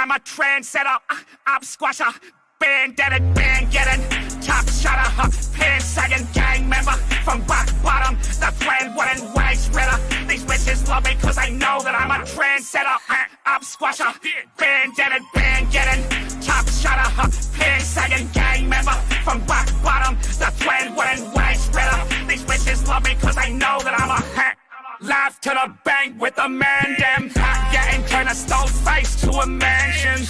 I'm a trendsetter, up squasher, band-deaded, band-getting, top shotter, pan-sagging gang member, from rock bottom, the friend-winning waist ritter. These bitches love me cause they know that I'm a trendsetter, up squasher, band-deaded, band-getting, top shotter, pan-sagging gang member, from rock bottom, the friend-winning waist ritter. These bitches love me cause they know that I'm a live to the bank with a man, damn hot, getting turn a stone face to a mansion.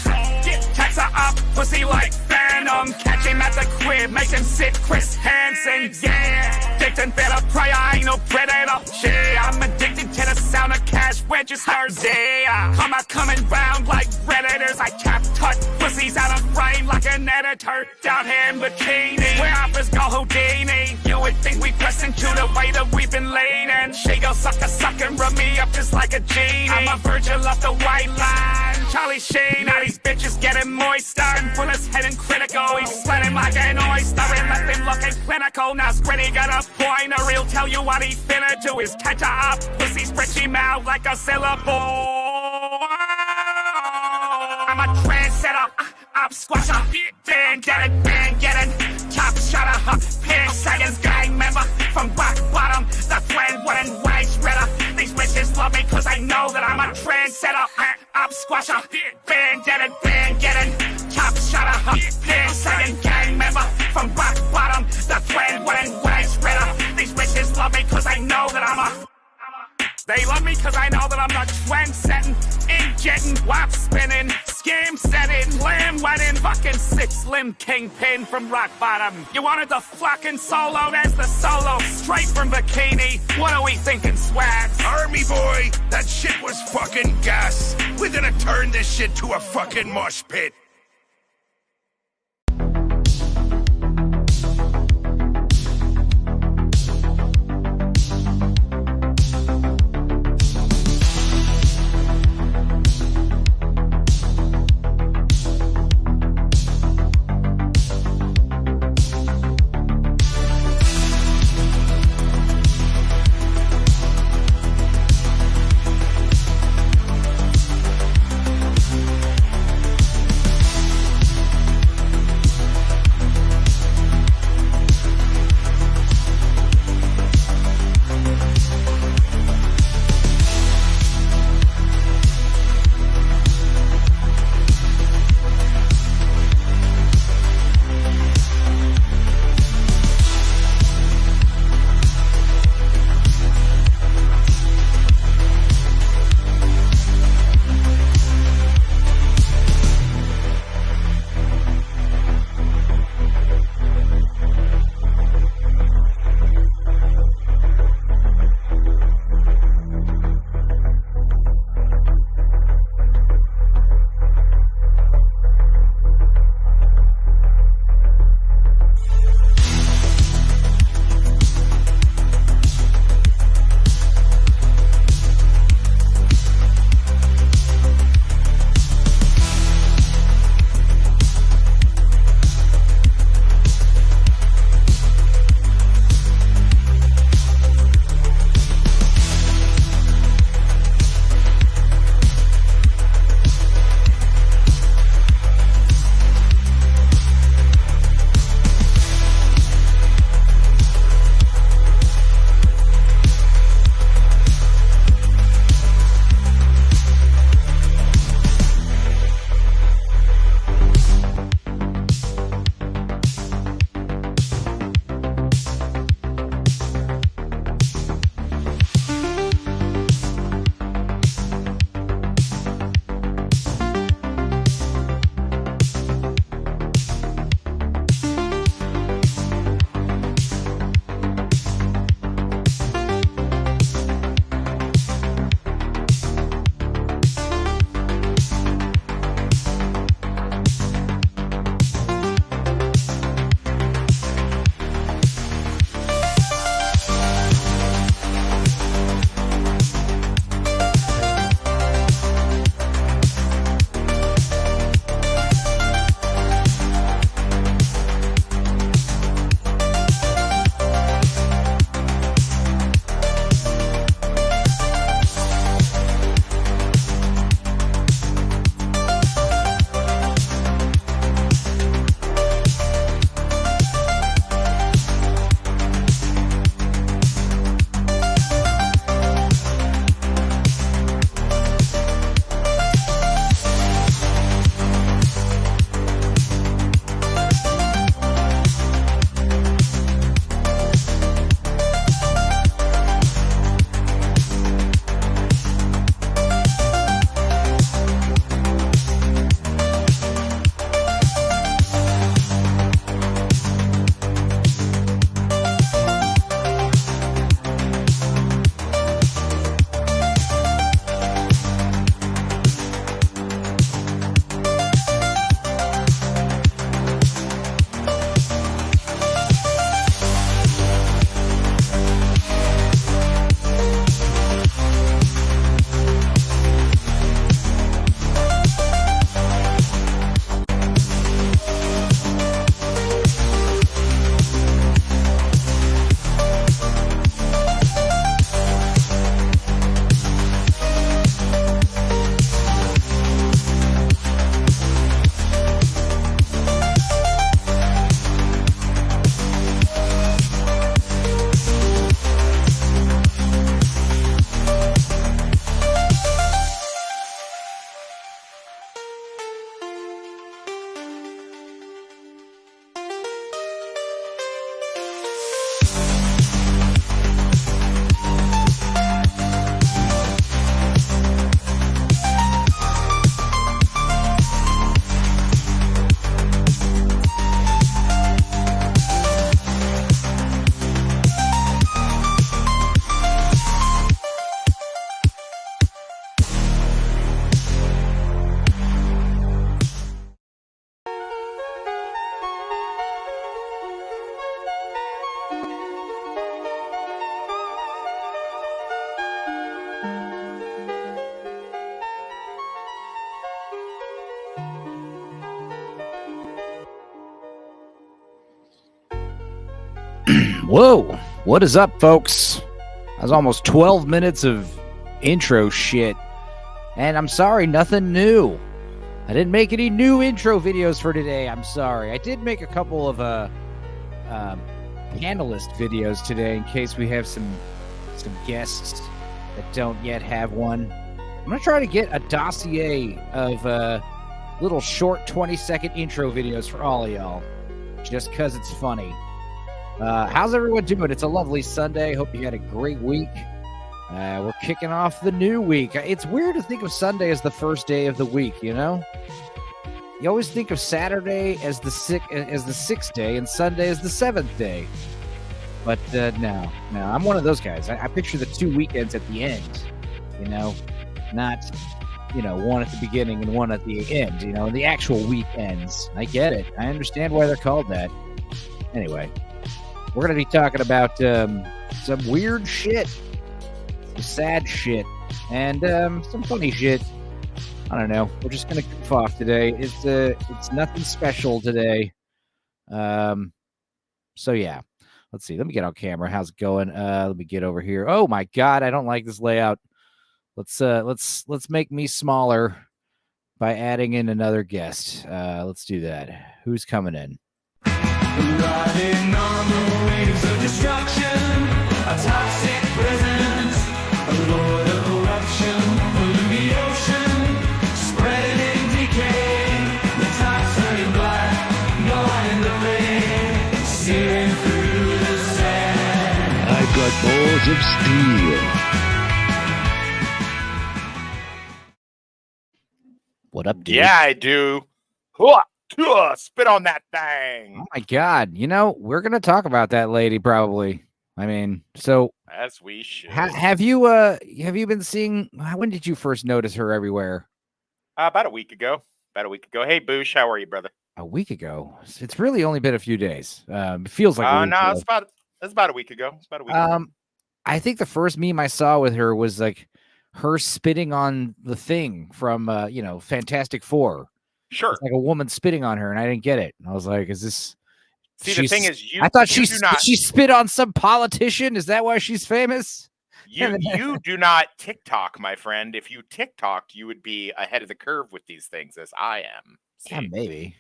Get tax her up, pussy like Phantom. Catch him at the crib, make him sit Chris Hansen. Yeah, addicted better prey, I ain't no predator. Yeah, I'm addicted to the sound of cash registers. Yeah, I'm a coming round like predators. I cap cut pussies out of frame like an editor. Down here in bikini, where offers go Houdini. You would think we press into the way that we've been leaning. She go suckin' rub me up just like a genie. I'm a virgin off the white line, Charlie Sheen. Now these bitches getting moister and bullets heading critical. He's sweating like an oyster and left him looking clinical. Now Squiddy got a pointer, he'll tell you what he finna do is catch her up. Pussy stretch him out like a syllable. I'm a trendsetter, up squasher, band-getting, band-getting, top shotter, pan-sagging gang member, from rock bottom, the friend-winning waist ritter. These bitches love me cause they know that I'm a trendsetter, up squasher, band-getting, band-getting, top shotter, pan-sagging gang member, from rock bottom, the friend-winning waist ritter. These bitches love me cause they know that I'm a... They love me cause I know that I'm the trend-setting, ink-jetting, wop-spinning, scam-setting, lamb-wetting, fucking six-limb kingpin from rock bottom. You wanted the fucking solo, there's the solo, straight from bikini. What are we thinking, swags? Army boy, that shit was fucking gas. We're gonna turn this shit to a fucking mosh pit. Whoa, what is up, folks? That was almost 12 minutes of intro shit. And I'm sorry, nothing new. I didn't make any new intro videos for today. I'm sorry. I did make a couple of panelist videos today in case we have some guests that don't yet have one. I'm going to try to get a dossier of little short 20-second intro videos for all of y'all, just because it's funny. How's everyone doing? It's a lovely Sunday. Hope you had a great week. We're kicking off the new week. It's weird to think of Sunday as the first day of the week, you know? You always think of Saturday as the sixth day and Sunday as the seventh day. But no, I'm one of those guys. I picture the 2 weekends at the end, you know? Not, one at the beginning and one at the end, the actual weekends. I get it. I understand why they're called that. Anyway, we're going to be talking about some weird shit, some sad shit, and some funny shit. I don't know. We're just going to goof off today. It's nothing special today. So yeah. Let's see. Let me get on camera. How's it going? Let me get over here. Oh my God, I don't like this layout. Let's make me smaller by adding in another guest. Let's do that. Who's coming in? Riding on the waves of destruction, a toxic presence, a lord of corruption, polluting the ocean, spreading decay, the tops turning black, gone in the rain, searing through the sand. I've got balls of steel. What up, dude? Yeah, I do. Spit on that thing. Oh my God. We're going to talk about that lady probably. I mean, so As we should. have you been seeing, when did you first notice her everywhere? About a week ago. Hey, Boosh, how are you, brother? A week ago. It's really only been a few days. It feels like a week No, ago. it's about a week ago. I think the first meme I saw with her was like her spitting on the thing from Fantastic Four. Sure. It's like a woman spitting on her, and I didn't get it. And I was like, is this the thing is, I thought she spit on some politician. Is that why she's famous? You do not TikTok, my friend. If you TikToked, you would be ahead of the curve with these things, as I am. Yeah, maybe.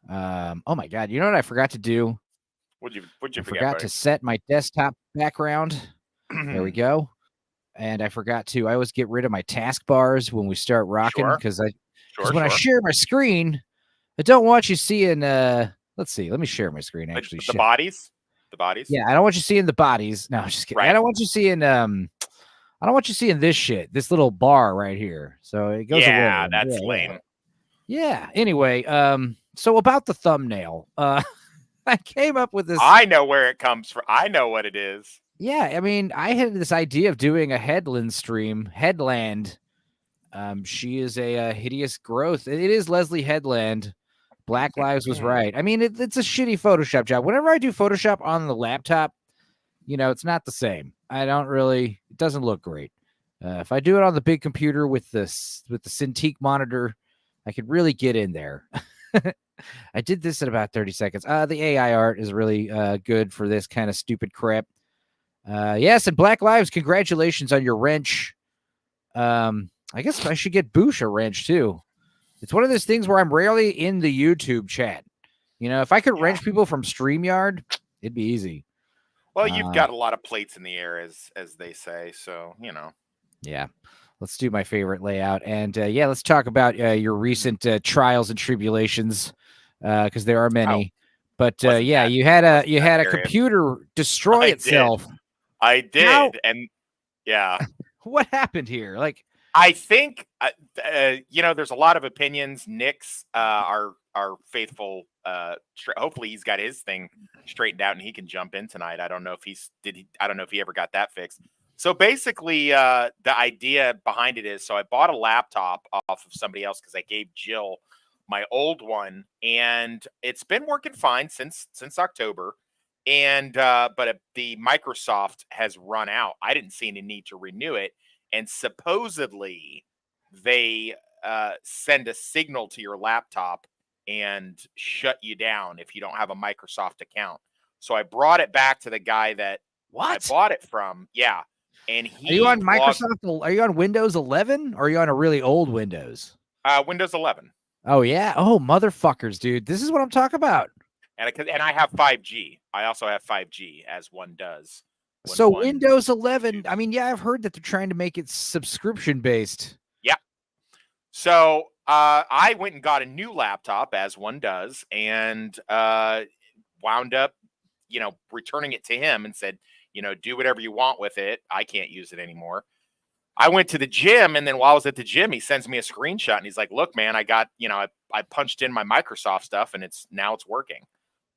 Oh my God. You know what I forgot to do? What'd you I forget, forgot buddy? to set my desktop background. There we go. And I forgot to, I always get rid of my taskbars when we start rocking, because when I share my screen, I don't want you seeing, let's see, let me share my screen actually. The bodies? Yeah, I don't want you seeing the bodies. No, I'm just kidding. Right. I don't want you seeing this shit, this little bar right here. So it goes away. Yeah, that's lame. Yeah. Anyway, so about the thumbnail, I came up with this. I know where it comes from. I know what it is. Yeah, I mean, I had this idea of doing a Headland stream. Headland. She is a hideous growth. It is Leslie Headland. Black Lives was right. I mean, it's a shitty Photoshop job. Whenever I do Photoshop on the laptop, it's not the same. It doesn't look great. If I do it on the big computer with the Cintiq monitor, I could really get in there. I did this in about 30 seconds. The AI art is really good for this kind of stupid crap. Yes, and Black Lives, congratulations on your wrench. I guess I should get Boosh a wrench too. It's one of those things where I'm rarely in the YouTube chat. If I could wrench people from StreamYard, it'd be easy. Well, you've got a lot of plates in the air, as they say. So, Yeah. Let's do my favorite layout. And let's talk about your recent trials and tribulations, because there are many. But you had a computer destroy itself. I did. And yeah. What happened here? Like, I think, there's a lot of opinions. Nick's, our faithful, hopefully he's got his thing straightened out and he can jump in tonight. I don't know if he ever got that fixed. So basically, the idea behind it is, so I bought a laptop off of somebody else because I gave Jill my old one, and it's been working fine since October. And but the Microsoft has run out. I didn't see any need to renew it, and supposedly they send a signal to your laptop and shut you down if you don't have a Microsoft account. So I brought it back to the guy that I What? bought it from. Yeah. And he Are you on logged- Microsoft? Are you on Windows 11 or are you on a really old Windows? Windows 11. Oh, yeah. Oh, motherfuckers, dude. This is what I'm talking about. And I have 5G. I also have 5G, as one does. when So one- Windows 11, I mean, yeah, I've heard that they're trying to make it subscription based. Yeah. So I went and got a new laptop, as one does, and wound up, returning it to him and said, do whatever you want with it. I can't use it anymore. I went to the gym, and then while I was at the gym, he sends me a screenshot, and he's like, "Look, man, I got, I punched in my Microsoft stuff, and it's working.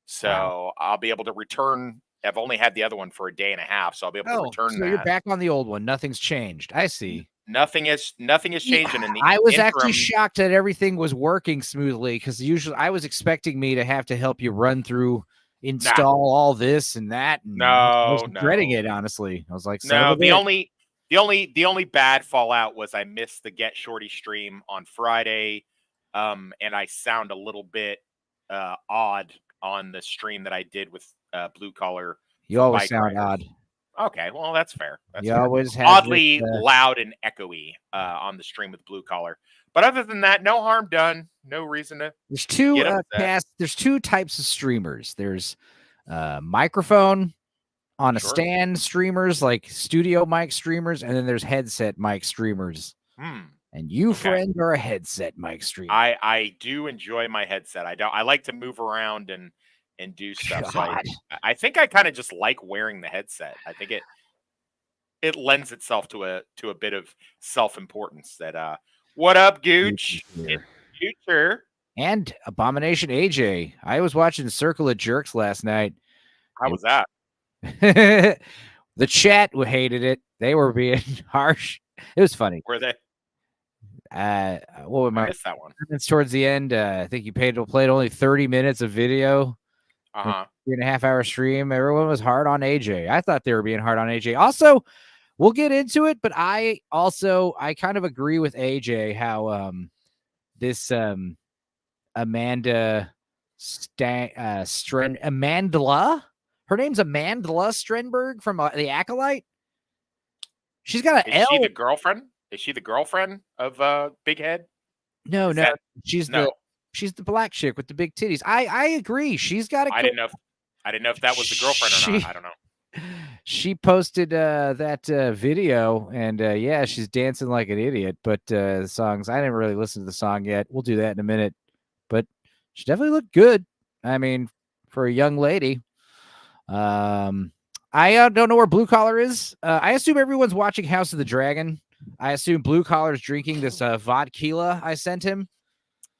So Wow. I'll be able to return. I've only had the other one for a day and a half, so I'll be able to return so that. you're back on the old one. Nothing's changed. I see. Nothing is changing in the I was interim. actually shocked that everything was working smoothly because usually I was expecting me to have to help you run through, install all this and that. And I was dreading it, honestly. I was like, No, the only bad fallout was I missed the Get Shorty stream on Friday, and I sound a little bit odd on the stream that I did with Blue Collar. You always sound odd. Okay, well, that's fair. You always have oddly loud and echoey on the stream with Blue Collar. But other than that, no harm done. No reason to. There's there's two types of streamers. There's microphone on a stand streamers, like studio mic streamers, and then there's headset mic streamers. And you, friend, are a headset mic streamer. I do enjoy my headset. I like to move around and do stuff. So I think I kind of just like wearing the headset. I think it lends itself to a bit of self-importance. That what up, Gooch? Future and Abomination AJ. I was watching Circle of Jerks last night. How was that? The chat hated it. They were being harsh. It was funny. Were they? I missed that one. It's towards the end. I think you played only 30 minutes of video. 3.5 hour stream. Everyone was hard on AJ. I thought they were being hard on AJ. Also, we'll get into it, but I kind of agree with AJ how this Amanda Amandla. Her name's Amandla Strenberg from The Acolyte. She's got an L. Is she the girlfriend? Is she the girlfriend of Big Head? No. She's the black chick with the big titties. I agree. She's got a. I didn't know if that was the girlfriend or not. I don't know. She posted that video, and yeah, she's dancing like an idiot. But the songs, I didn't really listen to the song yet. We'll do that in a minute. But she definitely looked good. I mean, for a young lady. I don't know where Blue Collar is. I assume everyone's watching House of the Dragon. I assume Blue Collar's drinking this vodka I sent him.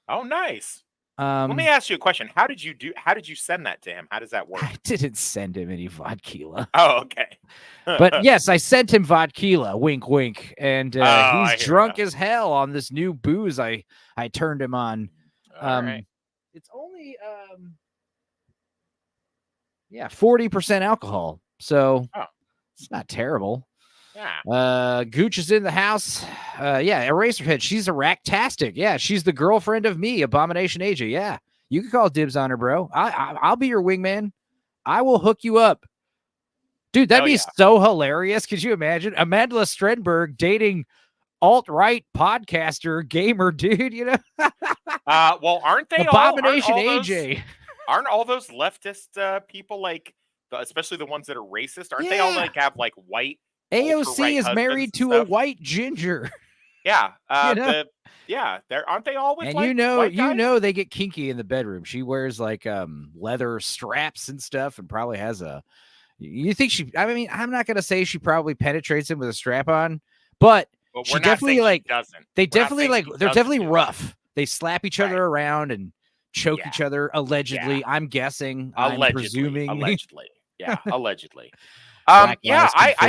Oh, nice. Let me ask you a question. How did you send that to him? How does that work? I didn't send him any vodka. Oh, okay. But yes, I sent him vodka. Wink, wink. And he's drunk as hell on this new booze I turned him on. Right. It's only 40% alcohol. So it's not terrible. Yeah. Gooch is in the house. Eraserhead. She's a racktastic. Yeah, she's the girlfriend of me, Abomination AJ. Yeah, you can call dibs on her, bro. I'll be your wingman. I will hook you up, dude. That'd be so hilarious. Could you imagine Amanda Strenberg dating alt-right podcaster gamer dude? You know. Well, aren't they Abomination AJ? Aren't all those leftist people like, especially the ones that are racist? Aren't they all like have like white? AOC is married to a white ginger. Yeah. They're aren't they all with and like, you know they get kinky in the bedroom. She wears like leather straps and stuff and probably has you think I'm not gonna say she probably penetrates him with a strap on, but she definitely they're definitely rough. They slap each other around and choke each other allegedly. I'm guessing. I'm presuming. Allegedly. Yeah, allegedly. I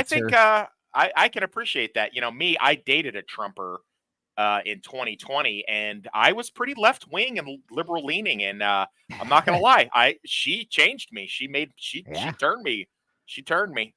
think I can appreciate that. You know, I dated a Trumper in 2020, and I was pretty left wing and liberal leaning. And I'm not gonna lie, she changed me. She turned me. She turned me.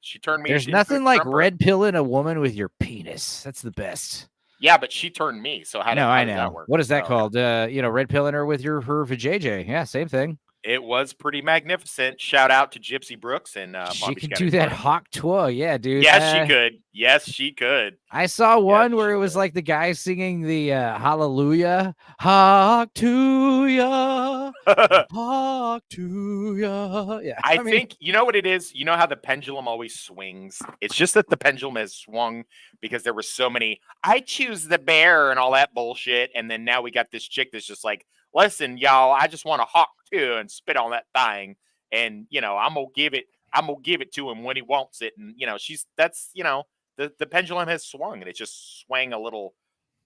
There's nothing like red pilling a woman with your penis. That's the best. Yeah, but she turned me. So how does that work? What is that called? Red pilling her with her vajayjay. Yeah, same thing. It was pretty magnificent. Shout out to Gypsy Brooks and She Palm can Beach do County, that Florida. hawk tour. Yeah, dude. Yes, she could. Yes, she could. I saw one where she it was could. like the guy singing the Hallelujah. Hark to ya. Hark to ya. Yeah. I mean, think you know what it is. You know how the pendulum always swings. It's just that the pendulum has swung because there were so many. I choose the bear and all that bullshit, and then now we got this chick that's just like, listen, y'all, I just want to hawk too and spit on that thing, and I'm gonna give it to him when he wants it, and the pendulum has swung and it just swang a little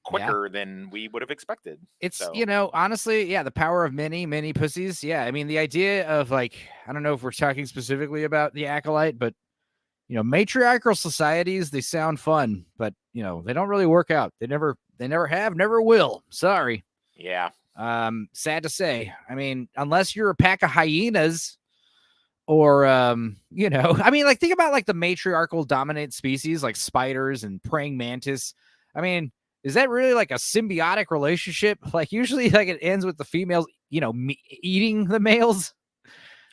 quicker than we would have expected. it's, So. honestly, yeah, the power of many pussies. Yeah. I mean, the idea of like, I don't know if we're talking specifically about the Acolyte, but, matriarchal societies, they sound fun, but, they don't really work out. They never have, never will. Sorry. Yeah. Sad to say. I mean, unless you're a pack of hyenas or, I mean, like, think about like the matriarchal dominant species like spiders and praying mantis. I mean, is that really like a symbiotic relationship? Like usually like it ends with the females, eating the males.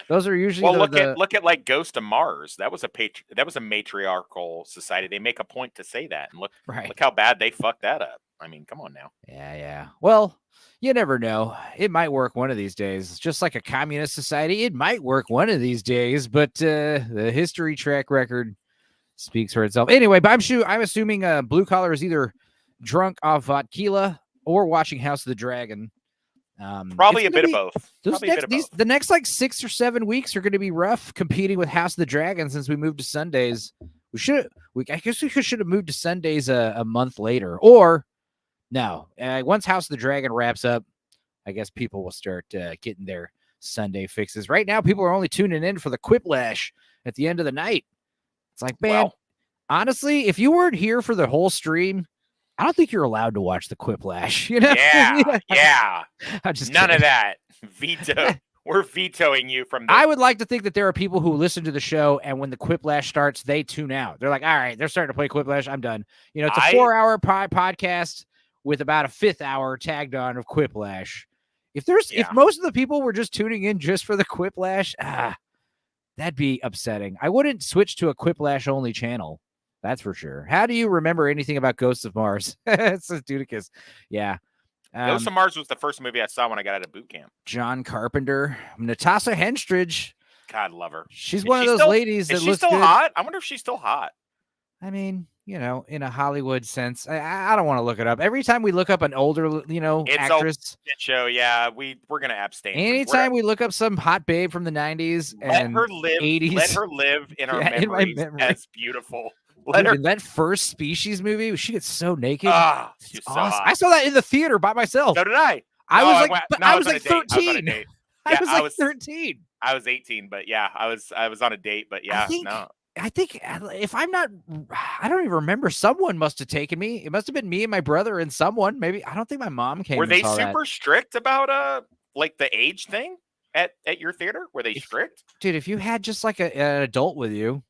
Those are usually Well, look at like Ghost of Mars. That was a matriarchal society. They make a point to say that, and look how bad they fucked that up. I mean, come on now. Yeah. Well, you never know. It might work one of these days. Just like a communist society, it might work one of these days. But the history track record speaks for itself. Anyway, but I'm assuming Blue Collar is either drunk off vodka or watching House of the Dragon. Probably a bit of both. The next like 6 or 7 weeks are going to be rough competing with House of the Dragon since we moved to Sundays. I guess we should have moved to Sundays a month later, or no. Once House of the Dragon wraps up, I guess people will start getting their Sunday fixes. Right now, people are only tuning in for the Quiplash at the end of the night. It's like, man, honestly, if you weren't here for the whole stream, I don't think you're allowed to watch the Quiplash. Yeah. I'm just none kidding. of that. Veto. We're vetoing you from. I would like to think that there are people who listen to the show, and when the Quiplash starts, they tune out. They're like, all right, they're starting to play Quiplash. I'm done. It's a 4-hour podcast with about a 5th hour tagged on of Quiplash. If most of the people were just tuning in just for the Quiplash, that'd be upsetting. I wouldn't switch to a Quiplash only channel. That's for sure. How do you remember anything about Ghosts of Mars? It's a Dudicus. Yeah. Ghosts of Mars was the first movie I saw when I got out of boot camp. John Carpenter, Natasha Henstridge. God, love her. She's one of those ladies that looks good. Is she still hot? I wonder if she's still hot. I mean, in a Hollywood sense, I don't want to look it up. Every time we look up an older, it's actress show, yeah, we're gonna abstain. Anytime we look up some hot babe from the 90s and 80s, let her live in our memories as beautiful. In that first Species movie, she gets so naked. She's awesome. so hot. I saw that in the theater by myself. So did I. I was like 13. I was like 13. I was 18, but yeah, I was on a date, but yeah, I think if I'm not, I don't even remember. Someone must have taken me. It must have been me and my brother and someone. Maybe I don't think my mom came. Were they super strict about like the age thing at your theater? Were they strict? Dude, if you had just like an adult with you.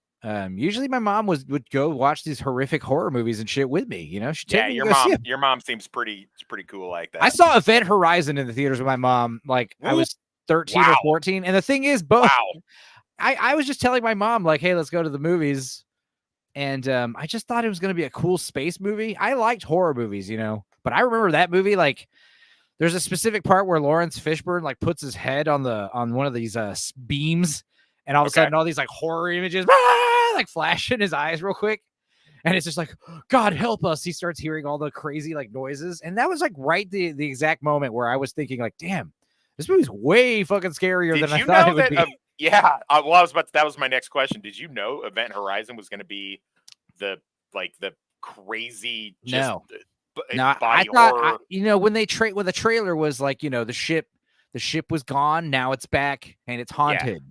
Usually my mom would go watch these horrific horror movies and shit with me. Your mom seems pretty cool like that. I saw Event Horizon in the theaters with my mom. Like I was 13 or 14. And the thing is, both. Wow. I was just telling my mom, like, hey, let's go to the movies. And I just thought it was going to be a cool space movie. I liked horror movies, but I remember that movie. Like, there's a specific part where Lawrence Fishburne like puts his head on one of these beams, and all of a sudden, all these like horror images like flash in his eyes real quick. And it's just like, God help us. He starts hearing all the crazy like noises. And that was like right the exact moment where I was thinking like, damn, this movie's way fucking scarier than I thought it would be. Yeah. Well, that was my next question. Did you know Event Horizon was going to be the crazy I thought when they when the trailer was like, the ship was gone, now it's back and it's haunted.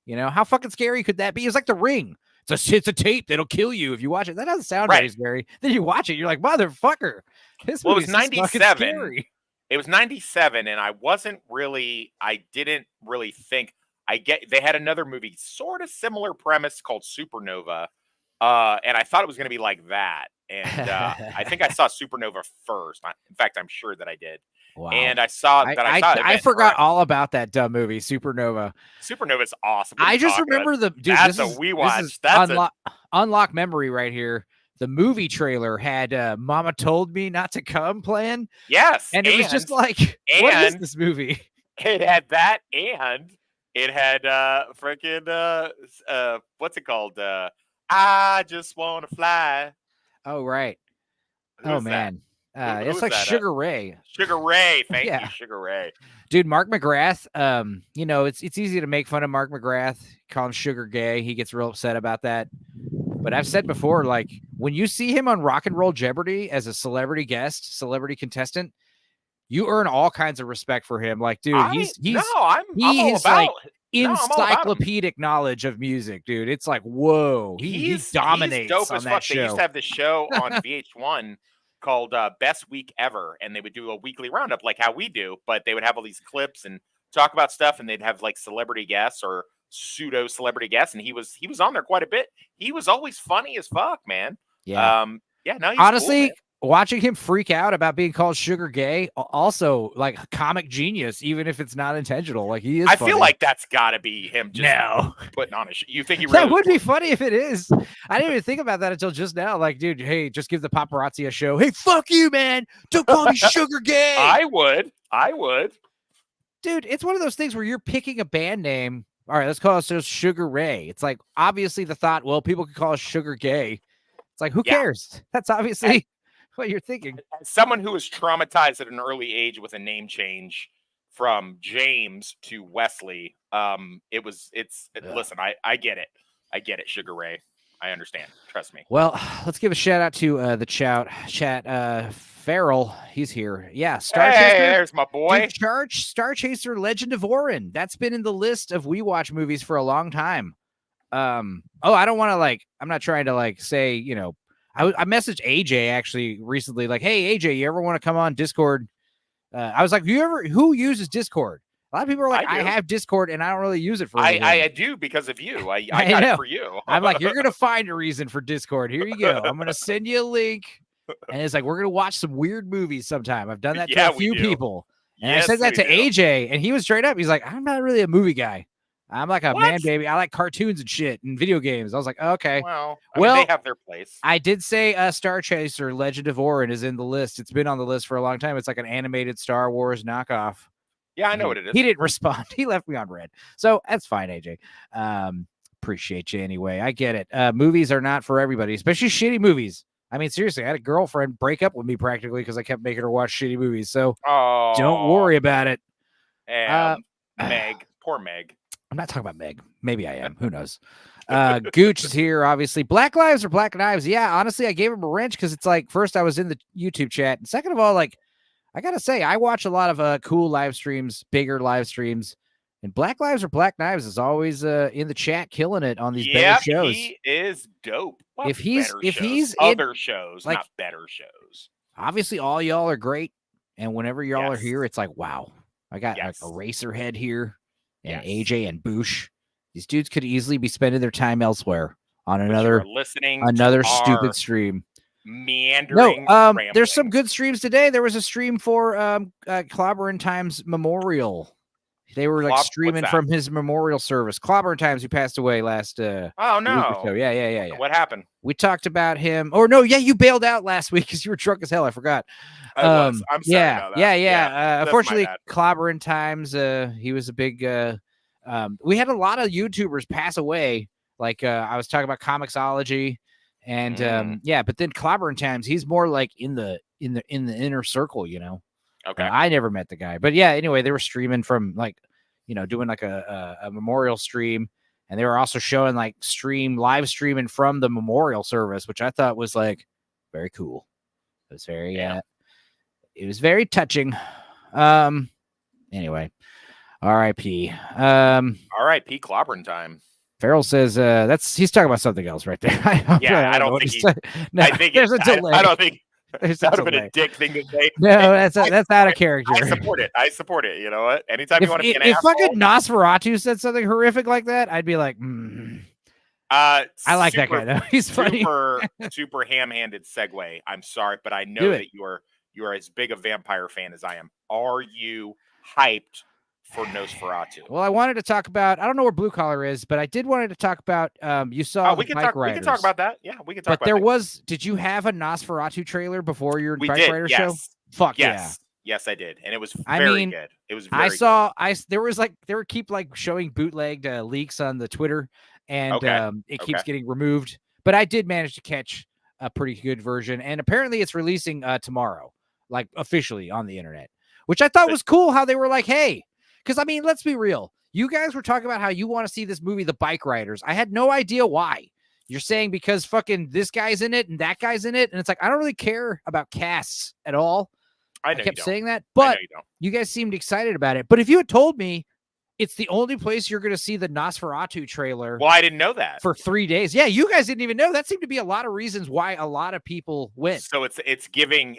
Yeah. How fucking scary could that be? It's like The Ring. It's a tape that'll kill you if you watch it. That doesn't sound very scary. Then you watch it, you're like, motherfucker. This movie is 97. It was 97, and I didn't really think. They had another movie, sort of similar premise called Supernova, and I thought it was going to be like that. And I think I saw Supernova first. In fact, I'm sure that I did. Wow. And I saw that. I forgot all about that dumb movie, Supernova. Supernova's awesome. What are I you just talking remember about? the dude. That's this a is, we this watch. is That's unlock memory right here. The movie trailer had "Mama Told Me Not to Come" playing, yes, and it was just like, what is this movie? It had that, and it had freaking what's it called? I just want to fly. Oh right. Who's that? Man. Who's It's like that? Sugar Ray. Sugar Ray. Thank Yeah. you, Sugar Ray. Dude, Mark McGrath, it's easy to make fun of Mark McGrath, call him sugar gay. He gets real upset about that. But I've said before, like, when you see him on Rock and Roll Jeopardy as a celebrity guest, celebrity contestant, you earn all kinds of respect for him. Like, dude, I'm all about like No, I'm all about him. encyclopedic knowledge of music, dude. It's like, whoa, he dominates he's dope on as that fuck. show. They used to have this show on VH1 called Best Week Ever, and they would do a weekly roundup like how we do, but they would have all these clips and talk about stuff, and they'd have like celebrity guests or pseudo celebrity guests, and he was on there quite a bit. He was always funny as fuck, man. Yeah. No, he's honestly, cool, watching him freak out about being called sugar gay, also like comic genius, even if it's not intentional. Like he is. I funny. feel like that's got to be him. Just no, putting on a. You think he really that would be funny if it is. I didn't even think about that until just now. Like, dude, hey, just give the paparazzi a show. Hey, fuck you, man! Don't call me sugar gay. I would. Dude, it's one of those things where you're picking a band name. All right, let's call us Sugar Ray. It's like obviously the thought, well, people could call us Sugar Gay. It's like, who cares? That's obviously what you're thinking. As someone who was traumatized at an early age with a name change from James to Wesley, listen, I get it. I get it, Sugar Ray. I understand. Trust me. Well, let's give a shout out to the chat. Farrell, he's here. Yeah, Star Chaser. There's my boy. Dude, Star Chaser, Legend of Orin. That's been in the list of We Watch movies for a long time. I don't want to I'm not trying to say, I messaged AJ actually recently, like, hey AJ, you ever want to come on Discord? I was like, who uses Discord? A lot of people are like, I have Discord and I don't really use it for anything. I do because of you. I got it for you. I'm like, you're gonna find a reason for Discord. Here you go. I'm gonna send you a link. And it's like, we're gonna watch some weird movies sometime. I've done that to a few people. And I said that to AJ, and he was straight up. He's like, I'm not really a movie guy. I'm like a man baby. I like cartoons and shit and video games. I was like, okay. Well, they have their place. I did say Star Chaser, Legend of Orin is in the list. It's been on the list for a long time. It's like an animated Star Wars knockoff. Yeah, I know what it is. He didn't respond. He left me on red. So that's fine, AJ. Appreciate you anyway. I get it. Movies are not for everybody, especially shitty movies. I mean, seriously, I had a girlfriend break up with me practically because I kept making her watch shitty movies. So don't worry about it. Meg, poor Meg. I'm not talking about Meg. Maybe I am. Who knows? Gooch is here, obviously. Black Lives or Black Knives? Yeah, honestly, I gave him a wrench because it's like, first, I was in the YouTube chat. And second of all, I got to say, I watch a lot of cool live streams, bigger live streams. And Black Lives or Black Knives is always in the chat killing it on these better shows. He is dope. Well, if he's other shows, not better shows. Obviously, all y'all are great. And whenever y'all are here, it's like, wow, I got like a Racerhead here and AJ and Boosh. These dudes could easily be spending their time elsewhere on another stupid stream. Meandering. There's some good streams today. There was a stream for Clobberin' Times Memorial. They were streaming from his memorial service. Clobberin' Times, who passed away last week or so. Yeah. What happened? We talked about him. Or no, you bailed out last week because you were drunk as hell. I forgot. I'm sorry about that. Yeah. Unfortunately, Clobberin' Times, he was a big we had a lot of YouTubers pass away. I was talking about Comixology and but then Clobberin' Times, he's more like in the inner circle, Okay. I never met the guy, but anyway, they were streaming from doing a memorial stream, and they were also showing live streaming from the memorial service, which I thought was very cool. It was very, it was very touching. Anyway, R.I.P. R.I.P. Clobberin' Time. Farrell says he's talking about something else right there. I don't think there's a delay. I don't think. That would have been a dick thing to say. No, that's out of character. I support it. You know what? Anytime you want to be an asshole. If fucking Nosferatu said something horrific like that, I'd be like, I like that guy though. He's funny. Super ham-handed segue. I'm sorry, but I know that You are as big a vampire fan as I am. Are you hyped for Nosferatu? Well, I wanted to talk about, I don't know where Blue Collar is, but I did wanted to talk about, you saw we the can bike talk. riders. We can talk about that. Yeah, we can talk But about there that. was, did you have a Nosferatu trailer before your We bike did. rider Yes. show? Fuck yes. Yes, I did. And it was I very mean, good. It was I very saw, there was like, they were keep like showing bootlegged leaks on the Twitter, and Okay. it keeps getting removed. But I did manage to catch a pretty good version, and apparently it's releasing tomorrow, like officially on the internet, which I thought was cool. How they were like, hey, because I mean, let's be real. You guys were talking about how you want to see this movie, The Bike Riders. I had no idea why. You're saying because fucking this guy's in it and that guy's in it, and it's like I don't really care about casts at all. I kept saying that, but you guys seemed excited about it. But if you had told me it's the only place you're going to see the Nosferatu trailer, well, I didn't know that for 3 days. Yeah, you guys didn't even know. That seemed to be a lot of reasons why a lot of people went. So it's giving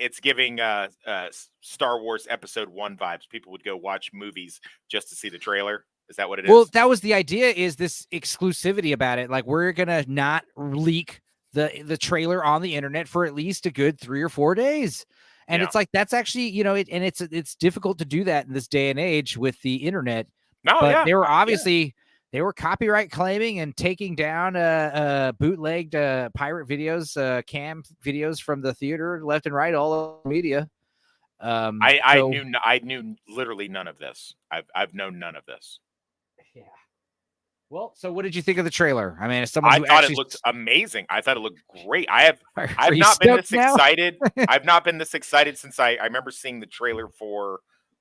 Star Wars Episode 1 vibes. People would go watch movies just to see the trailer. Is that what it is? Well, that was the idea. Is this exclusivity about it? Like we're gonna not leak the trailer on the internet for at least a good 3 or 4 days. And it's like, that's actually, it's difficult to do that in this day and age with the internet. But they were obviously, they were copyright claiming and taking down bootlegged pirate videos, cam videos from the theater left and right, all over media. I knew literally none of this. I've known none of this. Yeah. Well, so what did you think of the trailer? I mean, as someone I who thought actually... it looked amazing. I thought it looked great. I've not been this excited. I've not been this excited since I remember seeing the trailer for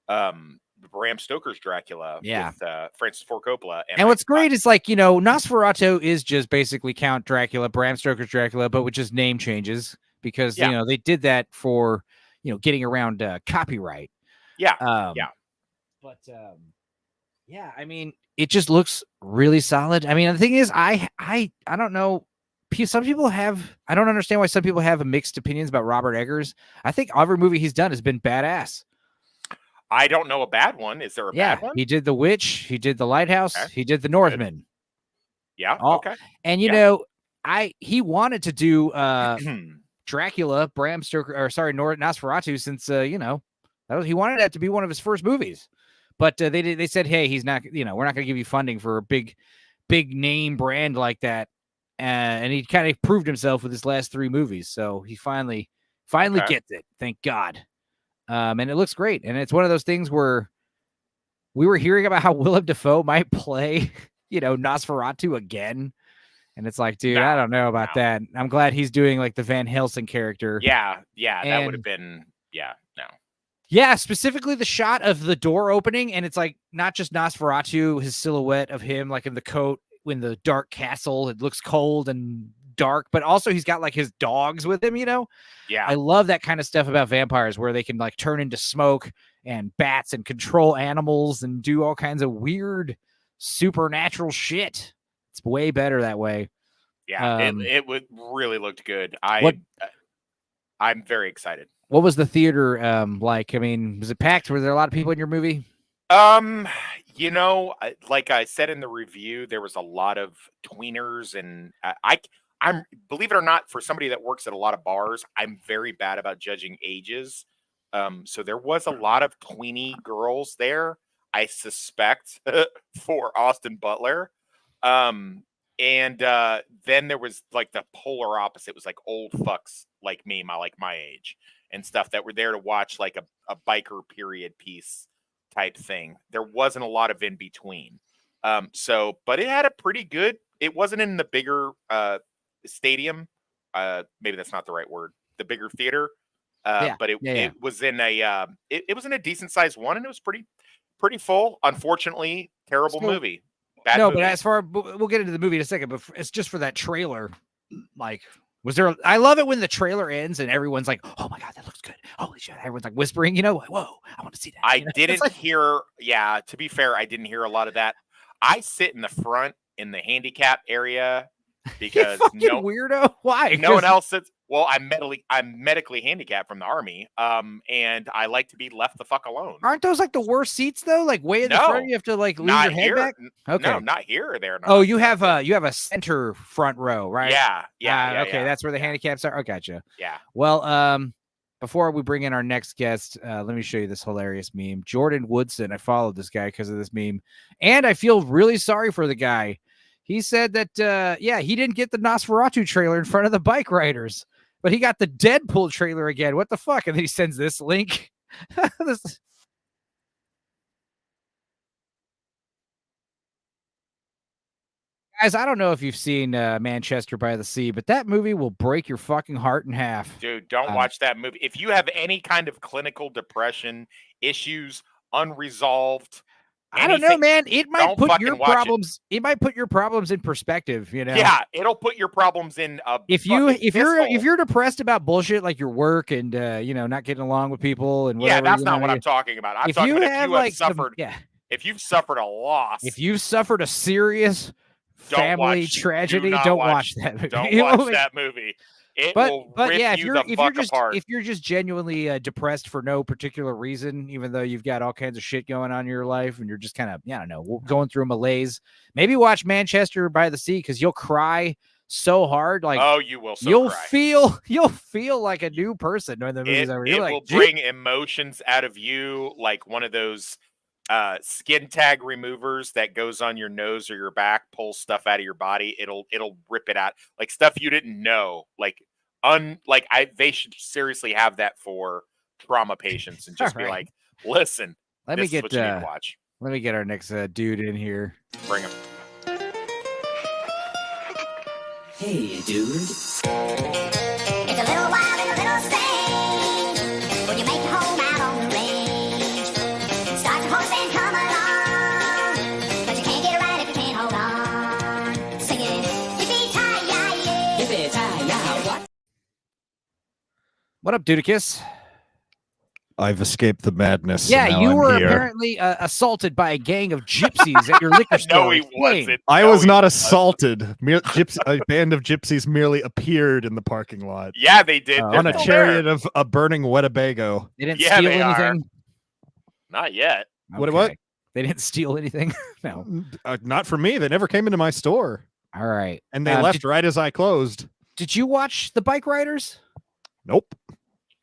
Bram Stoker's Dracula with Francis Ford Coppola. And what's great is like, Nosferatu is just basically Count Dracula, Bram Stoker's Dracula, but with just name changes because, they did that for, getting around copyright. Yeah. But yeah, I mean, it just looks really solid. I mean, the thing is, I don't know. Some people have, I don't understand why some people have mixed opinions about Robert Eggers. I think every movie he's done has been badass. I don't know a bad one. Is there a bad one? He did The Witch. He did The Lighthouse. Okay. He did The Northman. Yeah. Okay. And he wanted to do Dracula, Bram Stoker, or sorry, Nosferatu, since he wanted that to be one of his first movies. But they said, hey, he's not, we're not going to give you funding for a big name brand like that. And he kind of proved himself with his last 3 movies. So he finally gets it. Thank God. And it looks great. And it's one of those things where we were hearing about how Willem Dafoe might play, Nosferatu again. And it's like, dude, I don't know about that. I'm glad he's doing like the Van Helsing character. Yeah. That would have been, no. Yeah, specifically the shot of the door opening, and it's like not just Nosferatu, his silhouette of him like in the coat in the dark castle. It looks cold and dark, but also he's got like his dogs with him, Yeah. I love that kind of stuff about vampires where they can like turn into smoke and bats and control animals and do all kinds of weird supernatural shit. It's way better that way. Yeah, it would really looked good. I'm very excited. What was the theater like? I mean, was it packed? Were there a lot of people in your movie? Like I said in the review, there was a lot of tweeners, and I'm believe it or not, for somebody that works at a lot of bars, I'm very bad about judging ages. So there was a lot of tweeny girls there, I suspect, for Austin Butler. And then there was like the polar opposite. It was like old fucks like me, my age and stuff that were there to watch like a biker period piece type thing. There wasn't a lot of in between. But it had a pretty good, it wasn't in the bigger stadium. Maybe that's not the right word. The bigger theater. But it was in a, it was in a decent sized one, and it was pretty full. Unfortunately, terrible movie. Bad movie. But as far, we'll get into the movie in a second, but it's just for that trailer. Like, I love it when the trailer ends and everyone's like, oh my God, that looks good. Holy shit. Everyone's like whispering, whoa, I want to see that. I didn't hear, to be fair, I didn't hear a lot of that. I sit in the front in the handicap area because weirdo. Why? No one else sits. Well, I'm medically handicapped from the Army, and I like to be left the fuck alone. Aren't those like the worst seats though? Like way in the front, you have to like lean your head back. Okay, no, not here or there. Oh, you have a center front row, right? Yeah. Okay, that's where the handicaps are. Oh, gotcha. Yeah. Well, before we bring in our next guest, let me show you this hilarious meme. Jordan Woodson. I followed this guy because of this meme, and I feel really sorry for the guy. He said that, he didn't get the Nosferatu trailer in front of the bike riders, but he got the Deadpool trailer again. What the fuck? And then he sends this link. Guys, I don't know if you've seen Manchester by the Sea, but that movie will break your fucking heart in half. Dude, don't watch that movie. If you have any kind of clinical depression issues, unresolved, I don't know, man. It might don't put your fucking watch problems. It might put your problems in perspective. You know. Yeah, it'll put your problems in. If you're depressed about bullshit like your work and not getting along with people and whatever, that's not what I'm talking about. I'm talking about if you have suffered. If you've suffered a loss, if you've suffered a serious family tragedy, don't watch that movie. Don't watch that movie. It will rip you the fuck apart. If you're just genuinely depressed for no particular reason, even though you've got all kinds of shit going on in your life and you're just kind of, I don't know, going through a malaise, maybe watch Manchester by the Sea because you'll cry so hard. Like, oh, you will. You'll feel like a new person when the movie's over. It will bring emotions out of you like one of those skin tag removers that goes on your nose or your back, pulls stuff out of your body. It'll rip it out, like stuff you didn't know. They should seriously have that for trauma patients and just be like, listen, let me get what you need to watch. Let me get our next dude in here. Bring him. Hey, dude. It's a little wild and a little strange when you make your home out on the range. Start your horse and come along, 'cause you can't get it right if you can't hold on. Singing, yippee-ki-yay, Yippee-ki-yay, what? What up, Dudicus? I've escaped the madness. Yeah, you were apparently assaulted by a gang of gypsies at your liquor store. No, he wasn't. I was not assaulted. A band of gypsies merely appeared in the parking lot. Yeah, they did. On a chariot of a burning Winnebago. They didn't steal anything? Not yet. Okay. What? They didn't steal anything? No. Not for me. They never came into my store. All right. And they left right as I closed. Did you watch The Bike Riders? Nope.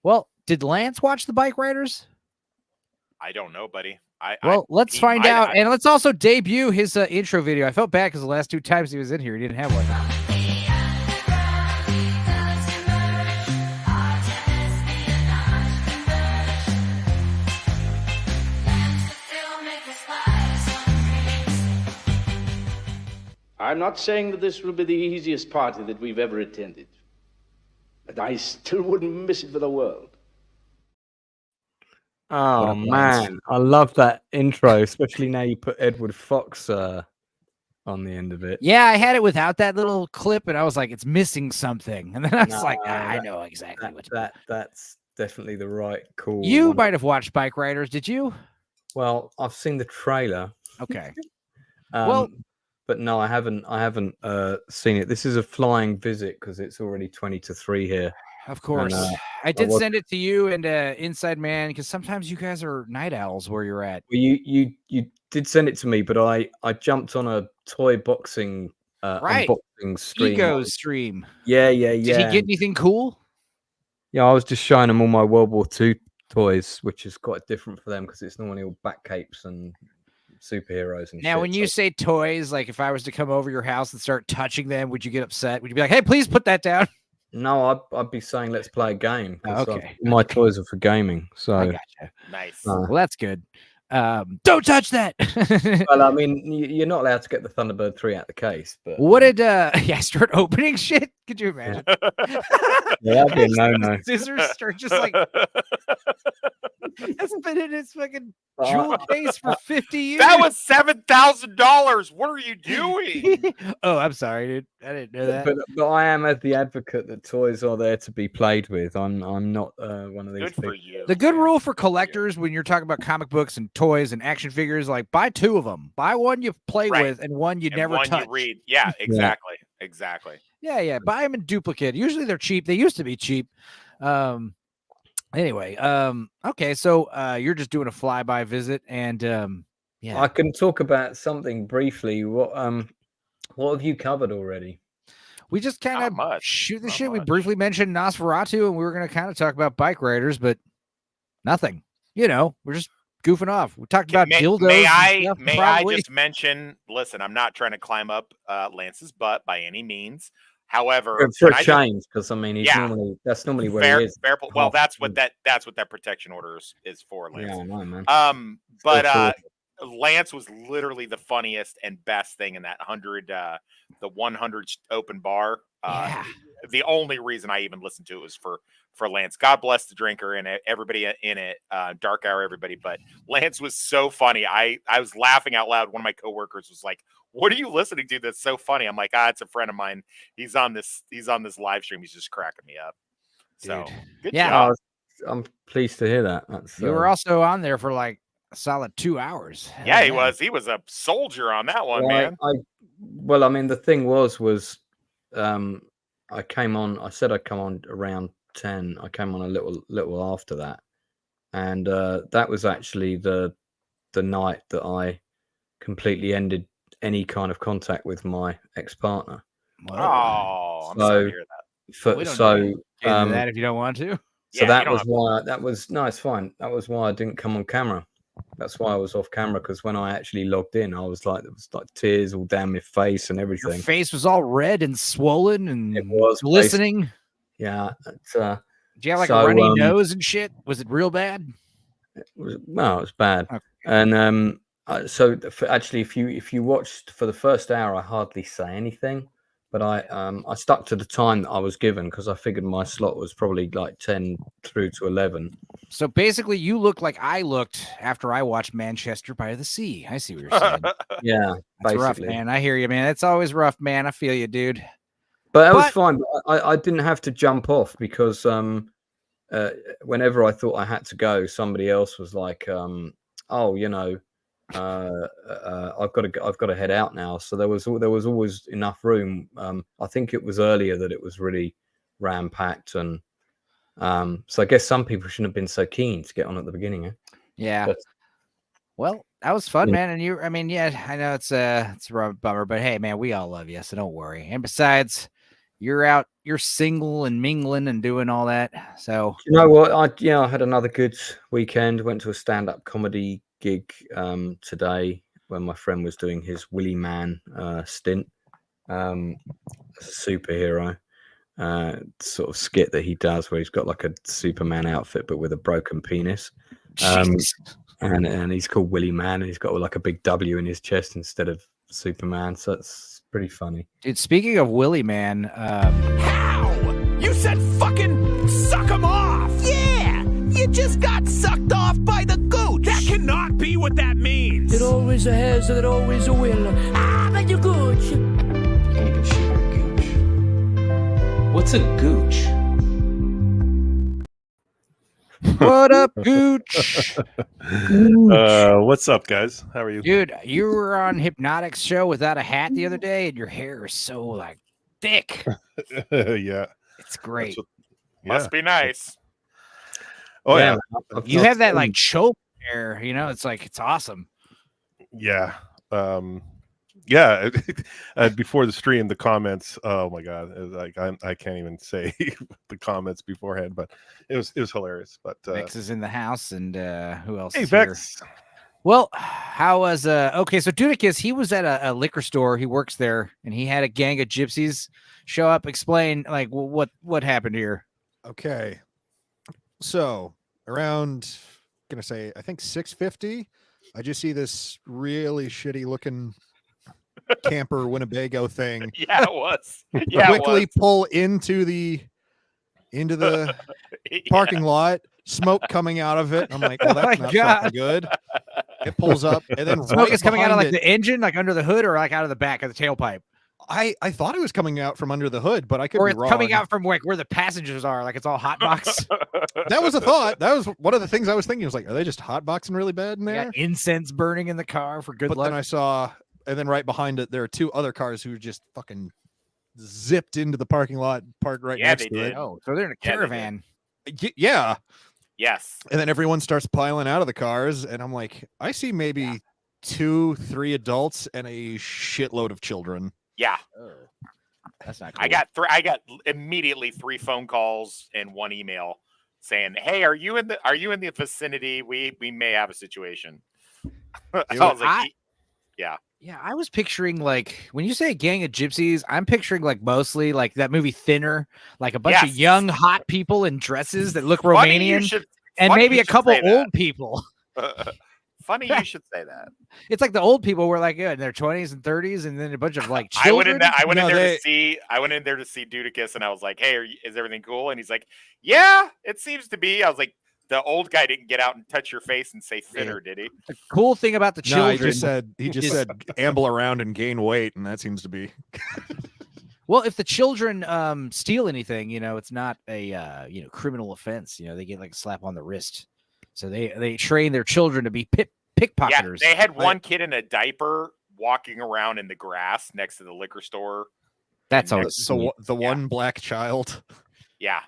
Well, did Lance watch The Bike Riders? I don't know, buddy. Let's find out. And let's also debut his intro video. I felt bad because the last 2 times he was in here, he didn't have one. I'm not saying that this will be the easiest party that we've ever attended, but I still wouldn't miss it for the world. Oh man, I love that intro, especially now you put Edward Fox on the end of it. Yeah, I had it without that little clip, and I was like, it's missing something. And then I was I know exactly what that's definitely the right call. You might have watched Bike Riders, did you? Well, I've seen the trailer. Okay. But no, I haven't seen it. This is a flying visit because it's already 20 to 3 here. Of course. And, I did send it to you and Inside Man because sometimes you guys are night owls where you're at. Well, you did send it to me, but I jumped on a toy boxing unboxing stream. Ego stream. Yeah. Did he get anything cool? Yeah, I was just showing them all my World War II toys, which is quite different for them because it's normally all back capes and superheroes and now, when you say toys, like if I was to come over your house and start touching them, would you get upset? Would you be like, hey, please put that down? No, I'd be saying let's play a game. Okay. My toys are for gaming. So I gotcha. Nice. Well, that's good. Don't touch that. Well, I mean, you're not allowed to get the Thunderbird 3 out the case. But what did start opening shit? Could you imagine? Yeah, that'd be a no. Scissors start just like that's been in his fucking jewel case for 50 years. That was $7,000. What are you doing? Oh, I'm sorry, dude. I didn't know that. But I am as the advocate that toys are there to be played with. I'm not one of these Good people. for you. The good rule for collectors when you're talking about comic books and toys and action figures, like buy 2 of them. Buy one you play with and one you never touch. You read. Yeah, exactly. Exactly. Yeah. Buy them in duplicate. Usually they're cheap. They used to be cheap. Anyway, okay, so you're just doing a flyby visit, and yeah, I can talk about something briefly. What have you covered already? We just kind Not of much. shoot the Not shit. We much. briefly mentioned Nosferatu, and we were going to kind of talk about bike riders, but nothing. You know, we're just goofing off. We talked about dildos. May and I stuff, may probably. I just mention? Listen, I'm not trying to climb up Lance's butt by any means. However, For can a I just- change, because I mean, that's normally where he is. Well, half that's the what that protection order is for, Lance. Yeah, I know, man. But Lance was literally the funniest and best thing in that 100 open bar. The only reason I even listened to it was for Lance. God bless the drinker and everybody in it. Dark hour, everybody. But Lance was so funny. I was laughing out loud. One of my coworkers was like, "What are you listening to? That's so funny." I'm like, it's a friend of mine. He's on this live stream. He's just cracking me up. So good job. I'm pleased to hear that. That's, You were also on there for like a solid 2 hours. Yeah, he was. He was a soldier on that one, man. Well, I mean, the thing was I came on. I said I'd come on around 10. I came on a little after that, and that was actually the night that I completely ended any kind of contact with my ex-partner. Oh, I'm sorry to hear that. We don't need to get into that if you don't want to. So that was why. No, it's fine. That was why I didn't come on camera. That's why I was off camera, because when I actually logged in, I was like, there was like tears all down my face and everything. Your face was all red and swollen and it was glistening. Yeah. Do you have like a runny nose and shit? Was it real bad? It was bad. Okay. And so actually, if you watched for the first hour, I hardly say anything, but I stuck to the time that I was given, because I figured my slot was probably like 10 through to 11. So basically, you look like I looked after I watched Manchester by the Sea. I see what you're saying. Yeah, that's rough, man. I hear you, man. It's always rough, man. I feel you, dude. But that was fine. I didn't have to jump off, because whenever I thought I had to go, somebody else was like, "Oh, you know, I've got to head out now." So there was always enough room. I think it was earlier that it was really ram packed, and so I guess some people shouldn't have been so keen to get on at the beginning. Yeah. But, well, that was fun, man. And I mean, yeah, I know it's a bummer, but hey, man, we all love you, so don't worry. And besides, you're single and mingling and doing all that. So you know what? I had another good weekend. Went to a stand-up comedy gig today when my friend was doing his Willy Man stint as a superhero sort of skit that he does, where he's got like a Superman outfit but with a broken penis. And he's called Willy Man, and he's got like a big W in his chest instead of Superman. So it's pretty funny. Dude, speaking of Willy Man, How? You said fucking suck him off! Yeah! You just got sucked off by the gooch! That cannot be what that means! It always a has and it always a will. But you gooch! Can't shoot your gooch. What's a gooch? what up, Gooch? What's up, guys? How are you? Dude, you were on Hypnotic's show without a hat the other day, and your hair is so like thick. Yeah. It's great. Must be nice. Oh yeah. You have that like choke hair, you know, it's like it's awesome. Yeah. Yeah. Before the stream, the comments, oh my god, it was like I can't even say the comments beforehand, but it was hilarious. But Vex is in the house, and who else? Hey, is Vex. Here? Well, how was okay, so Dudicus, he was at a liquor store, he works there, and he had a gang of gypsies show up. Explain like what happened here. Okay. So around I think 6:50, I just see this really shitty looking camper Winnebago thing. Yeah, it was. Yeah, quickly pull into the parking lot, smoke coming out of it. I'm like, well, that's not fucking good. It pulls up, and then smoke right is coming out of like it, the engine, like under the hood, or like out of the back of the tailpipe. I thought it was coming out from under the hood, but I could or be it's wrong. coming out from like where the passengers are, like it's all hot box. That was a thought. That was one of the things I was thinking. I was like, are they just hot boxing really bad in there? Got incense burning in the car for good but luck. Then I saw, and then right behind it, there are two other cars who just fucking zipped into the parking lot, parked right next to it. Oh, so they're in a caravan. Yeah. Yes. And then everyone starts piling out of the cars, and I'm like, I see maybe 2-3 adults and a shitload of children. Yeah. That's not cool. I got immediately 3 phone calls and 1 email saying, "Hey, are you in the vicinity? We may have a situation." I was like, yeah. Yeah, I was picturing like when you say a gang of gypsies, I'm picturing like mostly like that movie Thinner, like a bunch of young hot people in dresses that look Romanian, and maybe a couple old people. Funny you should say that. It's like the old people were like in their 20s and 30s, and then a bunch of like children. I went in there to see Dudicus, and I was like, "Hey, is everything cool?" And he's like, "Yeah, it seems to be." I was like, "The old guy didn't get out and touch your face and say thinner, did he?" The cool thing about the children, he just said amble around and gain weight, and that seems to be. Well, if the children steal anything, it's not a criminal offense. They get like a slap on the wrist. So they train their children to be pickpocketers. Yeah, they had one kid in a diaper walking around in the grass next to the liquor store. That's always so the one black child. Yeah.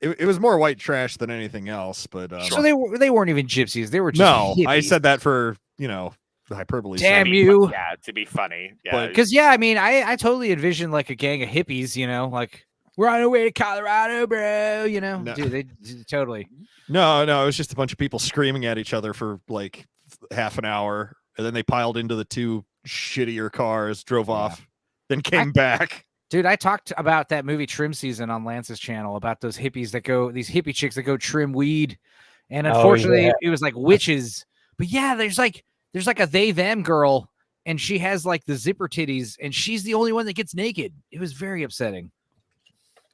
It was more white trash than anything else, but so they weren't even gypsies. They were just hippies. I said that for the hyperbole. Damn you! Yeah, to be funny. Yeah, because I totally envisioned like a gang of hippies. Like. We're on our way to Colorado, bro. No. Dude, they totally. No, it was just a bunch of people screaming at each other for like half an hour, and then they piled into the 2 shittier cars, drove off, then came back. Dude, I talked about that movie Trim Season on Lance's channel about these hippie chicks that go trim weed, and unfortunately, it was like witches. But yeah, there's like a they them girl, and she has like the zipper titties, and she's the only one that gets naked. It was very upsetting.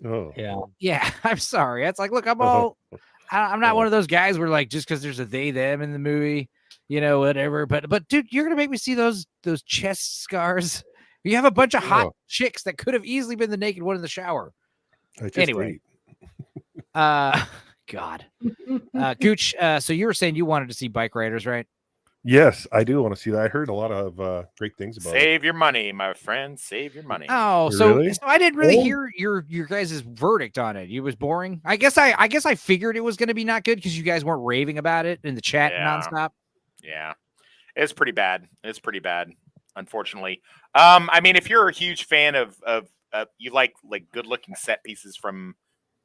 Oh yeah. I'm sorry. It's like, look, I'm not one of those guys where like just because there's a they them in the movie, whatever. But dude, you're gonna make me see those chest scars. You have a bunch of hot chicks that could have easily been the naked one in the shower. Anyway, God, Gooch. So you were saying you wanted to see Bike Riders, right? Yes, I do want to see that. I heard a lot of great things about it. Save your money, my friend. Save your money. Oh, so I didn't really hear your guys' verdict on it. It was boring. I guess I figured it was going to be not good because you guys weren't raving about it in the chat nonstop. Yeah, it's pretty bad. Unfortunately. I mean, if you're a huge fan of you like good looking set pieces from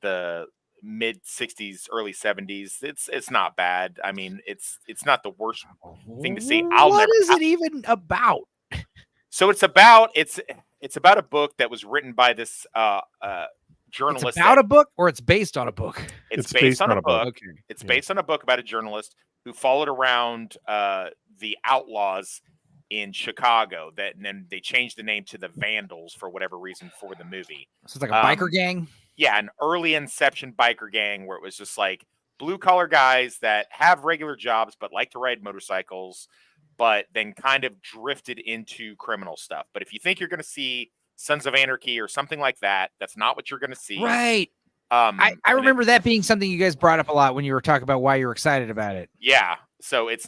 the mid 60s, early 70s, it's not bad. I mean, it's not the worst thing to see. What is it even about? So it's about a book that was written by this journalist. It's about a book, or it's based on a book? It's based on a book. Okay. It's based on a book about a journalist who followed around the outlaws in Chicago, and then they changed the name to the Vandals for whatever reason for the movie. So it's like a biker gang? Yeah, an early inception biker gang where it was just like blue collar guys that have regular jobs but like to ride motorcycles, but then kind of drifted into criminal stuff. But if you think you're going to see Sons of Anarchy or something like that, that's not what you're going to see. Right. I remember that being something you guys brought up a lot when you were talking about why you're excited about it. Yeah. So it's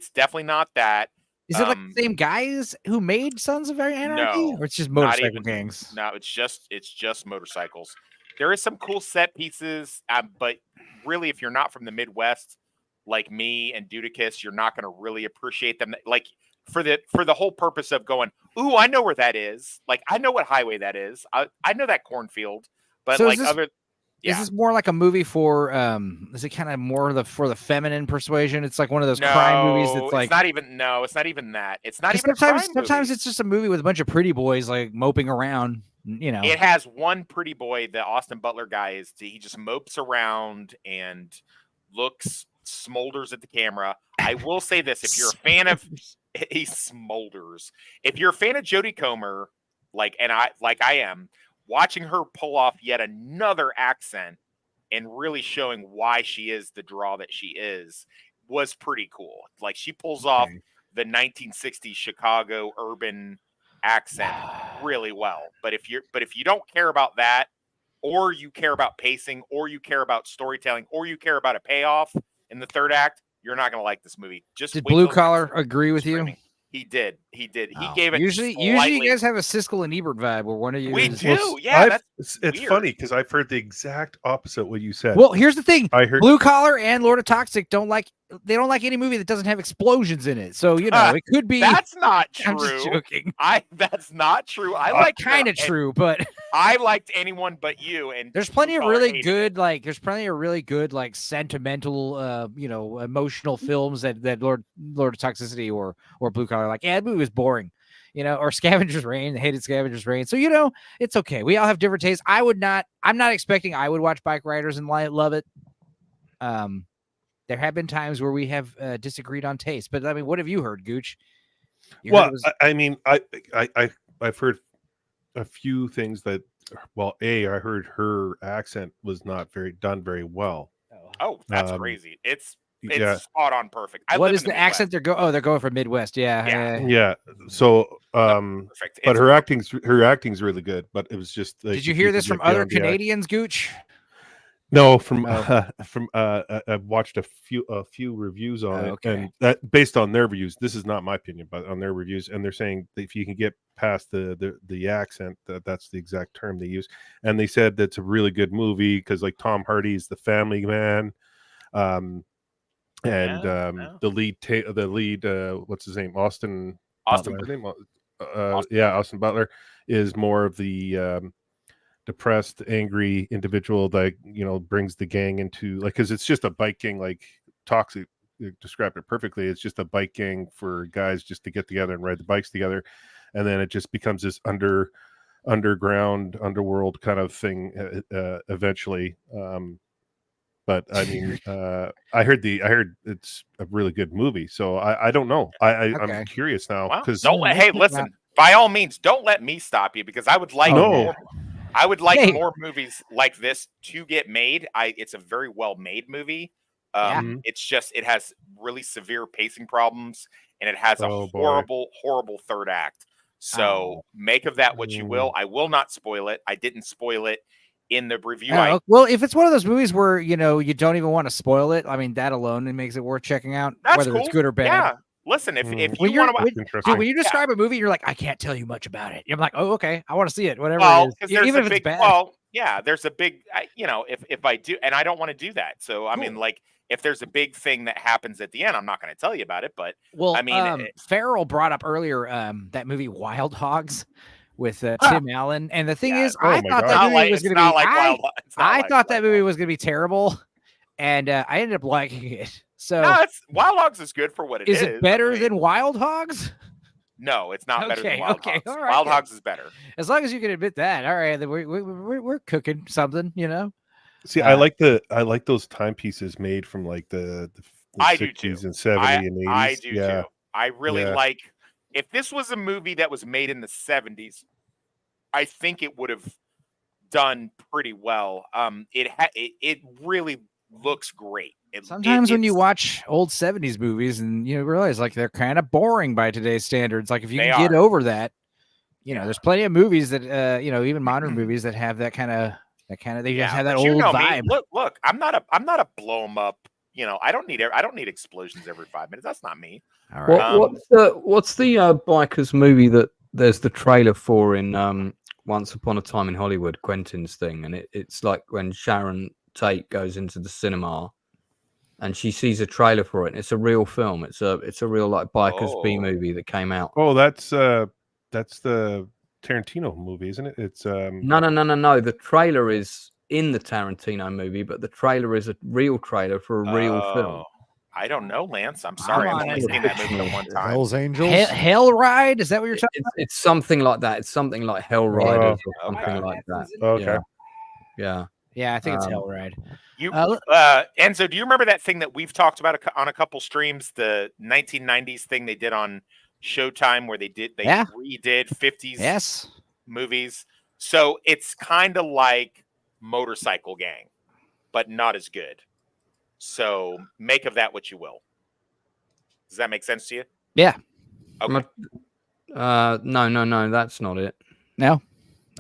definitely not that. Is it like the same guys who made Sons of Anarchy? No, or it's just motorcycle gangs? No, it's just motorcycles. There is some cool set pieces, but really, if you're not from the Midwest, like me and Dudicus, you're not going to really appreciate them. Like for the whole purpose of going, ooh, I know where that is. Like I know what highway that is. I know that cornfield. But so like is this more like a movie for? Is it kind of more for the feminine persuasion? It's like one of those crime movies that's like it's not even that. It's not even sometimes it's just a movie with a bunch of pretty boys like moping around. It has one pretty boy, the Austin Butler guy he just mopes around and smolders at the camera. I will say this, if you're a fan of he smolders. If you're a fan of Jodie Comer, I am, watching her pull off yet another accent and really showing why she is the draw that she is was pretty cool. Like she pulls off the 1960s Chicago urban accent really well. But if you don't care about that, or you care about pacing, or you care about storytelling, or you care about a payoff in the third act, you're not going to like this movie. Did Blue Collar agree with you? He did. He gave it. Usually you guys have a Siskel and Ebert vibe where one of you. We do. Yeah. It's weird. funny because I've heard the exact opposite what you said. Well, here's the thing: I heard Blue Collar and Lord of Toxic don't like any movie that doesn't have explosions in it. So it could be. That's not I'm just true. joking. That's not true. I like kind of true, but I liked Anyone But You. And there's plenty of really good, like sentimental, emotional films that Lord of Toxicity or Blue Collar like. Yeah, that movie was boring. Or Scavenger's Reign, hated Scavenger's Reign. So, it's okay. We all have different tastes. I'm not expecting I would watch Bike Riders and love it. There have been times where we have disagreed on taste, but I mean, what have you heard, Gooch? I've heard a few things that, I heard her accent was not done very well. Oh, that's crazy. It's yeah. spot on perfect. What is the accent they're going? Oh, they're going for Midwest. Yeah. So, perfect. But her acting's really good. But it was just. Like, did you hear this from other Canadians, Gooch? No, I've watched a few reviews on it, and that based on their reviews. This is not my opinion, but on their reviews, and they're saying that if you can get past the accent, that's the exact term they use, and they said that's a really good movie because like Tom Hardy's the family man. The lead, what's his name? Austin Butler. Austin Butler is more of the depressed, angry individual that brings the gang into because it's just a bike gang. Like Toxic described it perfectly. It's just a bike gang for guys just to get together and ride the bikes together, and then it just becomes this underground, underworld kind of thing eventually. But I mean, I heard it's a really good movie, so I don't know. I'm curious now because hey, listen. By all means, don't let me stop you because I would like more movies like this to get made. It's a very well made movie. It's just it has really severe pacing problems and it has a horrible third act. So make of that what you will. I will not spoil it. I didn't spoil it in the review. Well, if it's one of those movies where you don't even want to spoil it, I mean that alone it makes it worth checking out, whether it's good or bad. Yeah. Listen, if you want to, when you describe a movie, you're like, I can't tell you much about it. I'm like, oh, okay, I want to see it, whatever it is, even if it's bad. Well, yeah, there's a big, if I do, and I don't want to do that. So, I mean, like, if there's a big thing that happens at the end, I'm not going to tell you about it. But I mean, Farrell brought up earlier that movie Wild Hogs with Tim Allen, and the thing is, I thought that movie was going to be, I thought that movie was going to be terrible, and I ended up liking it. So Wild Hogs is good for what it is. Is it better than Wild Hogs? No, it's not better than Wild Hogs. All right, Wild Hogs is better. As long as you can admit that. All right, then we're cooking something, See, I like those timepieces made from like the 60s and 70s and 80s. I do too. I really like. If this was a movie that was made in the 70s, I think it would have done pretty well. It really looks great. Sometimes when you watch old 70s movies and you realize like they're kind of boring by today's standards, like if you can get over that, there's plenty of movies that even modern movies that have that kind of they just have that old vibe. Look, I'm not a blow 'em up. I don't need explosions every 5 minutes. That's not me. All right. What's the bikers movie that there's the trailer for in Once Upon a Time in Hollywood, Quentin's thing, and it's like when Sharon Tate goes into the cinema and she sees a trailer for it, and it's a real film. It's a real like bikers B movie that came out. Oh, that's the Tarantino movie, isn't it? It's No. The trailer is in the Tarantino movie, but the trailer is a real trailer for a real film. I don't know, Lance. I'm sorry. I've only seen that movie one time. Hell's Angels? Hell Ride? Is that what you're talking about? It's something like that. It's something like Hell Riders or something like that. Okay. Yeah. Yeah, I think it's Hell Ride. Enzo, do you remember that thing that we've talked about on a couple streams? The 1990s thing they did on Showtime where they redid 50s movies. So it's kind of like Motorcycle Gang, but not as good. So make of that what you will. Does that make sense to you? Yeah. Okay. No, that's not it. No?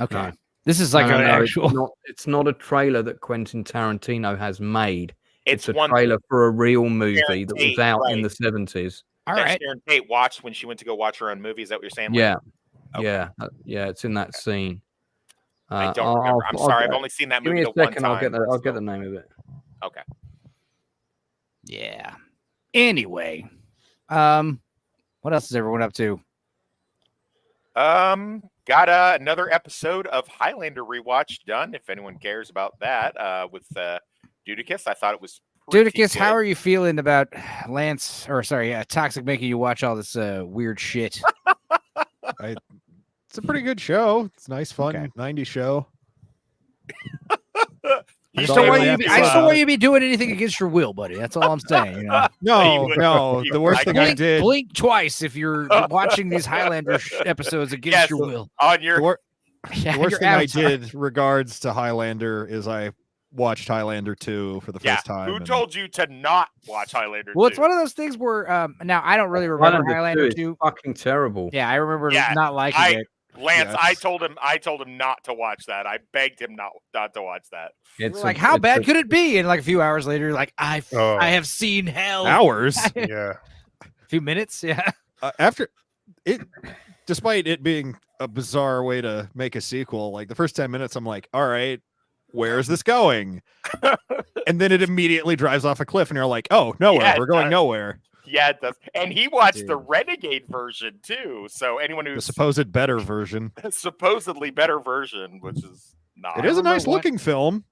Okay. No. This is like an actual... It's not a trailer that Quentin Tarantino has made. It's a trailer for a real movie that was out in the 70s. All right. Sharon Tate watched when she went to go watch her own movie. Is that what you're saying? Yeah. Okay. Yeah. It's in that scene. I don't remember. I'm sorry. I've only seen that movie the one time. I'll get the name of it. Okay. Yeah. Anyway, what else is everyone up to? Got another episode of Highlander rewatch done. If anyone cares about that, with Dudicus, I thought it was Dudicus, how are you feeling about Toxic making you watch all this weird shit? It's a pretty good show. It's a nice, fun 90s show. I just don't want you to be doing anything against your will, buddy. That's all I'm saying. You know? No. The worst thing I did. Blink twice if you're watching these Highlander episodes against your will. On your the worst thing I did regards to Highlander is I watched Highlander 2 for the first time. Who told you to not watch Highlander 2? Well, it's one of those things where now I don't really remember Highlander 2. Fucking terrible. Yeah, I remember not liking it. Lance, yes. I told him not to watch that. I begged him not to watch that. It's how bad could it be? And like a few hours later, you're like, I have seen hell. Hours? Yeah. A few minutes? Yeah. After it, despite it being a bizarre way to make a sequel, like the first 10 minutes, I'm like, all right, where is this going? And then it immediately drives off a cliff, and you're like, oh, nowhere. We're going nowhere. Yeah, it does. And he watched the Renegade version too. So anyone who's the supposed better version, supposedly better version, which is not. It is a nice looking film.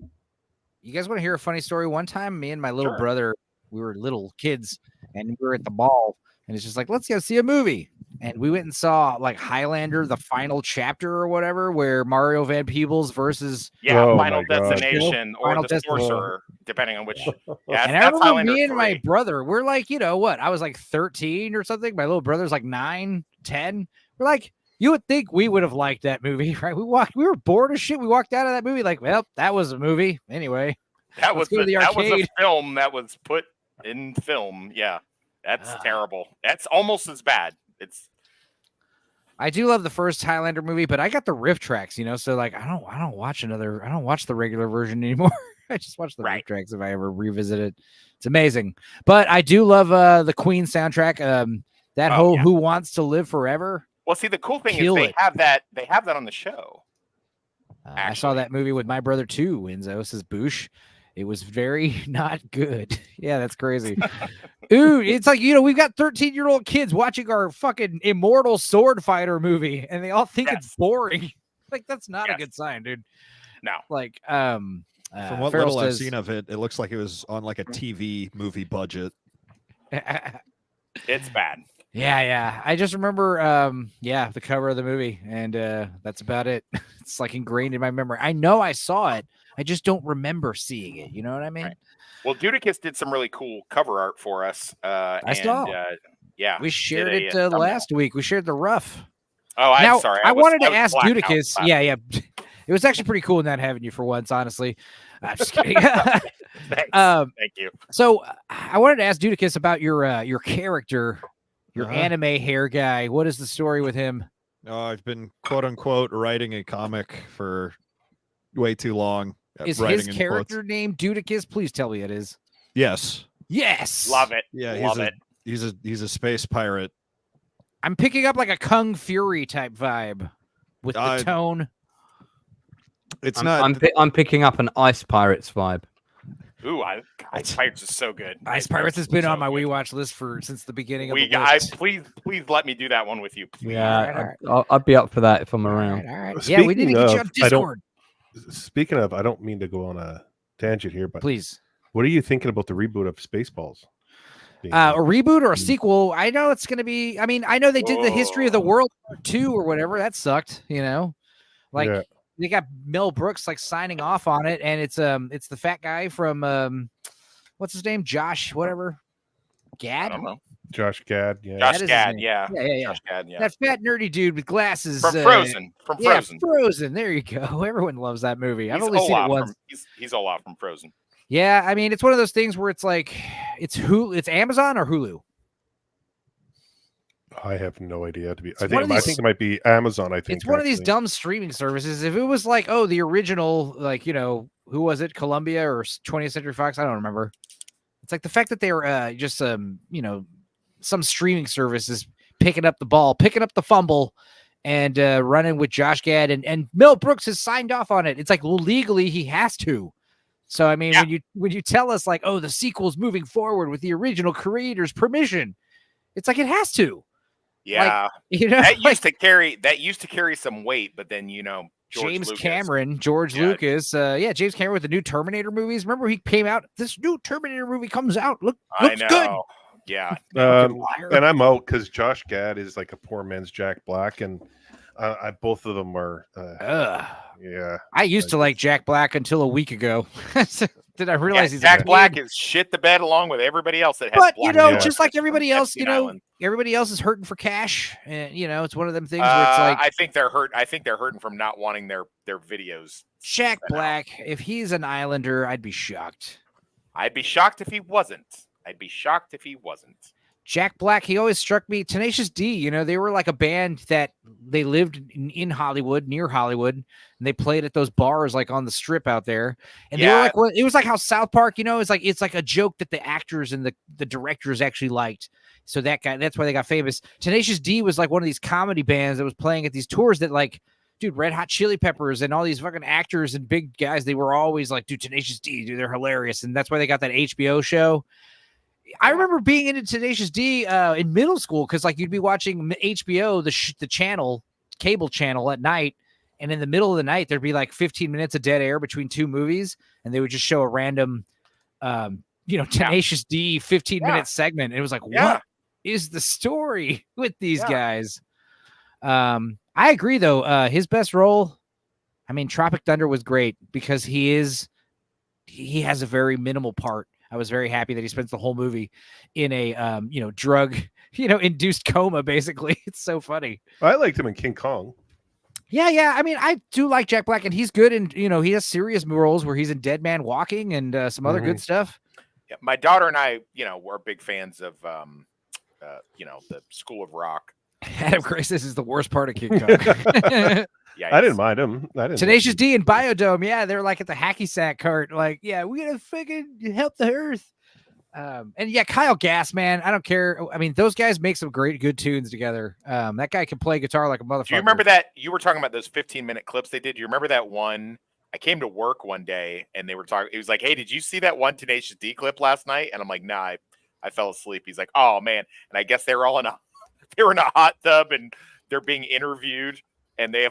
You guys want to hear a funny story? One time, me and my little brother, we were little kids, and we were at the mall, and it's just like, let's go see a movie. And we went and saw like Highlander, the final chapter or whatever, where Mario Van Peebles versus Final Destination or the Sorcerer, depending on which. Yeah, and I remember me and my brother, we're like, you know what? I was like 13 or something. My little brother's like 9, 10. We're like, you would think we would have liked that movie, right? We were bored as shit. We walked out of that movie like, well, that was a movie. Anyway, that was a film that was put in film. Yeah, that's terrible. That's almost as bad. I do love the first Highlander movie, but I got the riff tracks, you know, so like I don't watch the regular version anymore. I just watch the riff tracks if I ever revisit it. It's amazing. But I do love the Queen soundtrack. Who Wants to Live Forever. Well, see, the cool thing is they have that on the show. I saw that movie with my brother too, Enzo, says Boosh. It was very not good. Yeah, that's crazy. Ooh, it's like, you know, we've got 13-year-old kids watching our fucking Immortal Sword Fighter movie, and they all think it's boring. Like, that's not a good sign, dude. No. Like, from what little I've seen of it, it looks like it was on like a TV movie budget. It's bad. Yeah. I just remember, the cover of the movie, and that's about it. It's like ingrained in my memory. I know I saw it. I just don't remember seeing it. You know what I mean? Right. Well, Dudicus did some really cool cover art for us. I saw. Yeah, we shared it last week. We shared the rough. Oh, I'm sorry. I wanted to ask Dudicus. Yeah. It was actually pretty cool not having you for once, honestly. I'm just kidding. Thanks. Thank you. So I wanted to ask Dudicus about your character, your anime hair guy. What is the story with him? I've been quote unquote writing a comic for way too long. Is his character named Dudicus? Please tell me it is. Yes. Love it. Yeah, he's a space pirate. I'm picking up like a Kung Fury type vibe with the tone. I'm picking up an Ice Pirates vibe. Ooh, Ice Pirates is so good. Ice Pirates has been on my WeWatch list since the beginning of the list. Please let me do that one with you. Please. Yeah, I'd be up for that if I'm around. All right. Yeah, we need to get you on Discord. Speaking of, I don't mean to go on a tangent here, but please, what are you thinking about the reboot of Spaceballs? A reboot or a sequel? I know it's going to be. I mean, I know they did the History of the World 2 or whatever. That sucked, you know. Like they got Mel Brooks like signing off on it, and it's the fat guy from what's his name? Josh, whatever. Gad. I don't know. Josh Gad, yeah. Josh Gad, yeah. Josh Gad, yeah. That fat nerdy dude with glasses from Frozen. Frozen. There you go. Everyone loves that movie. I've only seen it once. He's Olaf from Frozen. Yeah, I mean, it's one of those things where it's like it's Amazon or Hulu. I have no idea. I think it might be Amazon. I think it's one of these dumb streaming services. If it was like, the original, like, you know, who was it? Columbia or 20th Century Fox? I don't remember. It's like the fact that they were some streaming service is picking up the ball, picking up the fumble, and running with Josh Gad, and Mel Brooks has signed off on it. It's like, well, legally he has to. So I mean, when you tell us like, oh, the sequel's moving forward with the original creator's permission, it's like it has to. Yeah, like, you know, that used to carry some weight, but then George Lucas, James Cameron with the new Terminator movies. Remember, he came out. This new Terminator movie comes out. Looks good. Yeah, and I'm out because Josh Gad is like a poor man's Jack Black, and both of them are. Yeah, I used to like Jack Black until a week ago. Did I realize he's Jack Black is shit the bed along with everybody else that has. But just like everybody else, everybody else is hurting for cash, and it's one of them things where it's like I think they're hurting from not wanting their videos. Jack Black, if he's an Islander, I'd be shocked. I'd be shocked if he wasn't. Jack Black, he always struck me. Tenacious D, they were like a band that they lived in Hollywood, near Hollywood, and they played at those bars like on the Strip out there. And they were like, well, it was like how South Park, it's like a joke that the actors and the directors actually liked. So that's why they got famous. Tenacious D was like one of these comedy bands that was playing at these tours that like, dude, Red Hot Chili Peppers and all these fucking actors and big guys, they were always like, dude, Tenacious D, dude, they're hilarious. And that's why they got that HBO show. I remember being into Tenacious D in middle school because like you'd be watching HBO, the channel, cable channel at night, and in the middle of the night there'd be like 15 minutes of dead air between two movies, and they would just show a random, Tenacious D 15-minute segment. And it was like, what is the story with these guys? I agree though. His best role, I mean, Tropic Thunder was great because he has a very minimal part. I was very happy that he spends the whole movie in a, drug, induced coma, basically. It's so funny. I liked him in King Kong. Yeah. I mean, I do like Jack Black, and he's good. And, he has serious roles where he's in Dead Man Walking and some other good stuff. Yeah, my daughter and I, we're big fans of, the School of Rock. Adam Grace, this is the worst part of King Kong. I didn't mind him. Tenacious D and Biodome, they're like at the hacky sack cart, like, we're gonna fucking help the earth. And Kyle Gass, man, I don't care. I mean, those guys make some good tunes together. That guy can play guitar like a motherfucker. Do you remember that? You were talking about those 15-minute clips they did. Do you remember that one? I came to work one day and they were talking. It was like, hey, did you see that one Tenacious D clip last night? And I'm like, nah, I fell asleep. He's like, oh man. And I guess they were in a hot tub and they're being interviewed, and they're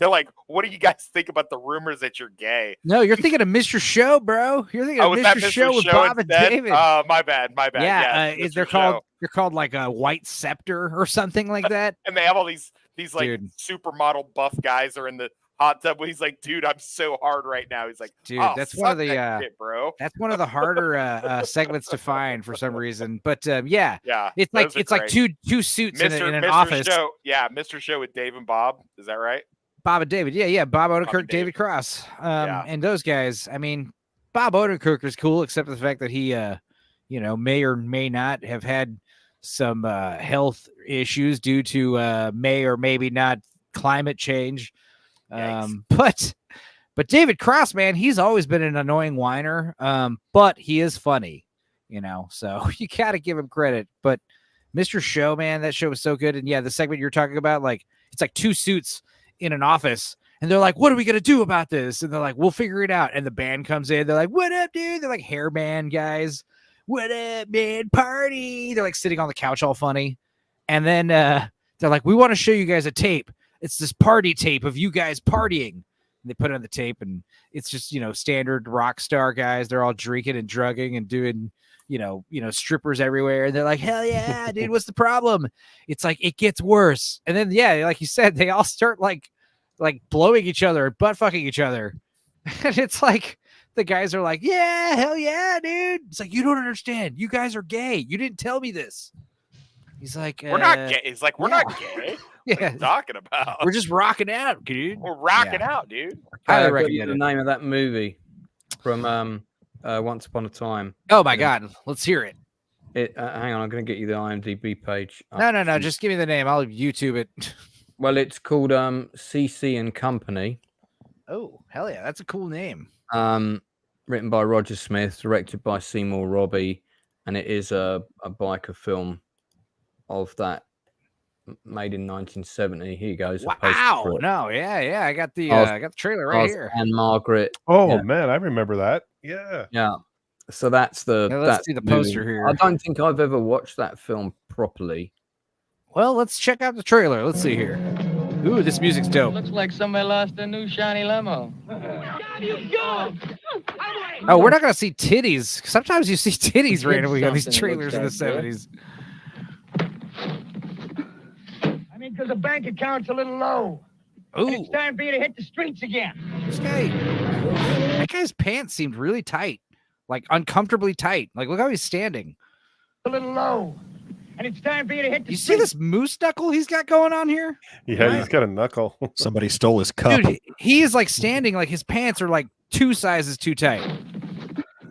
like, what do you guys think about the rumors that you're gay? No, you're thinking of Mr. Show, bro. You're thinking of Mr. Show with Bob and David. Oh, my bad. Yeah, they're called like a White Scepter or something like that. And they have all these like supermodel buff guys are in the hot tub. He's like, dude, I'm so hard right now. He's like, dude, that's one of the shit, bro. That's one of the harder segments to find for some reason. But it's like two suits in an office. Show, Mr. Show with Dave and Bob. Is that right? Bob and David, Bob Odenkirk, David Cross, and those guys. I mean, Bob Odenkirk is cool, except for the fact that he, may or may not have had some health issues due to may or maybe not climate change. But David Cross, man, he's always been an annoying whiner. But he is funny, so you got to give him credit. But Mr. Show, man, that show was so good. And the segment you're talking about, like, it's like two suits in an office, and they're like, what are we gonna do about this? And they're like, we'll figure it out. And the band comes in, they're like, what up, dude? They're like hair band guys. What up, man? Party. They're like sitting on the couch all funny. And then they're like, we want to show you guys a tape. It's this party tape of you guys partying. And they put it on the tape, and it's just standard rock star guys. They're all drinking and drugging and doing strippers everywhere. And they're like, hell yeah, dude, what's the problem? It's like, it gets worse. And then, like you said, they all start like blowing each other, butt fucking each other. And it's like, the guys are like, yeah, hell yeah, dude. It's like, you don't understand. You guys are gay. You didn't tell me this. He's like, we're not gay. He's like, we're not gay. What are you talking about? We're just rocking out, dude. We're rocking out, dude. I recommend the name of that movie from Once Upon a Time. Oh my God, let's hear it. Hang on, I'm going to get you the IMDb page. No, just give me the name. I'll YouTube it. Well, it's called CC and Company. Oh, hell yeah, that's a cool name. Written by Roger Smith, directed by Seymour Robbie, and it is a biker film of that made in 1970. Here you go. Wow. No, yeah. I got the trailer right here. And Margaret. Oh man, I remember that. Yeah. Yeah. So that's the. Yeah, let's see the poster here. I don't think I've ever watched that film properly. Well, let's check out the trailer. Let's see here. Ooh, this music's dope. Looks like somebody lost a new shiny limo. Oh, we're not gonna see titties. Sometimes you see titties randomly on these trailers in the 70s. I mean, because the bank account's a little low. Ooh. And it's time for you to hit the streets again. That guy's pants seemed really tight, like uncomfortably tight. Like, look how he's standing. A little low. And it's time for you to hit the You see this moose knuckle he's got going on here? Yeah, he's got a knuckle. Somebody stole his cup. Dude, he is like standing like his pants are like 2 sizes too tight.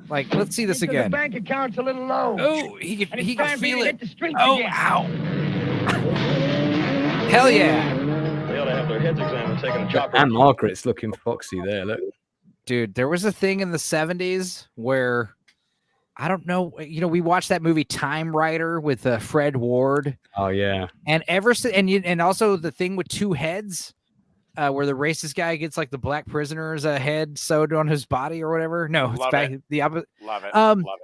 Like, let's see this again. The bank account's a little low. Oh, he can feel it. Hit the streets Oh, again. ow. Hell yeah. They ought to have their heads examined taking a chopper. And Margaret's looking foxy there. Look. Dude, there was a thing in the 70s where I don't know, we watched that movie Time Rider with Fred Ward. Oh yeah. And and also the thing with 2 heads, where the racist guy gets like the black prisoner's head sewed on his body or whatever. No, it's back the opposite. Love it.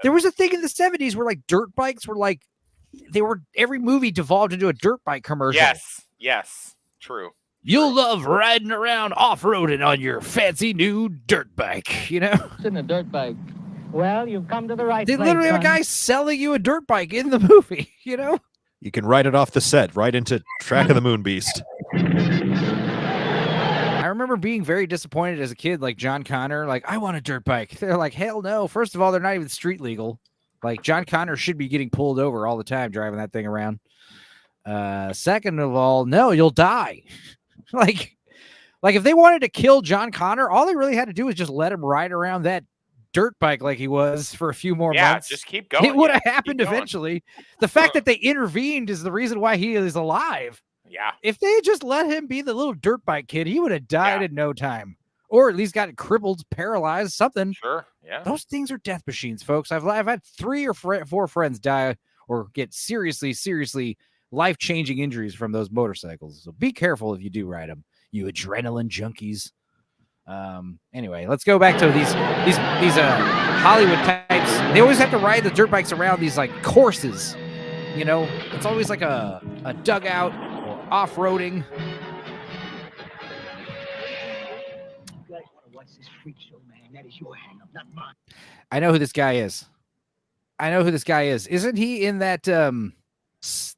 There was a thing in the 70s where like dirt bikes were like every movie devolved into a dirt bike commercial. Yes, true. You'll love riding around off-roading on your fancy new dirt bike, It's in a dirt bike. Well, you've come to the right They place, literally have a son. guy selling you a dirt bike in the movie, You can ride it off the set right into Track of the Moon Beast. I remember being very disappointed as a kid, like John Connor, like, I want a dirt bike. They're like, hell no. First of all, they're not even street legal. Like, John Connor should be getting pulled over all the time driving that thing around. Second of all, no, you'll die. Like if they wanted to kill John Connor, all they really had to do was just let him ride around that dirt bike like he was for a few more months. Just keep going. It would have happened eventually. The fact that they intervened is the reason why he is alive. Yeah. If they had just let him be the little dirt bike kid, he would have died in no time, or at least got crippled, paralyzed, something. Sure. Yeah. Those things are death machines, folks. I've had 3 or 4 friends die or get seriously life-changing injuries from those motorcycles. So be careful if you do ride them, you adrenaline junkies. Anyway, let's go back to these Hollywood types. They always have to ride the dirt bikes around these like courses. It's always like a dugout or off-roading. I know who this guy is. Isn't he in that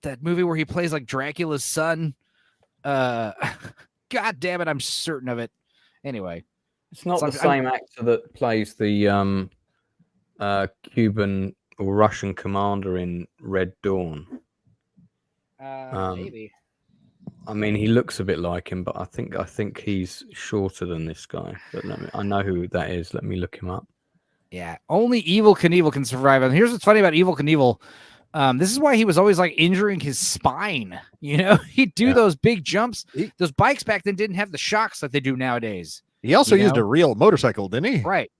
that movie where he plays like Dracula's son? God damn it, I'm certain of it. Anyway, it's not the same actor that plays the Cuban or Russian commander in Red Dawn. Maybe. I mean, he looks a bit like him, but I think he's shorter than this guy. But I know who that is. Let me look him up. Yeah, only Evel Knievel can survive. And here's what's funny about Evel Knievel. This is why he was always like injuring his spine. He'd do those big jumps. Those bikes back then didn't have the shocks that they do nowadays. He also used a real motorcycle, didn't he? Right.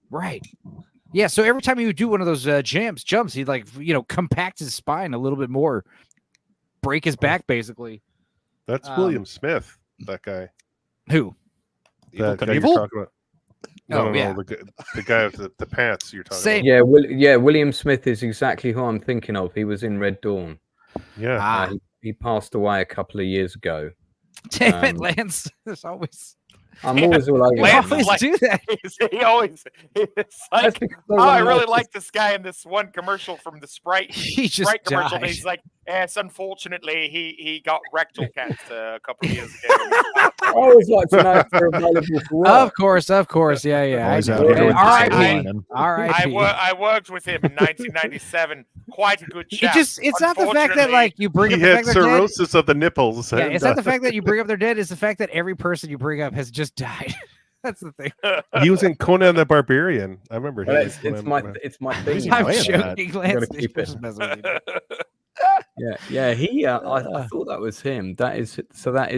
Yeah, so every time he would do one of those jumps, he'd like, compact his spine a little bit more, break his back, basically. That's William Smith, that guy. Who? That guy you're talking about. No, yeah. The guy with the pants you're talking about. Yeah, William Smith is exactly who I'm thinking of. He was in Red Dawn. Yeah. He passed away a couple of years ago. Damn it, Lance. There's always... I'm always all over. Lance always do that. He always it's like, I really like this guy in this one commercial from the Sprite. He just Sprite commercial. died. He's like, yes, unfortunately, he got rectal cancer a couple of years ago. I always like to know if they're available for work. Of course, yeah. Always out doing R.I.P. I worked with him in 1997. Quite a good chap. It's not the fact that like you bring up He the had fact they're dead. cirrhosis of the nipples. Yeah, and, it's not the fact that you bring up they're dead. It's the fact that every person you bring up has just died. That's the thing. he was in Conan the Barbarian. I remember him. It's my thing. I'm joking, Lance. Yeah. I thought that was him. That is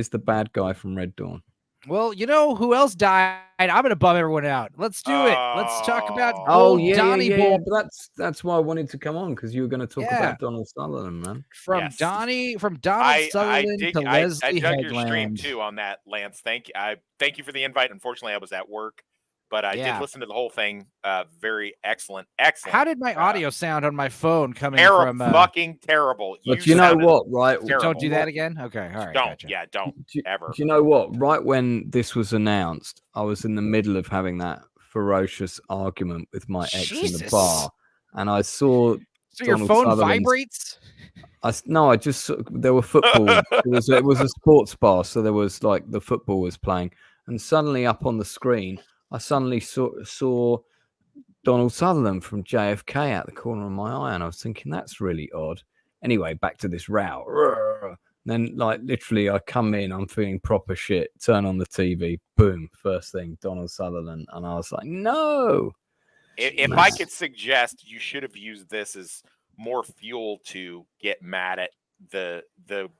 the bad guy from Red Dawn. Well, you know who else died? I'm gonna bum everyone out. Let's do it. Let's talk about old Donnie Bull But that's why I wanted to come on, because you were going to talk Yeah. about Donald Sutherland, man. from Donald Sutherland to I Leslie dug your stream Headland. too on that, Lance. Thank you for the invite. Unfortunately, I was at work, but I did listen to the whole thing. Very excellent. How did my audio sound on my phone coming Terrible, from? fucking terrible. But you know what, right? Don't do that again. Okay, all right. Don't. Gotcha. Yeah, don't ever. Do you know what? Right when this was announced, I was in the middle of having that ferocious argument with my ex in the Jesus. bar, and I saw. So your Donald phone Sutherland's- vibrates? I just there were football. it was a sports bar, so there was like the football was playing, and suddenly up on the screen, I suddenly saw Donald Sutherland from JFK out the corner of my eye, and I was thinking that's really odd. Anyway, back to this row. Then, like, literally, I come in, I'm feeling proper shit. Turn on the TV, boom, first thing, Donald Sutherland, and I was like, no. If I could suggest, you should have used this as more fuel to get mad at the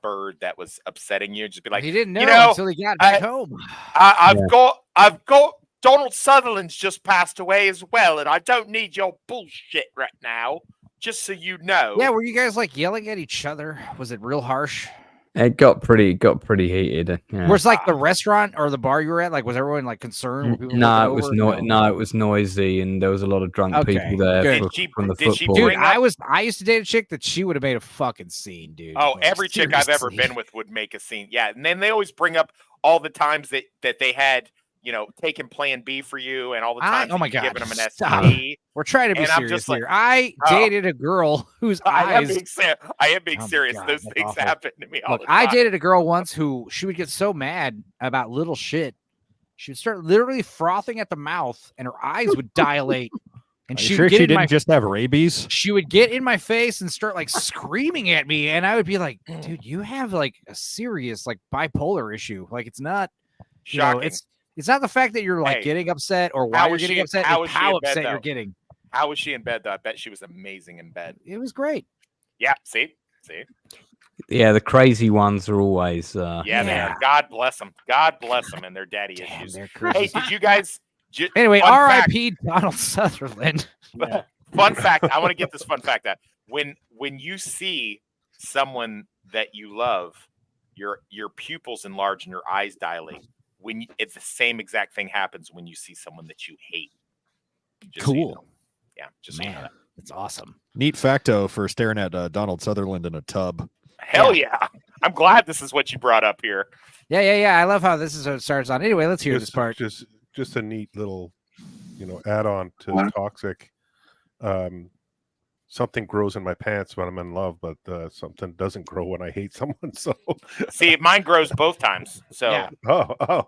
bird that was upsetting you. Just be like, He didn't know, you know until he got back home. I've got Donald Sutherland's just passed away as well, and I don't need your bullshit right now. Just so you know. Yeah, were you guys like yelling at each other? Was it real harsh? It got pretty heated. Yeah. Was like the restaurant or the bar you were at? Like, was everyone like concerned? Were people No, looking it was over? no, it was noisy, and there was a lot of drunk people there good. from the did she football. Dude, I used to date a chick that she would have made a fucking scene, dude. Oh, Like, every chick I've ever seriously. been with would make a scene. Yeah, and then they always bring up all the times that they had, taken Plan B for you, and all the times Oh my that you've God, given them an stop. STD. We're trying to be And I'm serious just like, here. I oh. dated a girl whose I am eyes. being Oh my serious. God, Those that's things awful. happen to me all Look, the time. I dated a girl once who she would get so mad about little shit. She would start literally frothing at the mouth, and her eyes would dilate. And Are you she sure would get she in my didn't just have rabies? she would get in my face and start like screaming at me, and I would be like, dude, you have like a serious like bipolar issue. Like, it's not Shocking. it's not the fact that you're like Hey, getting upset or how why you're was getting she- upset, how it's was she how in bed, upset you're though? getting. How was she in bed, though? I bet she was amazing in bed. It was great. Yeah, see? Yeah, the crazy ones are always. Yeah, they are. God bless them. God bless them and their daddy issues. they're Hey, did you guys... Anyway, fun fact- R.I.P. Donald Sutherland. Fun fact. I want to get this fun fact out. When you see someone that you love, your pupils enlarge and your eyes dilate. It's the same exact thing happens when you see someone that you hate. Just so you Cool. know. Yeah, just so you know Man, that. it's awesome. Neat facto for staring at Donald Sutherland in a tub. Hell yeah. I'm glad this is what you brought up here. Yeah. I love how this is how it starts on. Anyway, let's hear this part. Just a neat little, add-on to toxic. Something grows in my pants when I'm in love, but something doesn't grow when I hate someone. So See, mine grows both times. So Yeah. Oh,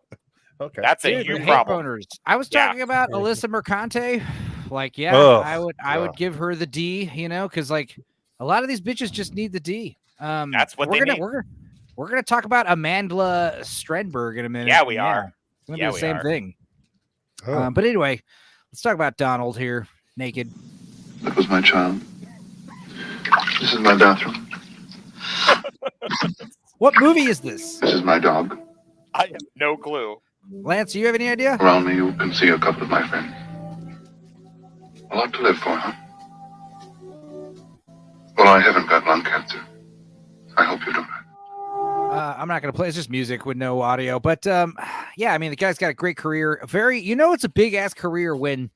okay. that's a Dude, you hate problem. boners. I was Yeah. talking about Alyssa Mercante. Like, yeah, Ugh. I would give her the D, because like a lot of these bitches just need the D. That's what we're they gonna need. we're gonna talk about Amandla Strenberg in a minute. Yeah, we are. It's gonna Yeah, be the we same are. thing. Oh. But anyway, let's talk about Donald here, naked. That was my child. This is my bathroom. What movie is this? This is my dog. I have no clue. Lance, do you have any idea? Around me, you can see a couple of my friends. A lot to live for, huh? Well, I haven't got lung cancer. I hope you don't. I'm not going to play. It's just music with no audio. But yeah, I mean, the guy's got a great career. It's a big ass career when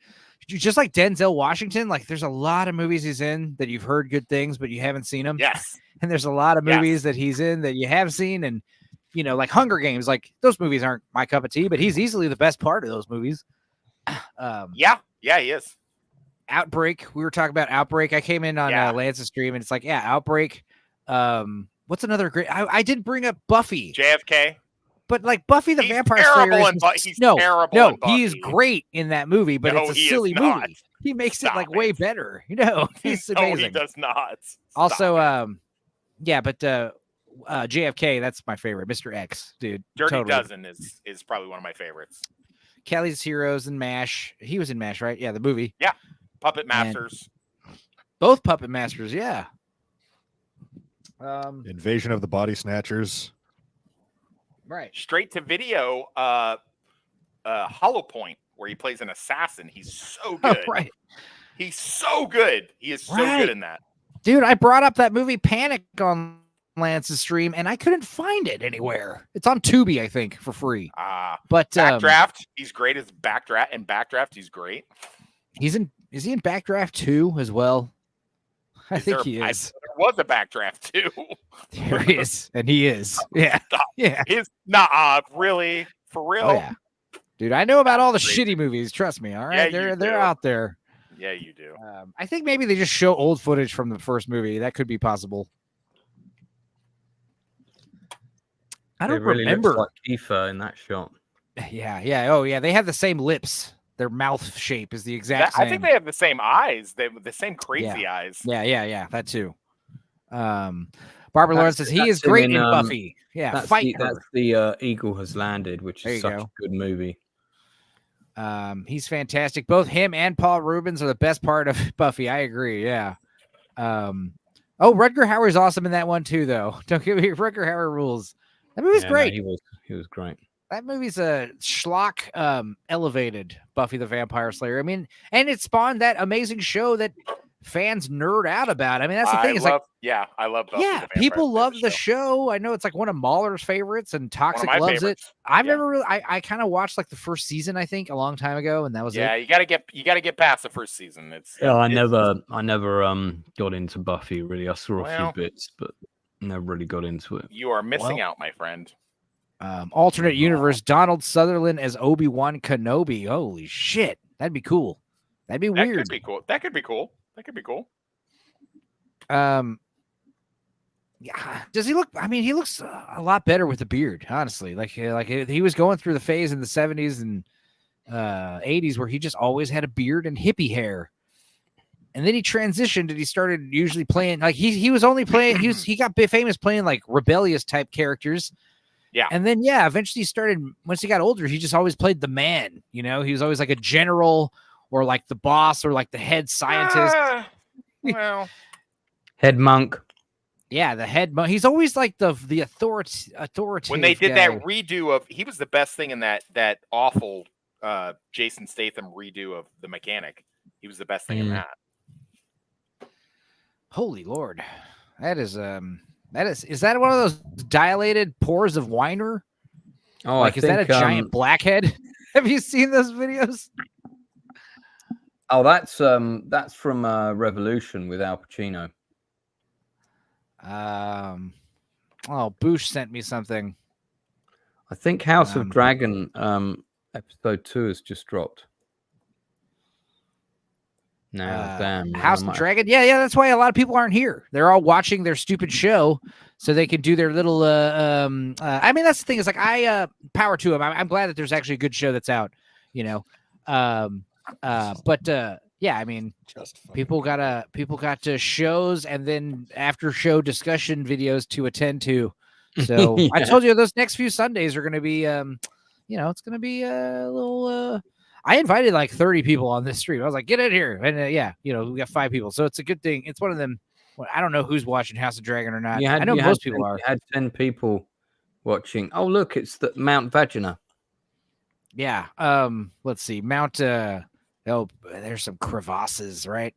just like Denzel Washington, like there's a lot of movies he's in that you've heard good things, but you haven't seen them. Yes. And there's a lot of movies that he's in that you have seen. And, like Hunger Games, like those movies aren't my cup of tea, but he's easily the best part of those movies. Yeah, he is. Outbreak. We were talking about Outbreak. I came in on Lance's stream and it's like, yeah, Outbreak. What's another great? I did bring up Buffy. JFK. But like Buffy the Vampire terrible Slayer, in Bu- he's no, terrible no, in Buffy. he is great in that movie, but No, it's a he is silly not. movie. He makes Stop it like way better. He's No, amazing. he does not. Also, but JFK, that's my favorite. Mr. X, dude. Dirty totally. Dozen is probably one of my favorites. Kelly's Heroes and MASH. He was in MASH, right? Yeah, the movie. Yeah. Puppet Masters. Both Puppet Masters, yeah. Invasion of the Body Snatchers. Right. Straight to video. Hollow Point, where he plays an assassin. He's so Oh, good. right. He's so good. He is so Right. good in that. Dude, I brought up that movie Panic on Lance's stream, and I couldn't find it anywhere. It's on Tubi, I think, for free. But Backdraft, he's great as Backdraft. And Backdraft, he's great. Is he in Backdraft 2 as well? I think he is. There was a Backdraft too. There he is, and he is. Yeah. Yeah. Really? For real? Oh, yeah. Dude, I know about all the shitty movies. Trust me. All right. Yeah, they're out there. Yeah, you do. I think maybe they just show old footage from the first movie. That could be possible. I don't really remember. looks like Kiefer in that shot. Yeah. Oh, yeah. They have the same lips. Their mouth shape is the exact same. I think they have the same eyes. They have the same crazy eyes. Yeah. That too. Barbara Lawrence says he is great in Buffy. Yeah, that's the Eagle Has Landed, which is such a good movie. He's fantastic. Both him and Paul Rubens are the best part of Buffy. I agree. Yeah. Oh, Rutger Hauer's awesome in that one too, though. Don't get me. Rutger Hauer rules. That movie's great. No, he was great. That movie's a schlock elevated Buffy the Vampire Slayer. I mean, and it spawned that amazing show that fans nerd out about. I mean, that's the thing. I love Buffy. Yeah, people love the show. I know it's like one of Mahler's favorites, and Toxic loves favorites. it. I've never really. I kind of watched like the first season, I think, a long time ago, and that was it. Yeah, you gotta get past the first season. I never got into Buffy really. I saw a few bits, but never really got into it. You are missing out, my friend. Alternate universe, Donald Sutherland as Obi-Wan Kenobi. Holy shit, that'd be cool. That'd be weird. That could be cool. Yeah. Does he look? I mean, he looks a lot better with the beard, honestly. Like he was going through the phase in the 70s and 80s where he just always had a beard and hippie hair. And then he transitioned and he started usually playing like he was only playing. He got famous playing like rebellious type characters. Yeah. And then eventually he started. Once he got older, he just always played the man. You know, he was always like a general or like the boss or like the head scientist. Well, head monk. Yeah, the head monk. He's always like the authoritative. When they did guy. that redo of, he was the best thing in that awful Jason Statham redo of The Mechanic. He was the best thing in that. Holy Lord, is that one of those dilated pores of Weiner? Oh, like is that a giant blackhead? Have you seen those videos? Oh, that's from Revolution with Al Pacino. Boosh sent me something. I think House of Dragon episode 2 has just dropped. No, damn. House of Dragon. Yeah, that's why a lot of people aren't here. They're all watching their stupid show so they can do their little I mean, that's the thing, is like I power to them. I'm glad that there's actually a good show that's out, you know. Yeah, I mean, people got to shows and then after show discussion videos to attend to. So Yeah. I told you those next few Sundays are going to be, it's going to be a little. I invited like 30 people on this stream. I was like, get in here, and we got 5 people, so it's a good thing. It's one of them. I don't know who's watching House of Dragon or not. I know most people are. You had 10 people watching. Oh, look, it's the Mount Vagina. Yeah. Let's see. Mount. There's some crevasses, right?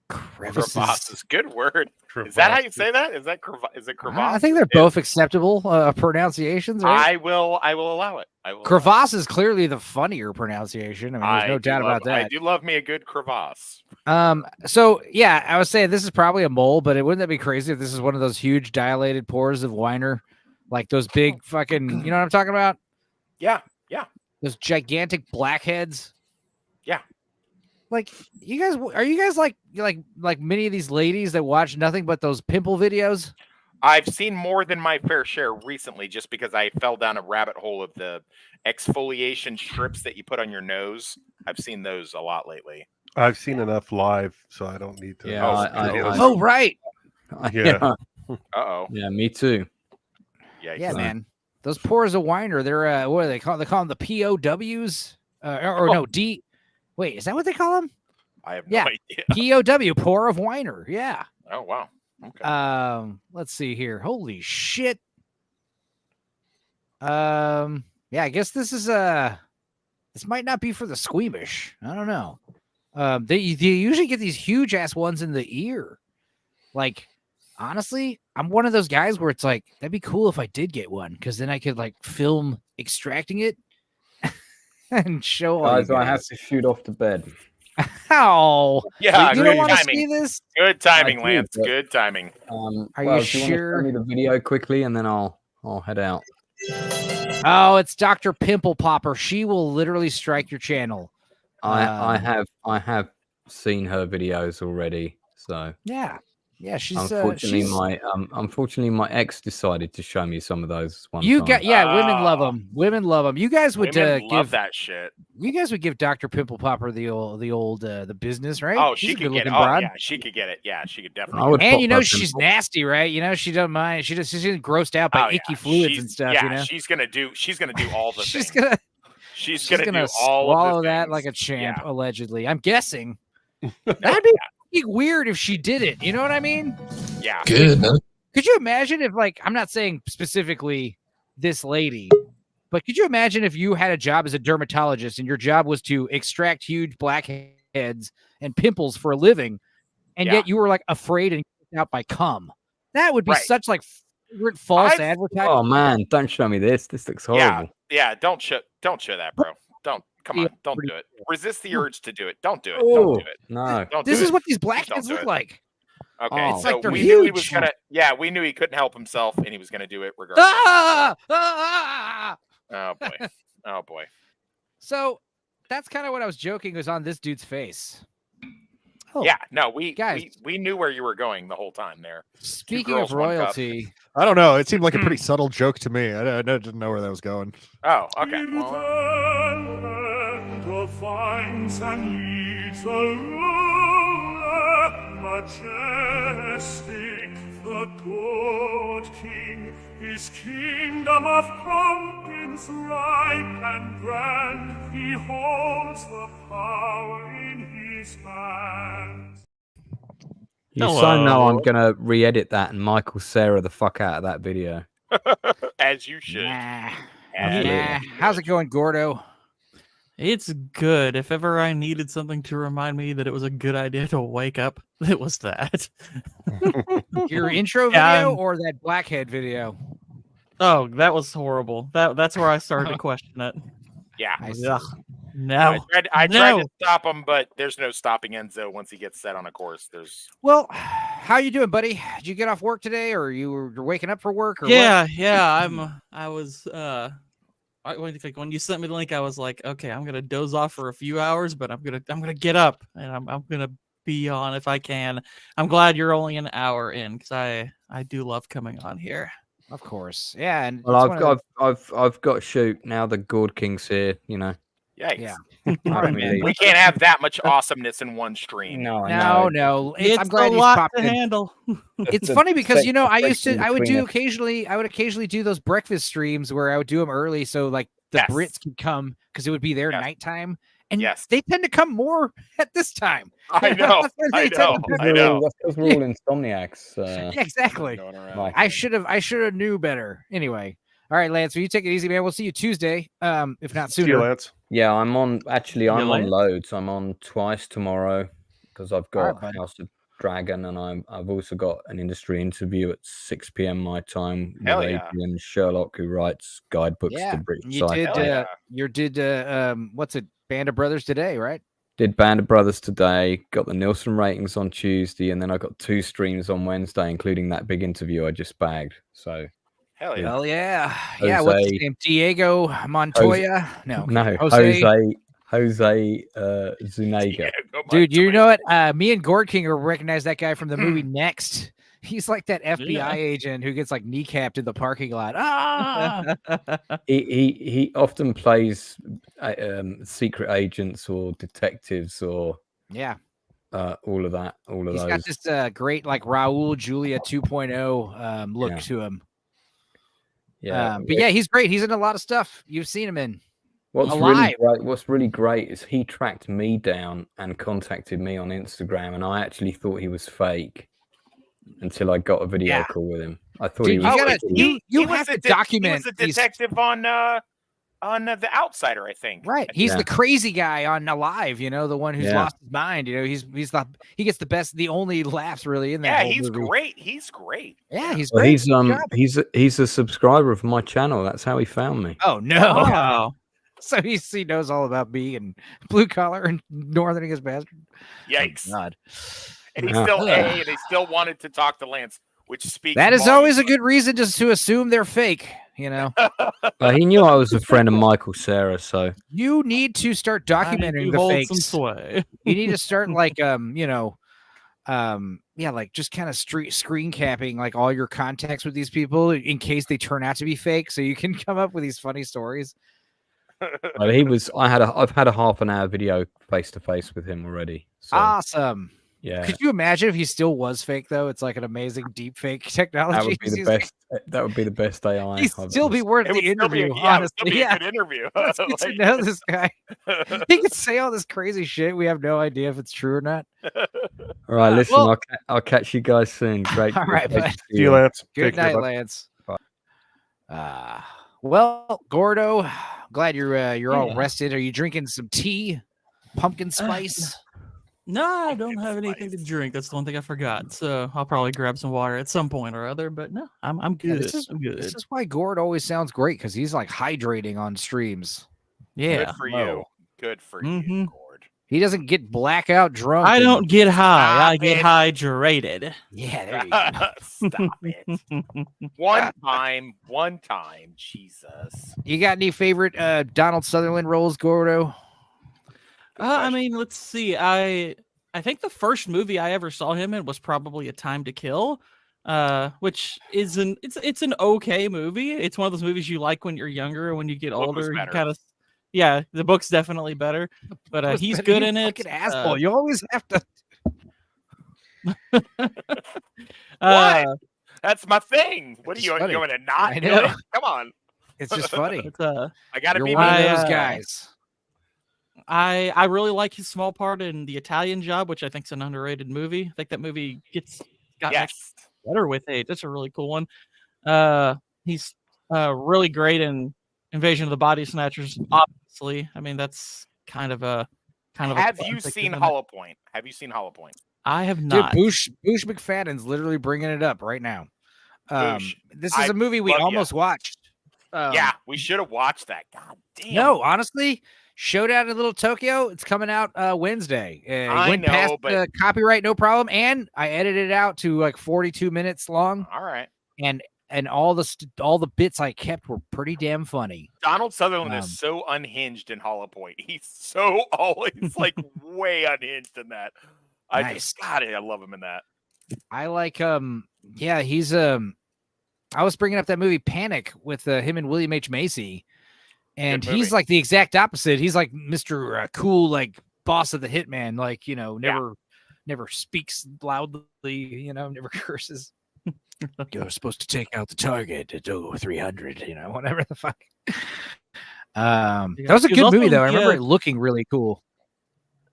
Crevices. Good word. Is that how you say that? Is it crevasse? I think they're both acceptable pronunciations, right? I will allow it. Crevasse is clearly the funnier pronunciation. I mean, there's no doubt about that. I do love me a good crevasse. So yeah, I was saying this is probably a mole, but wouldn't that be crazy if this is one of those huge dilated pores of Weiner, like those big fucking, you know what I'm talking about? Yeah. Those gigantic blackheads. Yeah. Like, are you guys like many of these ladies that watch nothing but those pimple videos? I've seen more than my fair share recently just because I fell down a rabbit hole of the exfoliation strips that you put on your nose. I've seen those a lot lately. I've seen enough live, so I don't need to. Yeah, right. Yeah. Uh-oh. Yeah, me too. Yeah, man. Those pores of Weiner, they're what do they call? They call them the POWs, no D. Wait, is that what they call them? I have no idea. POW, pore of Weiner. Yeah. Oh wow. Okay. Let's see here. Holy shit. Yeah, I guess this is this might not be for the squeamish. I don't know. They usually get these huge ass ones in the ear. Like, honestly, I'm one of those guys where it's like that'd be cool if I did get one, because then I could like film extracting it and show all you Guys, I have guys. to shoot off to bed. How? Yeah, you don't good want to timing. see this? Good timing, do, Lance. but- Good timing. Are well, you do you want to sure? show me the video quickly, and then I'll head out. Oh, it's Dr. Pimple Popper. She will literally strike your channel. I have seen her videos already. So Yeah, she's unfortunately my ex decided to show me some of those one you time. got women love them. Women love them. You guys would Women love give that shit. You guys would give Dr. Pimple Popper the old the business, right? Oh, She's she a could get it. good-looking Oh, broad. yeah, she could get it. Yeah, she could definitely. I would And pop you know her she's pimple. nasty, right? You know she doesn't mind. She's getting grossed out by Oh, yeah. icky fluids She's- and stuff. Yeah, you know she's gonna do all the she's things. gonna She's gonna do all swallow of the that things. like a champ. Yeah. Allegedly, I'm guessing. That'd be fucking weird if she did it. You know what I mean? Yeah. Good, man. Could you imagine if, like, I'm not saying specifically this lady, but could you imagine if you had a job as a dermatologist and your job was to extract huge blackheads and pimples for a living, and Yeah. yet you were like afraid and freaked out by cum? That would be Right. such like false I've- advertising. Oh man, don't show me this. This looks horrible. Yeah. Don't show that, bro. Come on. Don't do it. Resist the urge to do it. Don't do it. Oh, Don't do it. no. Don't This do is it. what these Just don't blackheads do look it. like. Okay, Oh. so like they're we knew he was huge. gonna. Yeah, we knew he couldn't help himself, and he was gonna do it regardless. Ah! Oh boy. Oh boy. So that's kind of what I was joking was on this dude's face. Oh, Yeah. No, we guys. we knew where you were going the whole time there. Speaking girls, of one cup. royalty, I don't know. It seemed like a pretty subtle joke to me. I didn't know where that was going. Oh, okay. Well, Majestic, the good king, his kingdom of pumpkins ripe and grand, he holds the power in his hand. You so know I'm gonna re-edit that and Michael Sarah the fuck out of that video. as you should. nah. How's it going, Gordo? It's good. If ever I needed something to remind me that it was a good idea to wake up, it was that. Your intro Yeah, video or that blackhead video? Oh, that was horrible. That's where I started to question it. Yeah. Ugh. No. I tried No. to stop him, but there's no stopping Enzo once he gets set on a course. There's Well, how you doing, buddy? Did you get off work today, or you're waking up for work? Or Yeah, what? yeah. I was when you sent me the link, I was like, okay, I'm gonna doze off for a few hours, but I'm gonna get up and I'm gonna be on if I can. I'm glad you're only an hour in because I do love coming on here. Of course, yeah. And Well, I've got to shoot now. The Gourd King's here. You know. yikes. Yeah. I can leave. We can't have that much awesomeness in one stream. No, I know. No. It's I'm glad a you lot popped to in. handle. It's The funny because you know I would between do us. occasionally. I would occasionally do those breakfast streams where I would do them early, so like the Yes. Brits could come because it would be their Yes. nighttime, and Yes. they tend to come more at this time. I know. That's where I they tend know. to I know. That's because we're all insomniacs. Yeah, exactly. Going around. Like- I should have knew better. Anyway, all right, Lance. Will you take it easy, man? We'll see you Tuesday, if not See you, sooner. Lance. Yeah, I'm on. Actually, I'm on Lance? loads. I'm on twice tomorrow because I've All right, got bud. House of Dragon, and I've also got an industry interview at 6 p.m. my time with Hell yeah. Adrian Sherlock, who writes guidebooks Yeah, to British you did. Psycho. yeah. You did. What's it? Band of Brothers today, right? Did Band of Brothers today. Got the Nielsen ratings on Tuesday, and then I got 2 streams on Wednesday, including that big interview I just bagged. So Hell yeah. Hell yeah, yeah. What's his Jose- name? Diego Montoya? No, no, Jose. Jose Zuniga. Yeah, go Dude, you Montoya. know what? Me and Gord King recognize that guy from the movie Next. He's like that FBI agent who gets like kneecapped in the parking lot. Ah! He often plays secret agents or detectives or Yeah, all of that. All of he's those. got this great like Raul Julia 2.0 look Yeah. to him. Yeah, But yeah, he's great. He's in a lot of stuff. You've seen him in. What's alive. really great is he tracked me down and contacted me on Instagram, and I actually thought he was fake until I got a video Yeah. call with him. I thought Dude, he you was. gotta pretty- you was have the to de- document He was a these. detective on The Outsider, I think. Right, he's Yeah. the crazy guy on Alive. You know, the one who's Yeah. lost his mind. You know, he gets the only laughs really in that. Yeah, whole he's movie. great. He's great. Yeah, he's Well, great. he's Good job. he's a subscriber of my channel. That's how he found me. Oh no! Wow. So he knows all about me and blue collar and northern his bastard. Yikes! Oh, God. And he's Yeah. still and they still wanted to talk to Lance, which speaks. That is volumes. always a good reason just to assume they're fake. You know, He knew I was a friend of Michael Sarah, so you need to start I need documenting to the hold fakes. some sway. You need to start like yeah, like just kind of screen capping like all your contacts with these people in case they turn out to be fake, so you can come up with these funny stories. he was. I've had a half an hour video face to face with him already. So Awesome. yeah, Could you imagine if he still was fake though? It's like an amazing deep fake technology. that would be the best. That would be the best AI. He'd still be worth It would the still be interview, yeah, it would still honestly. be Yeah. a good interview. Let's get to Like- know this guy. He could say all this crazy shit. We have no idea if it's true or not. All right, listen. Well- I'll catch you guys soon. Great. All right, great bud. to See you, Lance. Good Take care, night, bud. Lance. Well, Gordo, glad you're all Yeah. rested. Are you drinking some tea? Pumpkin spice? No, I don't have anything to drink. That's the one thing I forgot. So I'll probably grab some water at some point or other. But no, I'm Yeah, good. this is I'm good. This is why Gord always sounds great because he's like hydrating on streams. Yeah. Good for Whoa. you. Good for you, Mhm. Gord. He doesn't get blackout drunk. I and- don't get high. Stop I get it. hydrated. Yeah, there you go. Stop it. One time. Jesus. You got any favorite Donald Sutherland roles, Gordo? I mean, let's see. I think the first movie I ever saw him in was probably A Time to Kill, which is it's an okay movie. It's one of those movies you like when you're younger, and when you get book was older, you better. kind of yeah. The book's definitely better, but he's Better, good you in it. fucking asshole. You always have to. Uh, That's my thing. What are It's you funny. going to not I do know. it? Come on. It's just funny. it's, I got to You're be one of me. those I, guys. I really like his small part in The Italian Job, which I think is an underrated movie. I think that movie got Yes. better with age. That's a really cool one. He's really great in Invasion of the Body Snatchers. Obviously, I mean that's kind of a Have you classic, seen isn't it? Hollow Point? Have you seen Hollow Point? I have Dude, not. Boosh McFadden's literally bringing it up right now. Boosh, This is I a movie we love ya. almost watched. Yeah, we should have watched that. God damn. No, honestly, Showdown in Little Tokyo. It's coming out Wednesday. It I went past know, but- the copyright, no problem. And I edited it out to like 42 minutes long, All right. and all the bits I kept were pretty damn funny. Donald Sutherland Um, is so unhinged in Hollow Point. He's so always like way unhinged in that. Nice. I love him in that. I like yeah, he's I was bringing up that movie Panic with him and William H. Macy, and Good he's movie. like the exact opposite. He's like Mr. Cool, like boss of the hitman, like, you know, never speaks loudly, you know, never curses. You're supposed to take out the target at 300, you know, whatever the fuck. That was a He was good also movie in though. I the, remember it looking really cool.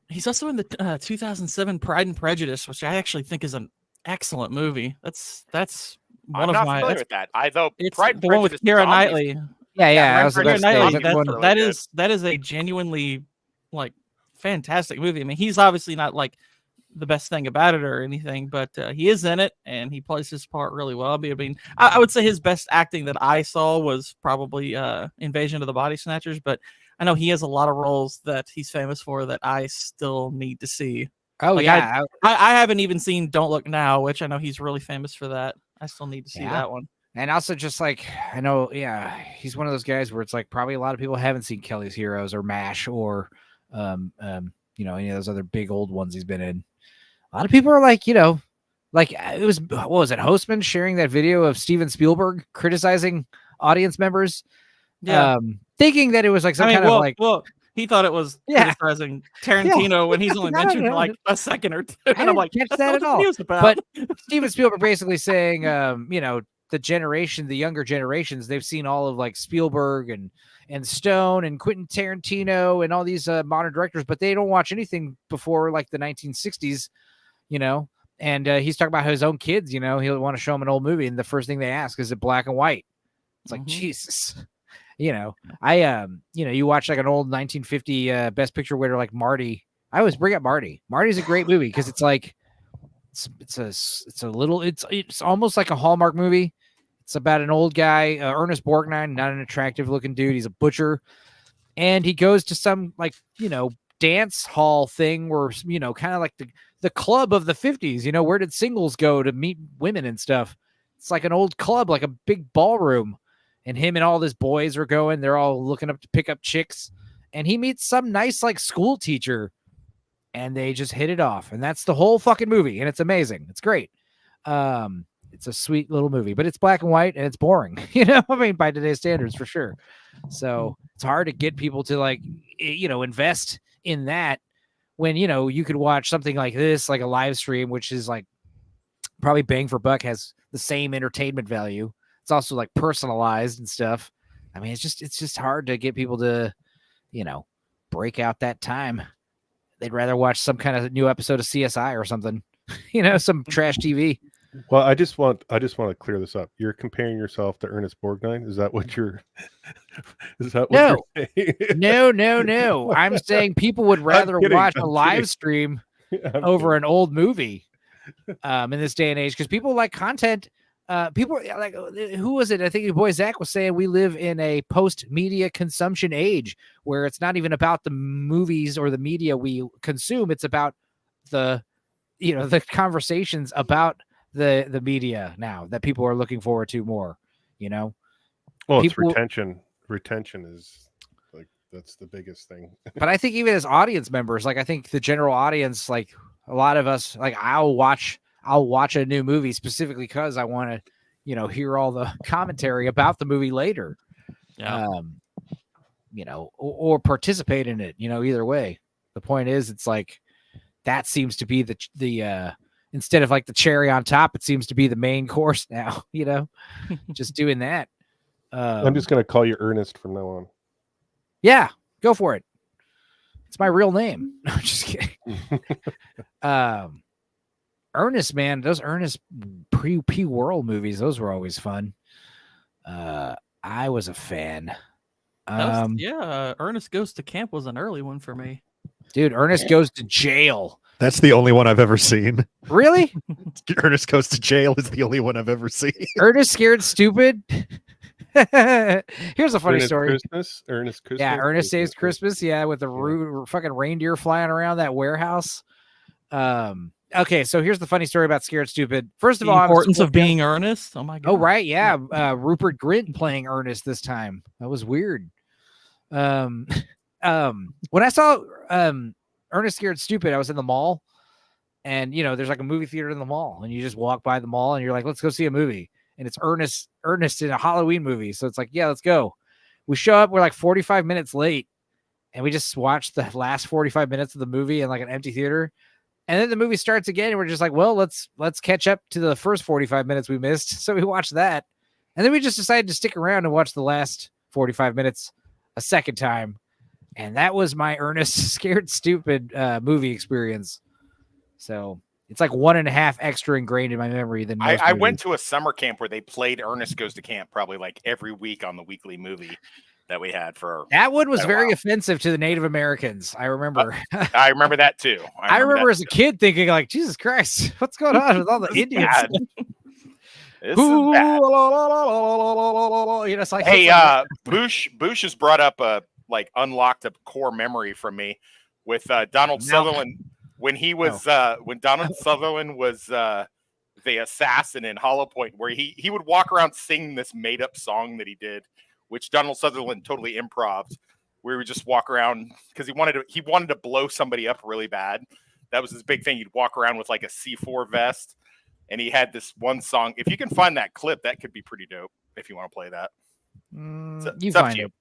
He's also in the 2007 Pride and Prejudice, which I actually think is an excellent movie. That's one I'm of not my. familiar That's, with that. I though it's Pride and the one with Prejudice is Keira zombies. Knightley. Yeah, I Pride was and about to say, Prejudice is that the one really that good. that is a genuinely like fantastic movie. I mean, he's obviously not like the best thing about it or anything, but he is in it and he plays his part really well. I mean, I would say his best acting that I saw was probably Invasion of the Body Snatchers, but I know he has a lot of roles that he's famous for that I still need to see. Oh Like, yeah, I haven't even seen Don't Look Now, which I know he's really famous for that. I still need to see Yeah. that one. and also just like I know, yeah, he's one of those guys where it's like probably a lot of people haven't seen Kelly's Heroes or MASH or you know, any of those other big old ones he's been in. A lot of people are like, you know, like it was what was it, Hostman sharing that video of Steven Spielberg criticizing audience members, Yeah. thinking that it was like some kind of like well, he thought it was Yeah. criticizing Tarantino when he's only No, mentioned no, for like a second or two. I And I'm like, didn't catch that's that not at what the all. video's about. But Steven Spielberg basically saying, you know, the younger generations, they've seen all of like Spielberg and Stone and Quentin Tarantino and all these modern directors, but they don't watch anything before like the 1960s, you know. And he's talking about how his own kids, you know, he'll want to show them an old movie, and the first thing they ask is it black and white. It's like Jesus, you know. You know, you watch like an old 1950 Best Picture winner like Marty. I always bring up Marty. Marty's a great movie because it's like it's almost like a Hallmark movie. It's about an old guy, Ernest Borgnine, not an attractive looking dude. He's a butcher, and he goes to some like, you know, dance hall thing where, you know, kind of like the club of the 50s, you know, where did singles go to meet women and stuff? It's like an old club, like a big ballroom, and him and all his boys are going. They're all looking up to pick up chicks, and he meets some nice like school teacher, and they just hit it off, and that's the whole fucking movie, and it's amazing. It's great. It's a sweet little movie, but it's black and white and it's boring, you know, I mean, by today's standards for sure. So it's hard to get people to like, you know, invest in that when, you know, you could watch something like this, like a live stream, which is like probably bang for buck, has the same entertainment value. It's also like personalized and stuff. I mean, it's just hard to get people to, you know, break out that time. They'd rather watch some kind of new episode of CSI or something, you know, some trash TV. Well, I just want to clear this up. You're comparing yourself to Ernest Borgnine. Is that what you're? Is that what you're saying? No. I'm saying people would rather watch a live stream over an old movie in this day and age, because people like content. People like, who was it? I think your boy Zach was saying we live in a post-media consumption age where it's not even about the movies or the media we consume. It's about the, you know, the conversations about the media now that people are looking forward to more, you know. Well, it's retention. Retention is like, that's the biggest thing. But I think even as audience members, like I think the general audience, like a lot of us, like I'll watch a new movie specifically because I want to, you know, hear all the commentary about the movie later. You know, or participate in it, you know, either way. The point is, it's like that seems to be the instead of like the cherry on top, it seems to be the main course now, you know, just doing that. I'm just going to call you Ernest from now on. Yeah, go for it. It's my real name. No, I'm just kidding. Ernest, man, those Ernest pre-World movies, those were always fun. I was a fan. Ernest Goes to Camp was an early one for me. Dude, Ernest Goes to Jail. That's the only one I've ever seen. Really? Ernest Goes to Jail is the only one I've ever seen. Ernest Scared Stupid. Here's a funny story. Ernest Christmas. Yeah, Ernest Saves Christmas. Yeah, with the fucking reindeer flying around that warehouse. Okay, so here's the funny story about Scared Stupid. First of all, the importance of being earnest. Oh my god. Oh right, yeah. Rupert Grint playing Ernest this time. That was weird. When I saw Ernest Scared Stupid, I was in the mall, and you know, there's like a movie theater in the mall, and you just walk by the mall, and you're like, let's go see a movie, and it's Ernest in a Halloween movie, so it's like, yeah, let's go. We show up, we're like 45 minutes late, and we just watched the last 45 minutes of the movie in like an empty theater, and then the movie starts again, and we're just like, well, let's catch up to the first 45 minutes we missed, so we watched that, and then we just decided to stick around and watch the last 45 minutes a second time. And that was my Ernest Scared Stupid movie experience. So it's like 1.5 extra ingrained in my memory than most I movies. went to a summer camp where they played Ernest Goes to Camp probably like every week on the weekly movie that we had for that one was very offensive to the Native Americans. I remember. I remember that too. I remember as a kid thinking like, Jesus Christ, what's going on with all the Indians? This is bad. You know, it's like, hey, Bush has brought up unlocked a core memory from me with Donald Sutherland when he was when Donald Sutherland was the assassin in Hollow Point, where he would walk around singing this made up song that he did, which Donald Sutherland totally improv'd, where he would just walk around because he wanted to blow somebody up really bad. That was his big thing. He'd walk around with like a C4 vest, and he had this one song. If you can find that clip, that could be pretty dope if you want to play that. You find it.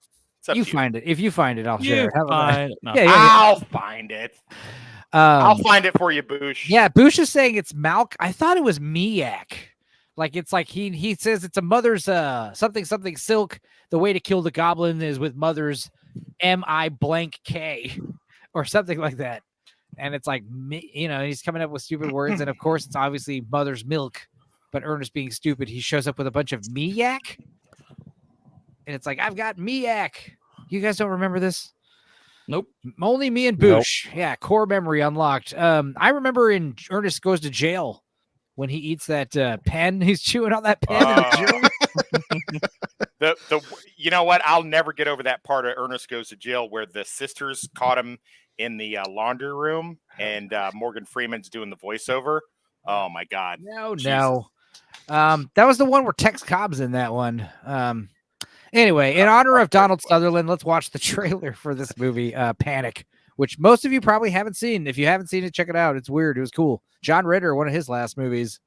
You find it. If you find it, I'll share it. I'll find it. I'll find it for you, Boosh. Yeah, Boosh is saying it's Malk. I thought it was Miak. Like it's like he says it's a mother's something silk. The way to kill the goblin is with mother's MI blank K or something like that. and it's like, he's coming up with stupid words, and of course it's obviously mother's milk, but Ernest being stupid, he shows up with a bunch of miak, and it's like, I've got miak. You guys don't remember this? Nope. Only me and Boosh. Nope. Yeah, core memory unlocked. I remember in Ernest Goes to Jail when he eats that pen. He's chewing on that pen. You know what? I'll never get over that part of Ernest Goes to Jail where the sisters caught him in the laundry room and Morgan Freeman's doing the voiceover. Oh my God. No. That was the one where Tex Cobb's in that one. Anyway, in honor of Donald Sutherland, let's watch the trailer for this movie, Panic, which most of you probably haven't seen. If you haven't seen it, check it out. It's weird. It was cool. John Ritter, one of his last movies.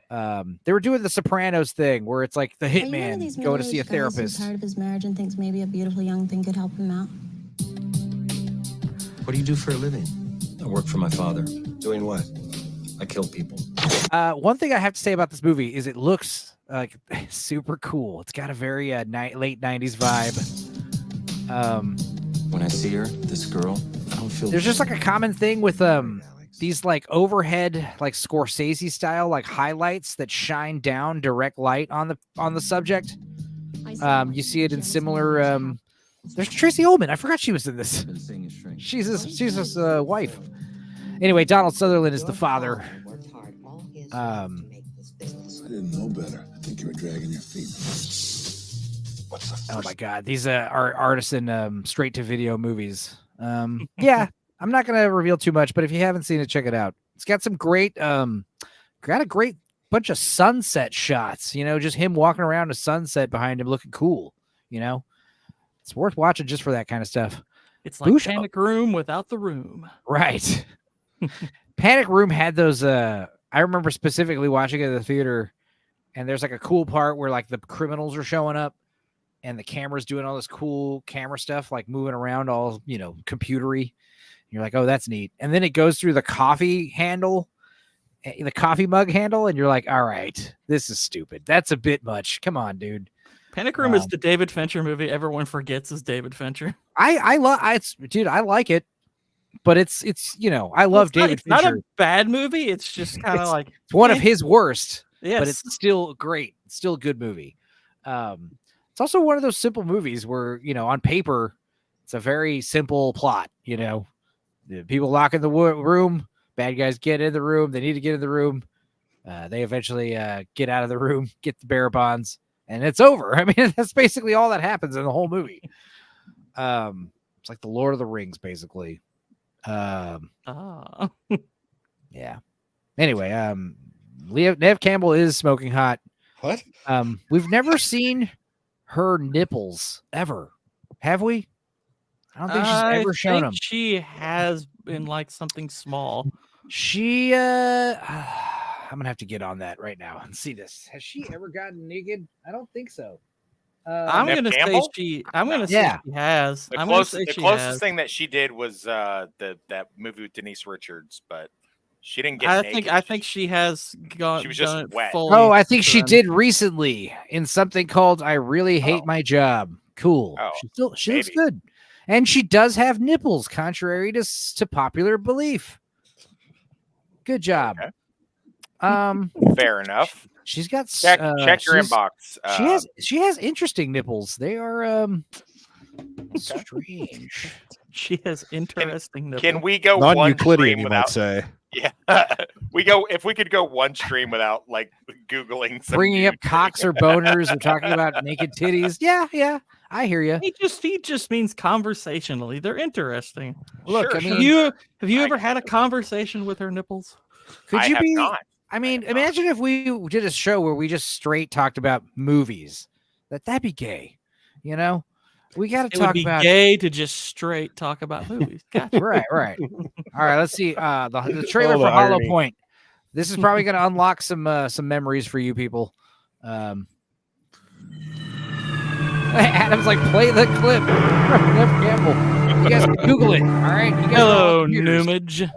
They were doing the Sopranos thing where it's like the hitman going to see a therapist. Tired of his marriage and thinks maybe a beautiful young thing could help him out. What do you do for a living? I work for my father. Doing what? I kill people. One thing I have to say about this movie is it looks like super cool. It's got a very late 90s vibe. When I see her, this girl, I don't feel. There's just like a common thing with these like overhead, like Scorsese style, like highlights that shine down direct light on the subject. You see it in similar. There's Tracy Ullman. I forgot she was in this. She's his wife. Anyway, Donald Sutherland is the father. I didn't know better. I think you were dragging your feet. Oh my God, these are artisan straight to video movies. Yeah, I'm not gonna reveal too much, but if you haven't seen it, check it out. It's got some great, got a great bunch of sunset shots. Just him walking around a sunset behind him, looking cool. It's worth watching just for that kind of stuff. It's like Panic Room without the room. Right. Panic Room had those. I remember specifically watching it at the theater, and there's like a cool part where like the criminals are showing up and the camera's doing all this cool camera stuff, like moving around all, computery. And you're like, oh, that's neat. And then it goes through the coffee mug handle. And you're like, all right, this is stupid. That's a bit much. Come on, dude. Panic Room is the David Fincher movie everyone forgets is David Fincher. I like it. But it's I love David Fincher. Not a bad movie. It's just kind of like it's one of his worst. Yes. But it's still great. It's still a good movie. It's also one of those simple movies where on paper it's a very simple plot. The people lock in the room, bad guys get in the room. They need to get in the room. They eventually get out of the room, get the bearer bonds, and it's over. I mean, that's basically all that happens in the whole movie. It's like the Lord of the Rings, basically. Yeah. Anyway, Neve Campbell is smoking hot. What? We've never seen her nipples ever, have we? I don't think she's ever shown them. She has in like something small. She I'm gonna have to get on that right now and see this. Has she ever gotten naked? I don't think so. I'm gonna say she has. The closest thing that she did was that movie with Denise Richards, but she didn't get naked. I think she has gone. She was just wet. Oh, I think she did recently in something called "I Really Hate My Job." Cool. Oh, she looks good, and she does have nipples, contrary to popular belief. Good job. Okay. Fair enough. She's got check your inbox. She has interesting nipples. They are strange. She has interesting nipples. Can we go non-Euclidean, you might say? Yeah. If we could go one stream without like Googling bringing up cocks or boners or talking about naked titties. Yeah. I hear you. He just means conversationally. They're interesting. Look, sure, I mean, have you ever had a conversation with her nipples? Could you be? Not. I mean, imagine if we did a show where we just straight talked about movies. That'd be gay, We got to talk about gay to just straight talk about movies. Gotcha. Right. All right, let's see the trailer for Hollow Point. This is probably going to unlock some memories for you people. Adam's like, play the clip from Neve Campbell. You guys can Google it. All right. Hello, Numage.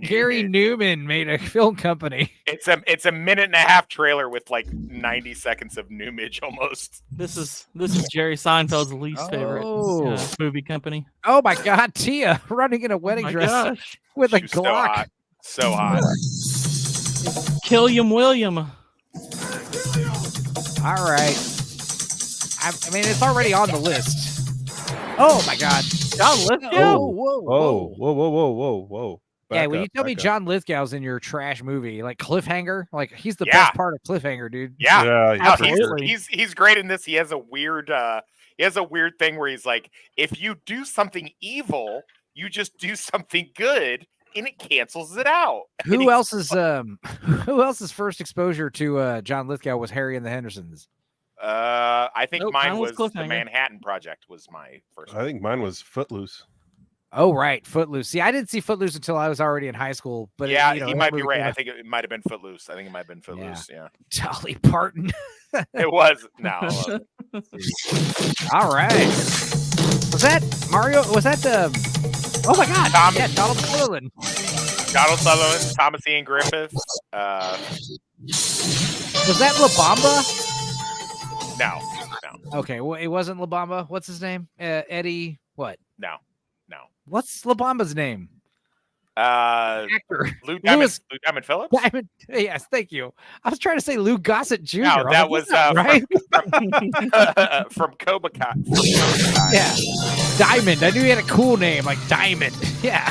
Gary Newman made a film company. It's a minute and a half trailer with like 90 seconds of Newmage almost. This is Jerry Seinfeld's least favorite movie company. Oh my God, Tia running in a wedding dress gosh. with a She's Glock. So hot. Killiam William. All right. I mean, it's already on the list. Oh my God, John Lithgow. Whoa. Yeah, when you tell me John Lithgow's in your trash movie, like Cliffhanger, like he's the best part of Cliffhanger, dude. Yeah, absolutely. He's great in this. He has a weird thing where he's like, if you do something evil, you just do something good, and it cancels it out. Who else's first exposure to John Lithgow was Harry and the Hendersons? I think mine was the Cliffhanger. Manhattan Project was my first. I think mine was Footloose. Oh, right. Footloose. See, I didn't see Footloose until I was already in high school. But yeah, you know, he that might be movie right. came I out- think it might have been Footloose. I think it might have been Footloose. Yeah. Dolly Parton. It was. No. It wasn't. All right. Was that Mario? Was that the? Oh my God! Yeah, Donald Sutherland. Donald Sutherland, Thomas Ian Griffith. Was that La Bamba? No. Okay, well, it wasn't La Bamba. What's his name? Eddie. What? No. What's La Bamba's name? Actor. Lou Diamond Phillips. Diamond. Yes, thank you. I was trying to say Lou Gossett Jr. No, that was right. from Cobra Kai. Yeah, Diamond. I knew he had a cool name, like Diamond. Yeah.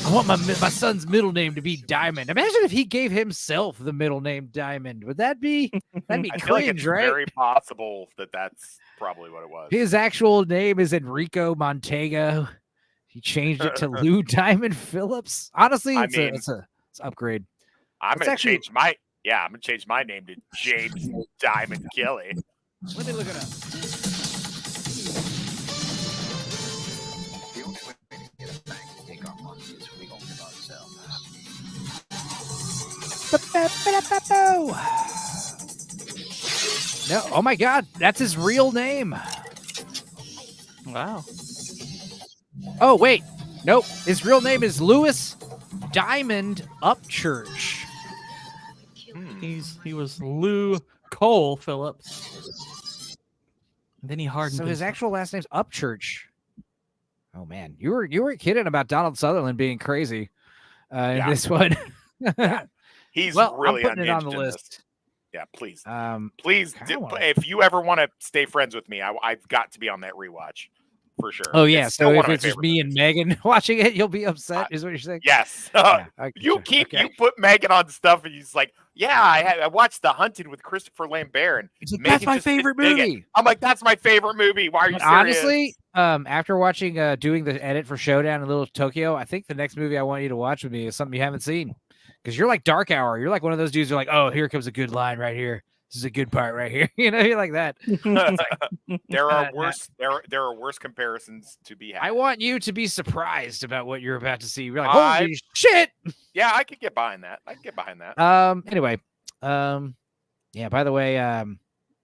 I want my son's middle name to be Diamond. Imagine if he gave himself the middle name Diamond. That'd be I feel like cringe, it's right? very possible that that's probably what it was. His actual name is Enrico Montego. He changed it to Lou Diamond Phillips. Honestly, it's an upgrade. I'm It's gonna actually- change my name to James Diamond Kelly. Let me look it up. No, oh my God, that's his real name. Wow. Oh wait, nope. His real name is Louis Diamond Upchurch. He was Lou Cole Phillips. And then he hardened. So his actual last name's Upchurch. Oh man, you were kidding about Donald Sutherland being crazy in this one. He's well, really I'm putting it on unhinged the in this. list. Yeah, please, kinda wanna- if you ever want to stay friends with me, I've got to be on that rewatch for sure. Oh yeah, It's still so one if of my it's just favorite me and Megan watching it, you'll be upset. Is what you're saying? Yes. Yeah, You put Megan on stuff, and he's like, "Yeah, I watched The Hunted with Christopher Lambert, and He's like, Megan "That's my just didn't favorite dig it." movie. I'm like, "That's my favorite movie." Why are you But serious? honestly, after watching doing the edit for Showdown in Little Tokyo, I think the next movie I want you to watch with me is something you haven't seen. Because you're like Dark Hour. You're like one of those dudes who are like, oh, here comes a good line right here. This is a good part right here. You know, you're like that. there are worse. There are worse comparisons to be had. I want you to be surprised about what you're about to see. You're like, holy shit. Yeah, I could get behind that. Anyway, yeah, by the way,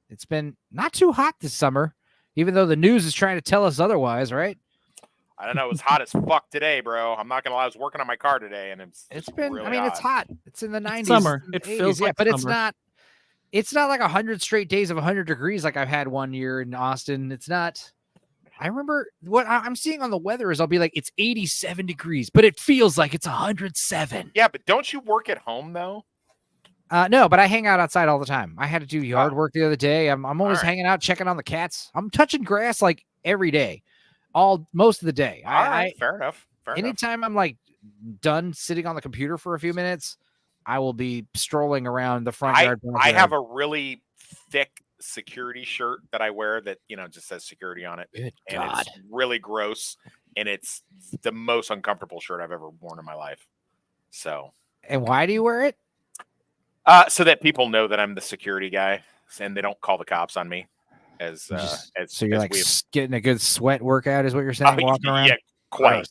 it's been not too hot this summer, even though the news is trying to tell us otherwise, right? I don't know. It was hot as fuck today, bro. I'm not gonna lie. I was working on my car today, and it's been. really I mean, it's hot. It's in the 90s. Summer. in the It feels 80s, yeah, like but summer. it's not like 100 straight days of 100 degrees like I've had one year in Austin. It's not. I remember what I'm seeing on the weather is I'll be like, it's 87 degrees, but it feels like it's 107. Yeah, but don't you work at home though? No, but I hang out outside all the time. I had to do yard work the other day. I'm always right. hanging out, checking on the cats. I'm touching grass like every day, most of the day. All right, fair enough. Anytime I'm like done sitting on the computer for a few minutes, I will be strolling around the front yard. I have a really thick security shirt that I wear that just says security on it, and it's really gross, and it's the most uncomfortable shirt I've ever worn in my life. So, and why do you wear it? So that people know that I'm the security guy, and they don't call the cops on me. So you're like getting a good sweat workout, is what you're saying? Walking around, yeah, quite.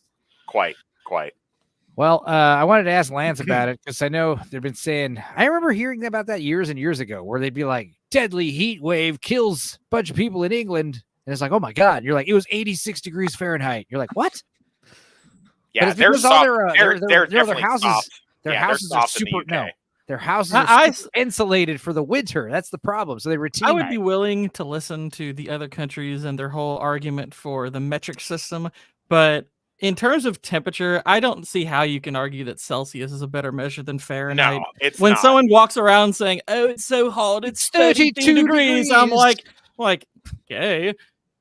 Well, I wanted to ask Lance about it because I know they've been saying. I remember hearing about that years and years ago, where they'd be like, "Deadly heat wave kills a bunch of people in England," and it's like, "Oh my god!" You're like, "It was 86 degrees Fahrenheit." You're like, "What?" Yeah, it's they're because all soft. their They're their definitely houses soft. their Yeah, they're houses are soft in the super UK. their houses I- are super insulated for the winter. That's the problem. So they retain. I would be willing to listen to the other countries and their whole argument for the metric system, but in terms of temperature, I don't see how you can argue that Celsius is a better measure than Fahrenheit. No, it's when not. someone walks around saying, "Oh, it's so hot, it's 32 degrees," I'm like, okay.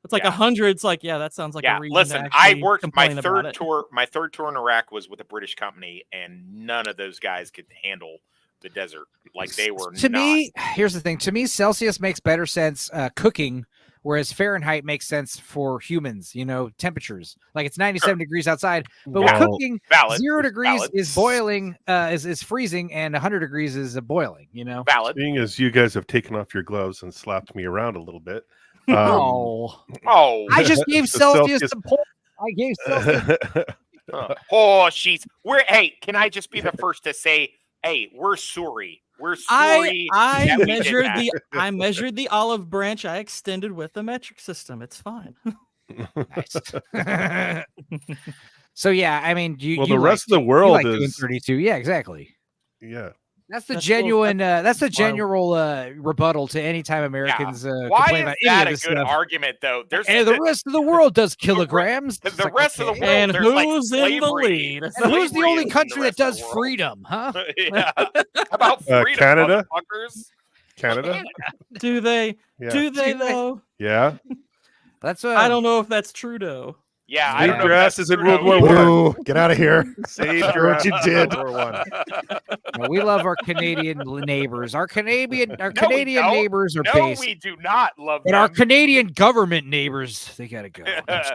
It's like 100. It's like, yeah, that sounds like a reason listen, to I actually worked my complain about third it. tour. My third tour in Iraq was with a British company, and none of those guys could handle the desert. Like they were To not. me, here's the thing. To me, Celsius makes better sense cooking, whereas Fahrenheit makes sense for humans. Temperatures. Like it's 97 degrees outside, but with Well, cooking, valid. 0 degrees Valid. is boiling, is freezing, and 100 degrees is boiling. Valid. Seeing as you guys have taken off your gloves and slapped me around a little bit. Oh, Oh, I just gave So Celsius Celsius- some point. I gave Celsius. Oh, she's. Hey, can I just be the first to say, hey, we're sorry. We're sorry. I that we did measured that. I measured the olive branch. I extended with the metric system. It's fine. So yeah, I mean, Well, the rest of the world like doing is- 32. Yeah, exactly. Yeah. That's the That's genuine. wild. That's the genuine rebuttal to any time Americans Why complain is about any that of a this good stuff. argument, though? There's And the rest of the world does kilograms. It's the like, rest of the okay. world. And there's like who's in the slavery. lead? And who's the Slavery only is in country the that rest of does the world. freedom, huh? Yeah. How about freedom, Canada? motherfuckers? Canada? Do they? Yeah. Do they though? Yeah. That's I don't know if that's Trudeau. Yeah, I Saved don't know your if that's asses in Trudeau World War either. One. Get out of here. Saved your What you asses did. in World War One. No, we love our Canadian neighbors. Our Canadian No, we Canadian don't. neighbors are No, based. we do not love But them. our Canadian government neighbors, they gotta go.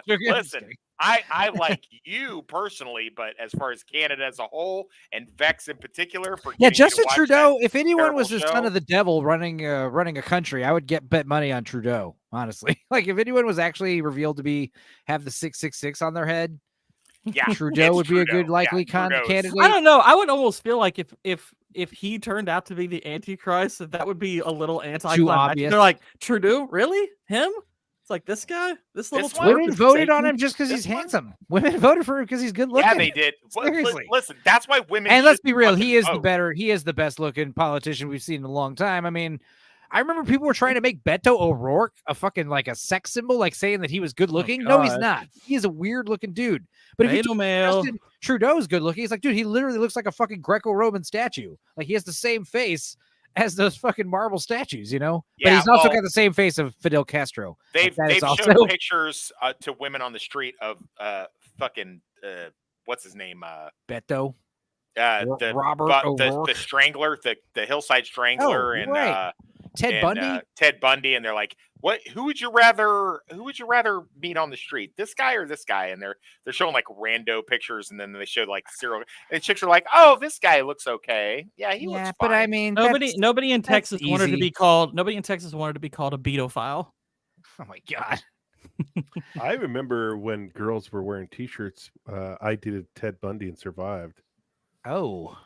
Listen, I like you personally, but as far as Canada as a whole and Vex in particular, for Yeah, getting you to Justin watch Trudeau. that If anyone was the terrible son show. of the devil running a country, I would bet money on Trudeau. Honestly, like if anyone was actually revealed to have the 666 on their head, yeah, Trudeau it's would be a Trudeau. good likely Yeah, Trudeau's- candidate. I don't know. I would almost feel like if he turned out to be the Antichrist, that would be a little anticlimactic. obvious. They're like, Trudeau, really? Him? It's like this guy, this little twerp Women is voted on Satan? him just because This he's handsome. Women voted for him because he's good looking. Yeah, they did. Seriously. Listen, that's why women. And let's should be real, fucking he is vote. he is the best looking politician we've seen in a long time. I mean, I remember people were trying to make Beto O'Rourke a fucking like a sex symbol, like saying that he was good looking. No, he's God. not. He is a weird looking dude. But if you Beta took male. Justin Trudeau's good looking, he's like, dude, he literally looks like a fucking Greco-Roman statue. Like he has the same face as those fucking marble statues, But Yeah, he's also well, got the same face of Fidel Castro. They've Like, that is shown also- pictures to women on the street of fucking what's his name Beto. the Robert the O'Rourke. Strangler, the hillside strangler, and right. Ted and, Bundy. Ted Bundy, and they're like, "What? Who would you rather meet on the street? This guy or this guy?" And they're showing like rando pictures, and then they show like serial. And chicks are like, "Oh, this guy looks okay. Yeah, he looks fine." But I mean, Nobody in that's Texas wanted to easy. be called. Nobody in Texas wanted to be called a pedophile. Oh my god. I remember when girls were wearing T-shirts. I did Ted Bundy and survived. Oh.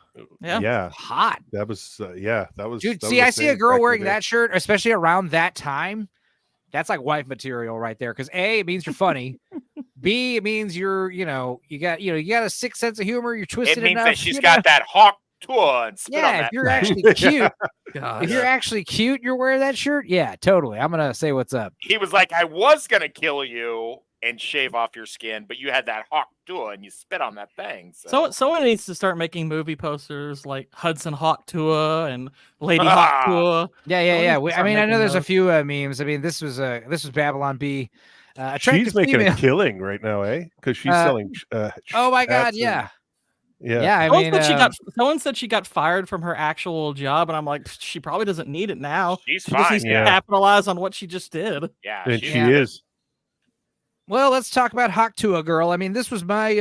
Yeah. Hot. That was that was. Dude, that see, was I a see a thing girl back in wearing the day. that shirt, especially around that time. That's like wife material right there. Because A, it means you're funny. B, it means you're, you got a sick sense of humor. You're twisted It means enough. that she's got that hawk tour and spit on Yeah, that. if you're actually cute, if you're actually cute, you're wearing that shirt. Yeah, totally. I'm gonna say what's up. He was like, "I was gonna kill you and shave off your skin, but you had that hawk tour and you spit on that thing." So Someone needs to start making movie posters like Hudson Hawk Tour and Lady Hawk Tour. Yeah. Someone needs to I start mean, I know making there's a those. few memes. I mean, this was Babylon B. Attractive She's making female. a killing right now, eh? Because she's selling. Oh my god, hats yeah. Yeah. I Someone mean, said someone said she got fired from her actual job, and I'm like, she probably doesn't need it now. She's She just fine, needs yeah. to capitalize on what she just did. yeah, And she- she is. Well, let's talk about Hawk Tua Girl. I mean, this was my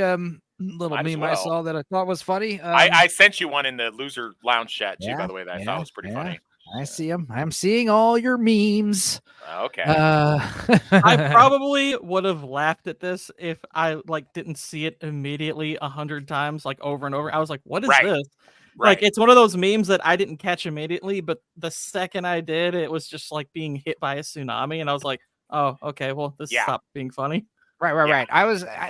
little Might as meme I well. saw that I thought was funny. I sent you one in the loser lounge chat too, yeah, by the way, that I thought was pretty funny. I see them. I'm seeing all your memes. Okay. I probably would have laughed at this if I didn't see it immediately 100 times, over and over. I was like, "What is Right. this?" Right. It's one of those memes that I didn't catch immediately, but the second I did, it was just like being hit by a tsunami, and I was like, "Oh, okay, well, this Yeah. stopped being funny." Right.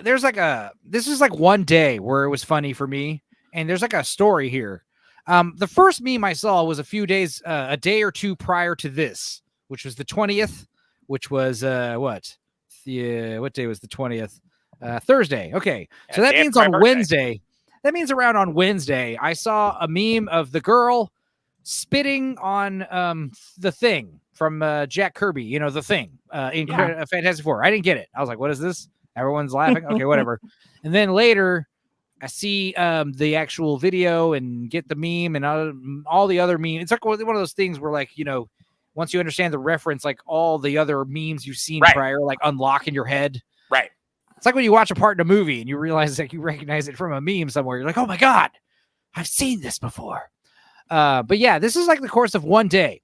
There's like this is like one day where it was funny for me, and there's like a story here. The first meme I saw was a day or two prior to this, which was the 20th, which was what day was the 20th? Thursday. Okay, so that means on Wednesday. That means around on Wednesday, I saw a meme of the girl spitting on the Thing from Jack Kirby, the Thing in Fantastic Four. I didn't get it. I was like, what is this? Everyone's laughing. Okay, whatever. And then later I see the actual video and get the meme and all the other memes. It's like one of those things where, like, once you understand the reference, like all the other memes you've seen prior, like unlock in your head. Right. It's like when you watch a part in a movie and you realize you recognize it from a meme somewhere. You're like, oh my God, I've seen this before. But yeah, this is like the course of one day.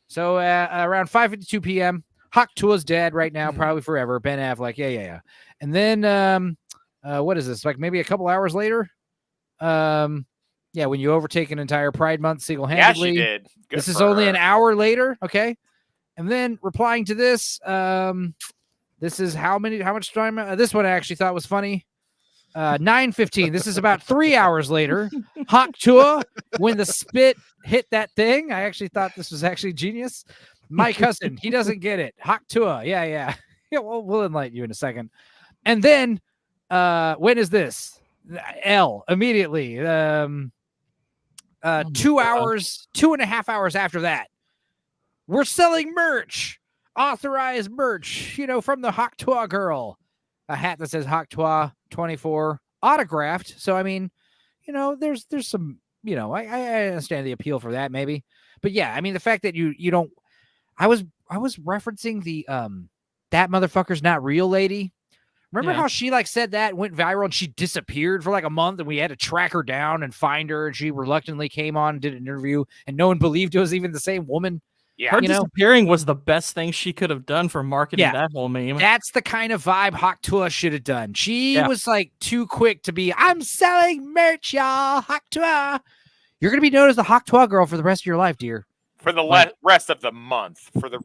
So around 5:52 p.m., Hawk Tua's dead right now, probably forever. Ben Affleck, yeah. And then what is this? Like maybe a couple hours later? When you overtake an entire Pride Month single-handedly. Yeah, she did. This is only an hour later, okay? And then replying to this, this is how much time? This one I actually thought was funny. 9:15. This is about 3 hours later. Hawk Tua, when the spit hit that thing. I actually thought this was actually genius. My cousin, he doesn't get it. Hawk Tua. Yeah. We'll enlighten you in a second. And then when is this? L immediately. 2 hours, 2.5 hours after that. We're selling merch. Authorized merch, from the Hawk Tua girl. A hat that says Hawk Tua 24 autographed. So, I mean, there's some, I understand the appeal for that maybe. But yeah, I mean, the fact that you don't, I was referencing the, that motherfucker's not real lady. Remember how she said that, went viral, and she disappeared for like a month, and we had to track her down and find her, and she reluctantly came on and did an interview, and no one believed it was even the same woman. Yeah, her disappearing was the best thing she could have done for marketing that whole meme. That's the kind of vibe Hawk Tua should have done. She was like too quick to be, I'm selling merch, y'all. Hawk Tua. You're going to be known as the Hawk Tua girl for the rest of your life, dear. For the rest of the month. For the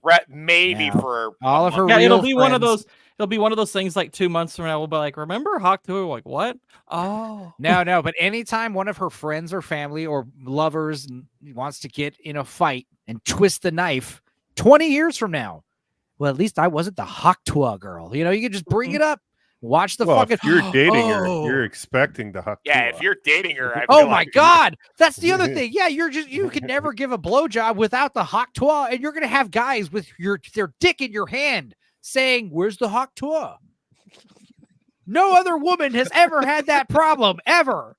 for all of her real it'll be friends. one of those. It'll be one of those things like 2 months from now. We'll be like, remember Hawk Tua? Like, what? Oh. No. But anytime one of her friends or family or lovers wants to get in a fight and twist the knife 20 years from now, well, at least I wasn't the Hawk Tua girl. You can just bring it up. Watch the fucking. If you're dating her, you're expecting the Hawk Tua. If you're dating her, I oh my God, that's the other thing. Yeah, you can never give a blowjob without the Hawk Tua, and you're gonna have guys with their dick in your hand saying, "Where's the Hawk Tua?" No other woman has ever had that problem ever,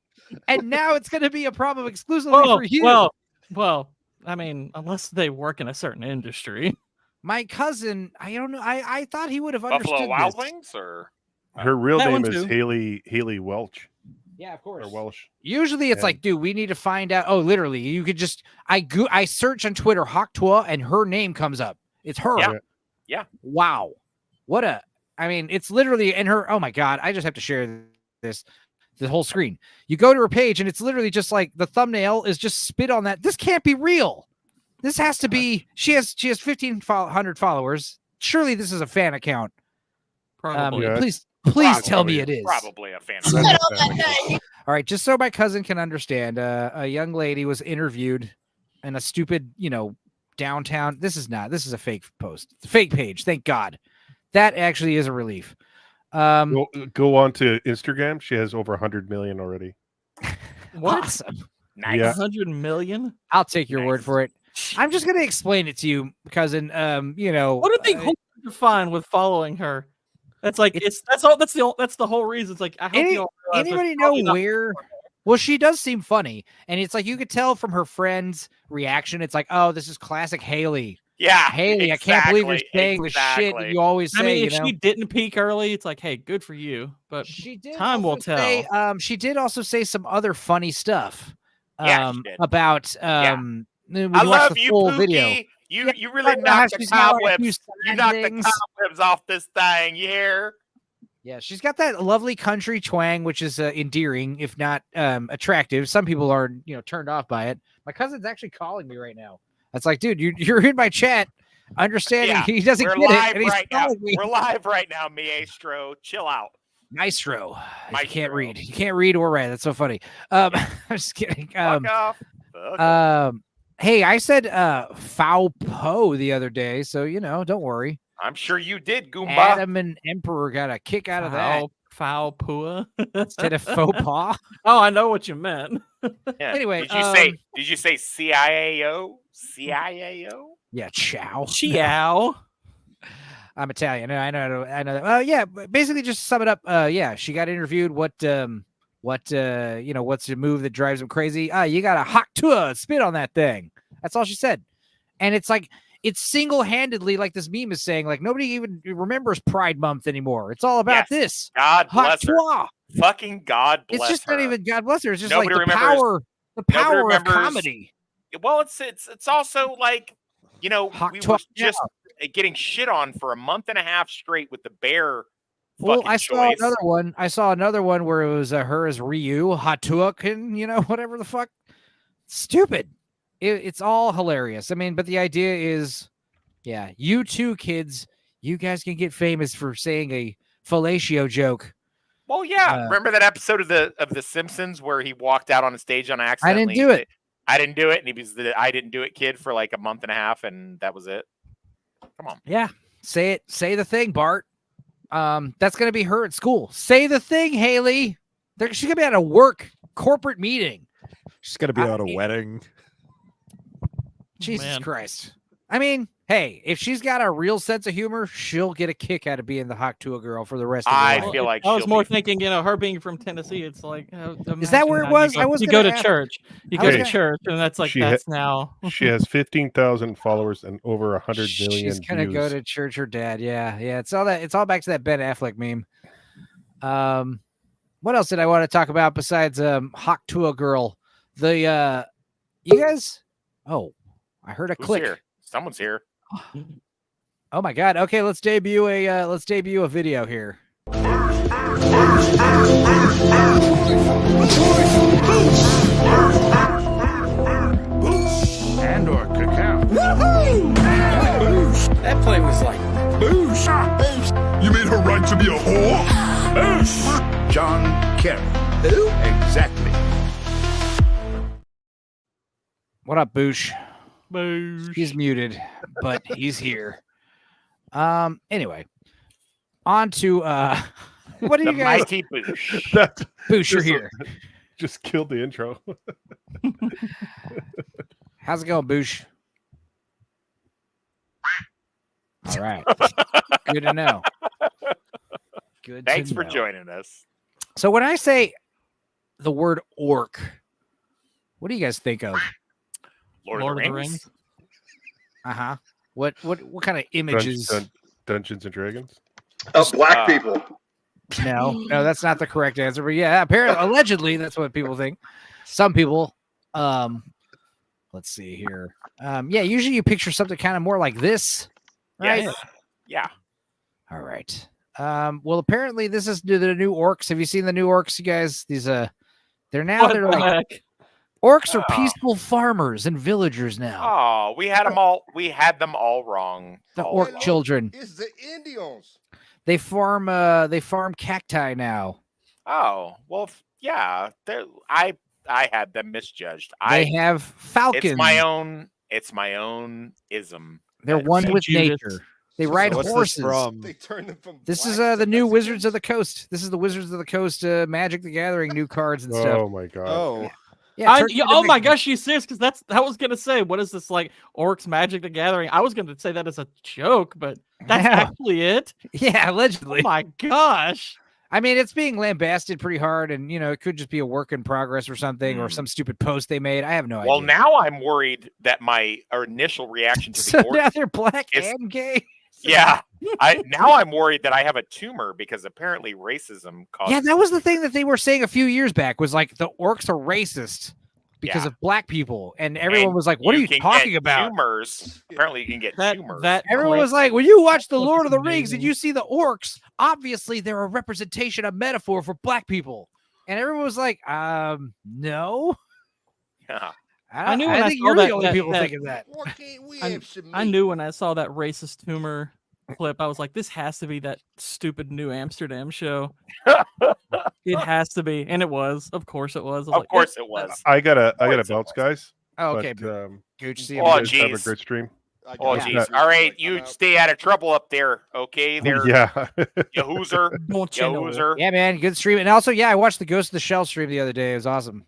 and now it's gonna be a problem exclusively for you. Well, I mean, unless they work in a certain industry. My cousin, I don't know. I thought he would have understood Buffalo Wild this. Wings, or her real That name one is too. Haley Welch. Yeah, of course. Or Welsh. Usually it's like, dude, we need to find out. Oh, literally, you could just I search on Twitter Hawk Tua and her name comes up. It's her. Yeah. Wow. It's literally in her. Oh my God. I just have to share this, the whole screen. You go to her page and it's literally just like the thumbnail is just spit on that. This can't be real. This has to be, she has 1,500 followers. Surely this is a fan account. Probably. Please tell me it is. Probably a fan. All right, just so my cousin can understand, a young lady was interviewed in a stupid, downtown. This is a fake post, fake page. Thank God. That actually is a relief. Go on to Instagram. She has over 100 million already. What? Awesome. Nice. 100 million? I'll take your word for it. I'm just going to explain it to you, cousin. What do they hope to find with following her? That's like that's the whole reason. It's like, I hope you don't realize anybody know where. Well, she does seem funny, and it's like you could tell from her friend's reaction. It's like, oh, this is classic Haley. Yeah, Haley, exactly, I can't believe you're saying the shit that you always say. I mean, if she didn't peak early, it's like, hey, good for you. But time will tell. She did also say some other funny stuff. Yeah, she did. About I love you, Pookie. Video. You really knocked the cobwebs. You knocked the cobwebs off this thing. You hear? Yeah, she's got that lovely country twang, which is endearing, if not attractive. Some people are, turned off by it. My cousin's actually calling me right now. That's like, dude, you're in my chat. understanding Yeah, he doesn't we're get it. live And he's right now. telling me. We're live right now, Maestro. Chill out. Maestro. You can't Maestro. read. You can't read or write. That's so funny. I'm just kidding. Fuck off. Fuck off. Hey, I said foul po the other day, so don't worry. I'm sure you did, Goomba. Adam and Emperor got a kick out of that Foul pua instead of faux pas. Oh, I know what you meant. Yeah. Anyway, did you say CIAO? CIAO? Yeah, ciao. Ciao. I'm Italian. I know that. Yeah, basically just to sum it up. Yeah, she got interviewed. What's the move that drives him crazy? You got a hot tour spit on that thing. That's all she said. And it's like, it's single-handedly, like this meme is saying, like nobody even remembers Pride Month anymore. It's all about this. God bless her. Tour. Fucking God bless her. It's just not even God bless her. It's just Nobody like the remembers- power of comedy. Well, it's also like, we tour, were just getting shit on for a month and a half straight with the bear. Well, I choice. saw another one where it was her as Ryu, Hatuk, and whatever the fuck. Stupid. It's all hilarious. I mean, but the idea is, yeah, you too, kids. You guys can get famous for saying a fellatio joke. Well, yeah. Remember that episode of the Simpsons where he walked out on a stage on accident? I didn't do it. I didn't do it, and he was the I didn't do it kid for like a month and a half, and that was it. Come on. Yeah, say it. Say the thing, Bart. That's gonna be her at school. Say the thing, Haley. She's gonna be at a corporate meeting. She's gonna be at a wedding. Jesus Christ. I mean, hey, if she's got a real sense of humor, she'll get a kick out of being the hot tour girl for the rest of her life. I feel like I was more thinking, her being from Tennessee. It's like, is that where it was? You go to church. You go to church, and that's like now. She has 15,000 followers and over 100 million. She's gonna go to church. Her dad, yeah. It's all that. It's all back to that Ben Affleck meme. What else did I want to talk about besides hot tour girl? You guys. Oh, I heard a click. Here? Someone's here. Oh my God. Okay, let's debut a video here. And/or cacao. That play was like Boosh. You made her right to be a whore? Boosh. John Kerry. Who? Exactly. What up, Boosh? Boosh. He's muted, but he's here. Anyway, on to what do you guys? Mighty Boosh. Boosh, you're here. Just killed the intro. How's it going, Boosh? All right. Good to know. Good. Thanks to for know. joining us. So when I say the word orc, what do you guys think of? Lord of the Rings. Uh-huh. What kind of images? Dungeons and Dragons. Black people. No, that's not the correct answer. But yeah, apparently, allegedly, that's what people think. Some people. Let's see here. Yeah, usually you picture something kind of more like this, right? Yes. Yeah. All right. Well, apparently this is the new orcs. Have you seen the new orcs, you guys? These they're like orcs are peaceful farmers and villagers now. Oh, we had them all. We had them all wrong. The orc children. It's the Indians. They farm cacti now. Oh, well, yeah. I had them misjudged. They have falcons. It's my own ism. They're one with nature. They ride horses. They turned them from. This is the new Wizards of the Coast. This is the Wizards of the Coast Magic the Gathering new cards and stuff. Oh my God. Oh. Yeah, oh my gosh, you serious? Because I was gonna say, what is this like Orcs Magic the Gathering? I was gonna say that as a joke, but that's actually it. Yeah, allegedly. Oh my gosh. I mean, it's being lambasted pretty hard, and it could just be a work in progress or something, or some stupid post they made. I have no idea. Well, now I'm worried that my initial reaction to the so orcs now they're black and gay. Yeah, now I'm worried that I have a tumor because apparently racism causes. Yeah, that was the thing that they were saying a few years back was like the orcs are racist because of black people, and everyone was like, "What are you talking about?" Tumors. Apparently, you can get tumors. Everyone was like, "When you watch the Lord of the Rings and you see the orcs, obviously they're a representation, a metaphor for black people," and everyone was like, "No." Yeah. I knew when I I think saw you're that. the only people that- thinking that. Why can't we I, have some I meat? knew when I saw that racist tumor clip, I was like, this has to be that stupid New Amsterdam show. It has to be, and it was. Of course, it was. I was Of like, course "Yep, it was. I gotta course it bounce, guys. Oh, okay. But, Gooch, see you you. Oh, guys have a jeez. great stream. Oh, Yeah. jeez. All right, you stay out of trouble up there, okay? There, Yeah. you hooser. Don't You you know? hooser. Yeah, man, good stream. And also, yeah, I watched the Ghost of the Shell stream the other day. It was awesome.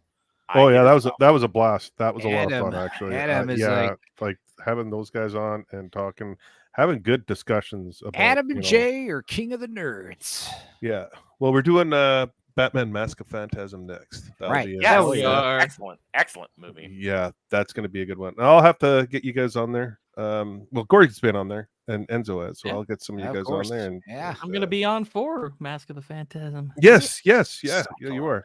Oh I yeah, did that as was well. that was a blast. That was a lot of Adam- fun, actually. Adam is yeah, like having those guys on and talking, having good discussions about Adam and you know, Jay are king of the nerds. Yeah. Well, we're doing Batman Mask of Phantasm next. That'll Right. be a- Yes. we are. Excellent movie. Yeah, that's going to be a good one. I'll have to get you guys on there. Well, Gordy's been on there and Enzo has, so Yeah. I'll get some of you Of guys course. on there. And Yeah. I'm gonna be on for Mask of the Phantasm. yes, yeah, you are.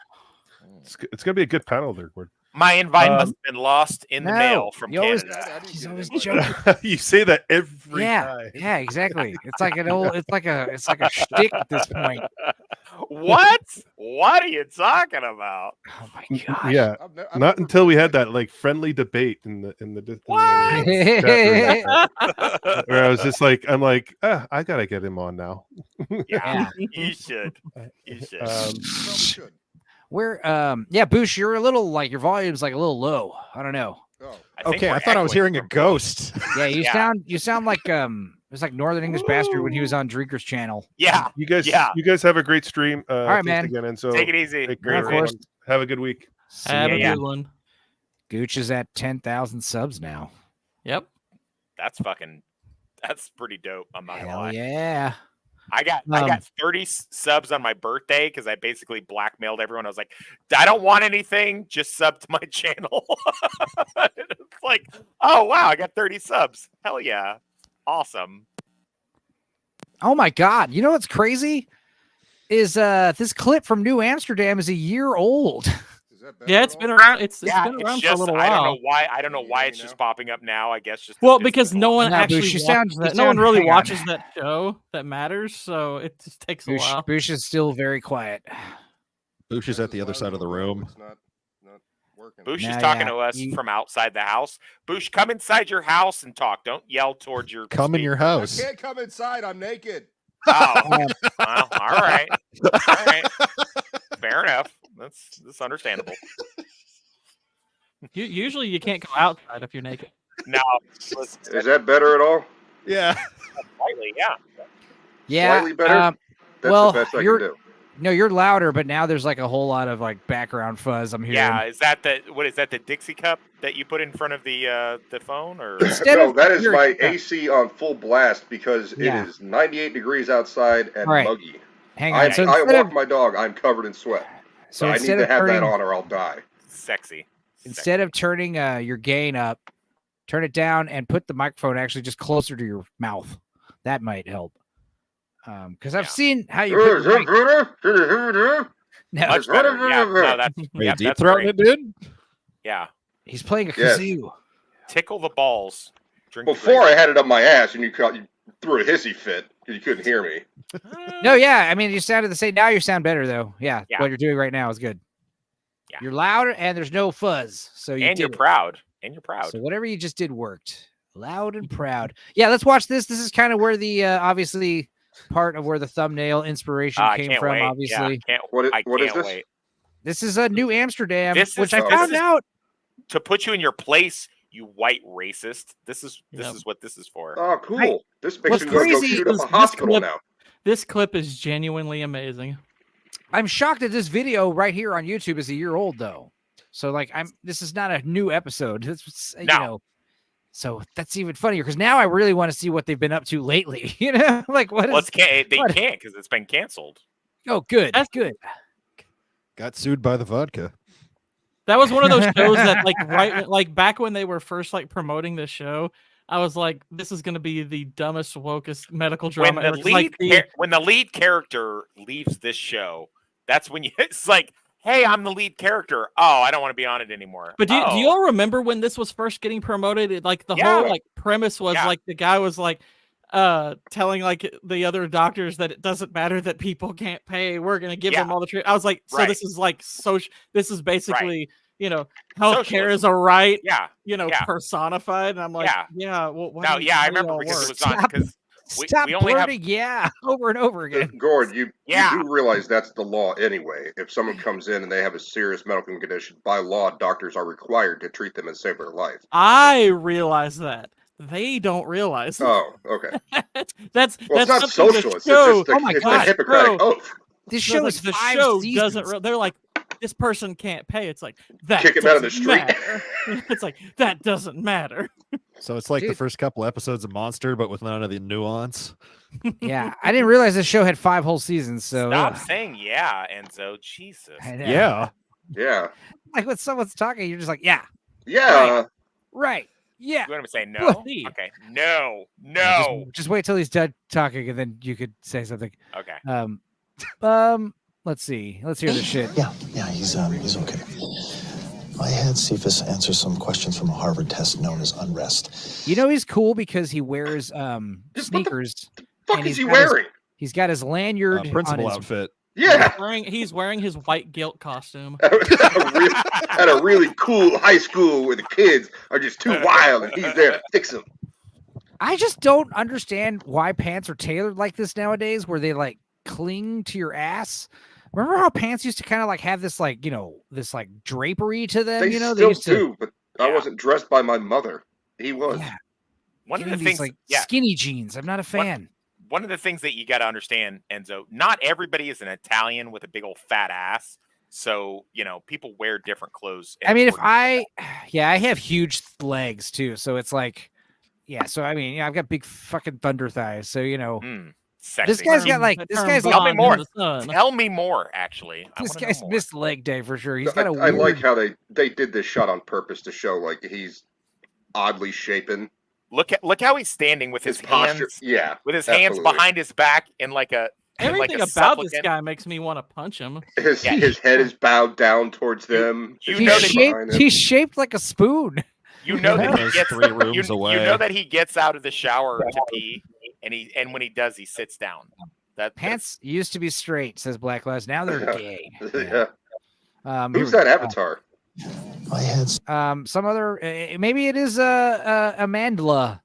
It's going to be a good panel there, Gord. My invite must have been lost in the No, mail from you always- Canada. He's always joking. You say that every Yeah, time. yeah, exactly. It's like an old. It's like a shtick at this point. What? What are you talking about? Oh my god. Yeah, I've not never until we been had that like friendly debate in the What? chat room, where I was just like, I'm like, I gotta get him on now. Yeah, you should. You should. Probably should. Where yeah, Boosh, you're a little like your volume's like a little low. I don't know. Oh, think Okay, we're I thought I was echoing hearing a from- ghost. Yeah, you Yeah. sound like it's like Northern English Bastard when he was on Drinker's channel. Yeah. You guys, Yeah. you guys have a great stream. All right, man. Again, and so Take it easy. take care, Yeah, of everyone. course. Have a good week. Have a Yeah. good one. Gooch is at 10,000 subs now. Yep. That's pretty dope. I'm not gonna Hell lie. yeah. I got 30 subs on my birthday because I basically blackmailed everyone. I was like, I don't want anything, just sub to my channel. It's like, oh wow, I got 30 subs. Hell yeah. Awesome. Oh my god. You know what's crazy? Is this clip from New Amsterdam is a year old. is that better Yeah, at it's been all? around. It's Yeah, been around it's for a just little I don't while. know why. I don't know why it's You just know? popping up now. I guess just Well, it's because been a no while. one No, actually Boosh, you watches sound- you that. No one sound- really hang on. watches that show that matters, so it just takes a while. Boosh is still very quiet. Boosh is at the other side of the room. It's not working. Boosh Nah, is talking yeah, to us you- from outside the house. Boosh, come inside your house and talk. Don't yell towards your Come in your speaker. I house. can't come inside. I'm naked. Oh, well, all right. All right. Fair enough. That's understandable. Usually, you can't go outside if you're naked. Now, listen, Is that better at all? Yeah. slightly, yeah. Yeah. Slightly better? That's well, the best I you're can do. no, you're louder, but now there's like a whole lot of like background fuzz. I'm hearing. Yeah, is that the Dixie cup that you put in front of the phone or Instead No, of that is your- my AC on full blast because Yeah. it is 98 degrees outside and Right. muggy. Hang I on. So walk instead of my dog. I'm covered in sweat. so So I need instead to of have turning that on or I'll die. sexy? instead of turning your gain up, turn it down and put the microphone actually just closer to your mouth. That might help. Because I've Yeah. seen how you put your mic. No, Much better. Yeah, no, that's Are you yeah, deep that's throating great. it, dude? Yeah, he's playing a Yes. kazoo. tickle the balls. Drink the Before I gravy. had it up my ass and you threw a hissy fit because you couldn't hear me. No, yeah. I mean, you sounded the same. Now you sound better, though. Yeah, Yeah. what you're doing right now is good. Yeah. You're louder and there's no fuzz. So you And did you're it. proud. And you're proud. So whatever you just did worked. Loud and proud. Yeah, let's watch this. This is kind of where the obviously part of where the thumbnail inspiration I came can't from. wait. Obviously, Yeah, What I is can't this? wait. this is a New Amsterdam, This which is- I this found is- out. To put you in your place, you white racist. This is Yep. what this is for. Oh, cool. Right. This makes What's me want to go crazy shoot up is a this hospital clip- now. This clip is genuinely amazing. I'm shocked that this video right here on YouTube is a year old, though. So like, this is not a new episode. This was, you No. know. So that's even funnier because now I really want to see what they've been up to lately. You know, like what is? Well, they what- can't because it's been canceled. Oh, good, That's- good. Got sued by the vodka. That was one of those shows that, like back when they were first like promoting this show, I was like, this is going to be the dumbest, wokest medical drama ever. 'Cause, like, When the lead character leaves this show, that's when it's like, hey, I'm the lead character. Oh, I don't want to be on it anymore. But do you Oh. all remember when this was first getting promoted? Like the Yeah. whole like premise was Yeah. like the guy was like telling like the other doctors that it doesn't matter that people can't pay. We're gonna give them Yeah. all the treatment. I was like, so Right. this is like this is basically healthcare is a right. Yeah. Personified. And I'm like, well, why No, do I why do remember y'all because work? it was on because Stop we only have blurting over and over again. Gord, you do realize that's the law anyway. If someone comes in and they have a serious medical condition, by law, doctors are required to treat them and save their life. I realize that. They don't realize. Oh, okay. That's it's not something the socialist. show- It's just the Hippocratic Oath. This show No, is the 5 show seasons. doesn't. They're like, this person can't pay. It's like that. Kick him out of the doesn't street. matter. It's like that doesn't matter. So it's like the first couple episodes of Monster, but with none of the nuance. Yeah, I didn't realize this show had 5 whole seasons. So Stop saying Enzo. Jesus. Yeah. Yeah. Like when someone's talking, you're just like, yeah. Right. Yeah. You want me to say no? Okay. No. Just wait till he's done talking, and then you could say something. Okay. Let's see. Let's hear the shit. Yeah, he's okay. I had Cephas answer some questions from a Harvard test known as unrest. You know he's cool because he wears sneakers. Fuck is he wearing? He's got his lanyard principal on his outfit. Yeah. He's wearing his white guilt costume. At a really cool high school where the kids are just too wild and he's there to fix them. I just don't understand why pants are tailored like this nowadays, where they like cling to your ass. Remember how pants used to kind of like have this like, this like drapery to them? They they still used to do, but I wasn't dressed by my mother. He was. Yeah. One of Getting the these, things, like skinny jeans. I'm not a fan. One of the things that you got to understand, Enzo, not everybody is an Italian with a big old fat ass. So, people wear different clothes. I mean, I have huge legs too. So it's like, so I mean, I've got big fucking thunder thighs. So, sexy. this guy's got like, Tell me more. Tell me more, actually. This guy's missed leg day for sure. He's got I like how they did this shot on purpose to show like he's oddly shapen. Look how he's standing with his posture. Hands. With his absolutely. hands behind his back in like a Everything about this guy makes me want to punch him. His head is bowed down towards them. He's shaped like a spoon. You know that he gets 3 rooms away. You know that he gets out of the shower to pee, and when he does, he sits down. Pants used to be straight, says Black Lives. Now they're gay. Who's that avatar? I had some other. Maybe it is Amandla.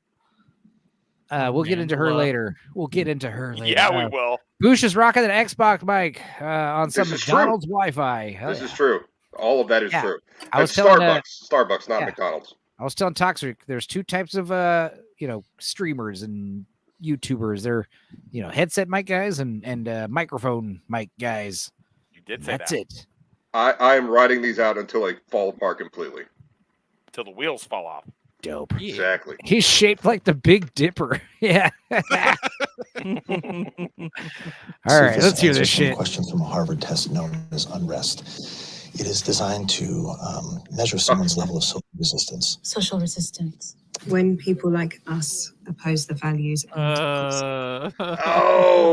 We'll get into her later. Yeah, we will. Boosh is rocking an Xbox mic on some This is McDonald's Wi-Fi. This is true. All of that is true. I was And telling, Starbucks, not McDonald's. I was telling Toxic, there's 2 types of streamers and YouTubers. They're headset mic guys and microphone mic guys. You did say That's that. it. I am writing these out until they fall apart completely. Until the wheels fall off. Dope. Exactly. He's shaped like the Big Dipper. Yeah. All right, let's hear this shit. Questions from a Harvard test known as unrest. It is designed to measure someone's level of social resistance. Social resistance. When people like us oppose the values. Oh,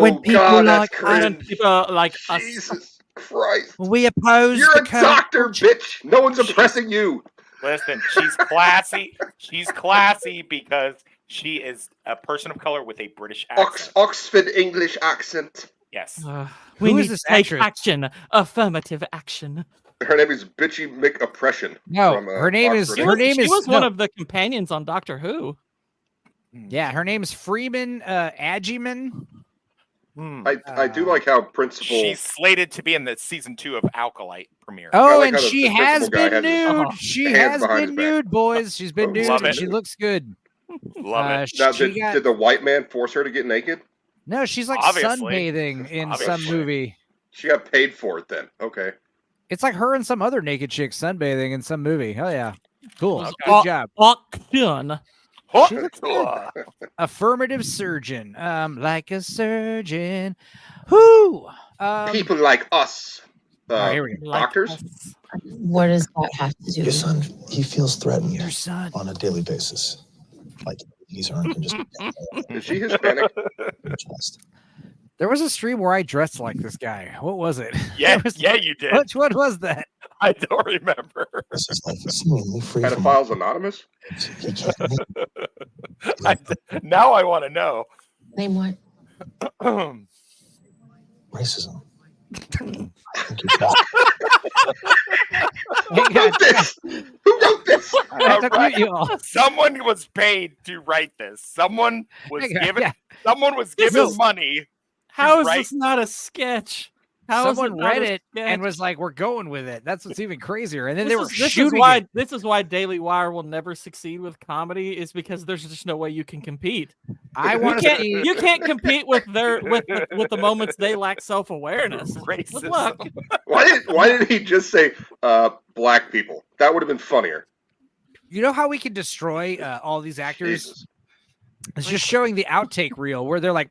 when people God, like that's crazy. When people like us. Jesus Christ. We oppose. You're a doctor, bitch. No one's oppressing you. Listen, she's classy. She's classy because she is a person of color with a British accent. Oxford English accent. Yes. We Who need is to this take actress? action. Affirmative action. Her name is Bitchy McOppression. No, from, her name is. Oxford Her English. name She was one no. of the companions on Doctor Who. Yeah, her name's Freeman Agyeman. I do like how Principal. She's slated to be in the season 2 of Alkalite premiere. Oh, like and how the she has principal guy been has his nude. She hands has behind been his back. nude, boys. She's been nude, Love and it. she looks good. Love it. Now, She did the white man force her to get naked? No, she's like Obviously. sunbathing in some Obviously. movie. She got paid for it then. Okay. It's like her and some other naked chick sunbathing in some movie. Oh yeah, cool. Okay. Good job. Action. She looks good. Affirmative surgeon. Like a surgeon. Who? People like us. right, here we go. Doctors? What does that have to do? Your son, he feels threatened Your son. on a daily basis. Like he's earned can just Is she Hispanic? There was a stream where I dressed like this guy. What was it? Yeah, yeah, you did. Which one was that? I don't remember. This is like seemingly free from Pedophiles Anonymous? he can't Now I want to know. Name what? racism. Who wrote this? Who wrote this? Someone was paid to write this. Someone was given. Someone was This given is- money. How is write- this not a sketch? How is Someone not read a it sketch? and was like, "We're going with it." That's what's even crazier. And then This they were is- this shooting is why it. this is why Daily Wire will never succeed with comedy, is because there's just no way you can compete. I You want to can't- see. You can't compete with with the moments they lack self-awareness. Good luck. Why did he just say black people? That would have been funnier. You know how we can destroy all these actors? It's just showing the outtake reel where they're like,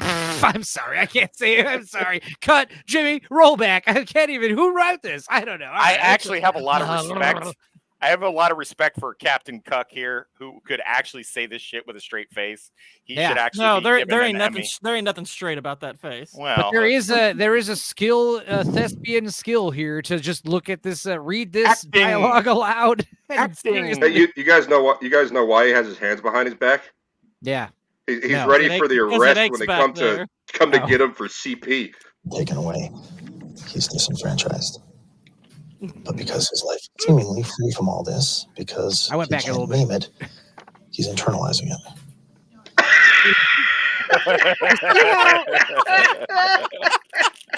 "I'm sorry, I can't say it. I'm sorry. Cut, Jimmy, roll back. I can't even. Who wrote this? I don't know." All I right, actually have a lot of respect. I have a lot of respect for Captain Cuck here, who could actually say this shit with a straight face. He should actually. No, be there given ain't an nothing. Emmy. There ain't nothing straight about that face. Well, But there is a skill, thespian skill here to just look at this, read this dialogue aloud. and seriously- Hey, you guys know what? You guys know why he has his hands behind his back? Yeah. He's No. ready It for the aches- 'cause it arrest aches when they back come there. to get him for CP. Taken away. He's disenfranchised. But because his life is seemingly free from all this, because I went he back a can't little bit. name it, he's internalizing it.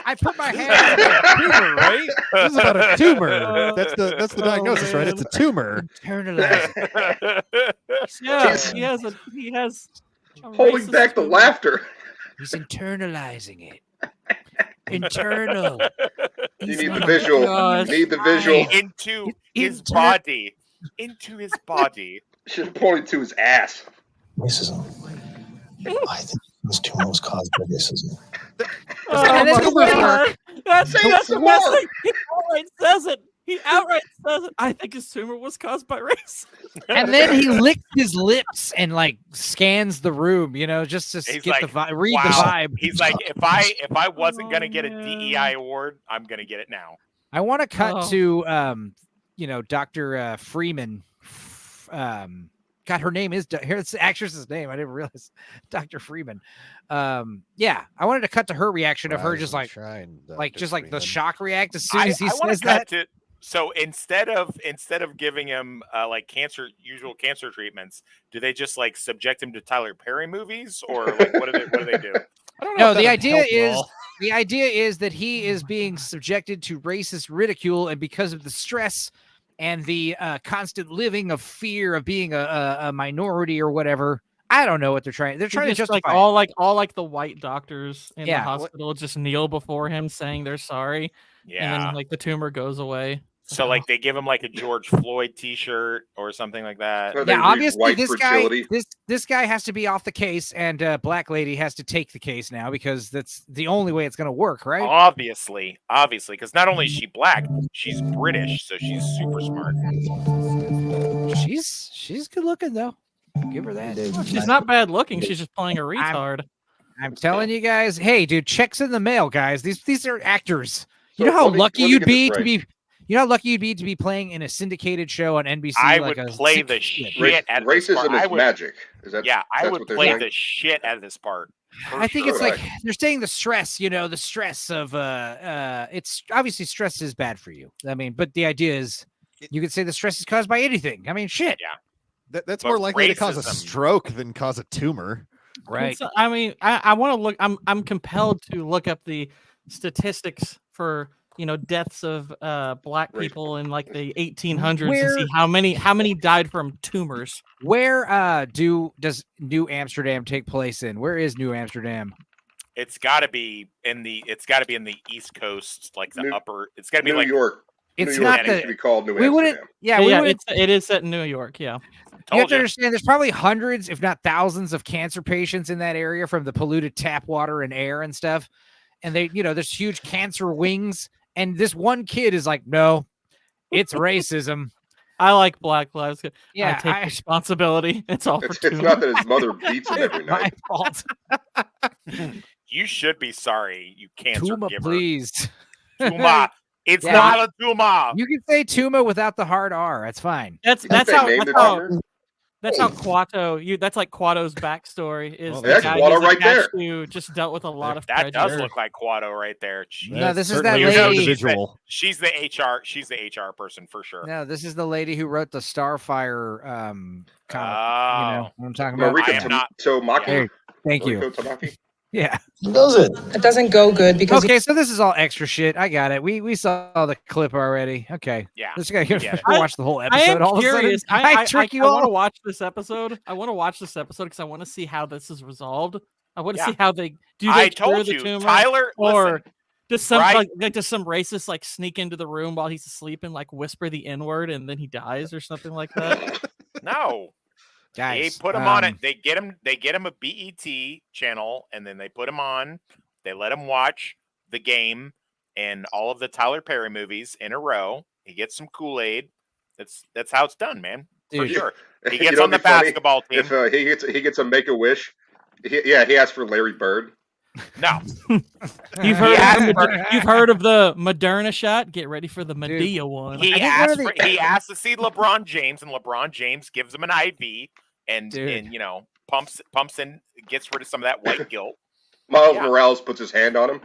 I put my hand on a tumor, right? This is about a tumor. That's the diagnosis, right? It's a tumor. Internalizing. Yeah, he has a Holding racist back the tumor. laughter. He's internalizing it. Internal. You need the visual. You need the visual. Into his body. Into his body. Should have pointed to his ass. Racism. I think this tumor was caused by racism. Oh And that's my the way- God. That's Say the some best more. thing. He outright says it. He outright says it. I think his tumor was caused by race. And then he licks his lips and like scans the room, just to He's get like, the vibe, read wow. the vibe. He's like, if I wasn't gonna get a DEI award, I'm gonna get it now. I want to cut Oh. to Dr. Freeman. God, her name is here's the actress's name. I didn't realize Dr. Freeman. Yeah, I wanted to cut to her reaction of her Rise just and like shine, like Dr. just like the Freeman. shock react as soon as he wanna says cut that. So instead of giving him like usual cancer treatments, do they just like subject him to Tyler Perry movies, or like what do they do? I don't know No, if the that'd idea help is all. the idea is that he is being subjected to racist ridicule, and because of the stress and the constant living of fear of being a minority or whatever. I don't know what they're trying. They're trying to Just justify. all the white doctors in Yeah. the hospital just kneel before him saying they're sorry. And Yeah. then like the tumor goes away. So like they give him like a George Floyd T-shirt or something like that. So they Yeah, read obviously white this guy, fragility. this guy has to be off the case, and Black Lady has to take the case now because that's the only way it's going to work, right? Obviously, because not only is she black, she's British, so she's super smart. She's good looking though. Give her that. She's not bad looking. She's just playing a retard. I'm telling you guys, hey, dude, checks in the mail, guys. These are actors. You So know how let me- lucky let me you'd get this be to right. be. You know how lucky you'd be to be playing in a syndicated show on NBC. I like would a play six- the shit Ra- at this part. racism is I would, magic. Is that? Yeah, I that's would what they're play saying? the shit out of this part. I think it's sure. like they're saying the stress, the stress of it's obviously stress is bad for you. I mean, but the idea is you could say the stress is caused by anything. I mean, shit. Yeah. That's But more likely to cause a racism- stroke than cause a tumor. Right. So, I mean, I want to look. I'm compelled to look up the statistics for deaths of black people in like the 1800s Where- and see how many died from tumors. Where does New Amsterdam take place in? Where is New Amsterdam? It's got to be in the East Coast, like the upper. It's got to be New like York. It's New not York the- should be called New We wouldn't. Amsterdam. Yeah, we wouldn't. it is set in New York. Yeah. You have to understand. There's probably hundreds, if not thousands, of cancer patients in that area from the polluted tap water and air and stuff. And there's huge cancer wings. And this one kid is like, no, it's racism. I like Black Lives. Yeah, I take responsibility. It's all for It's tumor. not that his mother beats him every My night. fault. You should be sorry, you cancer Tuma, giver. please. Tuma. It's Yeah. not a Tuma. You can say Tuma without the hard R. That's fine. That's they how named that's it how, after? That's how Quato. That's like Quato's backstory. Is Well, the that's guy Quato he's right there. attached to just dealt with a lot of That prejudice. does look like Quato right there. No, this is that certainly an lady. individual. She's the HR. She's the HR person for sure. No, this is the lady who wrote the Starfire comic. Oh, You know what I'm talking about? Mariko I am not. Tamaki. Hey, thank you. Mariko Tamaki. Yeah. Does it? It doesn't go good because Okay, so this is all extra shit. I got it. We saw the clip already. Okay. Yeah. This guy get it. watch the whole I episode. am all curious. Of a sudden. I trick you I all. want to watch this episode. I want to watch this episode because I want to see how this is resolved. I want to Yeah. see how they do. I They cure told the you, tumor, Tyler. or Listen, does some right? like does some racist like sneak into the room while he's asleep and like whisper the N-word and then he dies or something like that? No. Guys, They put him on it. They get him a BET channel, and then they put him on. They let him watch the game and all of the Tyler Perry movies in a row. He gets some Kool-Aid. That's how it's done, man. For Dude. sure. He You gets know on the what'd be funny? basketball team. If he gets a Make-A-Wish, he asks for Larry Bird. No. You've heard of the Moderna shot? Get ready for the Medea one. He asked to see LeBron James, and LeBron James gives him an IV and you know, pumps in, gets rid of some of that white guilt. Miles Morales puts his hand on him.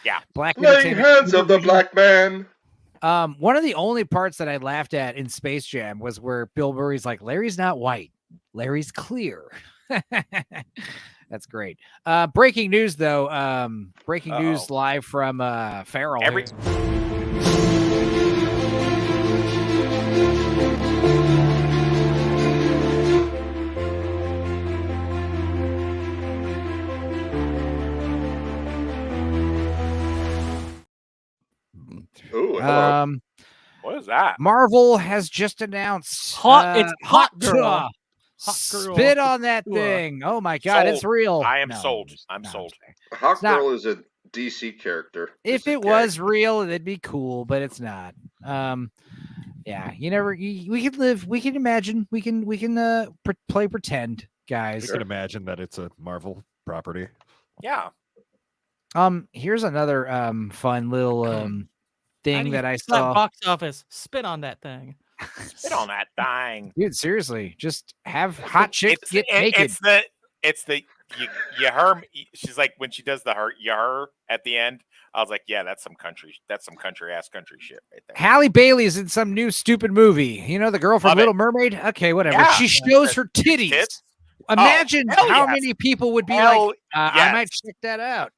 Yeah. Black Laying hands of the black man. One of the only parts that I laughed at in Space Jam was where Bill Murray's like, Larry's not white, Larry's clear. That's great. Breaking news, though. Breaking news live from Farrell. Ooh, hello. What is that? Marvel has just announced it's Hot Girl. Hot Girl. Spit on that thing. Oh my god, it's Sold. real. I am No, sold. I'm sold. Hawk not- Girl is a DC character. If it was real, it'd be cool, but it's not. Yeah, we can live, we can imagine, we can play pretend, guys. You can imagine that it's a Marvel property. Yeah. Here's another fun little thing that I saw. Box office. Spit on that thing. Spit on that thing. Dude, seriously, just have hot chicks get naked. It's the you her. She's like, when she does the her at the end, I was like, yeah, that's some country ass country shit right there. Halle Bailey is in some new stupid movie. You know, the girl from Love it. Little Mermaid? Okay, whatever. Yeah. She shows her titties. Tits? Imagine hell how yes. many people would be Hell like, I yes. might check that out.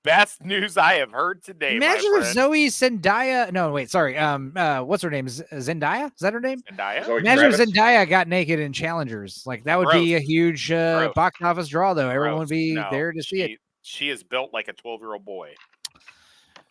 Best news I have heard today. Imagine my if friend. Zoe Zendaya. No, wait, sorry. What's her name? Zendaya? Is that her name? Zendaya? Imagine if Zendaya got naked in Challengers. Like that would be a huge box office draw, though. Everyone would be there to see it. She is built like a 12-year-old boy.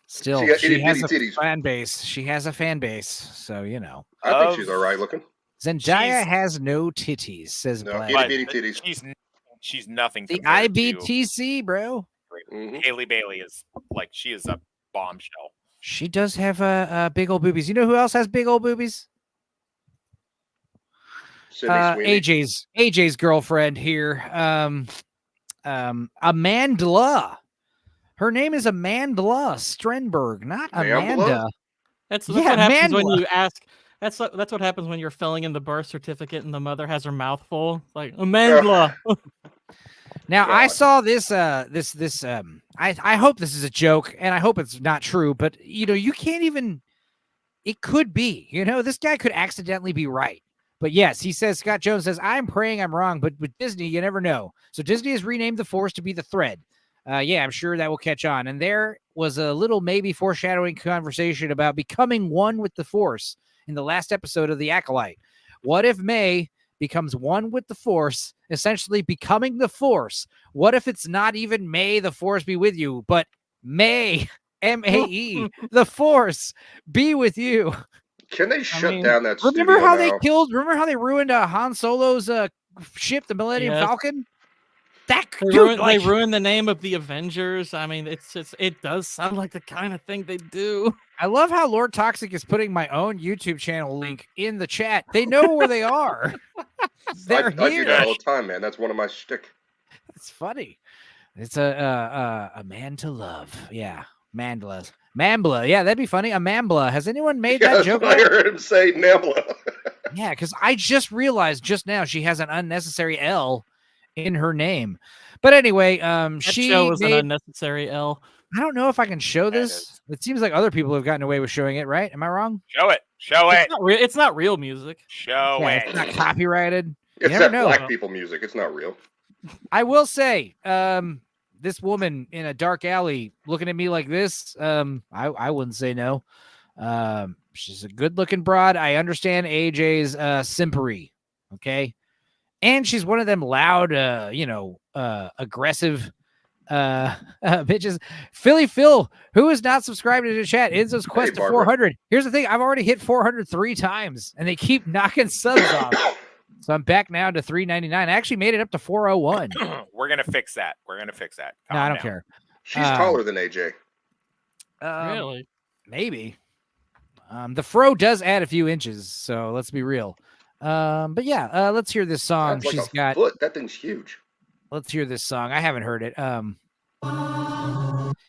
Still, She got she has itty-bitty a titties. fan base. She has a fan base, so you know. I think she's all right looking. Zendaya has no titties, says No, Black. itty-bitty titties. She's nothing. The compared to IBTC, bro. Haley Bailey is like, she is a bombshell. She does have big old boobies. You know who else has big old boobies? AJ's girlfriend here. Amandla. Her name is Amandla Strenberg, not Amanda. That's what happens when you ask. That's what happens when you're filling in the birth certificate and the mother has her mouth full. Like Amandla. Now I saw this. I hope this is a joke, and I hope it's not true. But you can't even. It could be. This guy could accidentally be right. But yes, he says. Scott Jones says, "I'm praying I'm wrong, but with Disney, you never know." So Disney has renamed the Force to be the Thread. Yeah, I'm sure that will catch on. And there was a little maybe foreshadowing conversation about becoming one with the Force in the last episode of The Acolyte. What if May becomes one with the Force, essentially becoming the Force? What if it's not even May the Force be with you, but May, M-A-E, the Force be with you? Can they shut down that Remember studio how now? remember how they ruined Han Solo's ship, the Millennium Falcon? They ruined the name of the Avengers. I mean, it does sound like the kind of thing they do. I love how Lord Toxic is putting my own YouTube channel link in the chat. They know where they are. They're I do here. that all the time, man. That's one of my shtick. It's funny. It's a man to love. Yeah, Mambla. Yeah, that'd be funny. A Mambla. Has anyone made that joke? I heard him say Nambla. Yeah, because I just realized just now she has an unnecessary L in her name. But anyway, That she show was an made. unnecessary L. I don't know if I can show this. It seems like other people have gotten away with showing it, right? Am I wrong? Show it. Show it. It's not real music. Show Yeah, it. it's not copyrighted. You It's never that know. black people music. It's not real. I will say, this woman in a dark alley looking at me like this, I wouldn't say no. She's a good-looking broad. I understand AJ's simpery, okay, and she's one of them loud, aggressive bitches. Philly Phil, who is not subscribed to the chat, Enzo's quest to Barbara. 400. Here's the thing: I've already hit 400 3 times, and they keep knocking subs off. So I'm back now to 399. I actually made it up to 401. We're gonna fix that. We're gonna fix that. No, I don't Calm care. She's taller than AJ. Really? Maybe. The fro does add a few inches, so let's be real. But yeah, let's hear this song. That's like She's a got. foot. That thing's huge. Let's hear this song. I haven't heard it.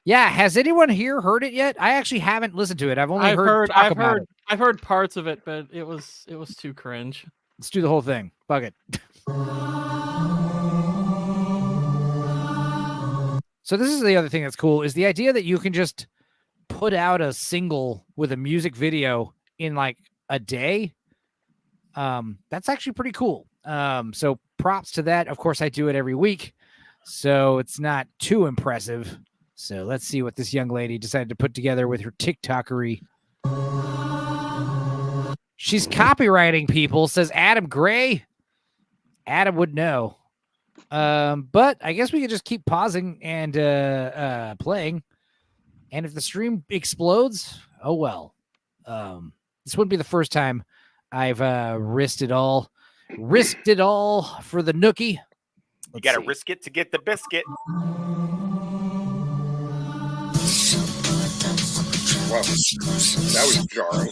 Yeah, has anyone here heard it yet? I actually haven't listened to it. I've only heard talk about it. I've heard parts of it, but it was too cringe. Let's do the whole thing. Fuck it. So this is the other thing that's cool is the idea that you can just put out a single with a music video in like a day. That's actually pretty cool. So props to that. Of course, I do it every week, so it's not too impressive. So let's see what this young lady decided to put together with her TikTokery. She's copywriting people, says Adam Gray. Adam would know. But I guess we could just keep pausing and playing. And if the stream explodes, oh well. This wouldn't be the first time I've risked it all for the nookie. You got to risk it to get the biscuit. Wow, that was jarring.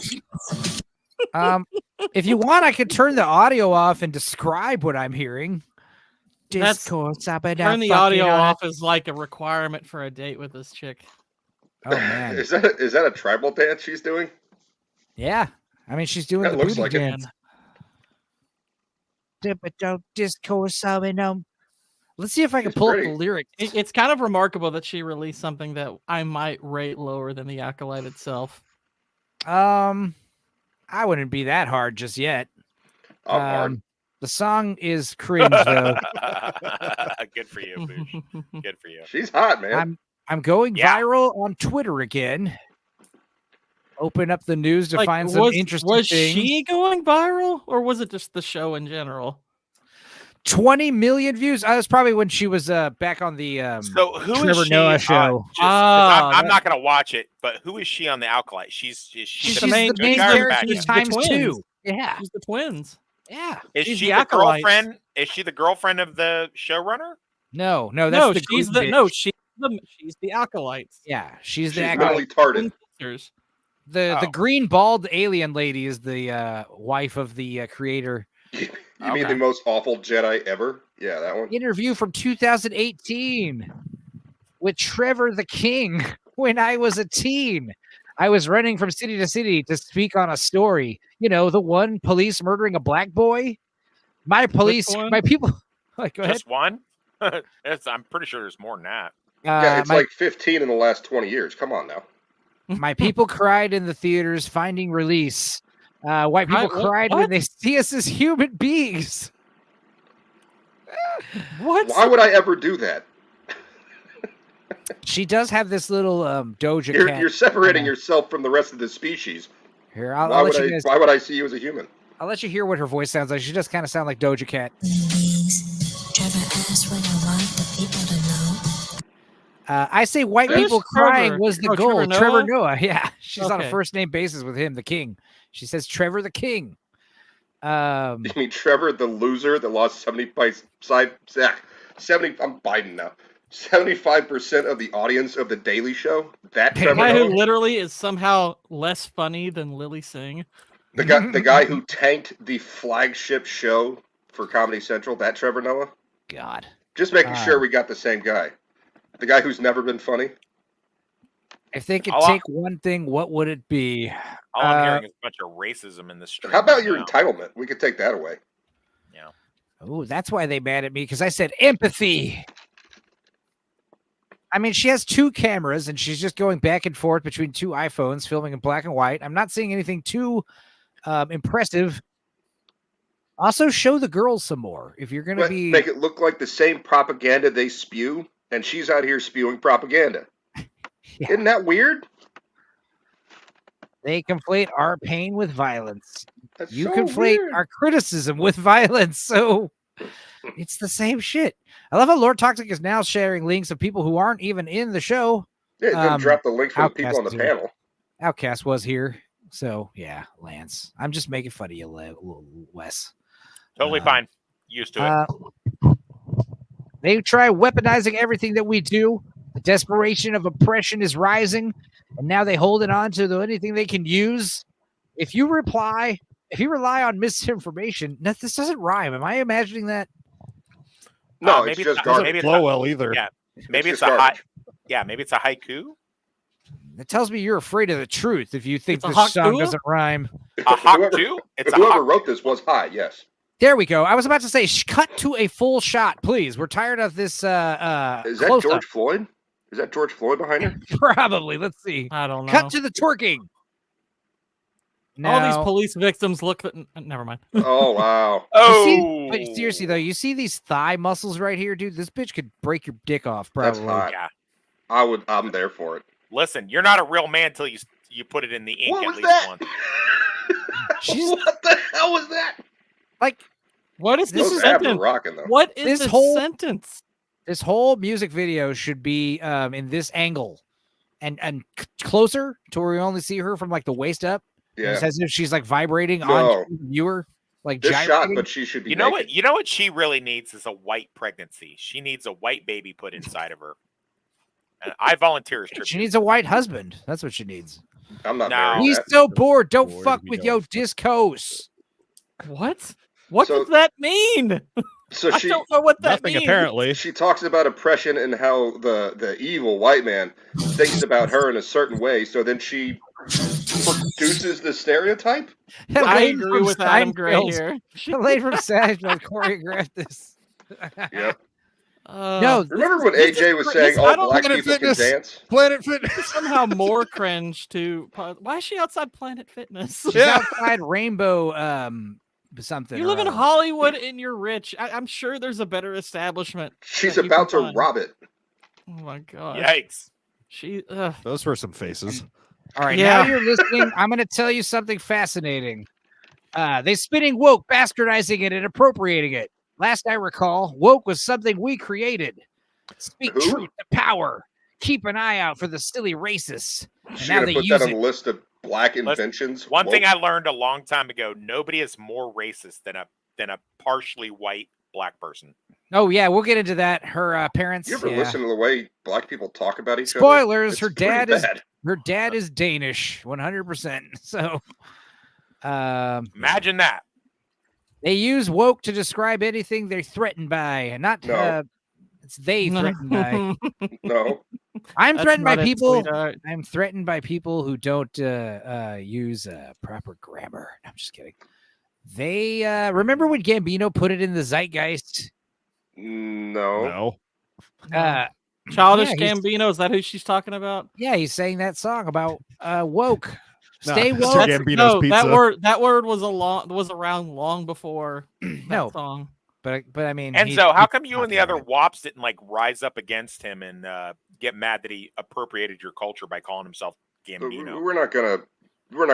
If you want, I could turn the audio off and describe what I'm hearing. Discourse Turn the audio off is like a requirement for a date with this chick. Oh man, is that a tribal dance she's doing? Yeah, I mean she's doing That the looks booty like it. dance. Discourse. Let's see if I can pull up the lyrics. It's kind of remarkable that she released something that I might rate lower than the Acolyte itself. I wouldn't be that hard just yet. Hard. The song is cringe though. Good for you, Boosh. Good for you. She's hot, man. I'm going viral on Twitter again. Open up the news to find some interesting Was things. she going viral, or was it just the show in general? 20 million views. That was probably when she was back on the So who Trevor is she? Noah show. I'm not going to watch it, but who is she on the Acolyte? She's the main character times twins. 2. Yeah, She's the twins. Yeah, Is she's she the the Acolyte. girlfriend? Is she the girlfriend of the showrunner? No, that's the she's green the bitch. she's the Acolyte. Yeah, she's the She's acolyte. mentally retarded. The green bald alien lady is the wife of the creator. You mean the most awful Jedi ever? Yeah, that one. Interview from 2018 with Trevor the King. When I was a teen, I was running from city to city to speak on a story. You know, the one police murdering a black boy. My people. Like, go Just ahead. one? I'm pretty sure there's more than that. Yeah, it's like 15 in the last 20 years. Come on now. My people cried in the theaters, finding release. White people cried when they see us as human beings. What? Why would I ever do that? She does have this little Doja Cat. You're separating yourself from the rest of the species. Here, I'll Why let would you guys. why would I see you as a human? I'll let you hear what her voice sounds like. She does kind of sound like Doja Cat. Trevor asked what I want the people to know. I say white Who's people crying Trevor? was the Oh, goal. Trevor Trevor Noah? Noah. Yeah, she's on a Okay. first name basis with him, the king. She says Trevor the King. You mean Trevor, the loser that lost 70 I'm Biden now. 75% of the audience of the Daily Show. That The Trevor guy who Noah? literally is somehow less funny than Lily Singh. The guy who tanked the flagship show for Comedy Central. That Trevor Noah. God. Just making sure we got the same guy. The guy who's never been funny. If they could All I- take one thing, what would it be? All I'm hearing is a bunch of racism in the street. How about right your now. entitlement? We could take that away. Yeah. Oh, that's why they mad at me, because I said empathy. I mean, she has 2 cameras and she's just going back and forth between 2 iPhones, filming in black and white. I'm not seeing anything too impressive. Also, show the girls some more. If you're going to be make it look like the same propaganda they spew, and she's out here spewing propaganda. Yeah. Isn't that weird? They conflate our pain with violence. That's You so conflate weird. our criticism with violence. So it's the same shit. I love how Lord Toxic is now sharing links of people who aren't even in the show. Yeah, he's going to drop the links for the people on the Outcast was here. panel. Outcast was here. So, yeah, Lance. I'm just making fun of you, Wes. Totally fine. Used to it. They try weaponizing everything that we do. The desperation of oppression is rising, and now they hold it on to anything they can use. If you rely on misinformation, this doesn't rhyme. Am I imagining that? No, maybe it's just not- garbage. maybe it's Flow not- well either. Yeah, maybe It's it's, just a garbage. maybe it's a haiku. That tells me you're afraid of the truth if you think It's a this song haiku? doesn't rhyme. A haiku? It's If a whoever haiku. wrote this was high, yes. There we go. I was about to say, cut to a full shot, please. We're tired of this. Is that close-up. George Floyd? Is that George Floyd behind her? Probably. Let's see. I don't know. Cut to the twerking. All these Now- police victims look. Never mind. Oh, wow. But seriously though, you see these thigh muscles right here, dude? This bitch could break your dick off, That's probably. hot. Yeah. I'm there for it. Listen, you're not a real man until you put it in the ink What at was least that? once. What the hell was that? Like, what is this Those abs are sentence? rocking, though. What is This this whole- sentence? This whole music video should be in this angle and closer to where we only see her from like the waist up. Yeah. It's as if she's like vibrating No. on the viewer, like This shot, gyrating. but she should be You know naked. what? You know what she really needs is a white pregnancy. She needs a white baby put inside of her. And I volunteer as She tribute. needs a white husband. That's what she needs. I'm not No. married. He's That. so bored. Don't Bored fuck we with don't yo fuck. discos. What? What So- does that mean? So I she don't know what that Nothing means. apparently. she talks about oppression and how the evil white man thinks about her in a certain way. So then she produces the stereotype. I agree with Adam Gray here. Elaine from Seinfeld choreographed this. Yep. No, Remember when this is AJ was cr- saying this- I all don't black Planet people Fitness. can dance? Planet Fitness. It's somehow more cringe to. Why is she outside Planet Fitness? She's outside Rainbow something. You or live in other. Hollywood and you're rich. I'm sure there's a better establishment. She's that you about can to find. rob it. Oh my god. Yikes. She. Those were some faces. All right, Yeah. now you're listening. I'm going to tell you something fascinating. They spinning woke, bastardizing it, and appropriating it. Last I recall, woke was something we created. Speak Who? truth to power. Keep an eye out for the silly racists. And She's now gonna they put use that on it. the list of black inventions. One thing Woke. I learned a long time ago: nobody is more racist than a partially white black person. Oh yeah, we'll get into that. Her parents. You ever yeah. listen to the way black people talk about each other? Spoilers: It's her pretty dad is bad. her dad is Danish, 100%. So, Imagine that. they use woke to describe anything they're threatened by, not No. it's they threatened by. No. I'm That's threatened by not it, people. sweetheart. I'm threatened by people who don't use proper grammar. I'm just kidding. They remember when Gambino put it in the zeitgeist. No. Uh, Childish yeah, he's- Gambino. Is that who she's talking about? Yeah, he's saying that song about woke. No, Stay Mr. woke. Gambino's No, pizza. that word was around long before that No. song. But I mean, And he- so, how he- come you and the other wops didn't like rise up against him and get mad that he appropriated your culture by calling himself Gambino? We're not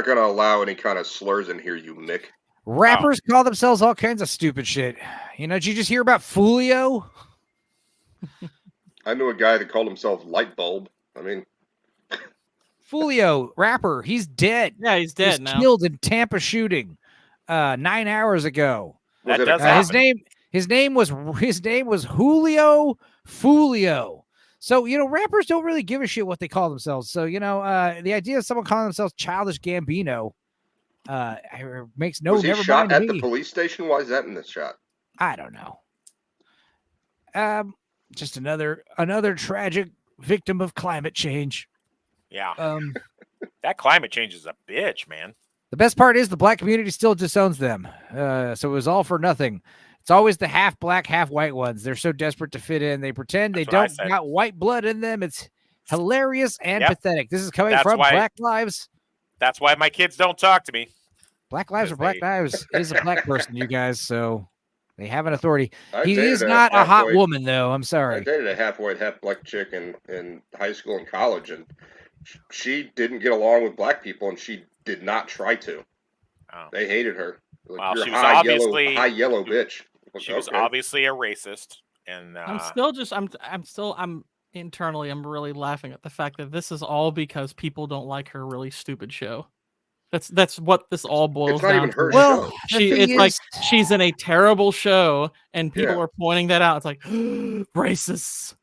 gonna allow any kind of slurs in here, you Mick. rappers call themselves all kinds of stupid shit. You know, did you just hear about Fulio? I knew a guy that called himself Lightbulb. I mean, Fulio, rapper, he's dead. Yeah, he's He was dead now. killed in Tampa shooting 9 hours ago. That Was it a does cop? happen. His name was Julio Fulio. So, you know, rappers don't really give a shit what they call themselves. So, you know, the idea of someone calling themselves Childish Gambino makes no was he never shot mind at to the me. police station? Why is that in this shot? I don't know. Just another tragic victim of climate change. Yeah. That climate change is a bitch, man. The best part is the black community still disowns them. So it was all for nothing. It's always the half black, half white ones. They're so desperate to fit in. They pretend they don't got white blood in them. It's hilarious and pathetic. This is coming from Black Lives. That's why my kids don't talk to me. Black Lives or Black Lives is a black person, you guys. So they have an authority. I He dated is not a hot half-white- woman, though. I'm I sorry. dated a half white, half black chick in high school and college, and she didn't get along with black people, and she did not try to. Oh. They hated her. Like, Well, you're she a was high obviously yellow, high yellow bitch. Like, She was okay. obviously a racist, and I'm still just I'm internally I'm really laughing at the fact that this is all because people don't like her really stupid show. That's what this all boils It's not down even to. her show. It's like she's in a terrible show, and people Yeah. are pointing that out. It's like racists.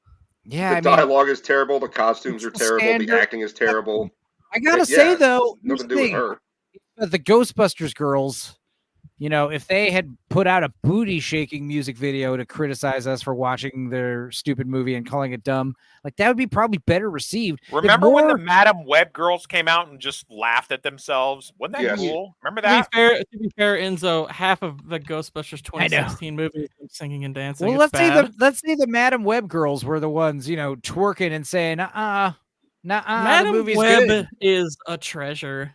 Yeah, The dialogue is terrible. The costumes are terrible. The standard- acting is terrible. I gotta But, say yeah, though, nothing to do with her. the Ghostbusters girls, you know, if they had put out a booty shaking music video to criticize us for watching their stupid movie and calling it dumb, like that would be probably better received. If remember when the more- Madam Web girls came out and just laughed at themselves? Wasn't that Yes. cool? Remember To that? be fair, Enzo, half of the Ghostbusters I know. 2016 movie is them singing and dancing. Well, It's bad. let's say the Madam Web girls were the ones, you know, twerking and saying, the Madam movie's Web good. is a treasure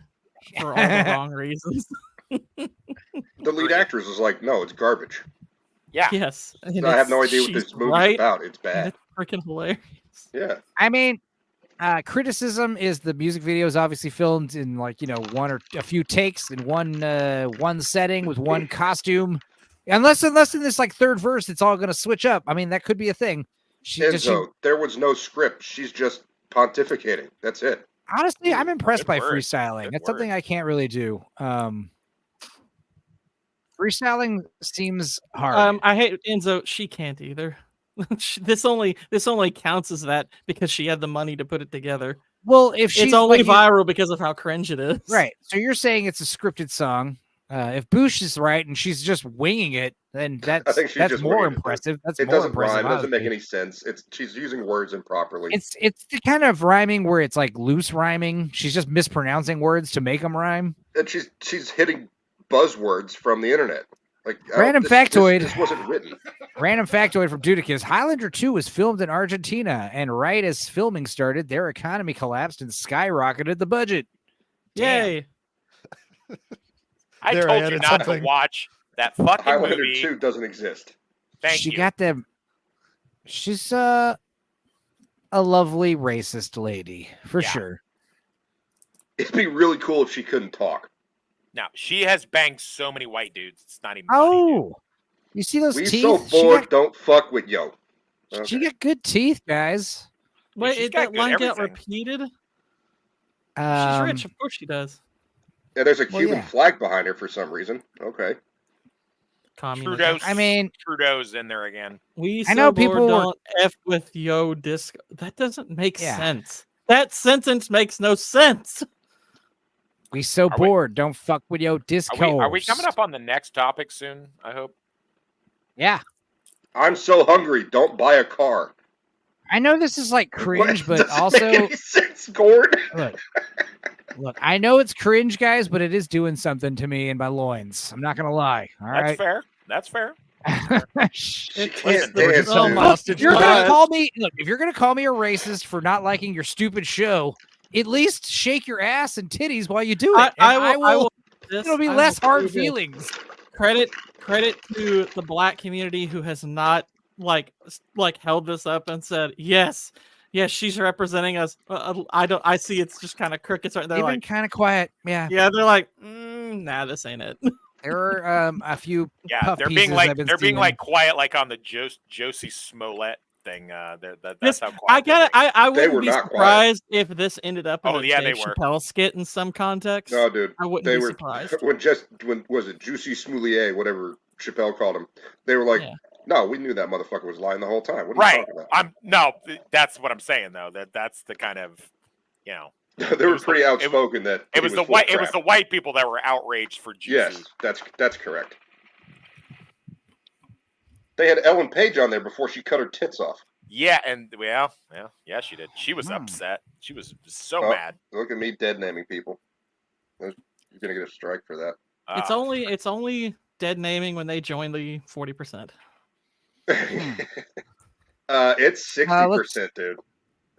for all the wrong reasons. The lead actress is like, no, it's garbage. Yeah. Yes. and I have no it's- idea what this she's movie's right, about. It's and bad. It's freaking hilarious. Yeah. I mean, criticism is the music video is obviously filmed in like, you know, one or a few takes in one setting with one costume. Unless in this like third verse, it's all going to switch up. I mean, that could be a thing. Enzo, there was no script. She's just pontificating. That's it. Honestly, I'm impressed by word. freestyling. Good That's something I can't really do. Freestyling seems hard. I hate Enzo. She can't either. This only counts as that because she had the money to put it together. Well, if she's it's only like, viral because of how cringe it is. right. So you're saying it's a scripted song. If Boosh is right and she's just winging it, then I that's think she's that's just more winging it. impressive. That's It more doesn't impressive. rhyme. It doesn't make honestly. any sense. She's using words improperly. It's the kind of rhyming where it's like loose rhyming. She's just mispronouncing words to make them rhyme. And she's hitting buzzwords from the internet. Like Random this factoid. This wasn't written. Random factoid from Dudicus. Highlander 2 was filmed in Argentina, and right as filming started, their economy collapsed and skyrocketed the budget. Yay. I There, I told you added not something. to watch that fucking Highlander movie. 2 doesn't exist. Thank she you. got them. She's a lovely racist lady, for sure. It'd be really cool if she couldn't talk. Now, she has banged so many white dudes. It's not even funny. Oh, you see those We teeth? so bored, don't fuck with yo. She got good teeth, guys. Wait, she's did got that good line get everything. repeated? She's Um, rich, of course she does. Yeah, there's a Well, Cuban yeah. flag behind her for some reason. Okay. Trudeau's, I mean- Trudeau's in there again. We I know so people bored were- don't F with yo disco. That doesn't make Yeah. sense. That sentence makes no sense. We so bored. Don't fuck with your disco. Are we coming up on the next topic soon? I hope. Yeah. I'm so hungry. Don't buy a car. I know this is like cringe, but Doesn't also make any sense, Gord. look, I know it's cringe, guys, but it is doing something to me in my loins. I'm not gonna lie. All That's right. fair. That's fair. She can't They were dance, just all dude. hostage If you're gonna pause. call me, look, if you're gonna call me a racist for not liking your stupid show, at least shake your ass and titties while you do it. I will It'll be I less will hard do this. feelings. Credit to the black community who has not like held this up and said yes, she's representing us. I see it's just kind of crickets right there. They've been Like kind of quiet. Yeah. yeah, they're like nah, this ain't it. There are a few. Yeah, puff they're pieces being like I've been they're being seeing. like quiet, like on the Josie Smollett thing. That's This, how quiet. I got I They wouldn't were be not quiet. surprised if this ended up in Oh, a yeah, Dave they were. Chappelle skit in some context. No, dude. I wouldn't They be were surprised. when was it Juicy Smoulier, whatever Chappelle called him. They were like, Yeah. no, we knew that motherfucker was lying the whole time. What are you Right. talking about? That's what I'm saying though. That's the kind of, you know. They were pretty outspoken that It was the full of white. It was crap. the white people that were outraged for Juicy. Yes, that's correct. They had Ellen Page on there before she cut her tits off. Yeah, and well, yeah, she did. She was upset. She was so mad. Look at me dead naming people. You're gonna get a strike for that. It's only dead naming when they join the 40%. It's 60%, dude.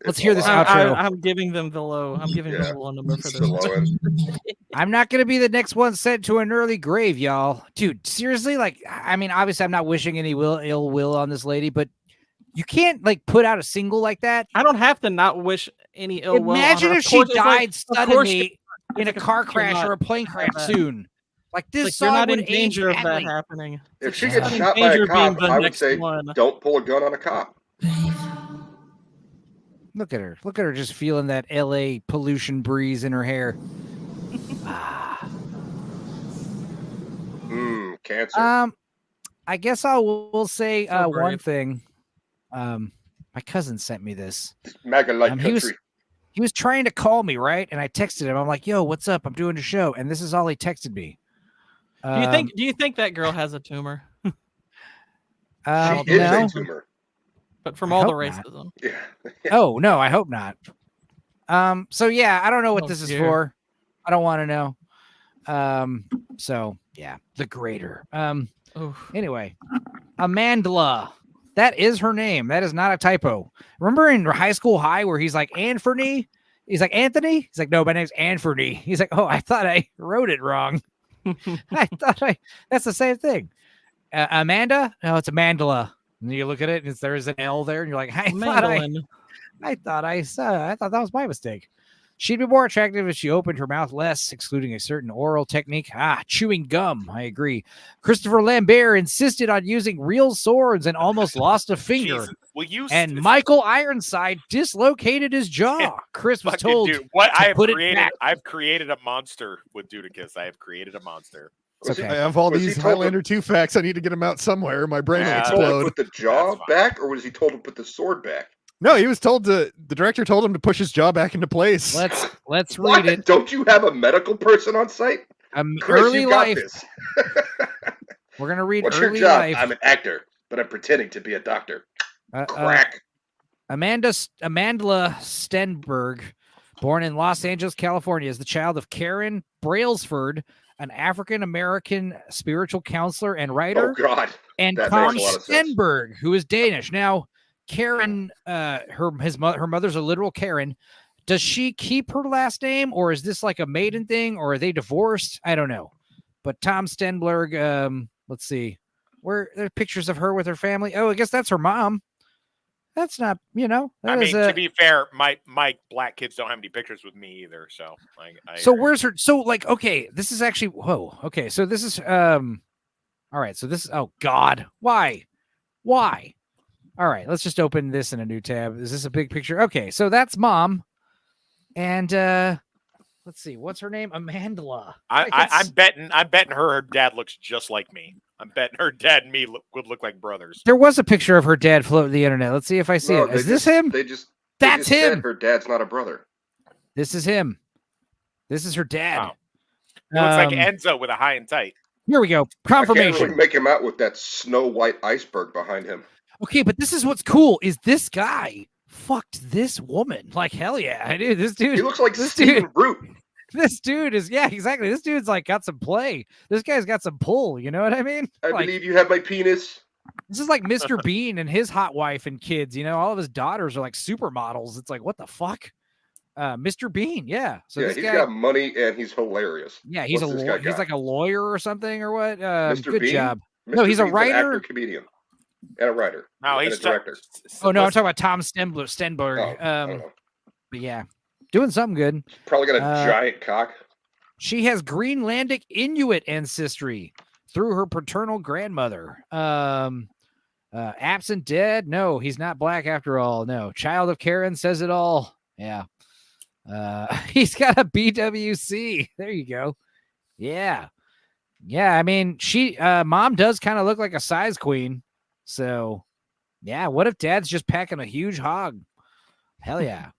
Let's hear this outro. I'm giving them the low. I'm giving them the low number for this. I'm not gonna be the next one sent to an early grave, y'all. Dude, seriously, like, I mean, obviously, I'm not wishing any ill will on this lady, but you can't like put out a single like that. I don't have to not wish any ill will. Imagine if she died suddenly in a car you're crash not or a plane crash that. soon. Like this Like, song you're not would in danger age of that badly. happening. If she You're gets not in shot by danger a of being cop, the I would next say one. don't pull a gun on a cop. Look at her. Look at her just feeling that LA pollution breeze in her hair. Cancer. I guess I will say So one brave. thing. My cousin sent me this. MAGA like country. He was trying to call me, right? And I texted him. I'm like, "Yo, what's up? I'm doing a show." And this is all he texted me. Do you think that girl has a tumor? She is no. a tumor. But from I all the hope not. racism. Yeah. Oh no, I hope not. So yeah, I don't know what Oh, this is dear. for. I don't want to know. So yeah, the greater. Anyway, Amandla. That is her name. That is not a typo. Remember in High School High where he's like Anthony? He's like Anthony? He's like, no, my name's Anthony. He's like, oh, I thought I wrote it wrong. That's the same thing. Amanda? No, it's Amandla. And you look at it and there's an L there, and you're like, I thought that was my mistake. She'd be more attractive if she opened her mouth less, excluding a certain oral technique. Chewing gum. I agree. Christopher Lambert insisted on using real swords and almost lost a finger. Jesus. Will you And Michael Ironside dislocated his jaw. Chris was Fucking told dude, what to I have put it created, back. I've created a monster with Dudicus. I have created a monster. It's okay. I have all Was he these told to- Highlander 2 facts. I need to get them out somewhere. My brain will Was he told to explode. put the jaw back, or was he told to put the sword back? No, he was told to. The director told him to push his jaw back into place. Let's What? read it. Don't you have a medical person on site? Chris, Early you got life. this. We're gonna read What's your early job? life. I'm an actor, but I'm pretending to be a doctor. Crack. Amandla Stenberg, born in Los Angeles, California, is the child of Karen Brailsford, an African-American spiritual counselor and writer. Oh God. And That Tom makes a lot of sense. Stenberg, who is Danish. Now, Karen, her mother's a literal Karen. Does she keep her last name, or is this like a maiden thing, or are they divorced? I don't know. But Tom Stenberg, let's see, where there are pictures of her with her family. Oh, I guess that's her mom. That's not, I mean, to be fair, my black kids don't have any pictures with me either. So, so where's her? So like, okay, this is actually, whoa. Okay. So this is, all right. So this is, oh God, why? All right. Let's just open this in a new tab. Is this a big picture? Okay. So that's mom. And, let's see, what's her name? Amandla. I'm betting her dad looks just like me. I'm betting her dad and me would look like brothers. There was a picture of her dad floating the internet. Let's see if I see it. Is this him? That's him. Her dad's not a brother. This is him. This is her dad. Wow. He looks like Enzo with a high and tight. Here we go. I can't Confirmation. really make him out with that snow white iceberg behind him. Okay, but this is what's cool is this guy fucked this woman. Like, hell yeah. Dude, this dude. He looks like this Stephen dude. Root. This dude is, yeah, exactly. This dude's like got some play. This guy's got some pull. You know what I mean? I Like, believe you have my penis. this is like Mr. Bean and his hot wife and kids. All of his daughters are like supermodels. It's like, what the fuck? Mr. Bean, yeah. So Yeah, this he's guy, got money and he's hilarious. yeah, he's What's this guy he's got? like a lawyer or something or what? Mr. Good Bean? job. Mr. No, he's a Bean's an writer. actor, comedian, and a writer. No, and he's a director. Oh no, I'm talking about Tom Stenberg. Oh, I don't know. But yeah, doing something good. Probably got a giant cock. She has Greenlandic Inuit ancestry through her paternal grandmother. Absent dead? No, he's not black after all. No, child of Karen says it all. Yeah. He's got a BWC. There you go. Yeah. Yeah, I mean, mom does kind of look like a size queen. So, yeah, what if dad's just packing a huge hog? Hell yeah.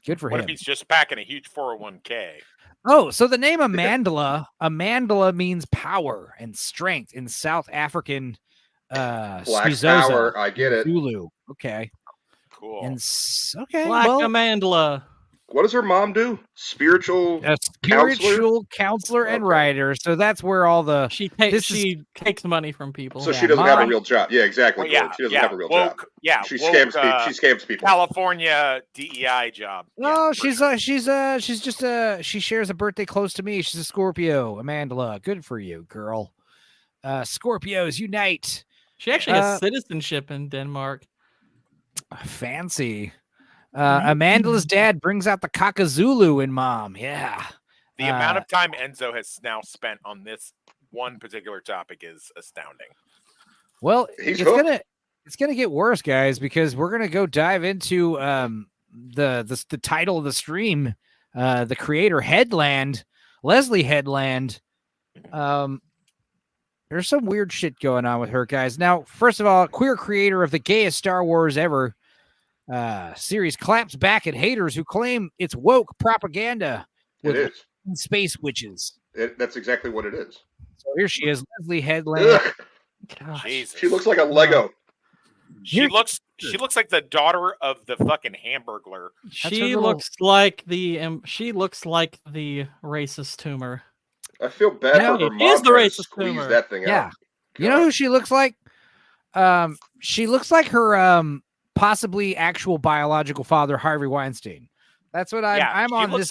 Good for What him. if he's just packing a huge 401k? Oh, so the name Amandla means power and strength in South African Black Xhosa, power. I get it. Zulu. Okay. Cool. And okay, Black well, Amandla. What does her mom do? Spiritual a counselor? spiritual counselor and writer. So that's where all the She takes money from people. So Yeah, she doesn't have a mom- real job. Yeah, exactly. Well, yeah, Gord. She doesn't yeah, have a real woke, job. yeah, She woke, scams people. She scams people. California DEI job. No, she's just she shares a birthday close to me. She's a Scorpio, Amanda. Good for you, girl. Scorpios unite. She actually has citizenship in Denmark. Fancy. Amanda's dad brings out the Kakazulu in mom. Yeah. The amount of time Enzo has now spent on this one particular topic is astounding. Well, He's it's gonna get worse, guys, because we're gonna go dive into the title of the stream, the creator Headland, Leslie Headland. There's some weird shit going on with her, guys. Now, first of all, queer creator of the gayest Star Wars ever series claps back at haters who claim it's woke propaganda with It is. space witches. That's exactly what it is. So here she is, Leslie Headland. Jesus. She looks like a Lego. She looks like the daughter of the fucking Hamburglar. She looks like the racist tumor. I feel bad for her mom. Is the trying to racist squeeze tumor. that thing Yeah. out. You know who she looks like? She looks like her possibly actual biological father, Harvey Weinstein. That's what I'm on this.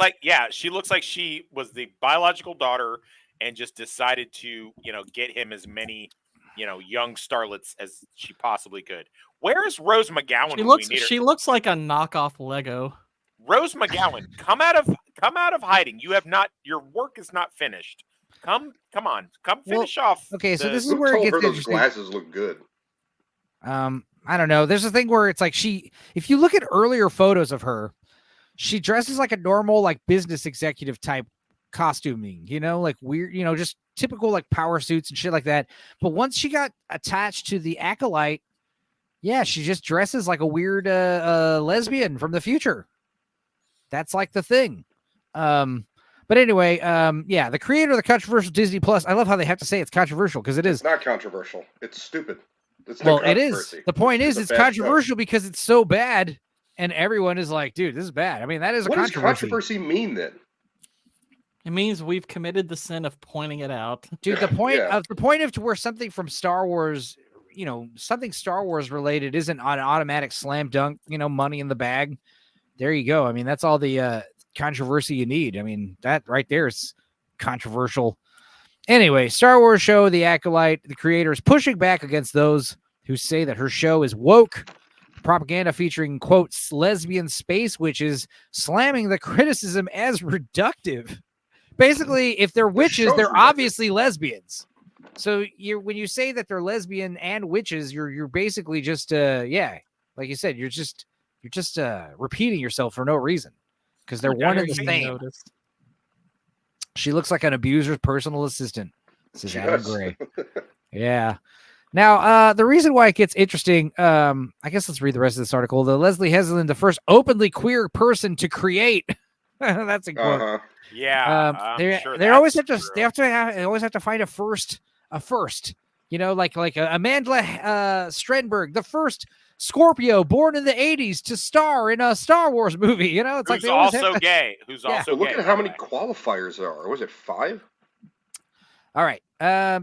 She looks like she was the biological daughter and just decided to, get him as many, young starlets as she possibly could. Where is Rose McGowan? She looks like a knockoff Lego. Rose McGowan, come out of hiding. You have not. Your work is not finished. Come on, finish off. Okay, so this is Who where it told gets her those interesting. glasses look good? I don't know. There's a thing where it's like if you look at earlier photos of her, she dresses like a normal, like business executive type costuming, like weird, just typical like power suits and shit like that. But once she got attached to the Acolyte, yeah, she just dresses like a weird lesbian from the future. That's like the thing. But anyway, yeah, the creator of the controversial Disney Plus. I love how they have to say it's controversial because it is. It's not controversial. It's stupid. It's Well, it is. The point is, it's controversial because it's so bad, and everyone is like, "Dude, this is bad." I mean, that is a controversy. What does controversy mean then? It means we've committed the sin of pointing it out. Dude, the point of to where something from Star Wars, something Star Wars related isn't an automatic slam dunk, money in the bag. There you go. I mean, that's all the controversy you need. I mean, that right there is controversial. Anyway, Star Wars show The Acolyte, the creator is pushing back against those who say that her show is woke propaganda featuring, quotes, lesbian space witches, slamming the criticism as reductive. Basically, if they're witches, they're obviously lesbians. So when you say that they're lesbian and witches, you're basically just like you said, you're just repeating yourself for no reason because they're one and the same. She looks like an abuser's personal assistant. This is Adam Gray. Yeah. Now, the reason why it gets interesting, I guess let's read the rest of this article. The Leslie Headland, the first openly queer person to create. That's a quote. Yeah. They always have to find a first. Like Amanda Strenberg, the first Scorpio born in the 80s to star in a Star Wars movie. It's who's like they also gay. Who's also Look gay. at how many qualifiers there are. Was it 5? All right. Yeah,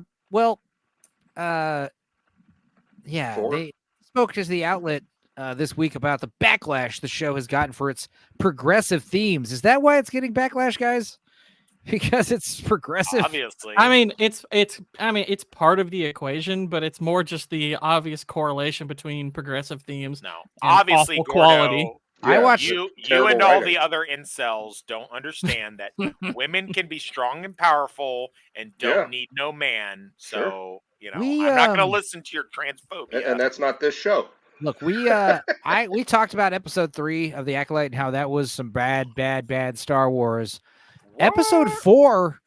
4? they spoke to the outlet this week about the backlash the show has gotten for its progressive themes. Is that why it's getting backlash, guys? Because it's progressive. Obviously. I mean, it's part of the equation, but it's more just the obvious correlation between progressive themes. No, and obviously, awful Gordo, quality. I watch you and all the other incels don't understand that women can be strong and powerful and don't need no man. So I'm not going to listen to your transphobia. And that's not this show. Look, we talked about episode 3 of The Acolyte and how that was some bad Star Wars. What? Episode 4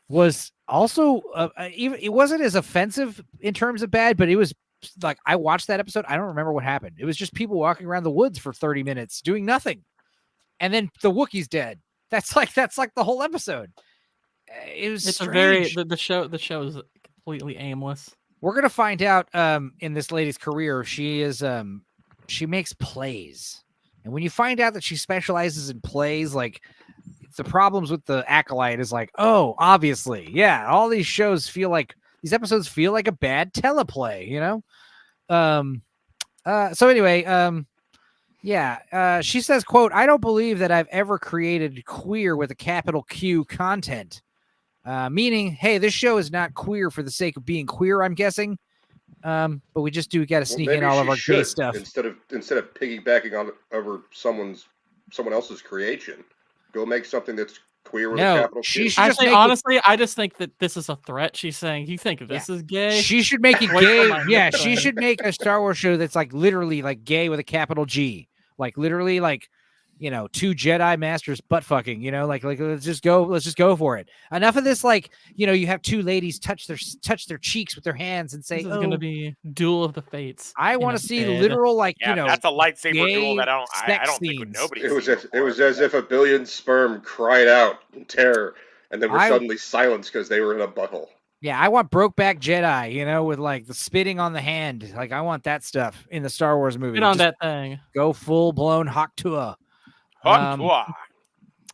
was also it wasn't as offensive in terms of bad, but it was like I watched that episode. I don't remember what happened. It was just people walking around the woods for 30 minutes doing nothing, and then the Wookiee's dead. That's like the whole episode. It's strange. The show is completely aimless. We're gonna find out in this lady's career. She she makes plays. And when you find out that she specializes in plays, like the problems with the Acolyte is like, oh, obviously, yeah, all these shows feel like these episodes feel like a bad teleplay, you know? So anyway, she says, quote, I don't believe that I've ever created queer with a capital Q content. Meaning, hey, this show is not queer for the sake of being queer, I'm guessing. But we just got to sneak in all of our gay stuff. Instead of piggybacking on over someone else's creation, go make something that's queer with a capital Q. Honestly, I just think that this is a threat. She's saying, you think this is gay? She should make it gay. Yeah, she should make a Star Wars show that's like literally like gay with a capital G. Like literally like, you know, 2 Jedi masters butt fucking, you know, like let's just go for it. Enough of this, like, you know, you have 2 ladies touch their cheeks with their hands and say, this is gonna be Duel of the Fates. I want to see literal, like, you know, that's a lightsaber duel that I don't think nobody. It was as if a billion sperm cried out in terror and then were suddenly silenced because they were in a butthole. Yeah, I want Brokeback Jedi, you know, with like the spitting on the hand. Like, I want that stuff in the Star Wars movie. Spit on that thing. Go full blown Hawktua.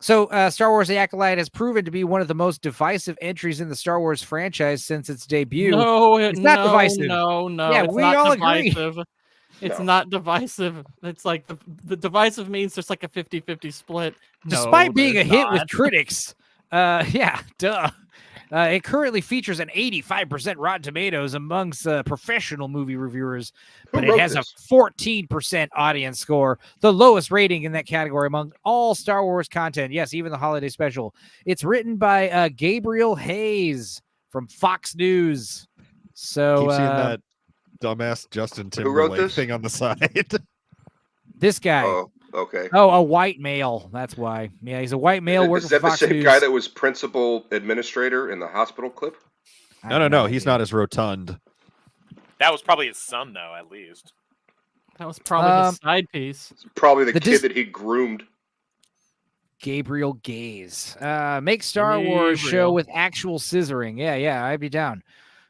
So Star Wars The Acolyte has proven to be one of the most divisive entries in the Star Wars franchise since its debut. No, it's not divisive. No. Yeah, it's we not all divisive. agree. It's not divisive. It's like the divisive means there's like a 50-50 split. Despite being a hit with critics. Duh. It currently features an 85% Rotten Tomatoes amongst professional movie reviewers, but it has a 14% audience score, the lowest rating in that category among all Star Wars content. Yes, even the holiday special. It's written by Gabriel Hayes from Fox News. So keep seeing that dumbass Justin Timberlake thing on the side. This guy. Oh, okay. Oh, a white male. That's why. Yeah, he's a white male working for Fox News. Is that the same guy that was principal administrator in the hospital clip? No. He's not as rotund. That was probably his son, though, at least. That was probably his side piece. It's probably the kid that he groomed. Gabriel Gaze. Make Star Wars show with actual scissoring. Yeah, I'd be down.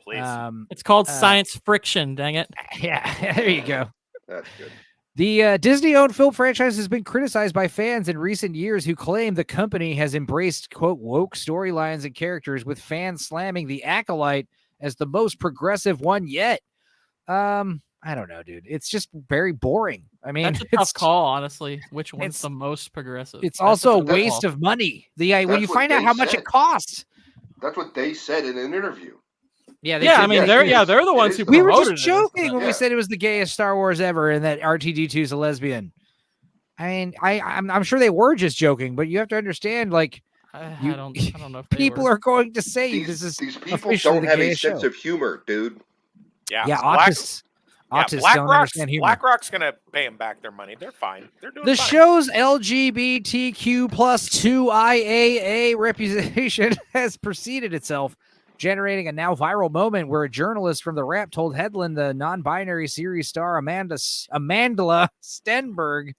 Please. It's called science friction, dang it. Yeah, there you go. That's good. The Disney-owned film franchise has been criticized by fans in recent years who claim the company has embraced, quote, woke storylines and characters, with fans slamming The Acolyte as the most progressive one yet. I don't know, dude. It's just very boring. I mean, that's a tough call, honestly. Which one's the most progressive? It's also a waste of money. When you find out how much it costs. That's what they said in an interview. Yeah, they're the ones who we were promoted just joking when we said it was the gayest Star Wars ever and that R2-D2 is a lesbian. I mean, I'm sure they were just joking, but you have to understand, like, I don't know if people are going to say these people don't have a sense of humor, dude. Yeah, autists don't understand humor. BlackRock's gonna pay them back their money. They're fine. They're doing the fine. show's LGBTQ+2 IAA reputation has preceded itself, generating a now viral moment where a journalist from The Wrap told Headland the non-binary series star Amandla Stenberg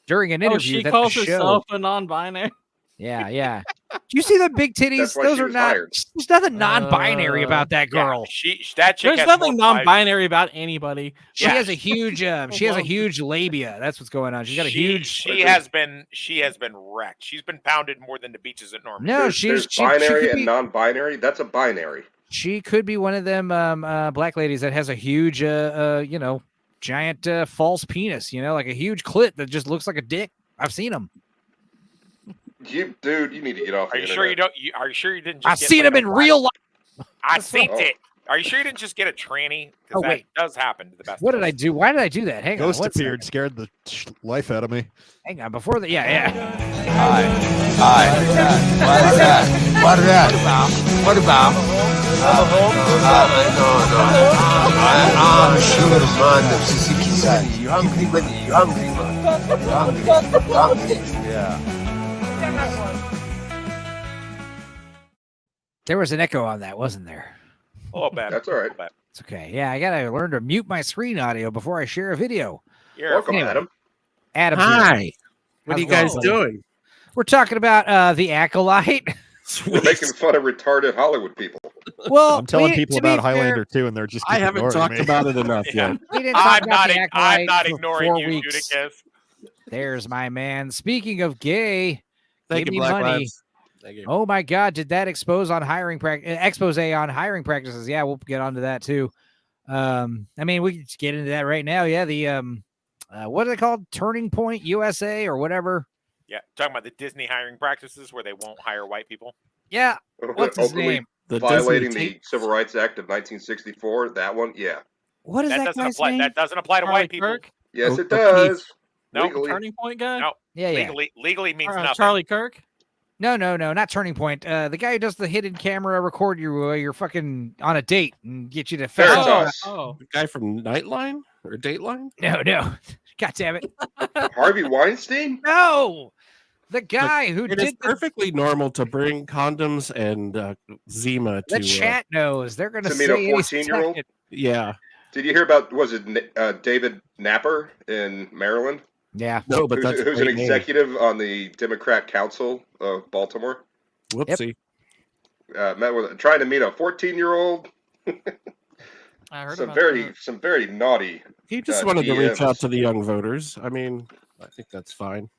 during an interview she calls herself a non-binary. Yeah. Do you see the big titties? Those are not. There's nothing non-binary about that girl. There's nothing non-binary about anybody. She has a huge. She has a huge labia. That's what's going on. She's got a huge. She has been wrecked. She's been pounded more than the beaches at Normandy. No, there's binary and non-binary. That's a binary. She could be one of them black ladies that has a huge, giant false penis. You know, like a huge clit that just looks like a dick. I've seen them. You need to get off. Are you sure you don't? Are you sure you didn't? I've seen them in real life. I seen it. Are you sure you didn't just get a tranny? Oh, wait. That does happen to the best. What did I do? Why did I do that? Hang on. Ghost appeared, scared the life out of me. Hang on. Before that, yeah. Hi. What about? I'm sure, man. You hungry, buddy? You hungry, man? You hungry? Yeah. There was an echo on that, wasn't there? Oh, bad. That's all right. It's okay. Yeah, I gotta learn to mute my screen audio before I share a video. Welcome, Adam. Adam. Hi. What are you guys doing? We're talking about The Acolyte. We're making fun of retarded Hollywood people. Well, I'm telling we- people to be about fair- Highlander 2, and they're just I keep haven't ignoring talked me. about it enough yet. We didn't talk about the I'm Acolyte not for ignoring 4 you, weeks. Judicus. There's my man. Speaking of gay, Thank give you, me Black money. Lives. Thank you. Oh my God! Did that expose on expose on hiring practices? Yeah, we'll get onto that too. I mean, we can just get into that right now. Yeah, the what are they called? Turning Point USA or whatever. Yeah, talking about the Disney hiring practices where they won't hire white people. Yeah. What's his Openly name? The violating Disney the Civil Rights Act of 1964. That one, yeah. What is that doesn't guy's apply. name? That doesn't apply to Charlie white people. Kirk? Yes, it O'Keefe. does. No, Legally. Turning Point guy? No, Yeah, yeah. legally means nothing. Charlie Kirk? No, not Turning Point. The guy who does the hidden camera record you while you're fucking on a date and get you to fess up. Veritas. Oh. The guy from Nightline or Dateline? No. God damn it. Harvey Weinstein? No. The guy who It did is perfectly normal to bring condoms and Zima the to chat knows. They're going To to meet say a any 14-year-old? second. Yeah. Did you hear about, was it David Napper in Maryland? Yeah. No, but that's a who's an great name. executive on the Democrat Council of Baltimore. Whoopsie. Met with trying to meet a 14-year-old. I heard Some about very that. some very naughty. He just wanted to reach DMs. out to the young voters. I mean, I think that's fine.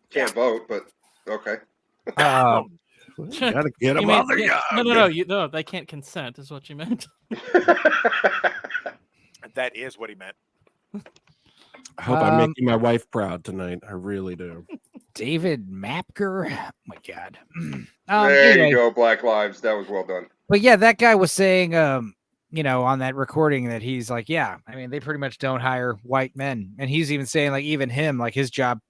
Can't vote, but okay. Gotta get You them mean- out there. yeah, no, they can't consent, is what you meant. That is what he meant. I hope I'm making my wife proud tonight. I really do. David Mapker. Oh my God. There Anyway, you go, Black Lives. That was well done. But yeah, that guy was saying, on that recording that he's like, yeah, I mean, they pretty much don't hire white men. And he's even saying, like, even him, like his job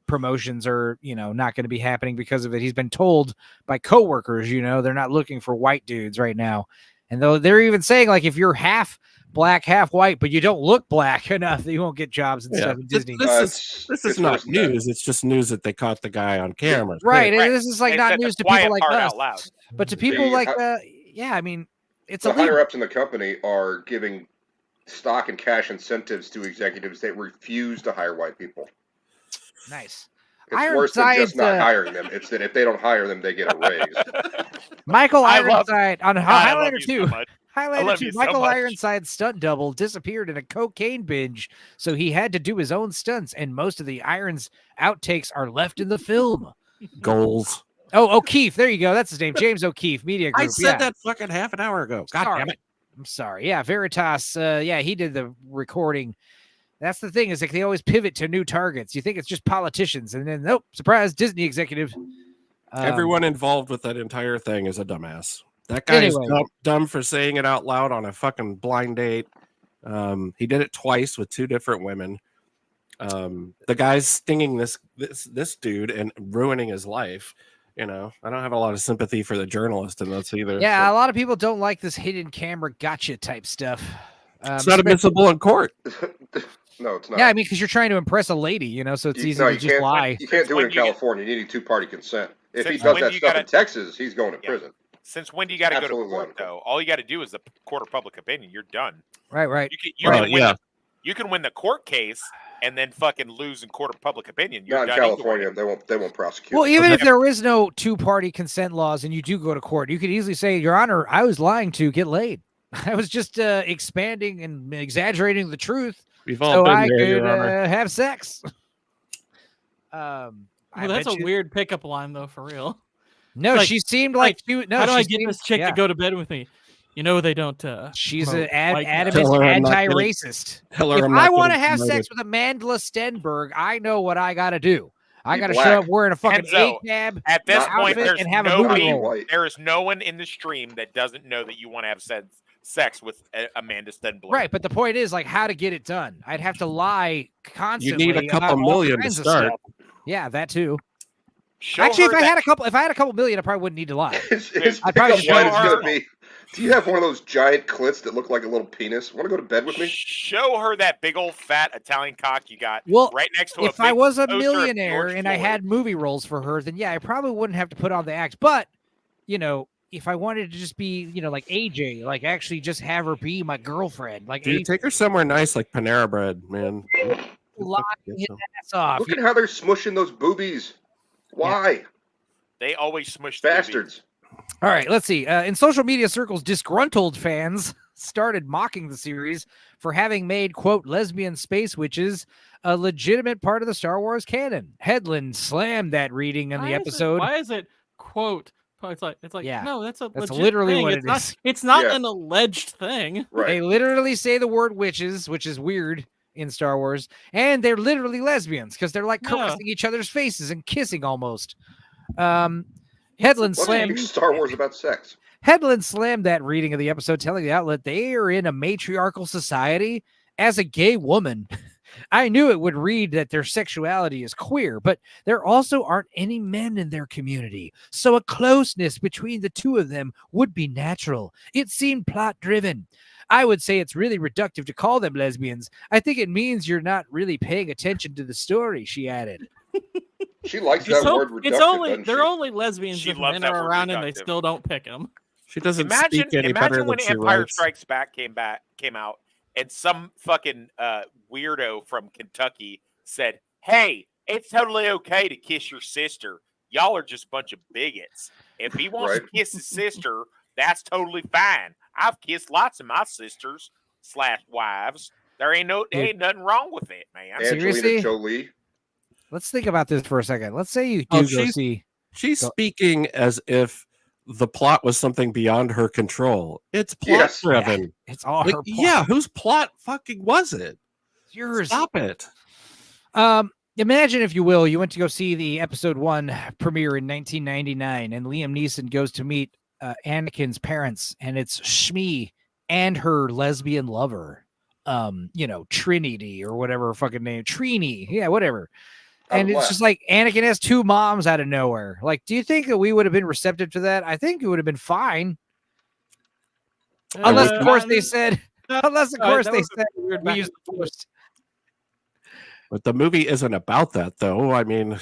promotions are, not going to be happening because of it. He's been told by coworkers, they're not looking for white dudes right now. And though they're even saying, like, if you're half black, half white, but you don't look black enough, that you won't get jobs and stuff in Disney. This is not news. It's just news that they caught the guy on camera. Right. And this is like They not said the news to quiet people like part us. out loud. But to people like, I mean, it's The illegal. higher ups in the company are giving stock and cash incentives to executives that refuse to hire white people. Nice. It's worse than just Ironside's, not hiring them. It's that if they don't hire them, they get a raise. Michael I love- Ironside on God, I love Highlander you 2. so much. I Highlander love 2. you so Michael much. Ironside's stunt double disappeared in a cocaine binge, so he had to do his own stunts, and most of the Irons outtakes are left in the film. Goals. Oh, O'Keefe. There you go. That's his name. James O'Keefe, Media Group. I said that fucking half an hour ago. God Sorry. damn it. I'm sorry. Yeah, Veritas. He did the recording. That's the thing, is like they always pivot to new targets. You think it's just politicians, and then nope, surprise, Disney executive. Everyone involved with that entire thing is a dumbass. That guy is Anyway. dumb for saying it out loud on a fucking blind date. He did it twice with 2 different women. The guy's stinging this dude and ruining his life. I don't have a lot of sympathy for the journalist in this either. Yeah, so. a lot of people don't like this hidden camera gotcha type stuff. It's not admissible in court. No, it's not. Yeah, I mean, because you're trying to impress a lady, so it's easy to you just can't, lie. You can't do it in when do you get- California. You need two-party consent. If he Since does when that do you stuff gotta- in Texas, he's going to Yeah. prison. Since when do you got to go to Absolutely court, unacceptable. though? All you got to do is the court of public opinion. You're done. Right. You can win the court case and then fucking lose in court of public opinion. You're Not in done either way. California. They won't prosecute. Well, even if there is no two-party consent laws and you do go to court, you could easily say, Your Honor, I was lying to get laid. I was just expanding and exaggerating the truth We've all so been I there, could Your Honor. have sex. Well, that's a weird pickup line, though, for real. No, Like- she seemed like she. No, how do she I get seemed- this chick yeah. to go to bed with me? They don't. She's promote an white guys. adamant Tell her I'm not gonna- anti-racist. tell her If I'm not I want to gonna have promote sex it. with Amandla Stenberg, I know what I got to do. I Be got to black. show up wearing a fucking Enzo, A-cab At this Not point, outfit there's and have a movie nobody. role. There is no one in the stream that doesn't know that you want to have sex with Amanda Stenberg. Right, but the point is, like, how to get it done. I'd have to lie constantly. need a couple about all million to kinds of start. stuff. Yeah, that too. Show Actually, her if I that- had a couple million, I probably wouldn't need to lie. His I'd probably pickup just line show is her. going to be, do you have one of those giant clits that look like a little penis? Want to go to bed with me? Show her that big old fat Italian cock you got Well, right next to if a I big was a poster of millionaire George and I Floyd. had movie roles for her, then yeah, I probably wouldn't have to put on the act. But, if I wanted to just be, like AJ, like actually just have her be my girlfriend, like Dude, AJ, take her somewhere nice like Panera Bread, man. lie, Get hit some. ass off. Look at how they're smushing those boobies. Why? They always smush the boobies. Bastards. All right, let's see. In social media circles, disgruntled fans started mocking the series for having made, quote, lesbian space witches a legitimate part of the Star Wars canon. Headland slammed that reading in the episode. Why is it, quote, it's like Yeah, no, that's that's legit literally thing. what it's it not, is. It's not Yeah. an alleged thing. They literally say the word witches, which is weird in Star Wars, and they're literally lesbians because they're like caressing each other's faces and kissing almost. Headland What slammed makes Star Wars about sex? Headland slammed that reading of the episode, telling the outlet they are in a matriarchal society. As a gay woman, I knew it would read that their sexuality is queer, but there also aren't any men in their community, so a closeness between the two of them would be natural. It seemed plot-driven. I would say it's really reductive to call them lesbians. I think it means you're not really paying attention to the story, she added. She likes that word reductive. They're only lesbians She if loves men that are word around and they reductive. still don't pick them. She doesn't Imagine speak any better when than she Empire writes. Strikes Back came out, and some fucking weirdo from Kentucky said, "Hey, it's totally okay to kiss your sister. Y'all are just a bunch of bigots. If he wants to kiss his sister, that's totally fine. I've kissed lots of my sisters / wives. There ain't nothing wrong with it, man." Seriously? Jolie. Let's think about this for a second. Let's say you do Oh, go she's- see. She's speaking as if the plot was something beyond her control. It's plot Yes. driven. Yeah, it's all her plot. Yeah, whose plot fucking was it? It's yours. Stop it. Imagine, if you will, you went to go see the episode 1 premiere in 1999, and Liam Neeson goes to meet Anakin's parents, and it's Shmi and her lesbian lover, Trinity or whatever her fucking name, Trini, yeah, whatever. And it's just like Anakin has 2 moms out of nowhere. Like, do you think that we would have been receptive to that? I think it would have been fine. Unless, of course, they said, we use the Force. But the movie isn't about that, though. I mean,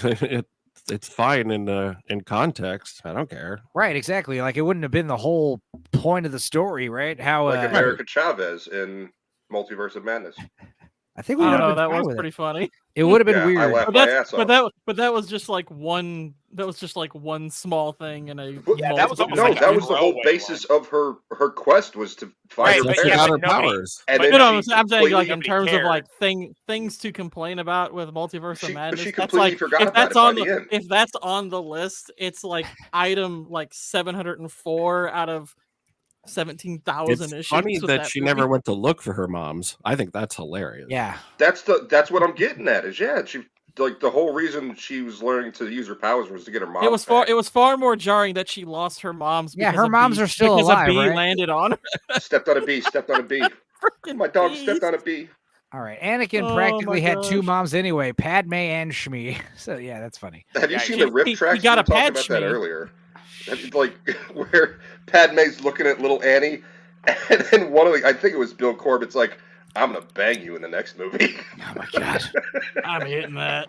it's fine in context. I don't care. Right, exactly. Like, it wouldn't have been the whole point of the story, right? How Like America Chavez in Multiverse of Madness. I think we would have been that fine was with pretty it. funny. It would have been Yeah, I weird. laughed my ass off. That was just like one. That was just like one small thing in a. That was the whole basis of her quest was to find her parents. And then I'm she saying like completely- in terms of like things to complain about with Multiverse of Madness. she That's completely like forgot if about that's it by on the end. if that's on the list, it's like item like 704 out of 17,000 It's issues. funny with that she movie. never went to look for her moms. I think that's hilarious. Yeah. That's what I'm getting at. Is she like the whole reason she was learning to use her powers was to get her mom. It was far more jarring that she lost her moms. Yeah, because her a moms bee- are still because alive, a bee right? landed on her. Stepped on a bee. Stepped on a bee. My dog stepped on a bee. All right, Anakin Oh practically my had 2 gosh. moms anyway, Padme and Shmi. So yeah, that's funny. Have you seen the rip he tracks? got We a talked pad about that Shmi. earlier. Like where Padme's looking at little Annie, and then I think it was Bill Corbett's like, "I'm gonna bang you in the next movie." Oh my god. I'm hitting that.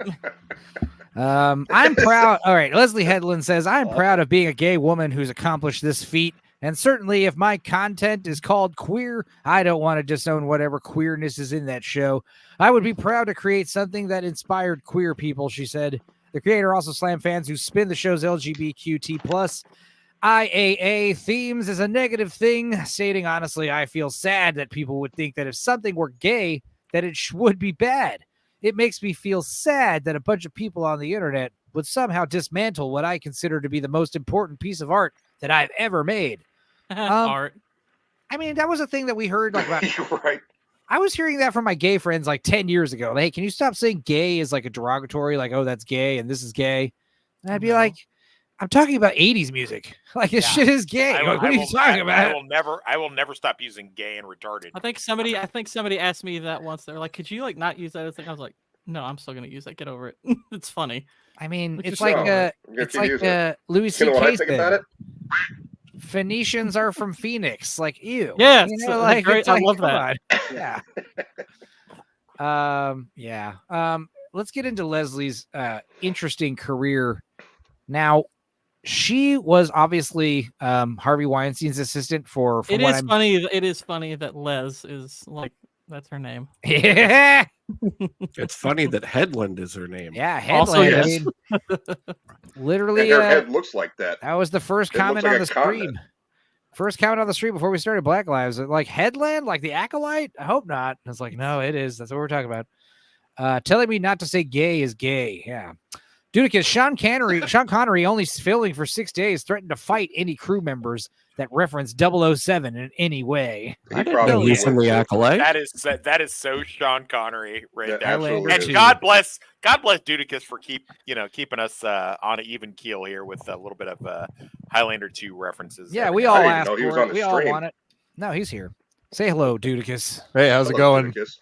I'm proud. All right, Leslie Headland says, I'm proud of being a gay woman who's accomplished this feat. And certainly if my content is called queer, I don't want to disown whatever queerness is in that show. I would be proud to create something that inspired queer people, she said. The creator also slammed fans who spin the show's LGBTQ+ IAA themes as a negative thing, stating, honestly, I feel sad that people would think that if something were gay, that it would be bad. It makes me feel sad that a bunch of people on the internet would somehow dismantle what I consider to be the most important piece of art that I've ever made. Art. I mean, that was a thing that we heard like about. You're right. I was hearing that from my gay friends like 10 years ago. Like, hey, can you stop saying gay is like a derogatory, like, oh, that's gay and this is gay? And I'd be like, I'm talking about 80s music. Like, this shit is gay. Like, what are you talking about? I will never stop using gay and retarded. I think somebody asked me that once. They're like, "Could you like not use that as thing?" I was like, "No, I'm still gonna use that. Get over it. It's funny." I mean, Like, it's just like go over it. it's like Louis You know what I C.K. think about it? Phoenicians are from Phoenix. Like, ew. Yeah, You it's know, like, great. it's I like, love come that. on. Yeah. Let's get into Leslie's interesting career. Now, she was obviously Harvey Weinstein's assistant for It is funny that Les is like That's her name. Yeah. It's funny that Headland is her name. Yeah, Also, Headland. yes. I mean, literally, And her head looks like that. that was the first It looks comment like on a the continent. stream. First comment on the stream before we started Black Lives. Like Headland, like the Acolyte? I hope not. I was like, no, it is. That's what we're talking about. Telling me not to say gay is gay. Yeah. Dudicus, Sean Connery, only filming for 6 days, threatened to fight any crew members that reference 007 in any way. I didn't know he's in the Acolyte. That is so Sean Connery right Yeah, there. absolutely And is. God bless Dudicus for keeping us on an even keel here with a little bit of Highlander 2 references. Yeah, every we now all and then. asked for it. We all want it. No, he's here. Say hello, Dudicus. Hey, how's it Hello, going? Dudicus.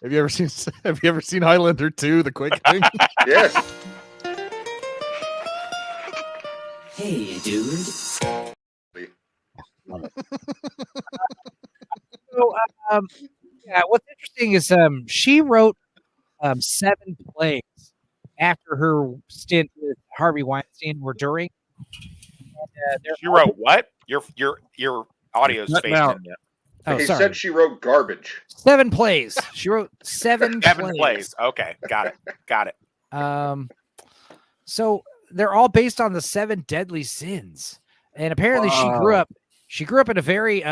Have you ever seen Highlander 2, the quick thing? Yes. Hey, dude. So, yeah, what's interesting is she wrote 7 plays after her stint with Harvey Weinstein or during. And, She wrote what? Your audio's Cutting fading out. in yet. Oh, He sorry. said she wrote garbage. 7 plays. She wrote 7 plays. Okay, got it. So they're all based on the 7 deadly sins, and apparently she grew up in a very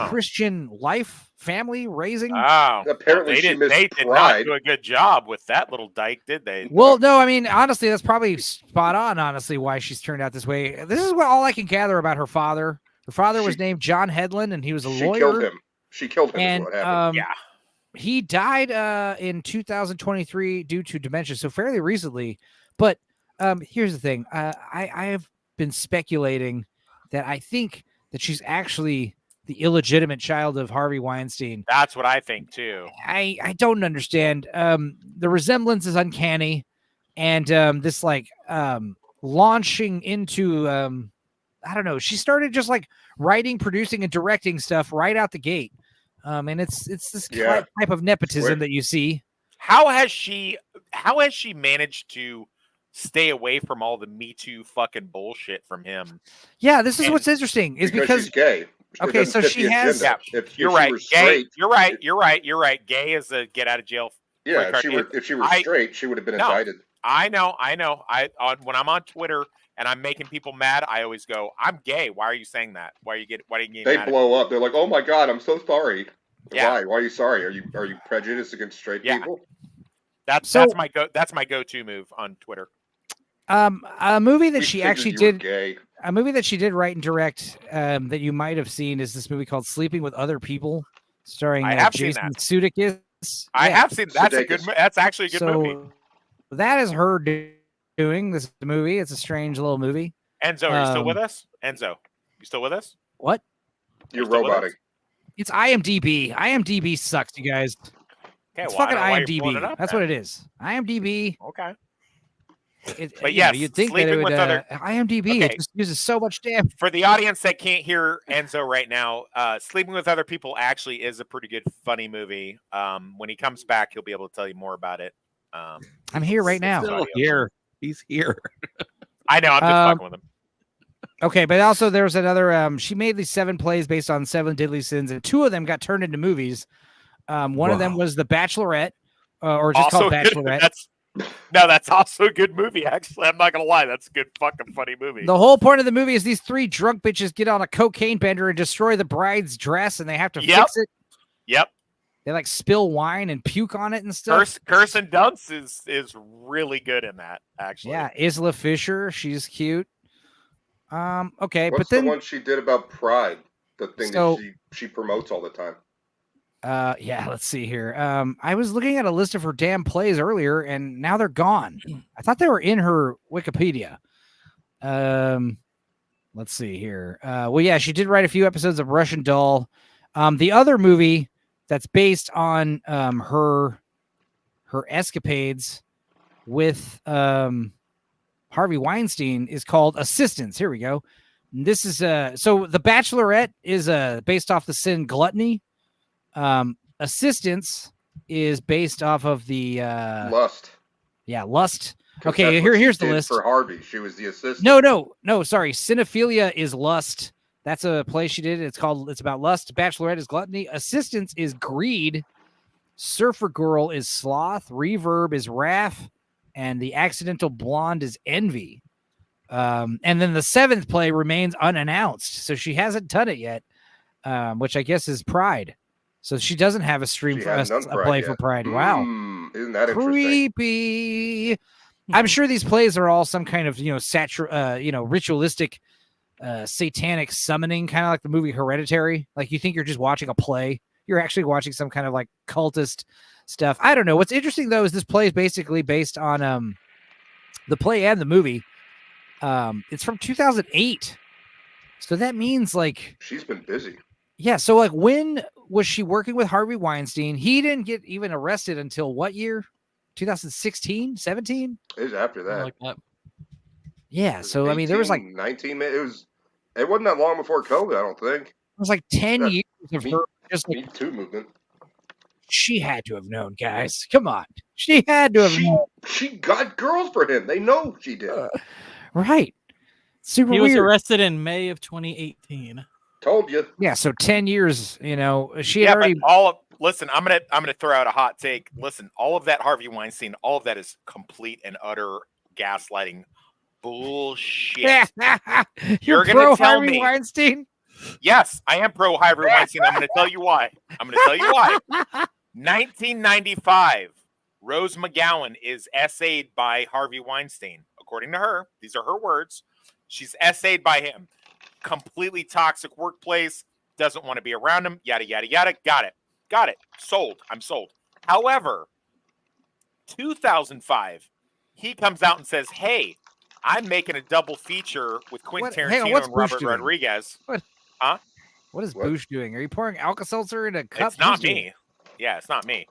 Christian life family raising. Wow. Apparently they she did, missed they did not Pride. do a good job with that little dyke, did they? Well, no, I mean, honestly, that's probably spot on. Honestly, why she's turned out this way. This is all I can gather about her father. Her father was named John Headland, and he was a lawyer. She killed him. And Is what happened. he died in 2023 due to dementia, so fairly recently. But here's the thing: I have been speculating that I think that she's actually the illegitimate child of Harvey Weinstein. That's what I think too. I don't understand. The resemblance is uncanny, and this launching into I don't know. She started just like writing, producing, and directing stuff right out the gate. And it's this type of nepotism that you see. How has she managed to stay away from all the Me Too fucking bullshit from him? Yeah, this is what's interesting is because she's gay. Okay, so she has. Yeah, you're right. Gay. You're right. Gay is a get out of jail. Yeah, if she were straight, she would have been indicted. I know. When I'm on Twitter and I'm making people mad, I always go, "I'm gay. Why are you saying that? Why are you getting They mad?" blow up. They're like, "Oh my god, I'm so sorry." Yeah. Why? Why are you sorry? Are you prejudiced against straight people? That's my go-to move on Twitter. A movie that We she figured actually you were did. gay. A movie that she did write and direct that you might have seen is this movie called Sleeping with Other People, starring I have seen Jason that. Sudeikis. I have seen that's a Sudeikis. good. That's actually a good movie. That is her doing this movie. It's a strange little movie. Enzo, are you still with us? Enzo, you still with us? What? You're still with us? roboting. It's IMDb. IMDb sucks, you guys. Okay, It's well, I fucking don't know why you're pulling IMDb. it up That's then. what it is. IMDb. Okay. But yes, you'd think that Sleeping it would. with Other- IMDb Okay. it just uses so much damn. For the audience that can't hear Enzo right now, Sleeping with Other People actually is a pretty good, funny movie. When he comes back, he'll be able to tell you more about it. I'm here right now. Still here. He's here. I know. I'm just fucking with him. Okay, but also there was another. She made these 7 plays based on 7 deadly sins, and 2 of them got turned into movies. One of them was The Bachelorette, or just Also called Bachelorette. That's also a good movie. Actually, I'm not gonna lie. That's a good fucking funny movie. The whole point of the movie is these 3 drunk bitches get on a cocaine bender and destroy the bride's dress, and they have to fix it. Yep. They like spill wine and puke on it and stuff. Kirsten Dunst is really good in that. Actually. Yeah, Isla Fisher, she's cute. Okay, What's but then the one she did about Pride? The thing So- that she promotes all the time. yeah, let's see here. I was looking at a list of her damn plays earlier, and now they're gone. I thought they were in her Wikipedia. Let's see here. Well, yeah, she did write a few episodes of Russian Doll. The other movie that's based on her escapades with Harvey Weinstein is called Assistance. Here we go. This is so The Bachelorette is based off the sin gluttony. Assistance is based off of the Lust. Yeah, Lust. 'Cause Okay, that's what she here's the did list. for Harvey. She was the assistant. No, sorry. Cinephilia is Lust. That's a play she did. It's about lust. Bachelorette is gluttony. Assistance is greed. Surfer Girl is Sloth, Reverb is Wrath, and the Accidental Blonde is Envy. And then the 7th play remains unannounced, so she hasn't done it yet, which I guess is Pride. So she doesn't have a stream for us, a play for Pride. Wow, Isn't that interesting? creepy. I'm sure these plays are all some kind of ritualistic, satanic summoning, kind of like the movie Hereditary. Like you think you're just watching a play, you're actually watching some kind of like cultist stuff. I don't know. What's interesting though is this play is basically based on the play and the movie. It's from 2008, so that means like she's been busy. Yeah, so like when was she working with Harvey Weinstein? He didn't get even arrested until what year? 2016, 17? It was after that. Like that. Yeah, so I mean there was like 19. It wasn't that long before COVID. I don't think. It was like 10 years of her just like Me Too movement. She had to have known, guys. Come on, she had to have known. She got girls for him. They know she did. Right. Super He weird. was arrested in May of 2018. Told you. Yeah, so 10 years, she had already. But listen, I'm gonna throw out a hot take. Listen, all of that Harvey Weinstein, all of that is complete and utter gaslighting bullshit. You're gonna pro tell Harvey me? Weinstein? Yes, I am pro Harvey Weinstein. I'm gonna tell you why. 1995, Rose McGowan is essayed by Harvey Weinstein. According to her, these are her words. She's essayed by him. Completely toxic workplace. Doesn't want to be around him. Yada, yada, yada. Got it. Sold. I'm sold. However, 2005, he comes out and says, hey, I'm making a double feature with Quentin Hang on, Tarantino what's and Bush Robert doing? Rodriguez. What? Huh? What is Boosh doing? Are you pouring Alka-Seltzer in a cup? It's not Who's doing me. Yeah, it's not me.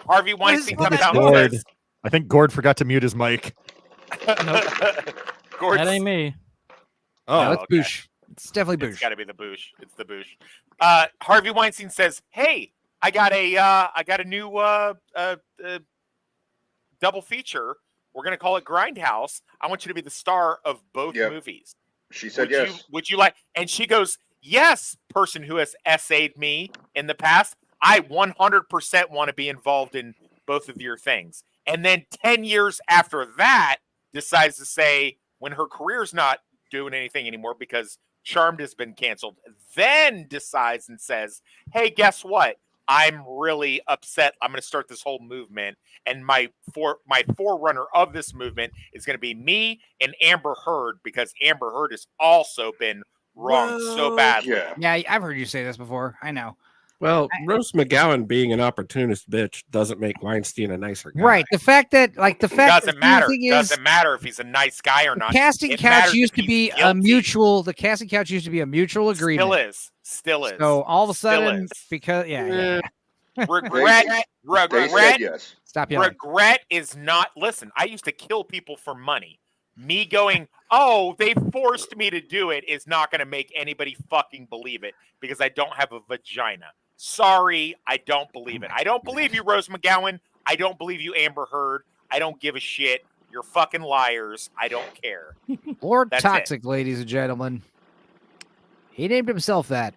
Harvey Weinstein comes out and Gord. says, I think Gord forgot to mute his mic. Gord's, That ain't me. No, it's okay. Boosh. It's definitely Boosh. It's got to be the Boosh. It's the Boosh. Harvey Weinstein says, "Hey, I got a new double feature. We're gonna call it Grindhouse. I want you to be the star of both movies." She said would yes. Would you like? And she goes, "Yes, person who has essayed me in the past. I 100% want to be involved in both of your things." And then 10 years after that, decides to say, when her career's not doing anything anymore because Charmed has been canceled, then decides and says, hey, guess what? I'm really upset. I'm going to start this whole movement. And my forerunner of this movement is going to be me and Amber Heard, because Amber Heard has also been wronged so badly. Yeah, I've heard you say this before. I know. Well, Rose McGowan being an opportunist bitch doesn't make Weinstein a nicer guy. Right. The fact that Doesn't matter. the thing is, Doesn't matter if he's a nice guy or not. casting It couch matters used if to be he's a guilty. mutual. The casting couch used to be a mutual agreement. Still is. So all of a Still sudden, is. because yeah. Regret. They said yes. Stop yelling. Regret is not. Listen, I used to kill people for money. Me going, oh, they forced me to do it, is not going to make anybody fucking believe it, because I don't have a vagina. Sorry, I don't believe it. I don't believe you, Rose McGowan. I don't believe you, Amber Heard. I don't give a shit. You're fucking liars. I don't care. Or That's toxic, ladies and gentlemen. He named himself that.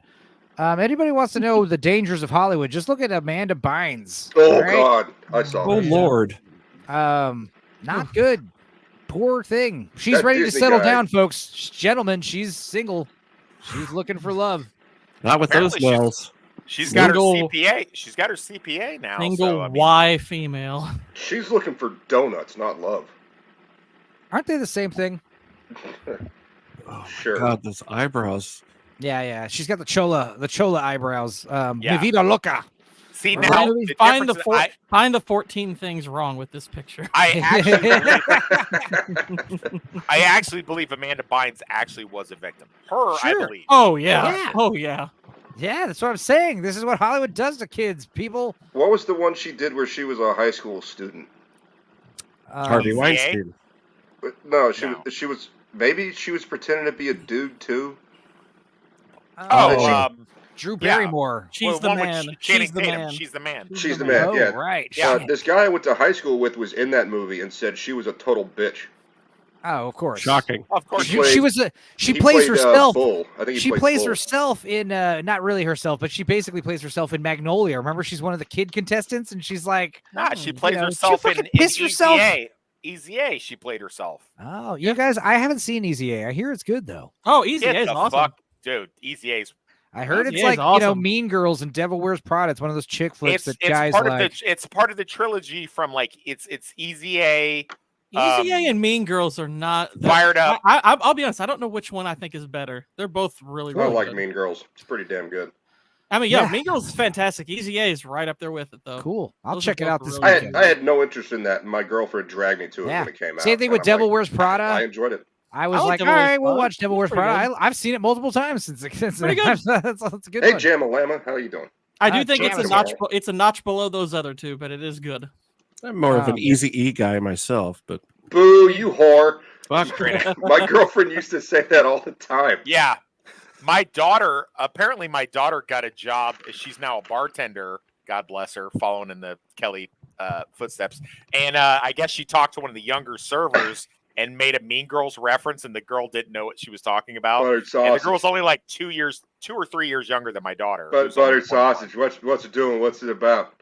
Anybody wants to know the dangers of Hollywood? Just look at Amanda Bynes. Oh all right? God, I saw. Oh that. Lord. Not good. Poor thing. She's That ready Disney to settle guy. down, folks. Gentlemen, she's single. She's looking for love. Not with those Apparently nails. She's got her Single- CPA. She's got her CPA now. Single so, I mean, Y female. She's looking for donuts, not love. Aren't they the same thing? Sure. God, those eyebrows. Yeah. She's got the chola eyebrows. Yeah. Mi vida loca. See now, the Find difference the is find the 14 things wrong with this picture. I actually believe Amanda Bynes actually was a victim. Her, I Sure. believe. Oh yeah. Oh yeah. Yeah, that's what I'm saying. This is what Hollywood does to kids, people. What was the one she did where she was a high school student? Harvey PCA? Weinstein. No, she was maybe she was pretending to be a dude too. Drew Barrymore. She's the one with man. Channing She's the Tatum. man. She's the man. She's the man. Oh, Yeah, right. This guy I went to high school with was in that movie and said she was a total bitch. Oh, of course. Shocking. Of course. She played- was a. She he plays played, herself. Bull. I think he She played plays Bull. herself in not really herself, but she basically plays herself in Magnolia. Remember, she's one of the kid contestants, and she's like, Nah, she plays you know, herself she in fucking pissed herself. Easy A. Easy A. She played herself. Oh, you guys, I haven't seen Easy A. I hear it's good though. Oh, Easy Get A is the awesome. fuck, dude. Easy A's. I heard Easy it's A like is you know awesome. Mean Girls and Devil Wears Prada. It's one of those chick flicks that guys part like. of the it's part of the trilogy from like it's Easy A. Easy A and Mean Girls are not Fired Up. I'll be honest. I don't know which one I think is better. They're both really, I really like good. Mean Girls. It's pretty damn good. I mean, yeah, Mean Girls is fantastic. Easy A is right up there with it, though. Cool. I'll Those check are it out both this really weekend. I had no interest in that, and my girlfriend dragged me to it Yeah. when it came out. Same thing and with I'm Devil like, Wears Prada. I enjoyed it. I was I like like, all Devil Wears right, we'll Prada. watch Devil Wears Pretty Prada. good. I've seen it multiple times since Pretty good. that's a good Hey, one. Jamalama, how you doing? I do think it's a Jam notch. tomorrow. It's a notch below those other two, but it is good. I'm more of an Easy E guy myself, but Boo, you whore. fuck. My girlfriend used to say that all the time. Yeah. My daughter, apparently my daughter got a job. She's now a bartender. God bless her, following in the Kelly footsteps. And I guess she talked to one of the younger servers and made a Mean Girls reference, and the girl didn't know what she was talking about. Buttered And the sausage. girl's only like 2 or 3 years younger than my daughter. But who's only buttered 21. sausage. What's it doing? What's it about?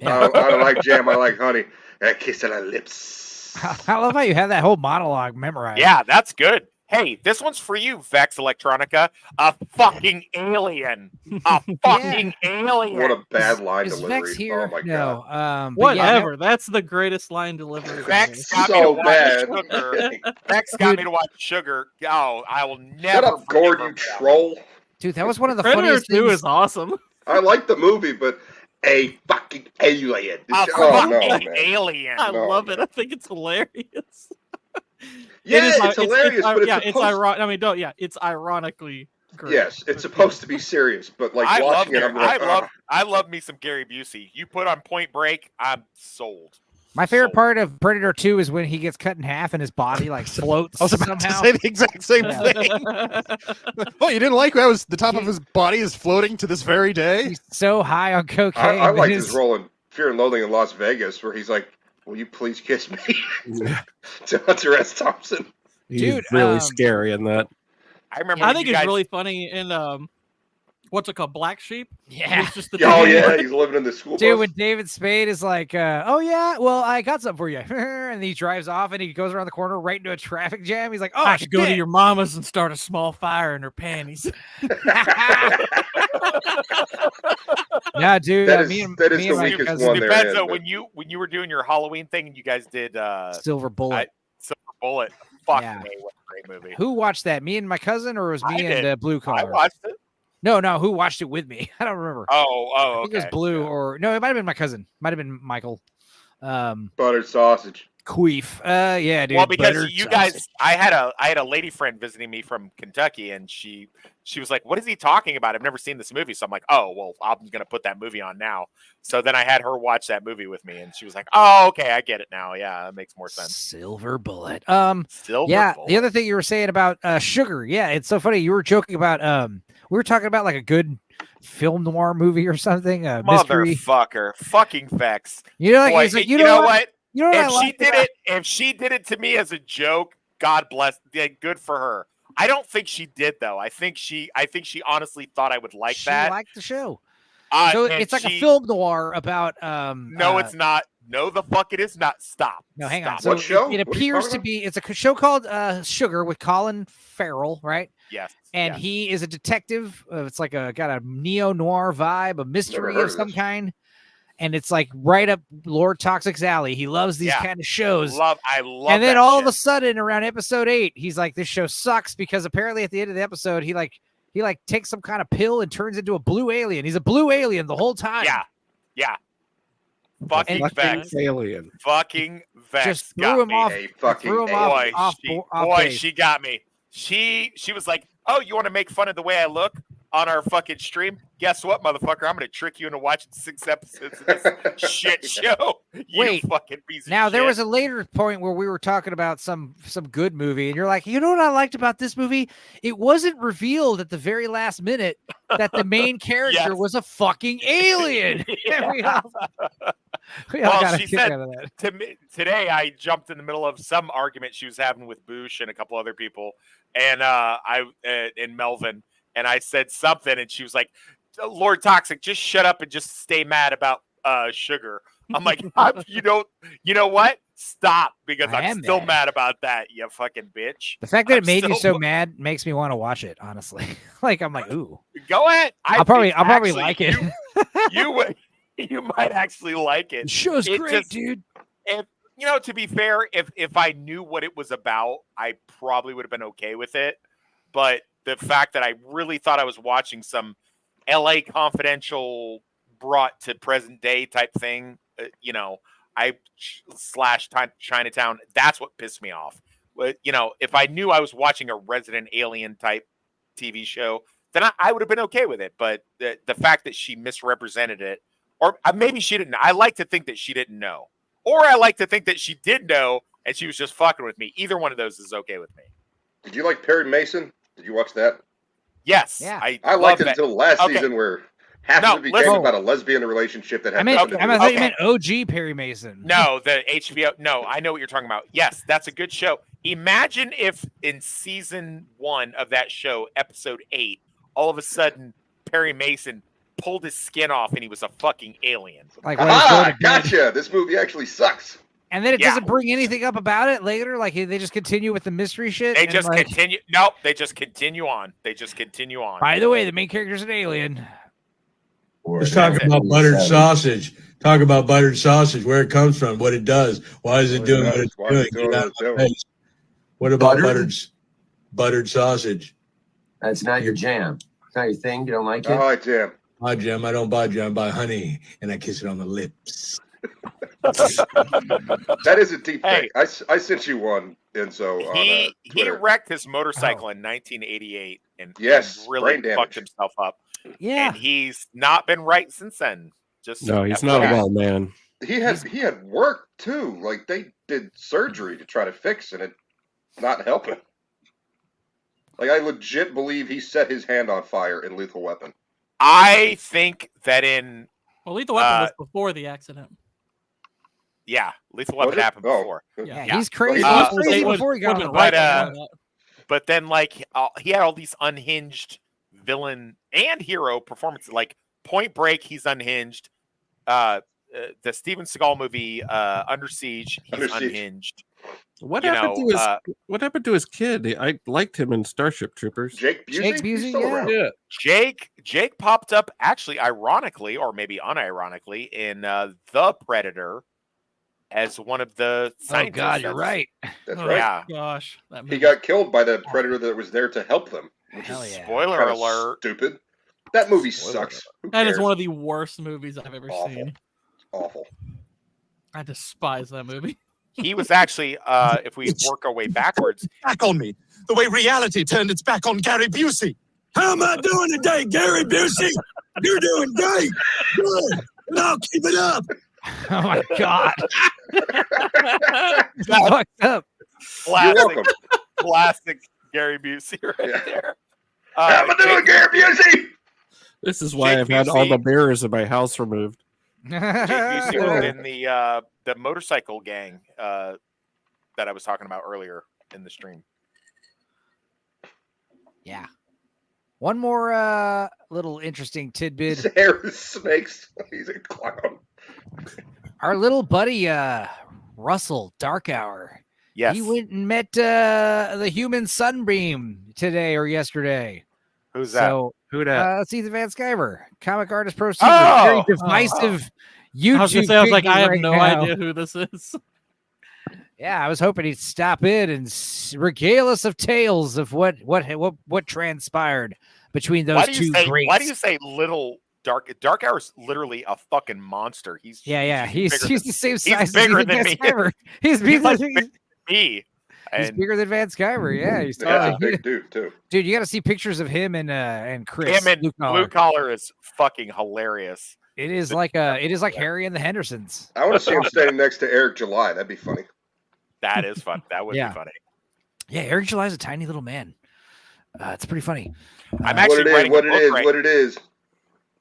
I don't like jam. I like honey. A kiss on the lips. I love how you have that whole monologue memorized. Yeah, that's good. Hey, this one's for you, Vex Electronica. A fucking alien. A fucking alien. What a bad line Is delivery. Vex here? Oh my No. god. But yeah, Whatever. That's the greatest line delivery. Vex got me So to watch bad. Sugar. Vex got me to watch Sugar. Oh, I will never. Shut up, forgive Gord, her you for that. troll. dude, that was one of the Predator funniest 2 things. is awesome. I like the movie, but a fucking alien. A Oh no, fucking man. alien. I No, love it. I think it's hilarious. Yeah, It is, it's hilarious, but it's yeah, supposed it's ironic. I mean, don't. Yeah, it's ironically great. Yes, it's supposed to be serious, but like I love watching it, I'm like, I love me some Gary Busey. You put on Point Break, I'm sold. My favorite part of Predator 2 is when he gets cut in half and his body like floats I was about somehow. to say the exact same thing. Oh, you didn't like how the top of his body is floating to this very day? He's so high on cocaine. I that like his- his role in Fear and Loathing in Las Vegas, where he's like, "Will you please kiss me?" to Hunter S. Thompson. He's Dude, really scary in that. I remember. I when think you it's guys, really funny in what's it called, Black Sheep. Yeah. It's just the Oh two- yeah, he's living in the school Dude, bus. when David Spade is like, oh yeah, well, I got something for you. And he drives off and he goes around the corner right into a traffic jam. He's like, oh, I should go to shit. your mama's and start a small fire in her panties. Yeah, dude. That is- me and, that is me the and my weakest cousin- one there. Depends is, though. but- When you were doing your Halloween thing and you guys did Silver Bullet. Silver Bullet. Fuck Yeah. me, what a great movie. Who watched that? Me and my cousin, or was I me and did. Blue I Collar? watched it. No, who watched it with me? I don't remember. Oh, I think it was okay. Blue, or no, it might have been my cousin. Might have been Michael. Buttered sausage. Queef. Yeah, dude. Well, because buttered you sausage. guys, I had a lady friend visiting me from Kentucky, and she was like, "What is he talking about? I've never seen this movie." So I'm like, "Oh, well, I'm gonna put that movie on now." So then I had her watch that movie with me, and she was like, "Oh, okay, I get it now. Yeah, that makes more sense." Silver Bullet. Silver Yeah. Bullet. The other thing you were saying about Sugar. Yeah, it's so funny. You were joking about we were talking about like a good film noir movie or something. Mystery. Motherfucker, fucking Vex. You know, like, Boy, it's like, you know what? You know what I If she like did about- it, if she did it to me as a joke, God bless. Yeah, good for her. I don't think she did though. I think she honestly thought I would like She that. liked the show. Uh, So and it's like a she- film noir about No, it's not. No, the fuck it is not. Stop. No, hang on. Stop. So What show? it What are you appears talking to be it's a show called Sugar with Colin Farrell, right? Yes. And yes. he is a detective. It's like got a neo noir vibe, a mystery heard of of some this. kind. And it's like right up Lord Toxic's alley. He loves these Yeah. kind of shows. I love. And then that all of a shit. sudden, around episode 8, he's like, "This show sucks," because apparently at the end of the episode, he takes some kind of pill and turns into a blue alien. He's a blue alien the whole time. Yeah. Fucking Fucking Vex. alien. Fucking Vex. Just got threw him me. off. A fucking Threw him alien. Boy, she got me. She was like, "Oh, you want to make fun of the way I look on our fucking stream? Guess what, motherfucker? I'm gonna trick you into watching 6 episodes of this shit show." You Wait, fucking piece of Now shit. there was a later point where we were talking about some good movie, and you're like, "You know what I liked about this movie? It wasn't revealed at the very last minute that the main character Yes. was a fucking alien." And we all- We all Well, got a she kick said out of that. to me today. I jumped in the middle of some argument she was having with Boosh and a couple other people, and and Melvin, and I said something, and she was like, "Lord Toxic, just shut up and just stay mad about sugar." I'm like, you know what? Stop, because I I'm am still mad. mad about that, you fucking bitch. The fact that I'm it made you still- so mad makes me want to watch it. Honestly, like I'm like, ooh. Go ahead. I'll probably actually, like it. You might actually like it. The show's It great, just- dude. If to be fair, if I knew what it was about, I probably would have been okay with it. But the fact that I really thought I was watching some LA Confidential brought to present day type thing, Chinatown, that's what pissed me off. If I knew I was watching a Resident Alien type TV show, then I would have been okay with it. But the fact that she misrepresented it, or maybe she didn't. I like to think that she didn't know, or I like to think that she did know and she was just fucking with me. Either one of those is okay with me. Did you like Perry Mason? Did you watch that? Yes, yeah. I liked it that. until last Okay. season, where half No, of it became listen. about a lesbian relationship that had I nothing to do with thought it. you meant OG Perry Mason. No, the HBO. No, I know what you're talking about. Yes, that's a good show. Imagine if in season 1 of that show, episode 8, all of a sudden Perry Mason pulled his skin off and he was a fucking alien. Like when he's going to bed. Gotcha. This movie actually sucks. And then it Yeah. doesn't bring anything up about it later. Like they just continue with the mystery shit. They and, just like, continue. Nope, they just continue on. They just continue on. By the way, the main character's an alien. Let's talk about buttered sausage. Talk about buttered sausage, where it comes from, what it does. Why is it doing what it's doing? Get out of my face. What about buttered sausage? That's not your jam. It's not your thing. You don't like it? I like jam. My jam. I don't buy jam. I buy honey, and I kiss it on the lips. That is a deep thing. I sent you one, Enzo, on He Twitter. wrecked his motorcycle in 1988 and Brain really damage. fucked himself up. Yeah, and he's not been right since then. Just No, he's not a FYI. well man. He had work too. Like they did surgery to try to fix, and it's not helping. Like I legit believe he set his hand on fire in Lethal Weapon. I think that in Lethal Weapon was before the accident. Lethal Weapon Was it? happened Oh. before. Yeah, he's crazy. Well, He was crazy before he got on the but, bike. but then like he had all these unhinged villain and hero performances. Like Point Break, he's unhinged. The Steven Seagal movie, Under Siege, he's Under Siege. unhinged. What You happened know, to his What happened to his kid? I liked him in Starship Troopers. Jake Busey? Jake Busey, He's still yeah. around. Yeah. Jake popped up actually, ironically, or maybe unironically, in The Predator as one of the Oh scientists. God, you're right. That's Oh, right. Yeah. Gosh, that He movie. got killed by the predator that was there to help them. Which Hell is yeah. Spoiler kinda alert. stupid. That movie Spoiler sucks. Who That is cares? one of the worst movies I've ever Awful. seen. Awful. I despise that movie. He was actually, if we work our way backwards, Back on me. The way reality turned its back on Gary Busey. How am I doing today, Gary Busey? You're doing great. Good. And I'll keep it up. Oh my God. That's fucked up. classic, classic Gary Busey right Yeah. there. How am I doing, Gary Busey? This is why Jake I've had all Busey. the mirrors in my house removed. Jake Busey was in the motorcycle gang that I was talking about earlier in the stream. Yeah. One more little interesting tidbit. His hair is snakes. He's a clown. Our little buddy Russell Dark Hour. Yes. He went and met the human Sunbeam today or yesterday. Who's that? So Who dat? it's Ethan Van Sciver, comic artist pro Oh! very divisive YouTube. I was gonna say, I was like, figure I have right no now. idea who this is. Yeah, I was hoping he'd stop in and regale us of tales of what transpired between those two greats. Why do you say little Dark Hour's literally a fucking monster. He's Yeah. He's bigger the same he's size as bigger Ethan than Van me. Sciver. He's He's like bigger bigger than me. He's And bigger than Van Sciver. Yeah, he's Yeah, tall. big dude too. Dude, you got to see pictures of him and Chris. him and Blue Collar is fucking hilarious. It is like Harry and the Hendersons. I want to see him standing next to Eric July. That'd be funny. That is fun. That would Yeah. be funny. Yeah, Eric July's a tiny little man. It's pretty funny. I'm actually writing a book right. What it is.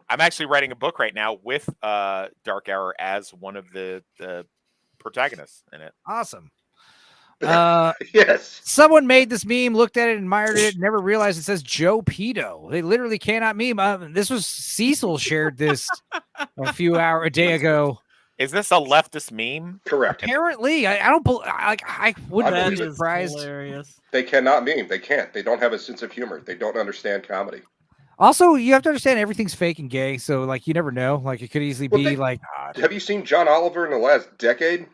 I'm actually writing a book right now with Dark Hour as one of the protagonists in it. Awesome. Yes. Someone made this meme, looked at it, admired it, never realized it says Joe Pedo. They literally cannot meme. This was Cecil shared this a day ago. Is this a leftist meme? Correct. Apparently, I don't I wouldn't be believe it. surprised. Hilarious. They cannot meme. They can't. They don't have a sense of humor. They don't understand comedy. Also, you have to understand everything's fake and gay, so like you never know. Like it could easily be like. Have you seen John Oliver in the last decade?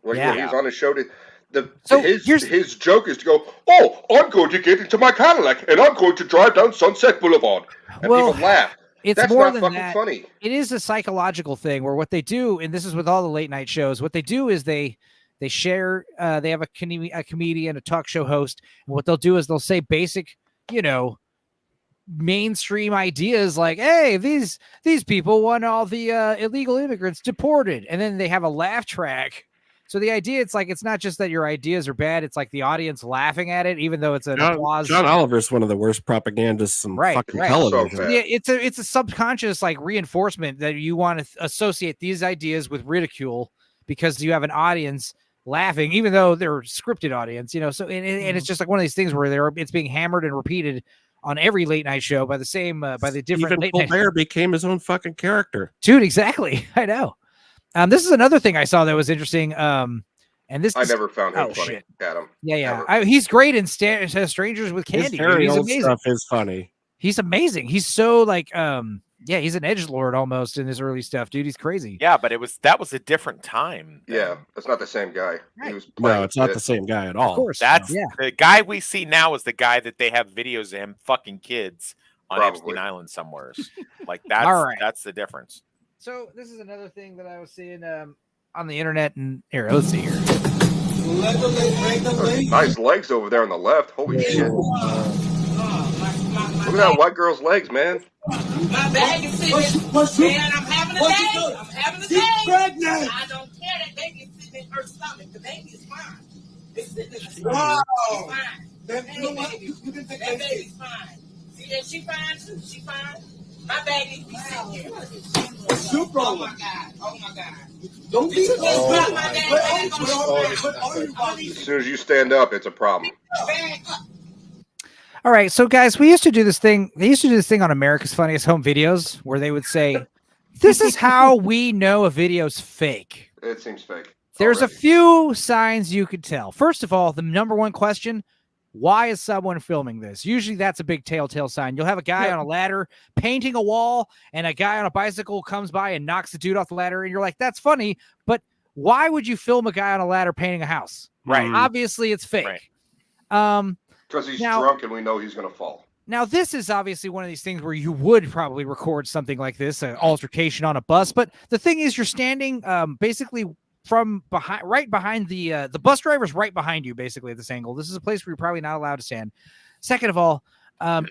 When he was on his show his joke is to go, "Oh, I'm going to get into my Cadillac and I'm going to drive down Sunset Boulevard," and people laugh. It's That's more not than fucking that. funny. It is a psychological thing where what they do, and this is with all the late night shows, what they do is they share. They have a comedian, a talk show host, and what they'll do is they'll say basic, mainstream ideas like, hey, these people want all the illegal immigrants deported, and then they have a laugh track. So the idea, it's like, it's not just that your ideas are bad, it's like the audience laughing at it, even though it's an applause. John Oliver's one of the worst propagandists in fucking television. Yeah, it's a subconscious like reinforcement that you want to associate these ideas with ridicule because you have an audience laughing, even though they're a scripted audience, so and it's just like one of these things where it's being hammered and repeated on every late night show by the different Even late night Colbert became his own fucking character. Dude, exactly. I know. This is another thing I saw that was interesting. And this I never found him funny, shit. Adam. Yeah. He's great in Strangers with Candy. His very He's old amazing. stuff is funny. He's amazing. He's so like, he's an edgelord almost in his early stuff, dude. He's crazy. Yeah, but that was a different time. Yeah, that's not the same guy. He was No, it's not the same guy at all. Of course. That's the guy we see now is the guy that they have videos of him fucking kids on Epstein Island somewhere. Like that's All right. that's the difference. So this is another thing that I was seeing on the internet, and here, let's see here. Nice legs over there on the left. Holy shit. Look at that white girl's legs, man. My bag is sitting, man, I'm having a day. I'm having a day. Pregnant. I don't care. That baby is sitting in her stomach. The baby is fine. It's sitting in the stomach. Wow. It's fine. That baby's fine. See that she fine too? She fine? My baby be sitting here. Super. Oh my God. Oh my God. Don't be Just drop my bag on As soon as you stand up, it's a problem. All right, so guys, we used to do this thing. They used to do this thing on America's Funniest Home Videos where they would say, "This is how we know a video's fake." It seems fake. There's a few signs you could tell. First of all, the number one question: why is someone filming this? Usually, that's a big telltale sign. You'll have a guy on a ladder painting a wall, and a guy on a bicycle comes by and knocks the dude off the ladder, and you're like, "That's funny," but why would you film a guy on a ladder painting a house? Right. Obviously, it's fake. Because he's drunk and we know he's going to fall. Now, this is obviously one of these things where you would probably record something like this, an altercation on a bus. But the thing is, you're standing basically from right behind the bus driver's right behind you, basically at this angle. This is a place where you're probably not allowed to stand. Second of all,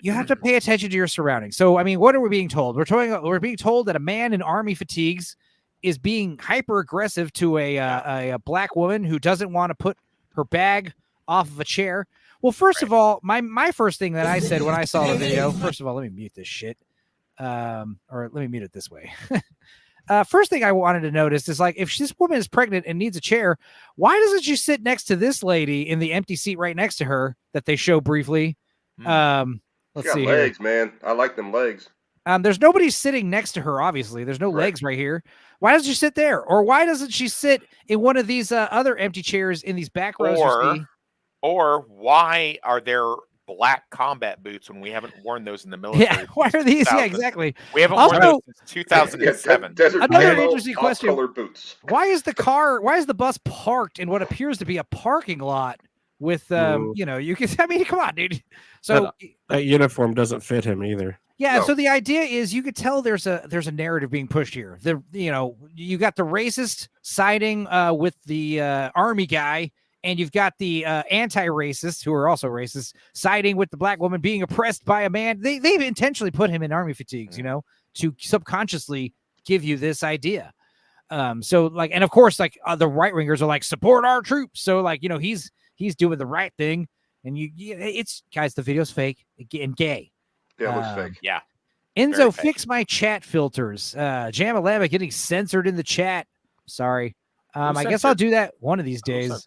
you have to pay attention to your surroundings. So, I mean, what are we being told? We're being told that a man in army fatigues is being hyper aggressive to a black woman who doesn't want to put her bag off of a chair. Well, first of all, my first thing that I said when I saw the video, first of all, let me mute this shit. Or let me mute it this way. First thing I wanted to notice is, like, if this woman is pregnant and needs a chair, why doesn't she sit next to this lady in the empty seat right next to her that they show briefly? Let's see legs, here. man. I like them legs. There's nobody sitting next to her, obviously. There's no legs right here. Why doesn't she sit there? Or why doesn't she sit in one of these other empty chairs in these back rows? Or why are there black combat boots when we haven't worn those in the military? Yeah, why are these? Yeah, exactly. We haven't worn those since 2007. Another interesting question. Boots. Why is the bus parked in what appears to be a parking lot with, you can, I mean, come on, dude. So that uniform doesn't fit him either. Yeah, so the idea is you could tell there's a narrative being pushed here. You got the racist siding with the army guy, and you've got the anti-racists who are also racist siding with the black woman being oppressed by a man. They've intentionally put him in army fatigues, to subconsciously give you this idea. So like, and of course, like the right wingers are like, support our troops. So like, he's doing the right thing, and it's guys, the video's fake and gay. Yeah, it looks fake. Yeah. Enzo, fix my chat filters. Jamalama getting censored in the chat. Sorry. I guess I'll do that one of these days.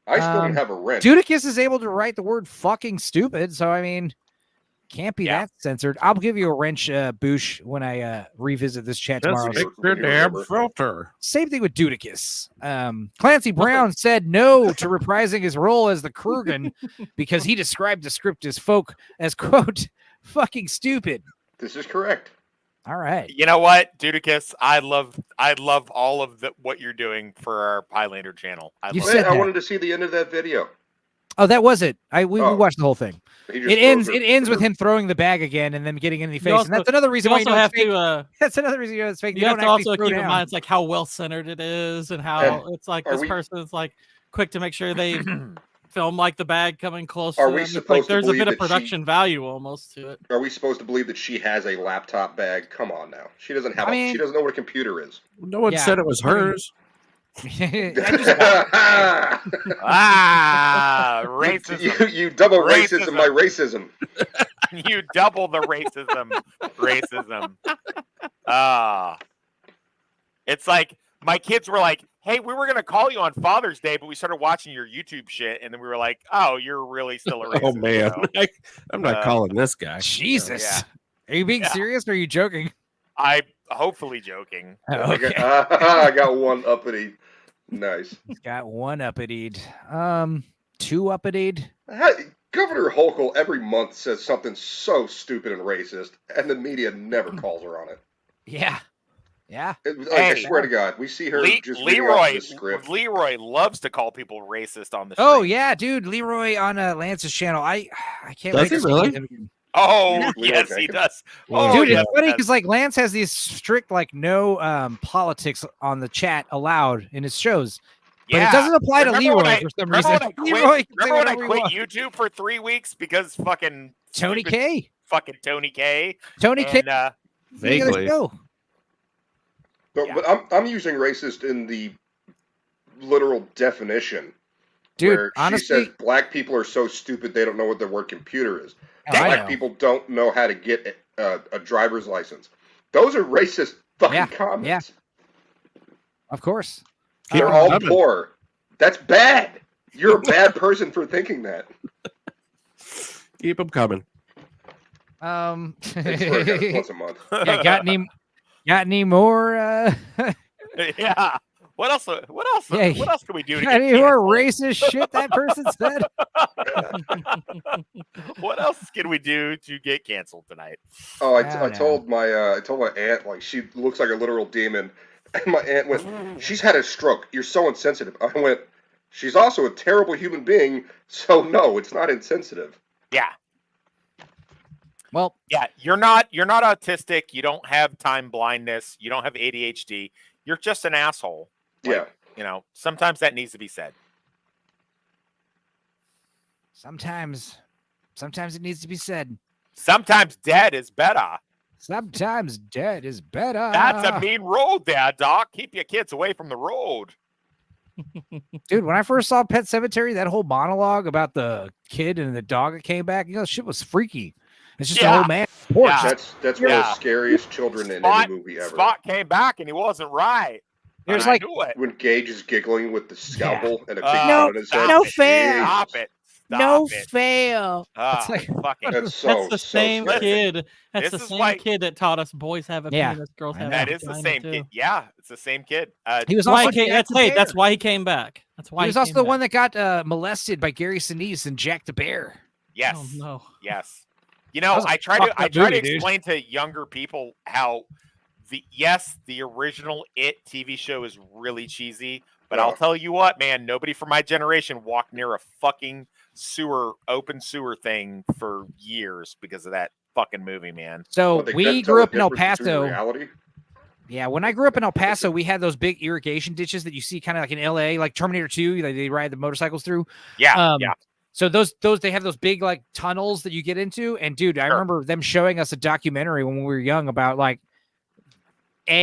I still don't have a wrench. Dudicus is able to write the word fucking stupid, so I mean, can't be that censored. I'll give you a wrench, Boosh, when I revisit this chat tomorrow. Fix your damn filter. Same thing with Dudicus. Clancy Brown said no to reprising his role as the Krugen because he described the script as quote, fucking stupid. This is correct. All right. You know what, Dudicus? I love all of what you're doing for our Highlander channel. I wanted to see the end of that video. Oh, that was it. We watched the whole thing. It ends with him throwing the bag again and then getting in the face. And that's another reason why you know it's fake. That's another reason you know it's fake. You have to also keep in mind it's like how well centered it is and how it's like this person is like quick to make sure they film like the bag coming close. Are we supposed to there's a believe bit of that production value almost to it. Are we supposed to believe that she has a laptop bag? Come on now. She doesn't have she doesn't know what a computer is. No one said it was hers. Racism. You double racism my racism. You double the racism. It's like my kids were like, hey, we were going to call you on Father's Day, but we started watching your YouTube shit. And then we were like, oh, you're really still a racist. Oh, man. I'm not calling this guy. Jesus. Yeah. Are you being serious or are you joking? I'm hopefully joking. Okay. I got one uppity. Nice. Got one uppitied. Two uppitied. Governor Hochul every month says something so stupid and racist, and the media never calls her on it. Yeah. Yeah. I swear to God, we see her just reading off the script. Leroy loves to call people racist on the Oh, stream. yeah, dude. Leroy on Lance's channel. I can't Does wait he to really? see him. Oh, yes, he does. Oh, Dude, yes, it's funny because like Lance has these strict no politics on the chat allowed in his shows. But it doesn't apply to Leroy for some reason. Remember when I quit YouTube for 3 weeks because fucking Tony K. Fucking Tony K. Vaguely. But I'm using racist in the literal definition. Dude, where honestly, she says black people are so stupid they don't know what the word computer is. Oh, Black people don't know how to get a driver's license. Those are racist fucking comments. Yeah. Of course. They're all poor. That's bad. You're a bad person for thinking that. Keep them coming. Once a month. Yeah, got any more? Yeah. What else? Yeah, what else can we do to got get any more racist shit that person said? What else can we do to get canceled tonight? Oh, I told my aunt, like, she looks like a literal demon. And my aunt went, she's had a stroke. You're so insensitive. I went, she's also a terrible human being. So no, it's not insensitive. Yeah. Well, yeah, you're not autistic. You don't have time blindness. You don't have ADHD. You're just an asshole. Yeah. You know, sometimes that needs to be said. Sometimes it needs to be said. Sometimes dead is better. Sometimes dead is better. That's a mean road there, Doc. Keep your kids away from the road. Dude, when I first saw Pet Sematary, that whole monologue about the kid and the dog that came back, shit was freaky. It's just an old man. Yeah. That's one of the scariest children in any movie ever. Spot came back and he wasn't right. There's like when Gage is giggling with the scalpel and a big no, on his head. no fair. Stop it. No fail. That's the same kid. That's the same kid that taught us boys have a penis, girls have a vagina. That is the same kid. Yeah, it's the same kid. He was also that's why he came back. That's why he was also the one that got molested by Gary Sinise and Jack the Bear. Yes. Oh no. Yes. You know, I try to explain to younger people how the original It TV show is really cheesy, but I'll tell you what, man, nobody from my generation walked near a fucking open sewer thing for years because of that fucking movie, man. So we grew up in El Paso. Yeah, when I grew up in El Paso, we had those big irrigation ditches that you see kind of like in LA, like Terminator 2, they ride the motorcycles through. Yeah, yeah. So those they have those big like tunnels that you get into, and dude, I remember them showing us a documentary when we were young about like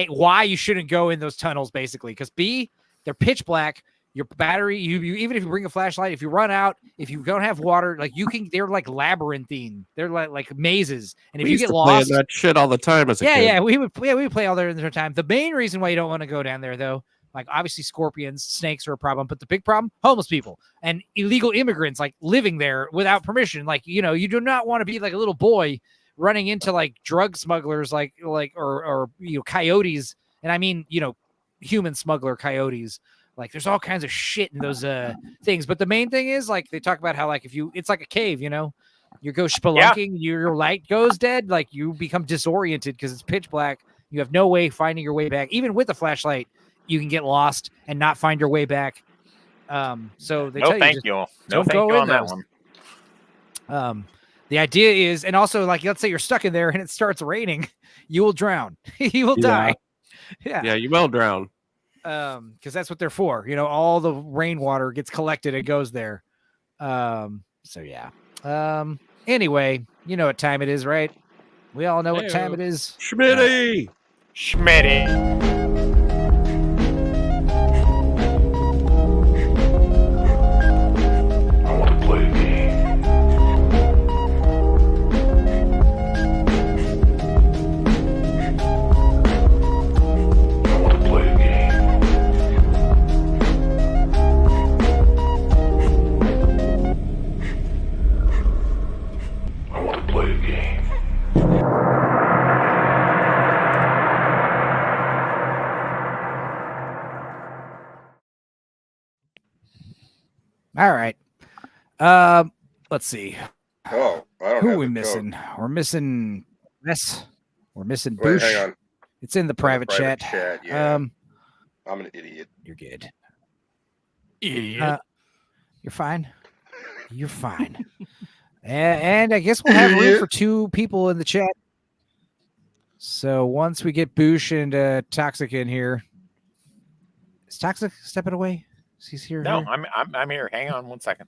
why you shouldn't go in those tunnels, basically, because B, they're pitch black, Your battery, you even if you bring a flashlight, if you run out, if you don't have water, like they're like labyrinthine. They're like mazes. And if We you used get to play in lost, that shit all the time as a kid. we would play all there in the time. The main reason why you don't want to go down there, though, like obviously scorpions, snakes are a problem, but the big problem, homeless people and illegal immigrants like living there without permission. Like, you do not want to be like a little boy running into like drug smugglers, or coyotes. And I mean, human smuggler coyotes. Like there's all kinds of shit in those things. But the main thing is like they talk about how like it's like a cave, you go spelunking, your light goes dead, like you become disoriented because it's pitch black. You have no way finding your way back. Even with a flashlight, you can get lost and not find your way back. So they tell you, no thank you on that one. The idea is, and also like let's say you're stuck in there and it starts raining, you will drown. You will die. Yeah, you will drown. Because that's what they're for. All the rainwater gets collected and goes there. So yeah. Anyway, you know what time it is, right? We all know what time it is. Schmitty. I want to play a game. I want to play a game. I want to play a game. All right. Let's see. Oh, I don't Who have are we the missing? code. We're missing Ness. We're missing Wait, Boosh. hang on. It's in the private chat. Yeah. I'm an idiot. You're good. Idiot. You're fine. You're fine. and I guess we'll have room for 2 people in the chat. So once we get Boosh and Toxic in here, is Toxic stepping away? He's here. No, here? I'm here. Hang on 1 second.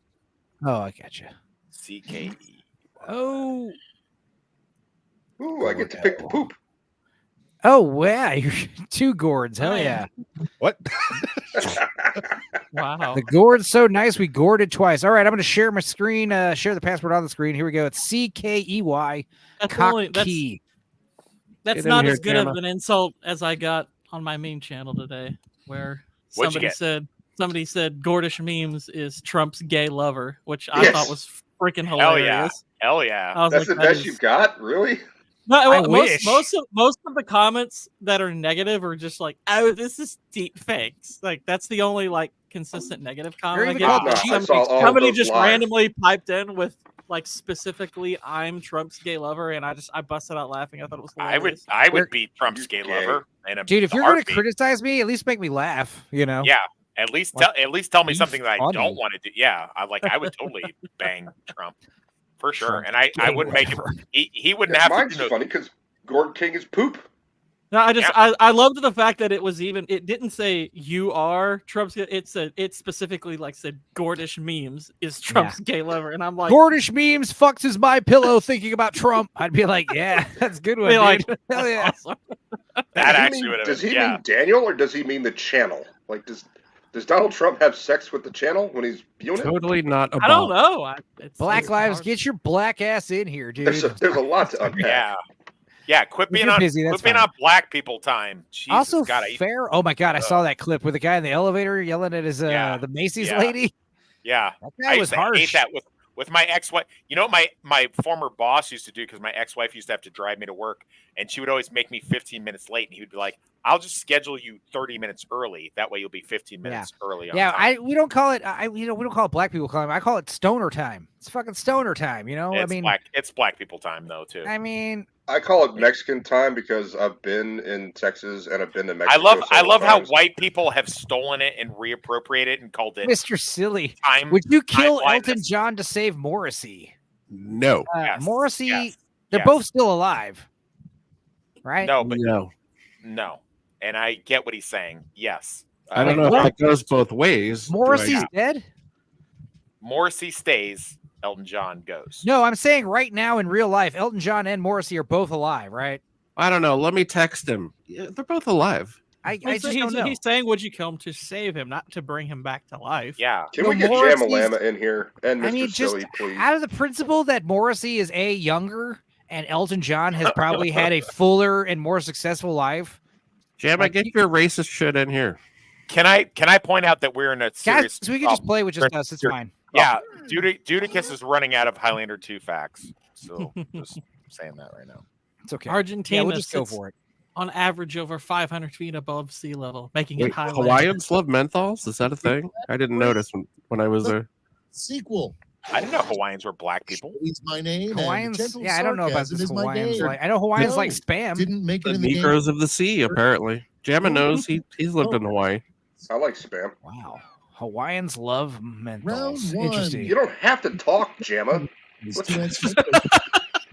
Oh, I got you. CKE. Oh. Ooh, I get to pick the poop. Oh, wow. You're 2 gourds. Hell yeah. What? Wow. The gourd's so nice. We gourded twice. All right. I'm going to share my screen, share the password on the screen. Here we go. It's CKEY. That's not as good of an insult as I got on my meme channel today, where What'd you somebody said Gordish memes is Trump's gay lover, which I thought was freaking hilarious. Hell yeah. I was That's like, the best you've got? Really? No, I most of the comments that are negative are just like, "Oh, this is deep fakes." Like that's the only like consistent negative comment. Somebody just randomly piped in with like specifically, "I'm Trump's gay lover," and I busted out laughing. I thought it was hilarious. I would be Trump's gay lover. Dude, if you're going to criticize me, at least make me laugh. Yeah. At least tell me something that I don't want to do. Yeah, I would totally bang Trump for sure, and I wouldn't make him. He wouldn't have mine's to. Funny because Gordon King is poop. No, I loved the fact that it didn't say you are Trump's. It specifically like said Gordish memes is Trump's gay lover, and I'm like Gordish memes fucks his my pillow thinking about Trump. I'd be like, yeah, that's a good one. Dude. Hell yeah. Awesome. Does he mean Daniel or does he mean the channel? Like does Donald Trump have sex with the channel when he's viewing it? Totally not. I don't know. Black Lives, get your black ass in here, dude. There's a lot to unpack. Yeah, quit being on black people time. Jesus, also, God, fair. Oh my God, I saw that clip with the guy in the elevator yelling at his the Macy's lady. Yeah, that guy was harsh. I hate that with my ex-wife. You know what my former boss used to do, because my ex-wife used to have to drive me to work, and she would always make me 15 minutes late, and he would be like, "I'll just schedule you 30 minutes early. That way you'll be 15 minutes early." On time. We don't call it. We don't call it black people time. I call it stoner time. It's fucking stoner time. It's black people time though too. I mean, I call it Mexican time because I've been in Texas and I've been to Mexico. I love how white people have stolen it and reappropriated it and called it Mr. Silly. Time. Would you kill Elton John to save Morrissey? No. Morrissey. They're both still alive, right? No, but no. And I get what he's saying. Yes. I don't know if that goes both ways. Morrissey's dead? Morrissey stays. Elton John goes. No, I'm saying right now in real life, Elton John and Morrissey are both alive, right? I don't know. Let me text him. Yeah, they're both alive. I just don't know. He's saying, "Would you come to save him, not to bring him back to life?" Yeah. Can we get Jamalama in here and Mr. I mean, just Silly, please? out of the principle that Morrissey is younger and Elton John has probably had a fuller and more successful life. Jamma, get your racist shit in here. Can I point out that we're in a serious? Guys, we can just play with just us. It's fine. Yeah, Judicus is running out of Highlander 2 facts. So just saying that right now. It's okay. Argentina, we'll just go for it. On average, over 500 feet above sea level, making it Highlander. Hawaiians love menthols? Is that a thing? I didn't notice when I was there. Sequel. I didn't know Hawaiians were black people. Is my name. Hawaiians, I don't know about this Hawaiians. Like, I know Hawaiians like spam. Didn't make it The in the Negroes of the sea, apparently. Jamma knows he's lived in Hawaii. I like spam. Wow. Hawaiians love menthols. Round one. Interesting. You don't have to talk, Jamma.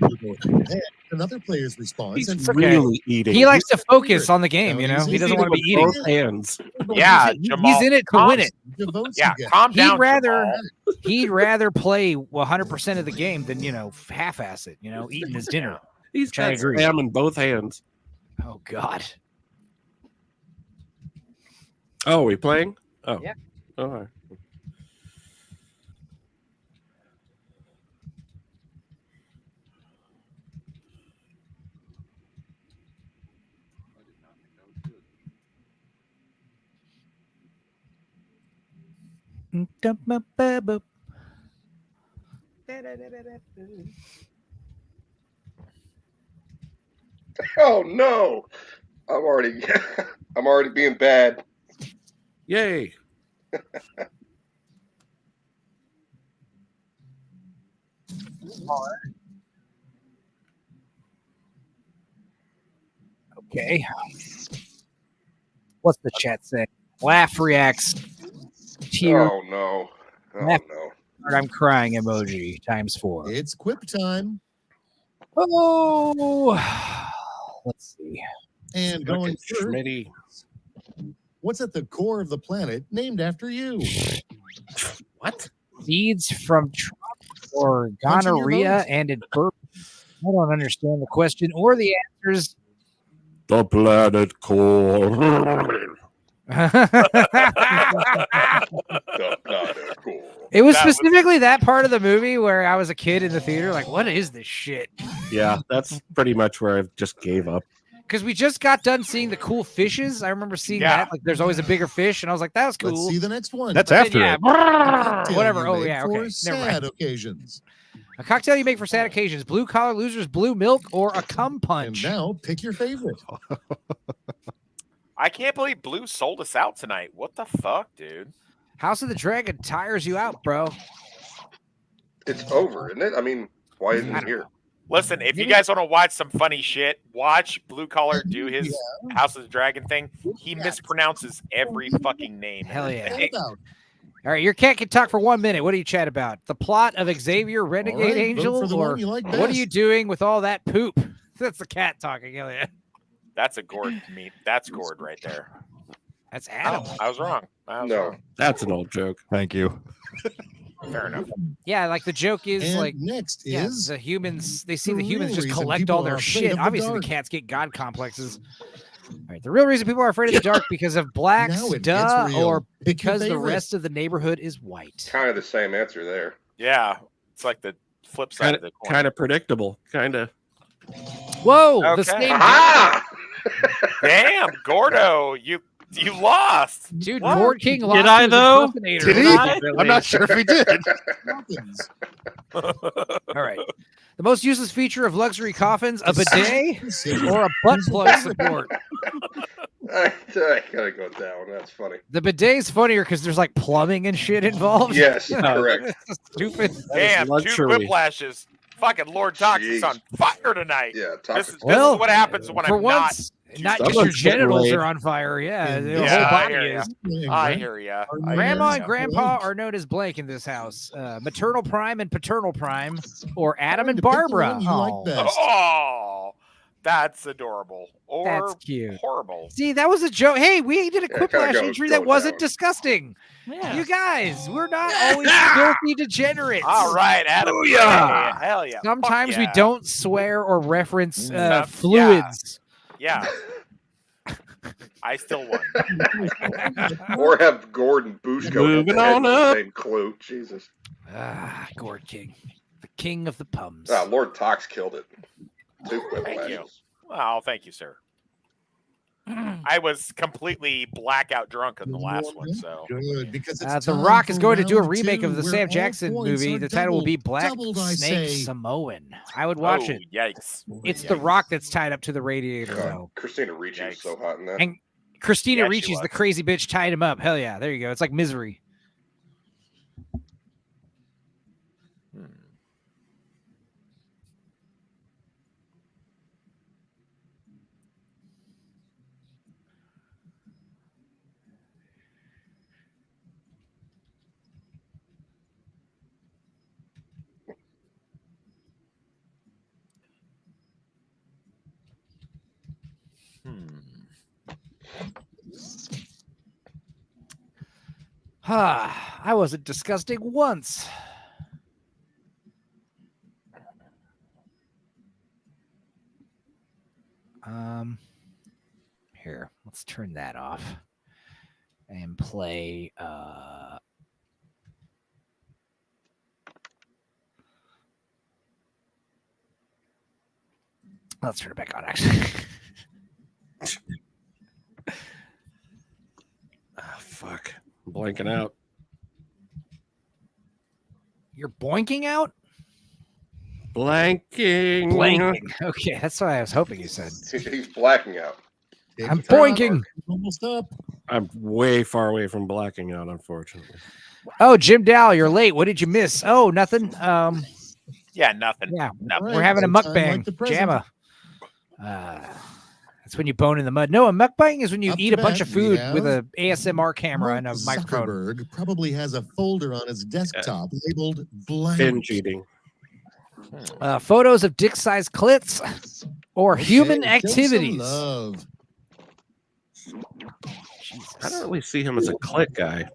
And another player's response. He's and really eating. He likes to focus on the game, you know. He doesn't want to be eating. Both hands. Yeah, Jamal. He's in it to win it. Yeah, calm down. He'd rather play 100% of the game than, half-ass it, eating his dinner. He's got spam in both hands. Oh, God. Oh, are we playing? Oh. Yeah. All right. Oh no! I'm already being bad. Yay! Okay. What's the chat say? Laugh reacts. Tear. Oh no! Oh Laugh. no! I'm crying emoji times 4. It's quip time. Oh, let's see. And going through, Schmitty. what's at the core of the planet named after you? What? Seeds from or Punching your gonorrhea nose. and it burp. I don't understand the question or the answers. The planet core. It was specifically that part of the movie where I was a kid in the theater, like, what is this shit? Yeah, that's pretty much where I just gave up. Because we just got done seeing the cool fishes. I remember seeing that. Like, there's always a bigger fish, and I was like, that was cool. Let's see the next one. That's after it. Whatever. Oh, yeah. Okay. For Never sad mind. occasions. A cocktail you make for sad occasions: blue collar losers, blue milk, or a cum punch. And now pick your favorite. I can't believe Blue sold us out tonight. What the fuck, dude? House of the Dragon tires you out, bro. It's over, isn't it? I mean, why isn't it here? Listen, if you guys want to watch some funny shit, watch Blue Collar do his House of the Dragon thing. He mispronounces every fucking name. Hell yeah. All right, your cat can talk for 1 minute. What do you chat about? The plot of Xavier, Renegade right, vote Angel, for the or one you like what are best. you doing with all that poop? That's the cat talking. Hell yeah. That's a gourd meat. That's gourd right there. That's Adam. I was wrong. No. That's an old joke. Thank you. Fair enough. Yeah, like the joke is And like next yeah, is the humans. They see the the humans real just reason collect people all are their afraid shit. of the Obviously, the dark. cats get god complexes. All right, the real reason people are afraid of the dark because of blacks, Now it gets duh, real. or Pick your because the favorite. rest of the neighborhood is white. Kind of the same answer there. Yeah, it's like the flip side of the coin. Kind of predictable. Kind of. Whoa, the Okay. same Ah! Damn, Gordo, you lost, dude. What? Lord King lost. Did I, to his though? impersonator. Did he? Really. I'm not sure if he did. All right. The most useless feature of luxury coffins: a bidet or a butt plug support. I gotta go with that one. That's funny. The bidet's funnier because there's like plumbing and shit involved. Yes, correct. Stupid. Damn, 2 luxury. whiplashes. Fucking Lord Toxic's Jeez. on fire tonight. Yeah, This is Well, what happens when For I'm once, not That just your looks getting genitals laid. are on fire. Yeah, the not. whole Yeah, I body hear is. ya. I hear ya. Grandma and Yeah. Grandpa are known as blank in this house. Maternal prime and paternal prime, or Adam Time and to pick the Barbara. one you like Oh, best. Oh, that's adorable. Or that's cute. horrible. See, that was a joke. Hey, we did a Yeah, quiplash kinda entry go that wasn't down. disgusting. Yeah. You guys, we're not always filthy degenerates. All right, Adam. Booyah. Hell yeah. Fuck Sometimes we yeah. don't swear or reference Yeah. fluids. Yeah. I still won. Or have Gordon Bushko Moving have on the up. same clue. Jesus. Gord King, the king of the pums. Lord Tox killed it. 2 quick Thank you. lashes. Well, thank you, sir. I was completely blackout drunk in the last one, so Good, because The Rock is going to do a remake of the Sam Jackson movie. The title will be Black Snake Samoan. I would watch it. Yikes! It's The Rock that's tied up to the radiator, though. Christina Ricci is so hot in that. And Christina Yeah, she Ricci's was. the crazy bitch tied him up. Hell yeah, there you go. It's like Misery. I wasn't disgusting once. Here, let's turn that off and play let's turn it back on actually. Fuck. I'm blanking out. You're boinking out? Blanking. Blanking. Okay, that's what I was hoping you said. He's blacking out. I'm boinking. Almost up. I'm way far away from blacking out, unfortunately. Oh, Jim Dow, you're late. What did you miss? Oh, nothing. Yeah, nothing. Yeah, nothing. we're having a mukbang. Jamma. That's when you bone in the mud. No, a mukbang is when you eat a bunch of food with a ASMR camera and a microphone. Zuckerberg probably has a folder on his desktop labeled blank. Binge eating. Photos of dick-sized clits or human activities. Love. I don't really see him as a clit guy.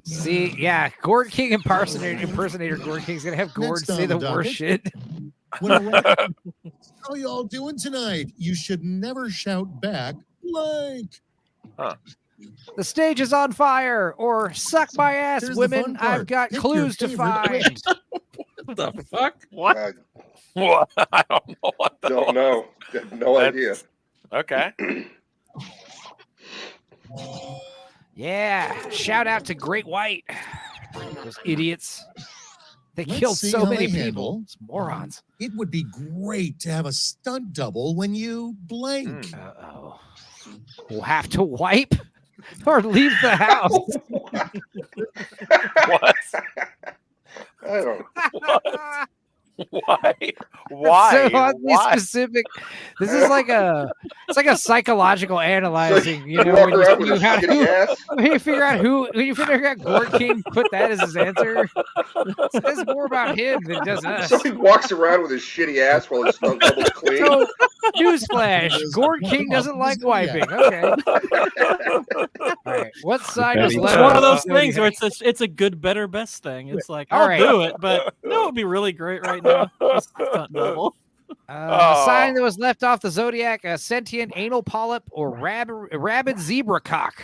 See, yeah, Gord King impersonator Gord King's gonna have Gord Next on say the the worst docket. shit. How y'all doing tonight? You should never shout back blank. The stage is on fire, or suck my ass, Here's the women. fun part. I've got Pick clues your to favorite find. What the fuck? What? What? I don't know what the Don't know. No idea. Okay. Yeah, shout out to Great White. Those idiots. They Let's killed see so how many they people. handle. It's morons. It would be great to have a stunt double when you blank. Uh-oh. We'll have to wipe or leave the house. What? I don't. Why? Why? So oddly Why? specific. This is like it's like a psychological analyzing. You know, walk when around with you, a how, shitty ass. when you figure out when you figure out Gord King put that as his answer. It says more about him than it does us. So he walks around with his shitty ass while his stunt double's clean. So, newsflash: Gord King doesn't like wiping. Okay. All right. What side was It's left? one of those things where it's a good, better, best thing. It's like All I'll right. do it, but you know what would be really great right now? A stunt double. A sign that was left off the zodiac: a sentient anal polyp or rabid zebra cock.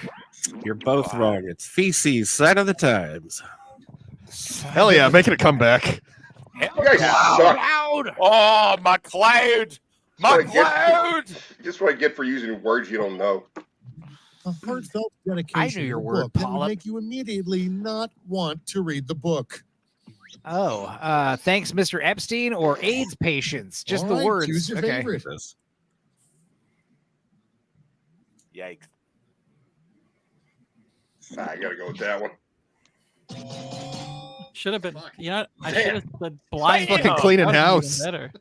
You're both wrong. It's feces, sign of the times. Hell yeah, making a comeback. You guys suck. Loud. Oh, my cloud. My cloud. Just what I get for using words you don't know. A heartfelt dedication I knew your to a word, book that would polyp. make you immediately not want to read the book. Oh, thanks, Mr. Epstein, or AIDS patients. Just All the right, words. choose your Okay. favorite. Yikes. I gotta go with that one. Should have been. You know, I Damn. should have said blind. Fucking Date. cleaning That would've been house. Better.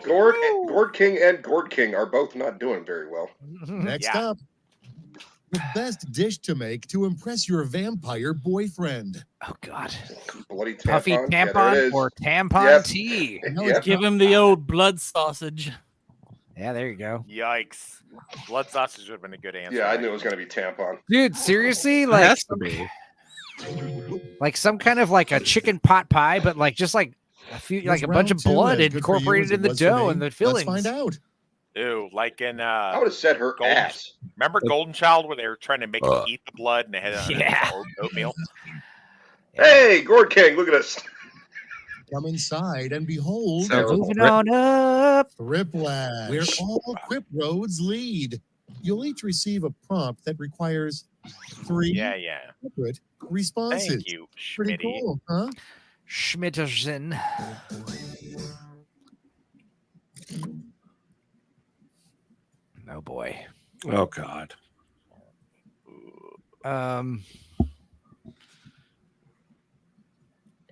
Gord King and Gord King are both not doing very well. Next Yeah. up, the best dish to make to impress your vampire boyfriend. Oh God. Bloody tampon. Puffy Yeah, there it tampon is. or tampon Yes. tea. Yeah. Give him the old blood sausage. Yeah, there you go. Yikes. Blood sausage would have been a good answer. Yeah, I knew it was gonna be tampon. Dude, seriously? It Like, has to be. like some kind of like a chicken pot pie, but like just like a few, like a bunch of Round two, blood as good for you incorporated as it in the was for dough me. and the Let's fillings. find out. Ooh, like in I would have said her ass. Remember Golden Child where they were trying to make him eat the blood and they had oatmeal? Hey, Gord King, look at us. Come inside and behold. Moving on up. Thriplash, where all Quip roads lead. You'll each receive a prompt that requires 3 separate responses. Thank you, Pretty Schmitty. cool, huh? Schmitterson. Oh boy. Oh God. I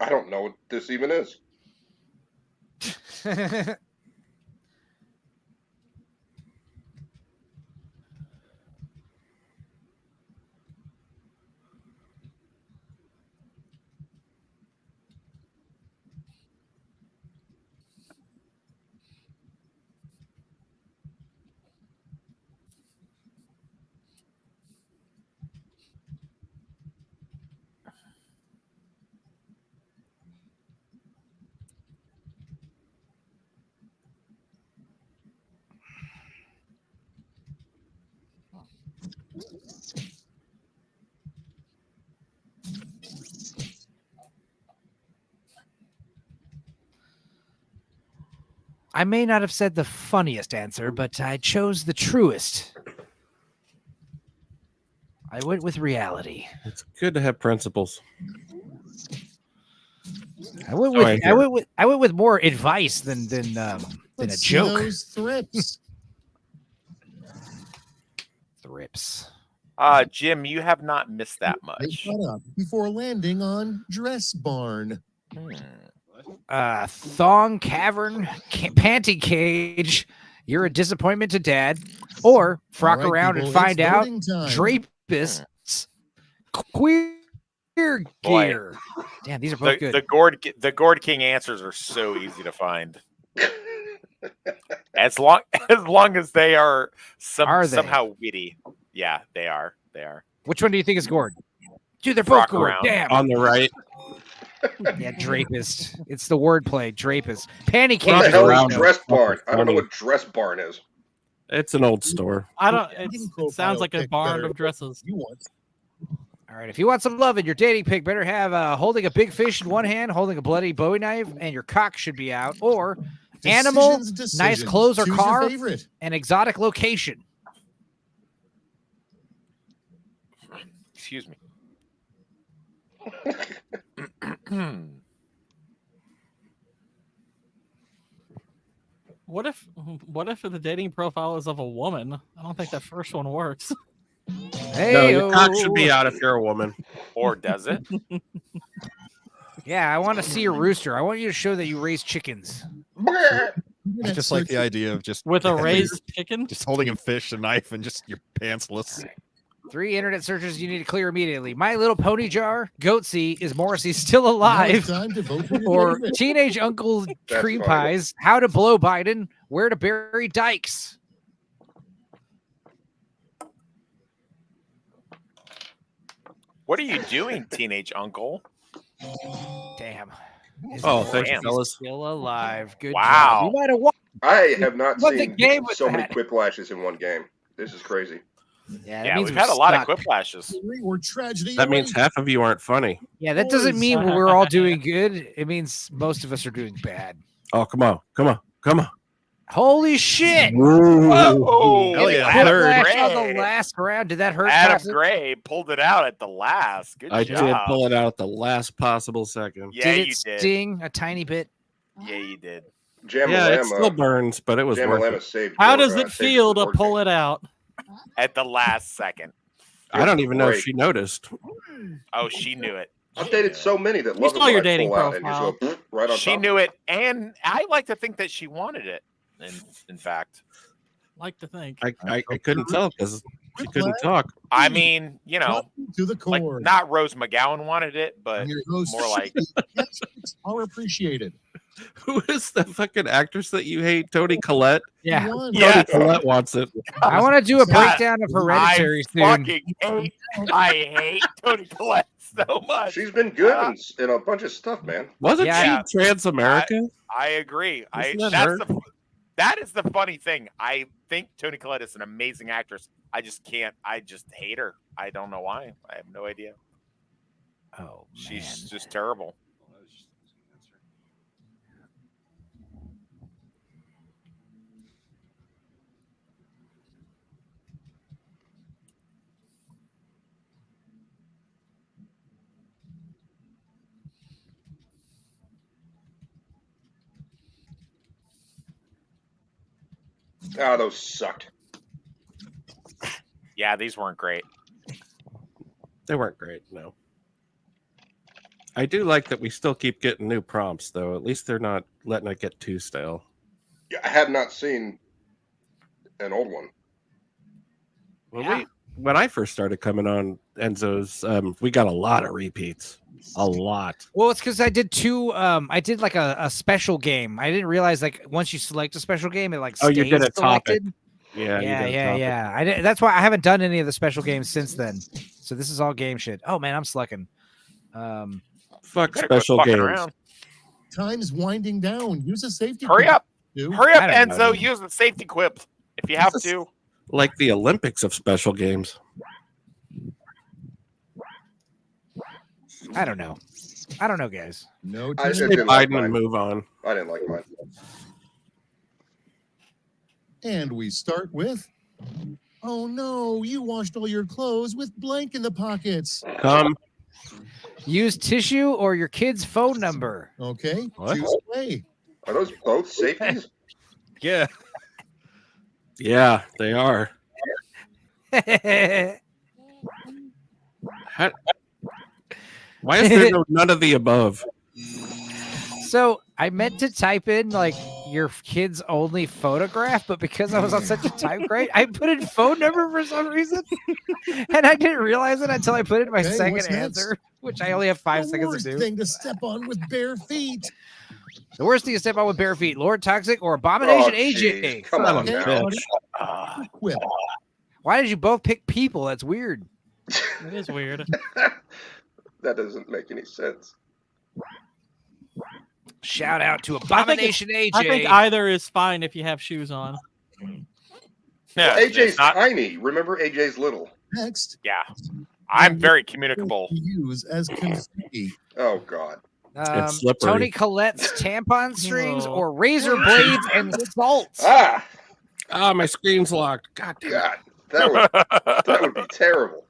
don't know what this even is. I may not have said the funniest answer, but I chose the truest. I went with reality. It's good to have principles. I went with more advice than a joke. Those thrips. Thrips. Jim, you have not missed that They much. shut up before landing on Dress Barn. Thong cavern, panty cage. You're a disappointment to dad. Or frock All right, around people, and find it's out voting time. drapists, queer gear. Damn, these are both good. The Gord King answers are so easy to find. as long as they are somehow witty. Yeah, they are. They are. Which one do you think is Gord? Dude, they're both Frock Gord. around. Damn. On the right. Yeah, drapist. It's the wordplay. Drapist. Panty cage. What the is hell around is Dress them. Barn? I don't know what Dress Barn is. It's an old store. I don't. It sounds like a barn of dresses. You want? All right, if you want some love in your dating pic, better have holding a big fish in one hand, holding a bloody Bowie knife, and your cock should be out. Or animal, nice clothes or Choose your car, favorite. an exotic location. Excuse me. What if the dating profile is of a woman? I don't think that first one works. No, your cock should be out if you're a woman. Or does it? Yeah, I want to see your rooster. I want you to show that you raise chickens. I just like the idea of just with a raised chicken, just holding a fish, a knife, and just your pantsless. 3 internet searches you need to clear immediately. My Little Pony jar, Goatsy, is Morrissey still alive? Or Teenage Uncle Cream fine. Pies, How to Blow Biden, Where to Bury Dykes. What are you doing, teenage uncle? Damn. Oh, thank you, fellas. Still alive. Good Wow. job. You might have won. I have not What's the seen game with so many that? Quiplashes in one game. This is crazy. Yeah, Yeah, we've had a lot of quiplashes. Or tragedy. That means half of you aren't funny. Yeah, that doesn't mean we're all doing good. It means most of us are doing bad. Oh, come on. Come on. Come on. Holy shit! Whoa! Hell yeah, Adam third. Gray. On the last round, did that hurt? Adam Carson? Gray pulled it out at the last. Good I job. did pull it out at the last possible second. Yeah, Did you it did. sting a tiny bit? Yeah, you did. Yeah, it still burns, but it was worth it. Saved. How does it feel to pull it out? At the last second. I don't even know if Great. she noticed. Oh, she knew it. I've dated so many that You love it saw when your I dating pull out and just profile. go right on She top. knew it, and I like to think that she wanted it. In fact, Like to think. I couldn't tell because she couldn't talk. I mean, you know, To the like core. not Rose McGowan wanted it, but Your host more like are appreciated. Who is the fucking actress that you hate? Tony Collette? Yeah. Tony Yeah. Collette wants it. I want to do a God, breakdown of Hereditary I hate Tony Collette so much. She's been good in a bunch of stuff, man. Wasn't Yeah. she Trans America? I agree. Isn't that her? That is the funny thing. I think Toni Collette is an amazing actress. I just can't. I just hate her. I don't know why. I have no idea. Oh, she's just terrible. Oh, those sucked. Yeah, these weren't great. They weren't great, no. I do like that we still keep getting new prompts, though. At least they're not letting it get too stale. Yeah, I have not seen an old one. Well, when I first started coming on Enzo's, we got a lot of repeats. A lot. Well, it's because I did two. I did like a special game. I didn't realize like once you select a special game, it like Oh, you stays did a topic. selected. Yeah, you yeah, did a yeah, topic. yeah. I did, that's why I haven't done any of the special games since then. So this is all game shit. Oh man, I'm slucking. Fuck special games. Time's winding down. Use a safety. Hurry quip, up. dude. Hurry up, Enzo. Use the safety quip if you have This is to. Like the Olympics of special games. I don't know, guys. No, I Say didn't like Biden mine. and move on. I didn't like mine. And we start with, oh no, you washed all your clothes with blank in the pockets. Come. Use tissue or your kid's phone number. Okay, What? choose play. Are those both safeties? Yeah. Yeah, they are. Why is there none of the above? So I meant to type in like your kid's only photograph, but because I was on such a time crunch, I put in phone number for some reason, and I didn't realize it until I put in my Okay, second what's next? answer, which I only have 5 The seconds worst to do. thing to step on with bare feet. The worst thing to step on with bare feet: Lord Toxic or Abomination Oh, AJ. jeez. Come Son on of a now. bitch. Quip. Why did you both pick people? That's weird. It is weird. That doesn't make any sense. Shout out to I think Abomination AJ. I think either is fine if you have shoes on. Yeah, AJ's it's not- tiny. Remember, AJ's little. Next, yeah. I'm very communicable. use as confetti. Oh God. It's slippery. Toni Collette's tampon strings Oh. or razor blades and salt. Ah, Ah, my screen's locked. God damn it. God, that would be terrible.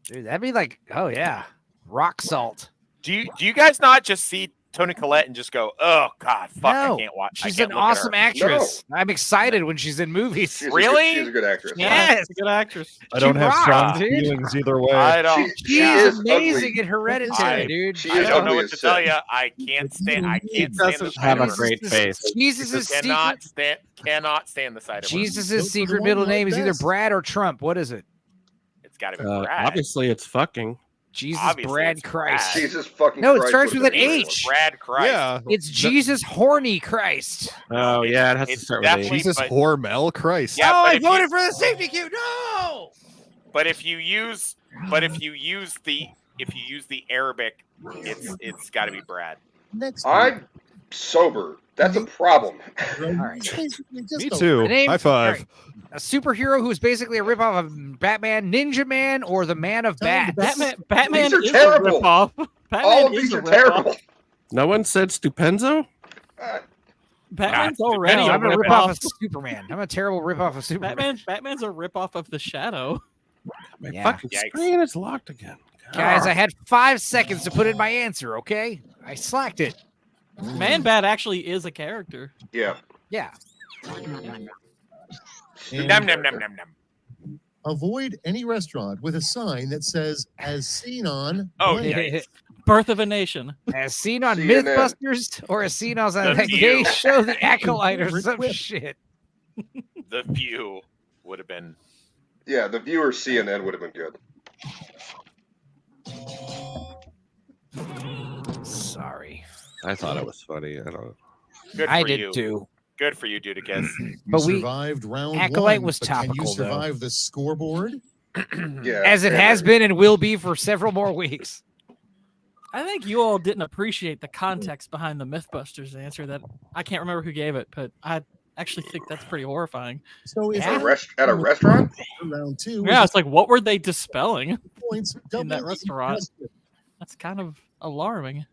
Dude, that'd be like, oh yeah, rock salt. Do you guys not just see Toni Collette and just go, oh God, fuck, No, I can't watch. she's I can't an look at awesome her. actress. I'm excited when she's in movies. She's Really? She's a good actress. Yes, She's a good actress. I don't have rocks, strong dude. feelings either way. I don't. She She is is amazing ugly. in Hereditary, I- dude. She I is don't know ugly what as to tell shit. you. I can't stand. I can't stand the Doesn't have a sight of her. great face. Jesus' Cannot secret. stand the sight of her. Jesus' secret one middle you name like is either best. Brad or Trump. What is it? It's got to be Brad. Obviously, it's fucking. Jesus Obviously, Brad it's Christ. Brad. Jesus fucking No, it Christ starts would with have an been great. H. Brad Christ. Yeah. It's Jesus Horny Christ. Oh, yeah, it has to It's start with definitely- a. Jesus but- Hormel Christ. Yeah, oh, but I if you- voted for the safety cue. No. But if you use the Arabic, it's got to be Brad. Next, I'm sober. That's a problem. All right. Me too. The name- High five. all right. A superhero who's basically a ripoff of Batman, Ninja Man, or the Man of Bats. Batman These are is terrible. a ripoff. Batman All of is these a are ripoff. terrible. No one said Stupenzo? Batman's Yeah, already a I'm a ripoff ripoff. of Superman. I'm a terrible ripoff of Superman. Batman's a ripoff of the Shadow. My Yeah. fucking Yikes. screen is locked again. Guys, I had 5 seconds to put in my answer, okay? I slacked it. Man Bat actually is a character. Yeah. Yeah. And Num num num num num. avoid any restaurant with a sign that says "as seen on." Oh, blank." yeah. Birth of a Nation. As seen on CNN. Mythbusters or as seen on The that View. gay show, The Acolyte, or Favorite some whip. shit. The View would have been. Yeah, the viewer CNN would have been good. Sorry. I thought it was funny. I don't know. Good for I did you. too. Good for you, Dudicus. You But we- survived round Acolyte one, was but can you topical, though. survive the scoreboard? Yeah. As it has been and will be for several more weeks. I think you all didn't appreciate the context behind the Mythbusters answer. That I can't remember who gave it, but I actually think that's pretty horrifying. So is at a restaurant? Round 2. Yeah, it's like, what were they dispelling Points in that double restaurant? question. That's kind of alarming.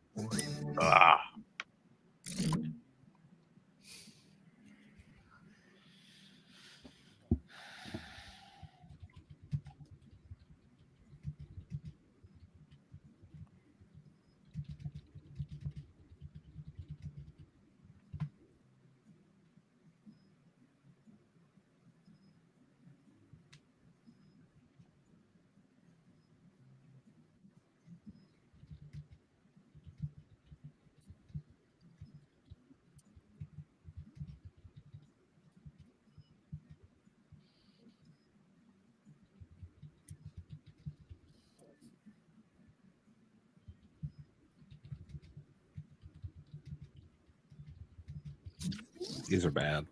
These are bad.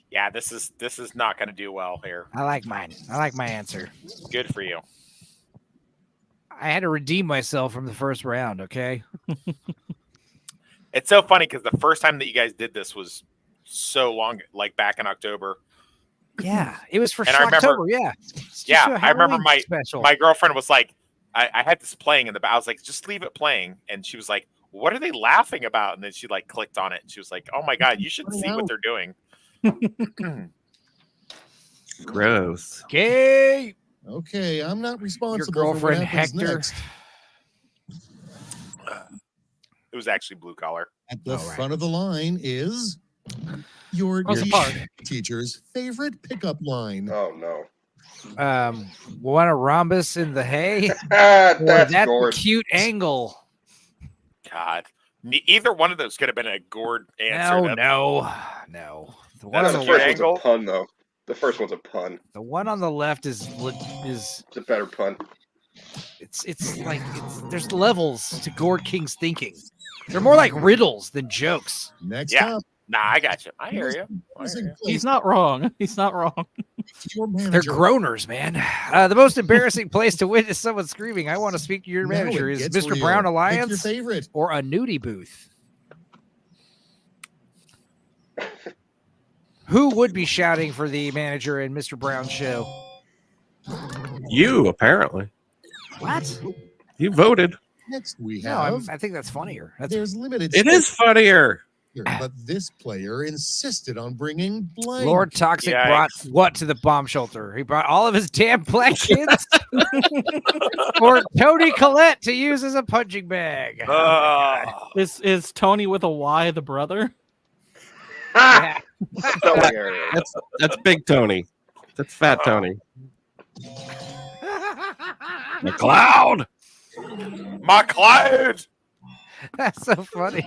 Yeah, this is not going to do well here. I like mine. I like my answer. Good for you. I had to redeem myself from the first round, okay? It's so funny because the first time that you guys did this was so long, like back in October. Yeah, it was for And I remember, October, yeah. Yeah, I remember special. my girlfriend was like, I had this playing in the back. I was like, just leave it playing. And she was like, what are they laughing about? And then she like clicked on it and she was like, oh my God, you should see what they're doing. Gross. Okay. Okay, I'm not responsible Your girlfriend for what happens Hector. next. It was actually blue collar. At the front of the line is your Rosa Parks. teacher's favorite pickup line. Oh no. Want a rhombus in the hay? That's That's a Gord. cute angle. God. Either one of those could have been a Gord answer. No. The one on The the first left, one's a pun, though. The first one's a pun. the one on the left is It's a better pun. it's like there's levels to Gord King's thinking. They're more like riddles than jokes. Next Yeah. up, Nah, I got you. I hear you. He's not wrong. He's not wrong. your They're manager. groaners, man. The most embarrassing place to witness someone screaming, I want to speak to your Now manager, it is gets Mr. real. Brown Pick your Alliance favorite. or a nudie booth. Who would be shouting for the manager in Mr. Brown's show? You, apparently. What? You voted. Next we No, have. I think that's funnier. That's There's limited. It is funnier. here, but this player insisted on bringing blank. Lord Toxic Yikes. brought what to the bomb shelter? He brought all of his damn black kids for Tony Collette to use as a punching bag. Is Tony with a Y the brother? Yeah. Spelling error. That's Big Tony. That's Fat Tony. McLeod. McLeod. That's so funny.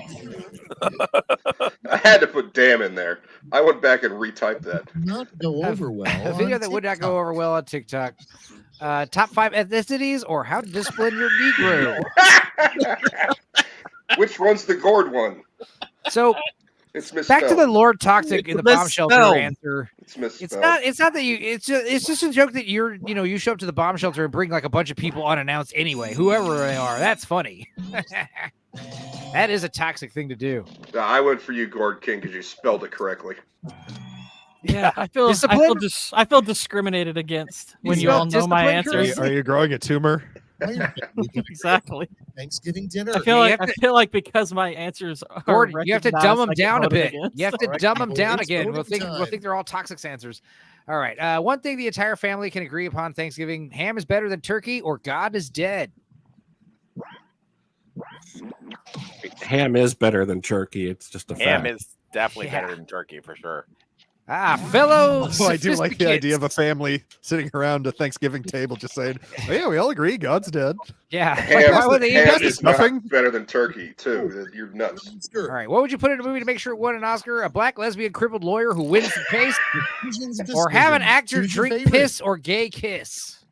I had to put damn in there. I went back and retyped that. Not go over well. A video on that would not TikTok. go over well on TikTok. Top 5 ethnicities or how to discipline your Negro. Which one's the Gord one? So It's misspelled. back to the Lord Toxic in the bomb shelter misspelled. answer. It's misspelled. It's not that you it's just a joke that you show up to the bomb shelter and bring like a bunch of people unannounced anyway, whoever they are. That's funny. That is a toxic thing to do. I went for you, Gord King, because you spelled it correctly. Yeah, I feel discriminated against when you all know my answers. Are you growing a tumor? Exactly. Thanksgiving dinner. I feel like because my answers are Gordon, you have to dumb them recognized, I get down a voted bit. against. You have to dumb them down It's again. voting We'll think they're all toxic answers. All right. One thing the entire family can agree upon Thanksgiving: ham is better than turkey, or God is dead. Ham is better than turkey. It's just a Ham fact. is definitely better than turkey for sure. Fellow Oh, I do like the idea sophisticates. of a family sitting around a Thanksgiving table just saying, oh, yeah, we all agree God's dead. Yeah. Ham, Why would they eat ham that? is stuffing? not better than turkey, too. You're nuts. All right. What would you put in a movie to make sure it won an Oscar? A black lesbian crippled lawyer who wins the case, or have an actor Choose your drink favorite. piss or gay kiss?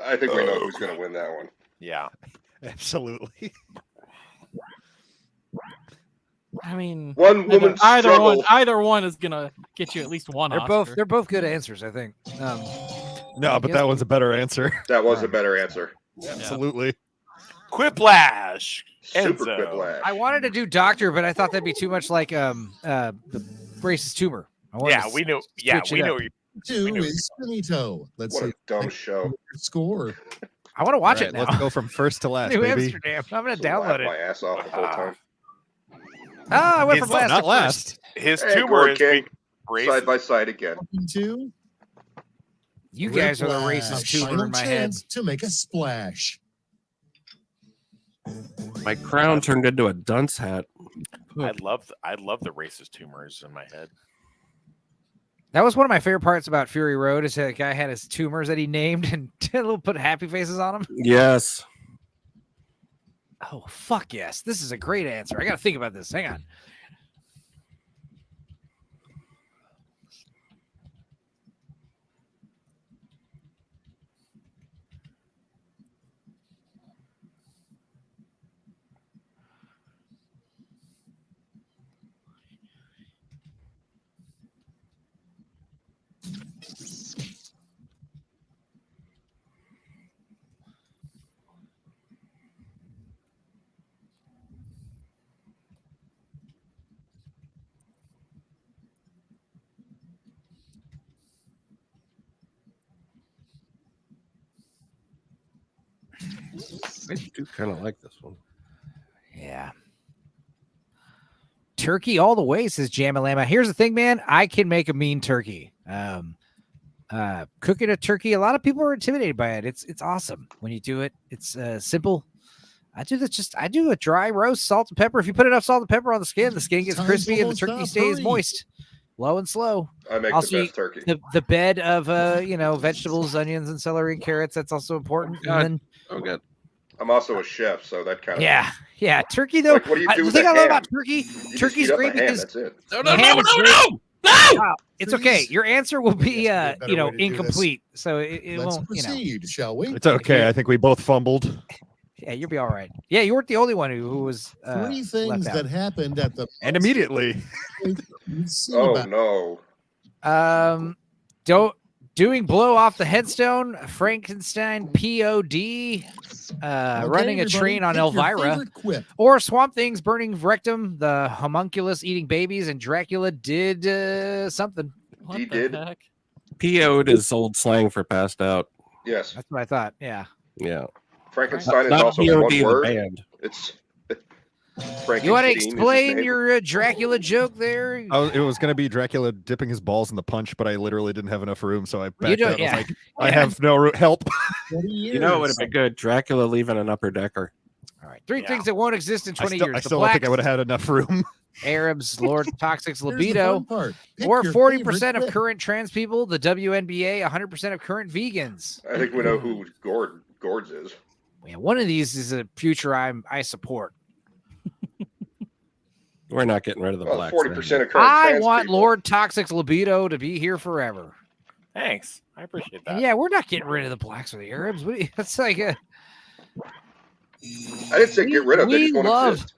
I think we know who's going to win that one. Yeah. Absolutely. I mean, One woman struggle. either one is gonna get you at least one. Oscar. They're both good answers, I think. No, but that one's a better answer. That was a better answer. Absolutely. Quiplash. Super Enzo. quiplash. I wanted to do doctor, but I thought that'd be too much like the racist tumor. We knew. Yeah, we knew. 2 is Finito. Let's What see. a dumb show. Score. I want to watch it now. Let's go from first to last, New baby. Amsterdam. I'm gonna Just download laugh it. my ass off the whole time. I went His- from last not to last. first. His Hey, tumor Gord is King. being racist. Side by side again. 2. You guys are the Whiplash. racist tumor Final in my head. chance to make a splash. My crown turned into a dunce hat. I love the racist tumors in my head. That was one of my favorite parts about Fury Road is that guy had his tumors that he named and put happy faces on them. Yes. Oh, fuck yes. This is a great answer. I got to think about this. Hang on. I do kind of like this one. Yeah. Turkey all the way, says Jamalama. Here's the thing, man. I can make a mean turkey. Cooking a turkey, a lot of people are intimidated by it. It's awesome when you do it. It's simple. I do a dry roast, salt and pepper. If you put enough salt and pepper on the skin gets crispy and the turkey stays moist. Low and slow. I make also, the best turkey. The bed of vegetables, onions, and celery and carrots. That's also important. God. And then, good. I'm also a chef, so that kind of yeah. Turkey though. Like, what do you do The with thing a I love ham? about turkey, You just turkey's heat up great a ham, because that's it. the ham is great. Wow, it's okay. Your answer will be incomplete, so it Let's won't. proceed, shall we? It's okay. I think we both fumbled. Yeah, you'll be all right. Yeah, you weren't the only one who was 3 things left that out. happened at the And immediately. Oh no. Doing blow off the headstone, Frankenstein POD, running a everybody, train on pick your Elvira, favorite quip. or Swamp Things burning rectum, the homunculus eating babies, and Dracula did something. He did. PO'd is old slang for passed out. Yes. That's what I thought. Yeah. Yeah. Frankenstein is Not also POD, one the word. band. It's You want to Frankenstein is his explain name. your Dracula joke there? It was going to be Dracula dipping his balls in the punch, but I literally didn't have enough room, so I You backed don't- out. I yeah. was like, I have no help. You know it would have been good. Dracula leaving an upper decker. All right. 3 things that won't exist in 20 years. I The still don't think I blacks, would have had enough room. Arabs, Lord Toxic's Here's the libido, fun part. Pick or your 40% favorite of quip. current trans people, the WNBA, 100% of current vegans. I think we know who Gord's is. Yeah, one of these is a future I support. We're not getting rid of the Well, blacks. 40% of current I trans want people. Lord Toxic's libido to be here forever. Thanks. I appreciate that. And yeah, we're not getting rid of the blacks or the Arabs. That's like a. I didn't say get rid of. They We just won't love. exist.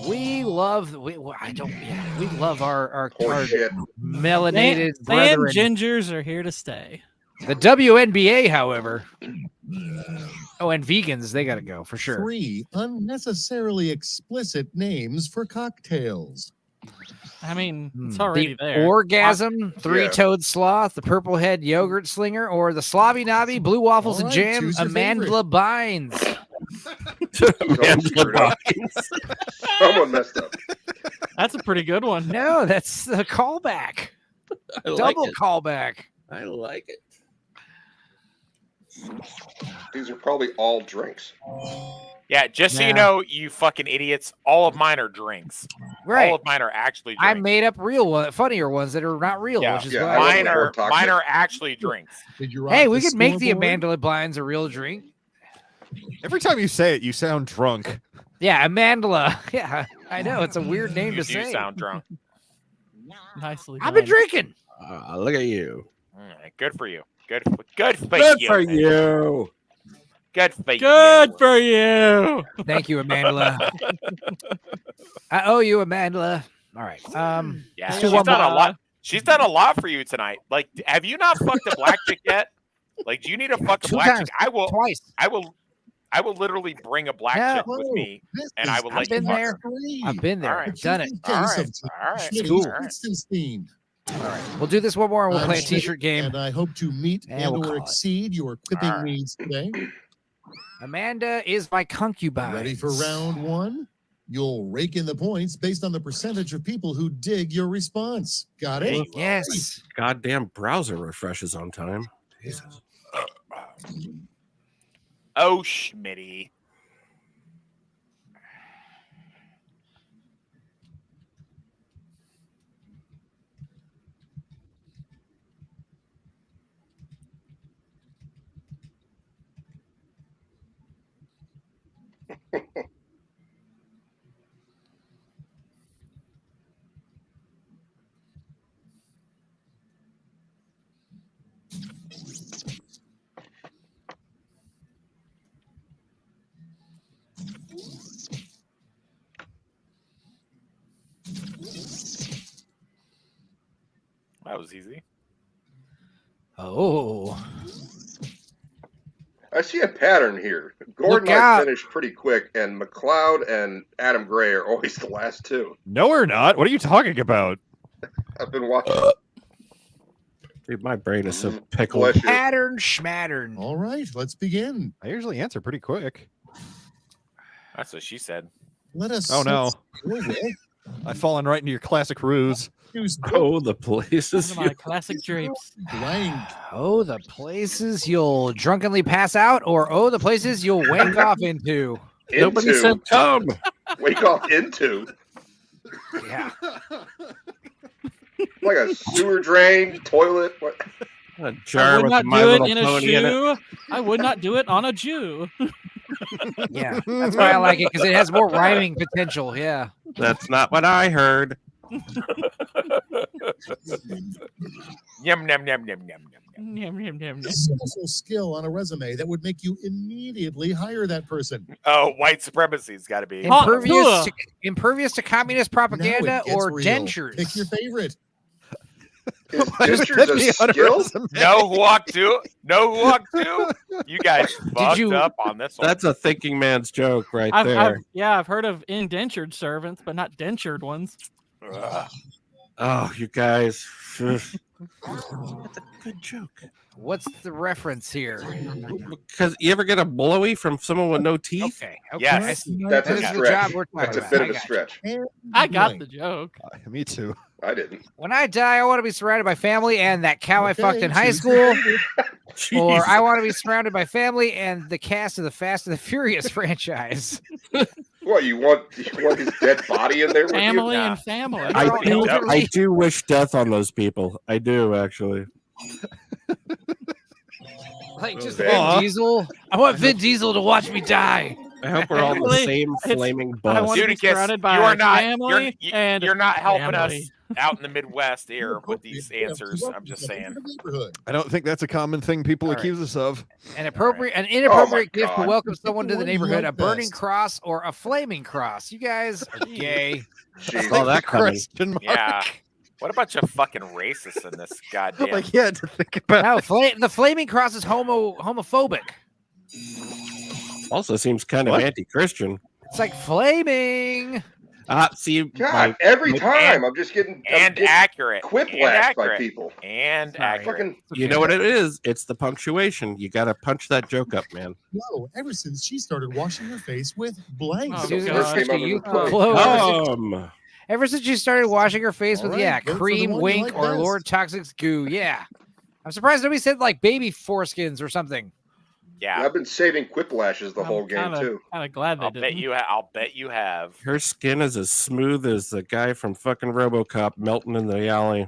We love. We love our Horseshit. melanated Sand brethren. gingers are here to stay. The WNBA, however. Oh, and vegans, they got to go for sure. 3 unnecessarily explicit names for cocktails. I mean, it's The already there. Orgasm, Yeah. Three-toed sloth, the purple head yogurt slinger, or the slobby knobby, blue waffles All and right, jam, choose your Amandla Bynes. Someone screwed up. Someone messed up. That's a pretty good one. No, that's the callback. I like Double it. callback. I like it. These are probably all drinks. Yeah, just so you Yeah. know, you fucking idiots, all of mine are drinks. Right. All of mine are actually I drinks. made up funnier ones that are not real, Yeah. which is Yeah, why. I Mine wasn't are toxic. mine are actually drinks. Did you Hey, rock we the could make the scoreboard? Amandla Bynes a real drink. Every time you say it, you sound drunk. Yeah, Amandla. Yeah, I know. It's a weird name You to do say. sound drunk. Nicely I've been done. drinking. Look at you. All right, good for you. Good for Good you. for man. you. Good for you. Good for you. Thank you, Amandla. I owe you, Amandla. All right. Yeah, let's she's do one done more. a lot. She's done a lot for you tonight. Like, have you not fucked a black chick yet? Like, do you need to fuck a 2 black times. chick? I will. Twice. I will I will literally bring a black chick with me, and I will let you fuck her. I've been there. All right. Done it. All right. All right. It's cool. All right. All right. We'll do this one more, and we'll play a T-shirt game. And I hope to meet And and we'll or call it. exceed your quipping needs today. Amanda is my concubine. Ready for round one? You'll rake in the points based on the percentage of people who dig your response. Got it? Yes. Goddamn browser refreshes on time. Jesus. Oh, Schmitty. That was easy. Oh. I see a pattern here. Gordon and I finished pretty quick, and McLeod and Adam Gray are always the last two. No, we're not. What are you talking about? I've been watching. Dude, my brain is so pickled. Pattern schmattern. All right, let's begin. I usually answer pretty quick. That's what she said. Let us. Oh no. I've fallen right into your classic ruse. Oh, the places. My classic drapes. Blank. Oh, the places you'll drunkenly pass out, or oh, the places you'll wake off into. Nobody said come. Wake off into. Yeah. Like a sewer drain, toilet. What? A I jar would with not My do it Little in a Pony in it. shoe. I would not do it on a Jew. Yeah. That's why I like it, because it has more rhyming potential. Yeah. That's not what I heard. Yum, yum, yum, yum, yum, yum. Yum, yum, yum, This is also a skill on a resume that would make you immediately hire that person. Oh, white supremacy's got to be. Impervious to communist propaganda Now it gets or real. dentures. Pick your favorite. Is dentures a skill? No walk to. No walk to. You guys fucked up on this one. That's a thinking man's joke right I've there. I've heard of indentured servants, but not dentured ones. Oh, you guys. That's a good joke. What's the reference here? Because you ever get a blowy from someone with no teeth? Okay. Yes. That's That a is the stretch. job we're talking That's a about. bit I of a got you. stretch. I got the joke. Me too. I didn't. When I die, I want to be surrounded by family and that cow I Okay, fucked in high choose school. your favorite. Or I want to be surrounded by family and the cast of the Fast and the Furious franchise. What, you want his dead body in there with Family you? and family. I do wish death on those people. I do, actually. Like just Aw. Vin Diesel. I want Vin Diesel to watch me die. I hope we're all the same flaming I bus. want to be Dudicus, surrounded by you are not. family and You're not helping family. us out in the Midwest here with these answers. I'm just saying. I don't think that's a common thing people accuse us of. An inappropriate Oh gift to God. welcome someone to the What do you neighborhood, a like burning best? cross or a flaming cross. You guys are gay. Jeez. All that coming. Question mark. Yeah. What a bunch of fucking racists in this goddamn. Like, yeah, to think about. No, the flaming cross is homophobic. Also seems kind of What? anti-Christian. It's like flaming. See, God, every time I'm just getting accurate. Quipplashed by people. And accurate. Fucking, You know what it is? It's the punctuation. You got to punch that joke up, man. No, ever since she started washing her face with blank. Oh, Susan, God. it's just a Came youthful up with flow. Um, Ever since you started washing her face with, All right, yeah, vote for the cream, one you wink, like or best. Lord Toxic's goo. Yeah. I'm surprised nobody said like baby foreskins or something. Yeah. I've been saving quiplashes the whole game too. Kind of glad they I'll didn't. bet you have. her skin is as smooth as the guy from fucking RoboCop melting in the alley.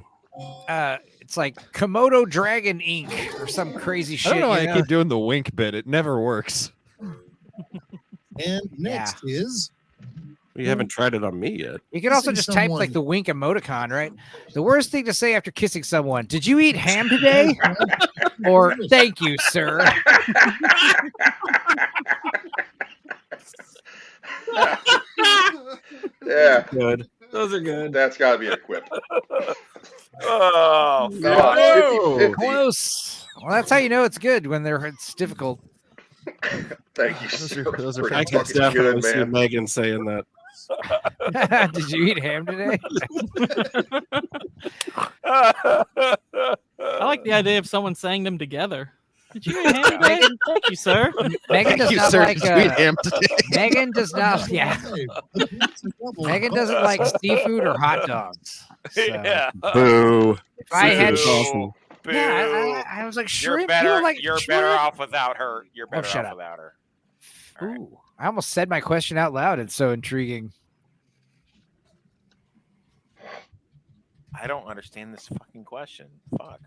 It's like Komodo dragon ink or some crazy shit. I don't know why you I keep doing the wink bit. It never works. And next is You haven't tried it on me yet. You can also Kissing just type like the wink emoticon, right? The worst thing to say after kissing someone: "Did you eat ham today?" Or "Thank you, sir." Yeah, Good. Those are good. that's got to be a quip. Oh, God, 50-50. Close. Well, that's how you know it's good when it's difficult. Thank you, sir. Those are I can fucking definitely good, see man. Megan saying that. Did you eat ham today? I like the idea of someone saying them together. Did you eat ham today? Thank you, sir. Megan does not like ham today. Megan does not. Yeah. Megan doesn't like seafood or hot dogs. So. Yeah. Boo. If I had, awesome. yeah, I was like shrimp. You're better. You like you're shrimp? better off without her. You're better shut off up. without her. Ooh, I almost said my question out loud. It's so intriguing. I don't understand this fucking question. Fuck.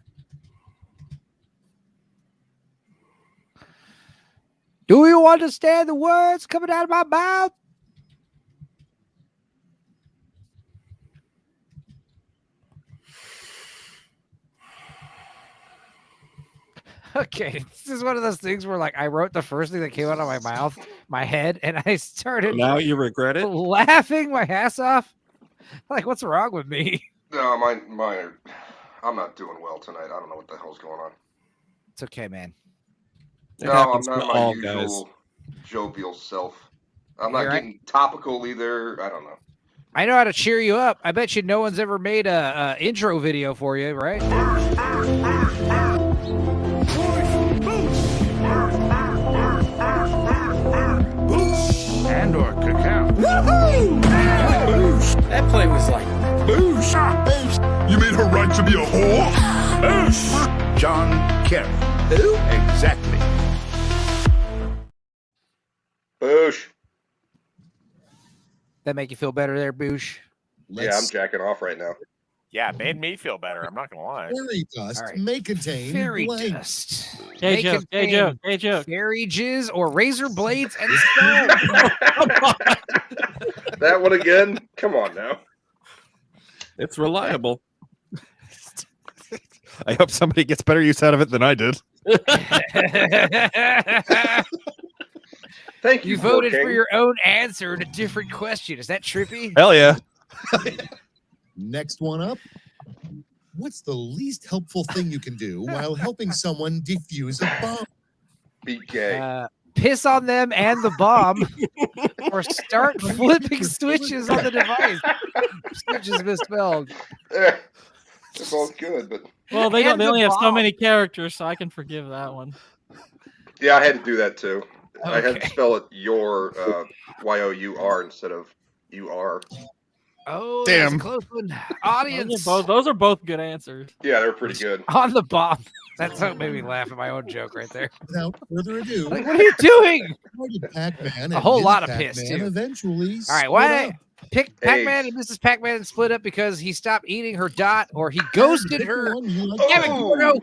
Do you understand the words coming out of my mouth? Okay, this is one of those things where, like, I wrote the first thing that came out of my mouth, my head, and I started Now you regret it? laughing my ass off. Like, what's wrong with me? No, mine are. I'm not doing well tonight. I don't know what the hell's going on. It's okay, man. No, I'm not my usual jovial self. I'm not getting topical either. I don't know. I know how to cheer you up. I bet you no one's ever made a intro video for you, right? And or cacao. Woohoo! That play was like Boosh. You made her right to be a whore? Boosh. John Kerry. Who? Exactly. Boosh. That make you feel better there, Boosh? Yeah, I'm jacking off right now. Yeah, it made me feel better. I'm not gonna lie. Fairy dust may contain Fairy blank. dust. Hey, May joke, hey, contain joke, hey, joke. Fairy jizz or razor blades and stone. That one again? Come on now. It's reliable. I hope somebody gets better use out of it than I did. Thank you. You voted King. for your own answer in a different question. Is that trippy? Hell yeah. Next one up. What's the least helpful thing you can do while helping someone defuse a bomb? Be gay. Piss on them and the bomb, or start flipping switches on the device. Switches misspelled. They're both good, but Well, they And only the have so bomb. many characters, so I can forgive that one. yeah, I had to do that too. I had Okay. to spell it your Y-O-U-R instead of U-R. Oh, Damn. that's a close one. Audience Those are both good answers. Yeah, they're pretty good. on the bomb. That's what made me laugh at my own joke right there. Without further ado, Like, what are you doing? how did Pac-Man A and whole Ms. lot of Pac-Man piss, too. eventually All right, split why up? pick Pac-Man and Mrs. Pac-Man split up because he stopped eating her dot or he ghosted Pick the her. one you like Damn it, better. Gordo.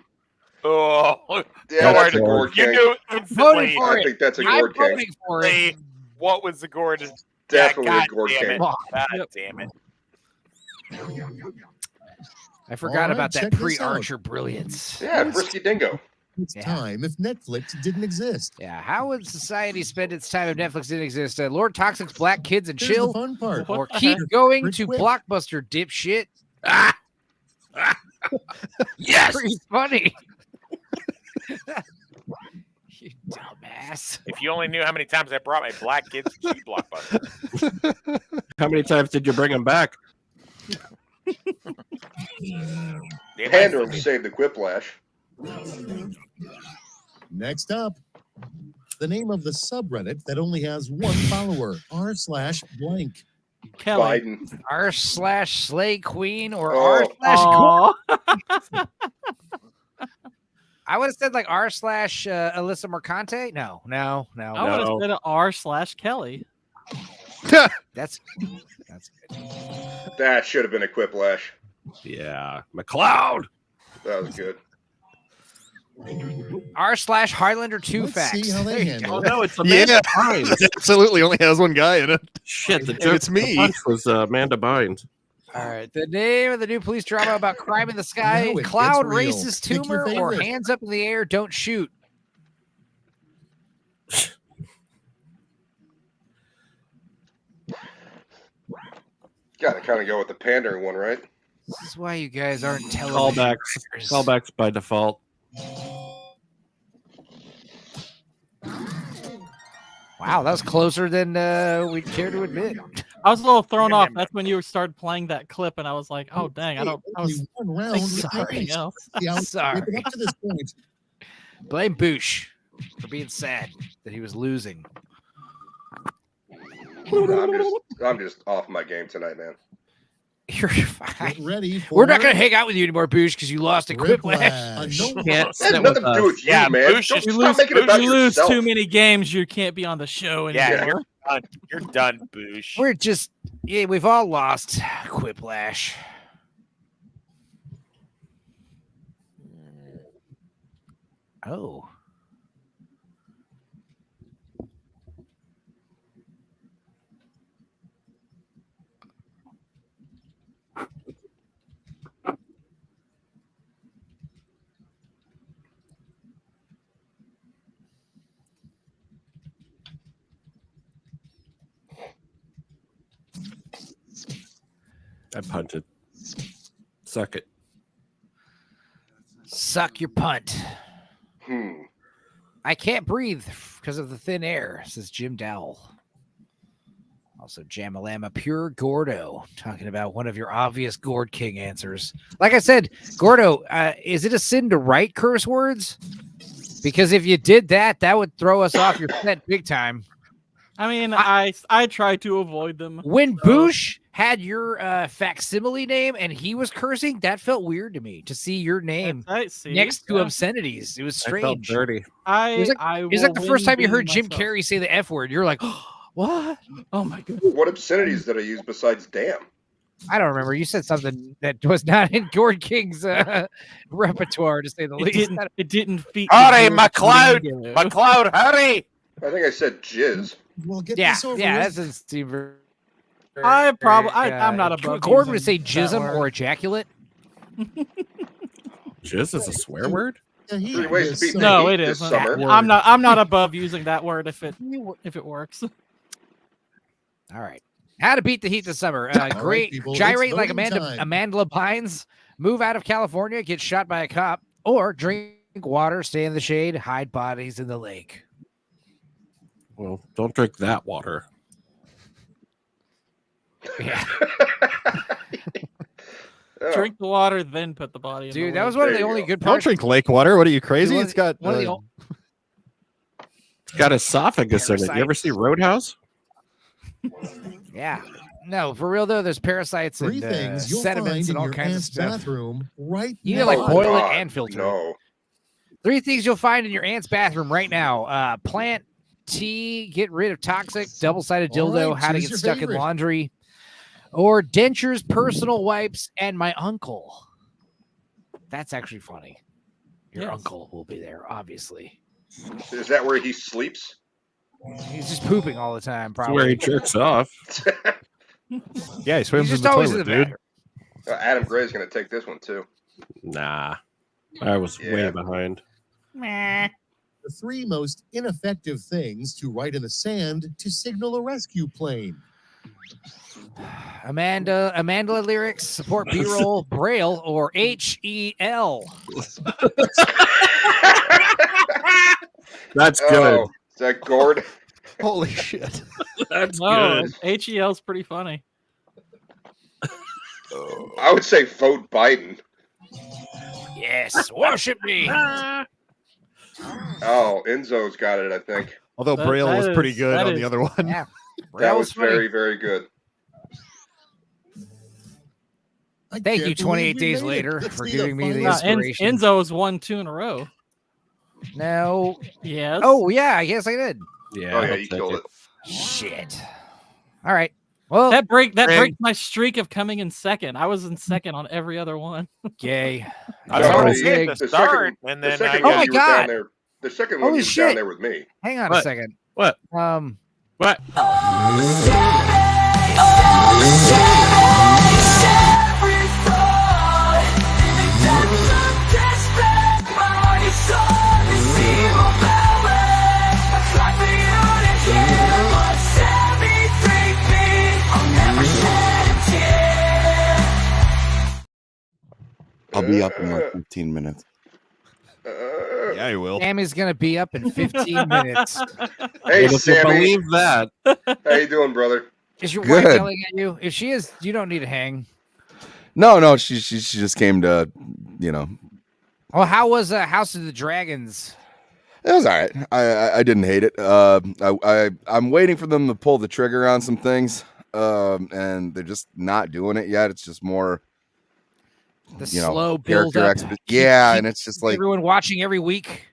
Oh, Yeah, that's a gourd you king. knew Voting instantly. for I it. think that's a I'm gourd king. voting for it. What was the gourd? Definitely God a gourd damn king. it. God damn it. I forgot All right, about that check this pre-Archer brilliance. Yeah, Frisky Dingo. It's time if Netflix didn't exist. Yeah, how would society spend its time if Netflix didn't exist? Lord Toxic's Black Kids and Here's the Chill, fun part. or keep going Quick, to quick. Blockbuster, dipshit. Yes. Pretty funny. You dumbass. If you only knew how many times I brought my black kids to Blockbuster. How many times did you bring him back? Pandering to save the quiplash. Next up, the name of the subreddit that only has one follower, r/blank. Kelly. Biden. R/Slay Queen or Oh. R/. I would have said like R/Alyssa Mercante. No. I would have said R/Kelly. That's good. That should have been a quiplash. Yeah. McLeod. That was good. R/Highlander 2 Let's facts. see how they There you handle go. Oh, no, it's Yeah. Amanda Bynes. It absolutely only has one guy in it. Shit, the And joke it's me. the punch was Amanda Bynes. All right. The name of the new police drama about crime in the sky: Now it gets Cloud real. racist Pick your tumor or favorite. hands up in the air, don't shoot. Got to kind of go with the pandering one, right? This is why you guys aren't television Callbacks. writers. Callbacks by default. Wow, that was closer than we'd care to admit. I was a little thrown off. That's when you started playing that clip, and I was like, "Oh dang, I was one round. something else." Sorry. Up to this point, Blame Boosh for being sad that he was losing. I'm just off my game tonight, man. You're fine. Get ready for We're not going to hang out with you anymore, Boosh, because you lost at Quiplash. That has nothing to do with you, man. Boosh, Don't you stop making it about you lose yourself. too many games, you can't be on the show anymore. Yeah, you're done. You're done, Boosh. We're just, we've all lost Quiplash. Oh. I punted. Suck it. Suck your punt. I can't breathe because of the thin air, says Jim Dowell. Also, Jamalama Pure Gordo talking about one of your obvious Gord King answers. Like I said, Gordo, is it a sin to write curse words? Because if you did that, that would throw us off your scent big time. I mean, I try to avoid them. When Boosh had your facsimile name and he was cursing, that felt weird to me to see your name next to obscenities. It was strange. I felt dirty. It was like the first time you heard Jim Carrey say the F word. You're like, oh, what? Oh my god! What obscenities did I use besides damn? I don't remember. You said something that was not in Gord King's repertoire, to say the least. It didn't feature. Hurry, McLeod! McLeod, hurry! I think I said jizz. Well, get Yeah, this over yeah, with. that doesn't seem very. I'm not above. Gordon would say using that jism word. or ejaculate. Jizz is a swear word? Three ways to beat No, the it heat this isn't. summer. I'm not above using that word if it works. All right. How to beat the heat this summer. Great. people, Gyrate it's like voting Amanda time. Amanda Bynes. Move out of California, get shot by a cop, or drink water, stay in the shade, hide bodies in the lake. Well, don't drink that water. Yeah. Drink the water, then put the body in the Dude, that lake. was one of the only good Don't parts. drink lake water. What are you crazy? One of It's the- got one of the It's got esophagus in it. You ever see Roadhouse? Yeah. No, for real though, there's parasites Three and things you'll sediments find and in all your kinds of aunt's stuff. bathroom right You now. need to like boil God, it and filter it. No. 3 things you'll find in your aunt's bathroom right now. Plant tea, get rid of toxic, double-sided All dildo, right, how to choose get your stuck favorite. in laundry, or dentures, personal wipes, and my uncle. That's actually funny. Your Yes. uncle will be there, obviously. Is that where he sleeps? He's just pooping all the time, That's where he probably. jerks off. Yeah, he swims He's in just the always toilet, in the dude. bathroom. Adam Gray's going to take this one too. Nah. I was way Yeah. behind. The 3 most ineffective things to write in the sand to signal a rescue plane. Amanda lyrics, support B-roll, Braille, or HEL. That's good. Oh, is that Gord? Holy shit. That's No, good. HEL's pretty funny. I would say vote Biden. Yes, worship me. Oh, Enzo's got it, I think. Although That- Braille that was pretty is- good that on is- the other one. Yeah. That Braille was funny. very, very good. I Thank can't you, believe 28 we days made it. later, Let's for see giving me the final score. inspiration. Enzo's won 2 in a row. No. Yes. Oh, yeah, I guess I did. Yeah, Oh, yeah, I'll you take killed it. it. Shit. All right. Well, That breaks Greg. my streak of coming in second. I was in second on every other one. gay. I No, started the- seeing the the start, and The then second Oh one my you were down God. there. The second one Holy you were shit. down there with me. Hang on a What? second. What? What? I'll be up in like 15 minutes. Yeah, you will. Sammy's gonna be up in 15 minutes. Hey, If you Sammy. believe that. How you doing, brother? Is your Good. wife yelling at you? If she is, you don't need to hang. No, she just came to, you know. Oh, how was House of the Dragons? It was all right. I didn't hate it. I'm waiting for them to pull the trigger on some things, and they're just not doing it yet. It's just more Slow build character up. Yeah, and it's just like everyone watching every week.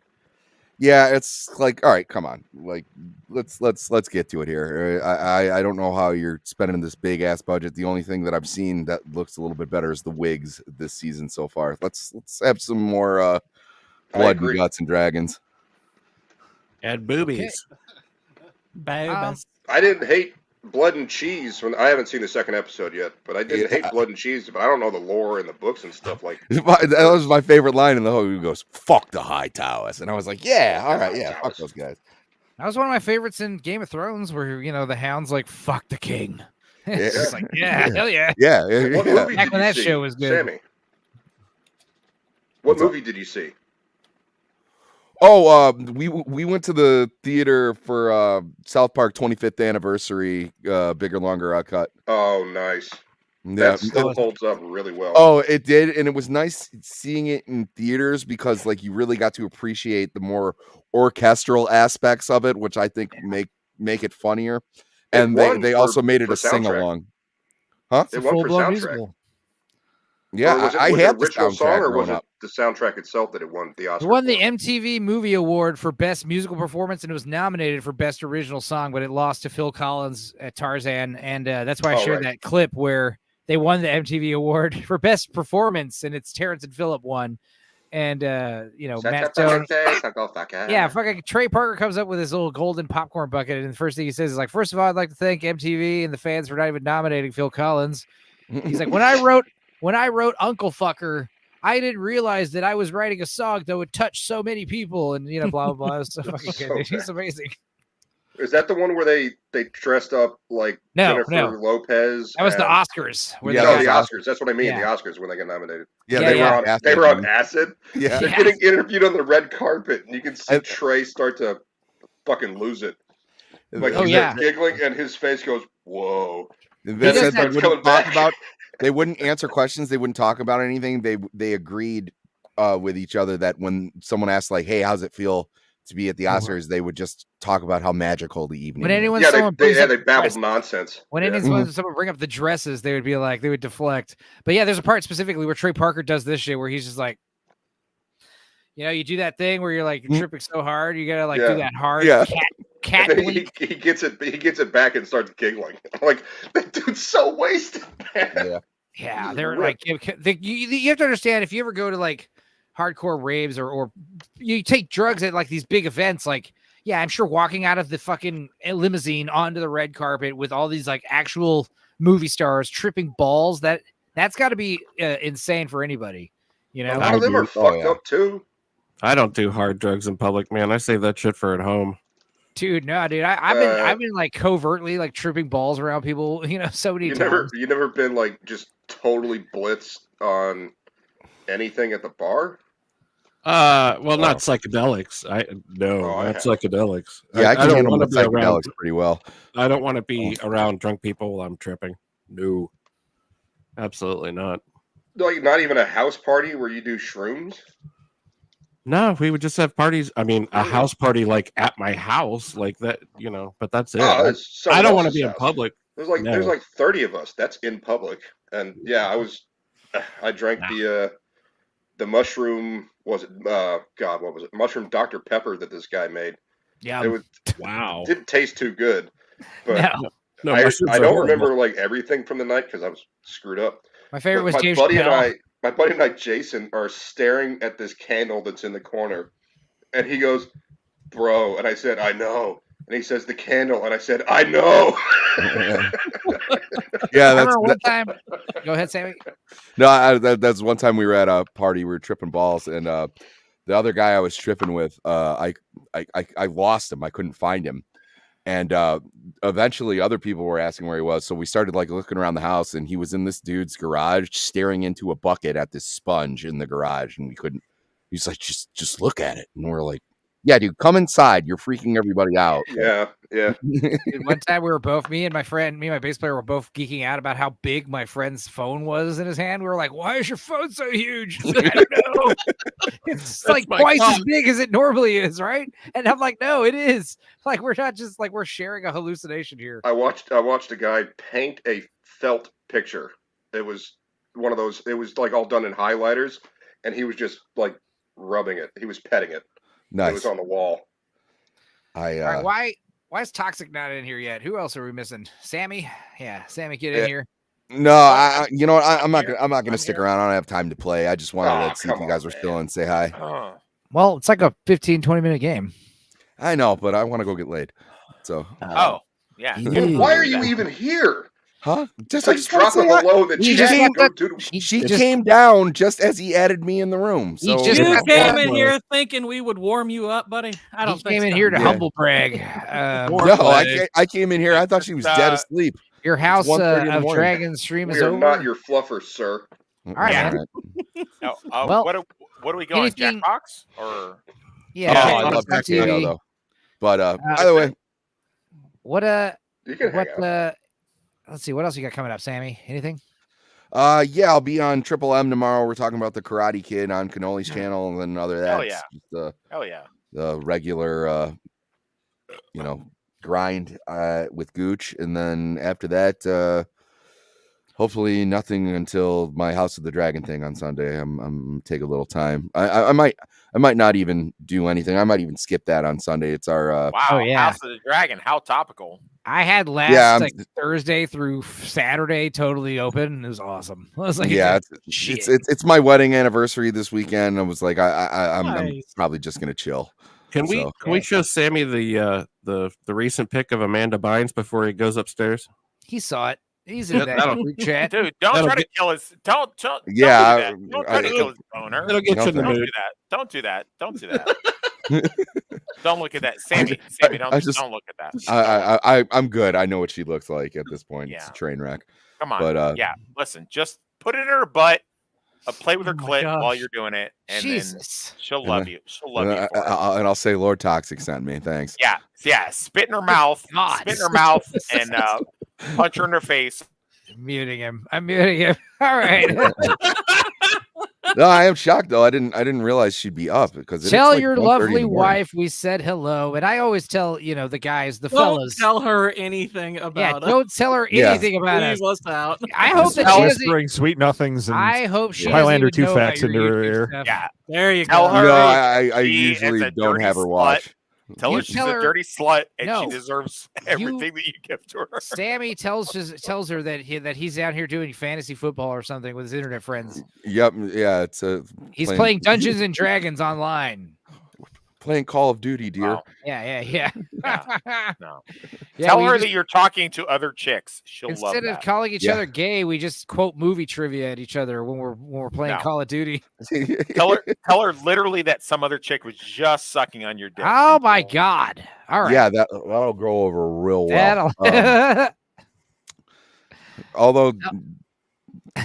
Yeah, it's like, all right, come on, like let's get to it here. I don't know how you're spending this big ass budget. The only thing that I've seen that looks a little bit better is the wigs this season so far. Let's have some more blood and guts and dragons. Add boobies. I didn't hate Blood and Cheese when I haven't seen the second episode yet, but I didn't hate Blood and Cheese, but I don't know the lore and the books and stuff like. That was my favorite line in the whole. He goes, "Fuck the High Towers," and I was like, "Yeah, all right, yeah, fuck those guys." That was one of my favorites in Game of Thrones, where the Hound's like, "Fuck the king." It's just like, hell yeah. What movie Back did when you that see, show was good. Sammy? What movie did you see? Oh, we went to the theater for South Park 25th anniversary, bigger, longer cut. Oh, nice. Yeah, That still holds up really well. Oh, it did, and it was nice seeing it in theaters because, like, you really got to appreciate the more orchestral aspects of it, which I think make it funnier. And they also made it a sing along. Huh? It won for soundtrack. Yeah, was it I had the original soundtrack song, or was growing it up. the soundtrack itself that it won the Oscar? It won the MTV Movie Award for Best Musical Performance, and it was nominated for Best Original Song, but it lost to Phil Collins at Tarzan, and that's why I shared that clip where they won the MTV Award for Best Performance, and it's Terrence and Phillip won, and Matt Stone. Yeah, fucking Trey Parker comes up with his little golden popcorn bucket, and the first thing he says is like, "First of all, I'd like to thank MTV and the fans for not even nominating Phil Collins." He's like, When I wrote Uncle Fucker, I didn't realize that I was writing a song that would touch so many people, and blah blah blah. It was so fucking good. Dude. He's amazing. Is that the one where they dressed up like Jennifer Lopez? That was the Oscars. The Oscars. That's what I mean. Yeah. The Oscars when they got nominated. Yeah, they were on acid. Yeah. They're getting interviewed on the red carpet, and you can see Trey start to fucking lose it. Like he starts giggling, and his face goes, "Whoa." They said they wouldn't talk about. They wouldn't answer questions. They wouldn't talk about anything. They agreed with each other that when someone asked, like, "Hey, how's it feel to be at the Oscars?" they would just talk about how magical the evening. When anyone, they babbled nonsense. When someone bring up the dresses, they would be like, they would deflect. But yeah, there's a part specifically where Trey Parker does this shit where he's just like, you do that thing where you're like tripping so hard, you gotta do that hard cat blink. He gets it back and starts giggling. I'm like, that dude's so wasted, man. Yeah, they're like, you have to understand, if you ever go to like hardcore raves or you take drugs at like these big events, like, yeah, I'm sure walking out of the fucking limousine onto the red carpet with all these like actual movie stars tripping balls, that's got to be insane for anybody. A lot of them are fucked up too. I don't do hard drugs in public, man. I save that shit for at home. Dude, no, dude. I've been like covertly like tripping balls around people, so many times. You never been like just totally blitzed on anything at the bar? Well, not psychedelics. Not psychedelics. Yeah, I can don't handle want to the be around. psychedelics pretty well. I don't want to be around drunk people while I'm tripping. No, absolutely not. Like, not even a house party where you do shrooms? No, we would just have parties. I mean, a house party like at my house, like that, but that's it. I don't want to be in public. There's like 30 of us. That's in public. And yeah, I drank the mushroom, what was it? Mushroom Dr. Pepper that this guy made. Yeah. It was didn't taste too good. But No, I don't remember like everything from the night because I was screwed up. My favorite was my James buddy Chappelle. my buddy and I, Jason, are staring at this candle that's in the corner, and he goes, "Bro," and I said, "I know," and he says, "The candle," and I said, "I know." Yeah, I remember one time. Go ahead, Sammy. No, that's one time we were at a party. We were tripping balls, and the other guy I was tripping with, I lost him. I couldn't find him. And eventually other people were asking where he was. So we started like looking around the house, and he was in this dude's garage staring into a bucket at this sponge in the garage. And we couldn't He's like, just look at it. And we're like, yeah, dude, come inside. You're freaking everybody out. Yeah. Dude, one time we were both, me and my bass player were both geeking out about how big my friend's phone was in his hand. We were like, why is your phone so huge? I don't know. It's like twice as big as it normally is, right? And I'm like, no, it is. Like, we're not just like, we're sharing a hallucination here. I watched a guy paint a felt picture. It was one of those, it was like all done in highlighters, and he was just like rubbing it. He was petting it. Nice. It was on the wall. All right, why is Toxic not in here yet? Who else are we missing? Sammy? Yeah, Sammy, get in here. No, you know what? I'm not gonna stick around. I don't have time to play. I just wanted to see if you guys were still in, say hi. Well, it's like a 15-20 minute game. I know, but I want to go get laid. So yeah. Why are you even here? Huh? Just like dropping below the chat. She came down just as he added me in the room. So You came in here thinking we would warm you up, buddy. I don't think came in so. here to humble brag. No, I came in here. I thought she was dead asleep. Your House of Dragons stream is over. We are not your fluffer, sir. All right, man. Well, what are we going? Jackbox or? Yeah, I love Jackbox though. But either way, let's see, what else you got coming up, Sammy? Anything? Yeah, I'll be on Triple M tomorrow. We're talking about the Karate Kid on Canoli's channel, and then other than that, the regular, grind with Gooch, and then after that, hopefully nothing until my House of the Dragon thing on Sunday. I'm take a little time. I might not even do anything. I might even skip that on Sunday. It's our House of the Dragon. How topical. I had last Thursday through Saturday totally open. It was awesome. I was like, it's my wedding anniversary this weekend. I was like, I'm probably just gonna chill. Can we show Sammy the recent pic of Amanda Bynes before he goes upstairs? He saw it. He's in that group chat. Dude, don't try to kill his. Don't try to kill his owner. Don't do that. Don't do that. Don't do that. Don't look at that, Sammy. Don't look at that. I'm good. I know what she looks like at this point. It's a train wreck. Come on. But listen, just put it in her butt. Play with her clit while you're doing it, and then she'll love you. She'll love you. For it. And I'll say, Lord Toxic sent me. Thanks. Yeah. Spit in her mouth. Spit in her mouth, and punch her in her face. I'm muting him. All right. No, I am shocked though. I didn't realize she'd be up because tell your lovely wife we said hello. And I always tell the guys, the fellas, don't tell her anything about us. Don't tell her anything about us. Leave us out. I hope that she doesn't bring sweet nothings. And I hope she Highlander 2 facts into her ear. Yeah, there you tell go. her. No, I usually don't have her watch. Tell her she's a dirty slut and she deserves everything that you give to her. Sammy tells her that he's out here doing fantasy football or something with his internet friends. Yep. Yeah. He's playing Dungeons and Dragons online. Playing Call of Duty, dear. Wow. Yeah. No. Tell her that you're talking to other chicks. She'll love that. Instead of calling each other gay, we just quote movie trivia at each other when we're playing Call of Duty. Tell her literally that some other chick was just sucking on your dick. Oh my God. All right. Yeah, that'll go over real well. Although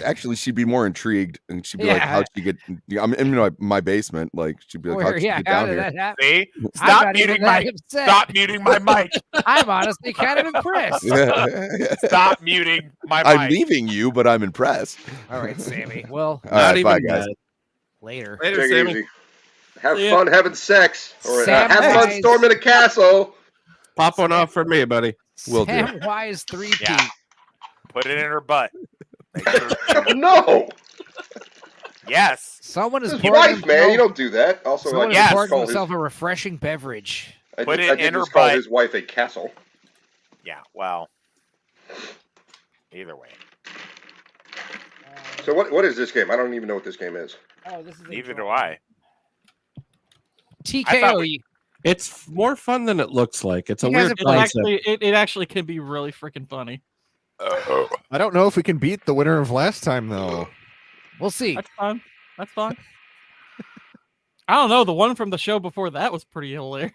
actually she'd be more intrigued and she'd be like, how'd she get I'm in my basement, like she'd be like, how'd she get down here? See? Stop muting my mic. I'm honestly kind of impressed. Stop muting my mic. I'm leaving you, but I'm impressed. All right, Sammy. Well, not even bye, guys. Later, Sammy. Easy. Have fun having sex or have fun storming a castle. Pop one off for me, buddy. Will do. Samwise 3P. Yeah. Put it in her butt. No. Yes. Someone is pouring wife, man. You don't do that. Also, someone is pouring himself a refreshing beverage. Put it in her butt. Call his wife a castle. Yeah. Well. Either way. So what is this game? I don't even know what this game is. Oh, this is neither do I. TKO. It's more fun than it looks like. It's a weird concept. It actually can be really freaking funny. I don't know if we can beat the winner of last time though. We'll see. That's fine. I don't know. The one from the show before that was pretty hilarious.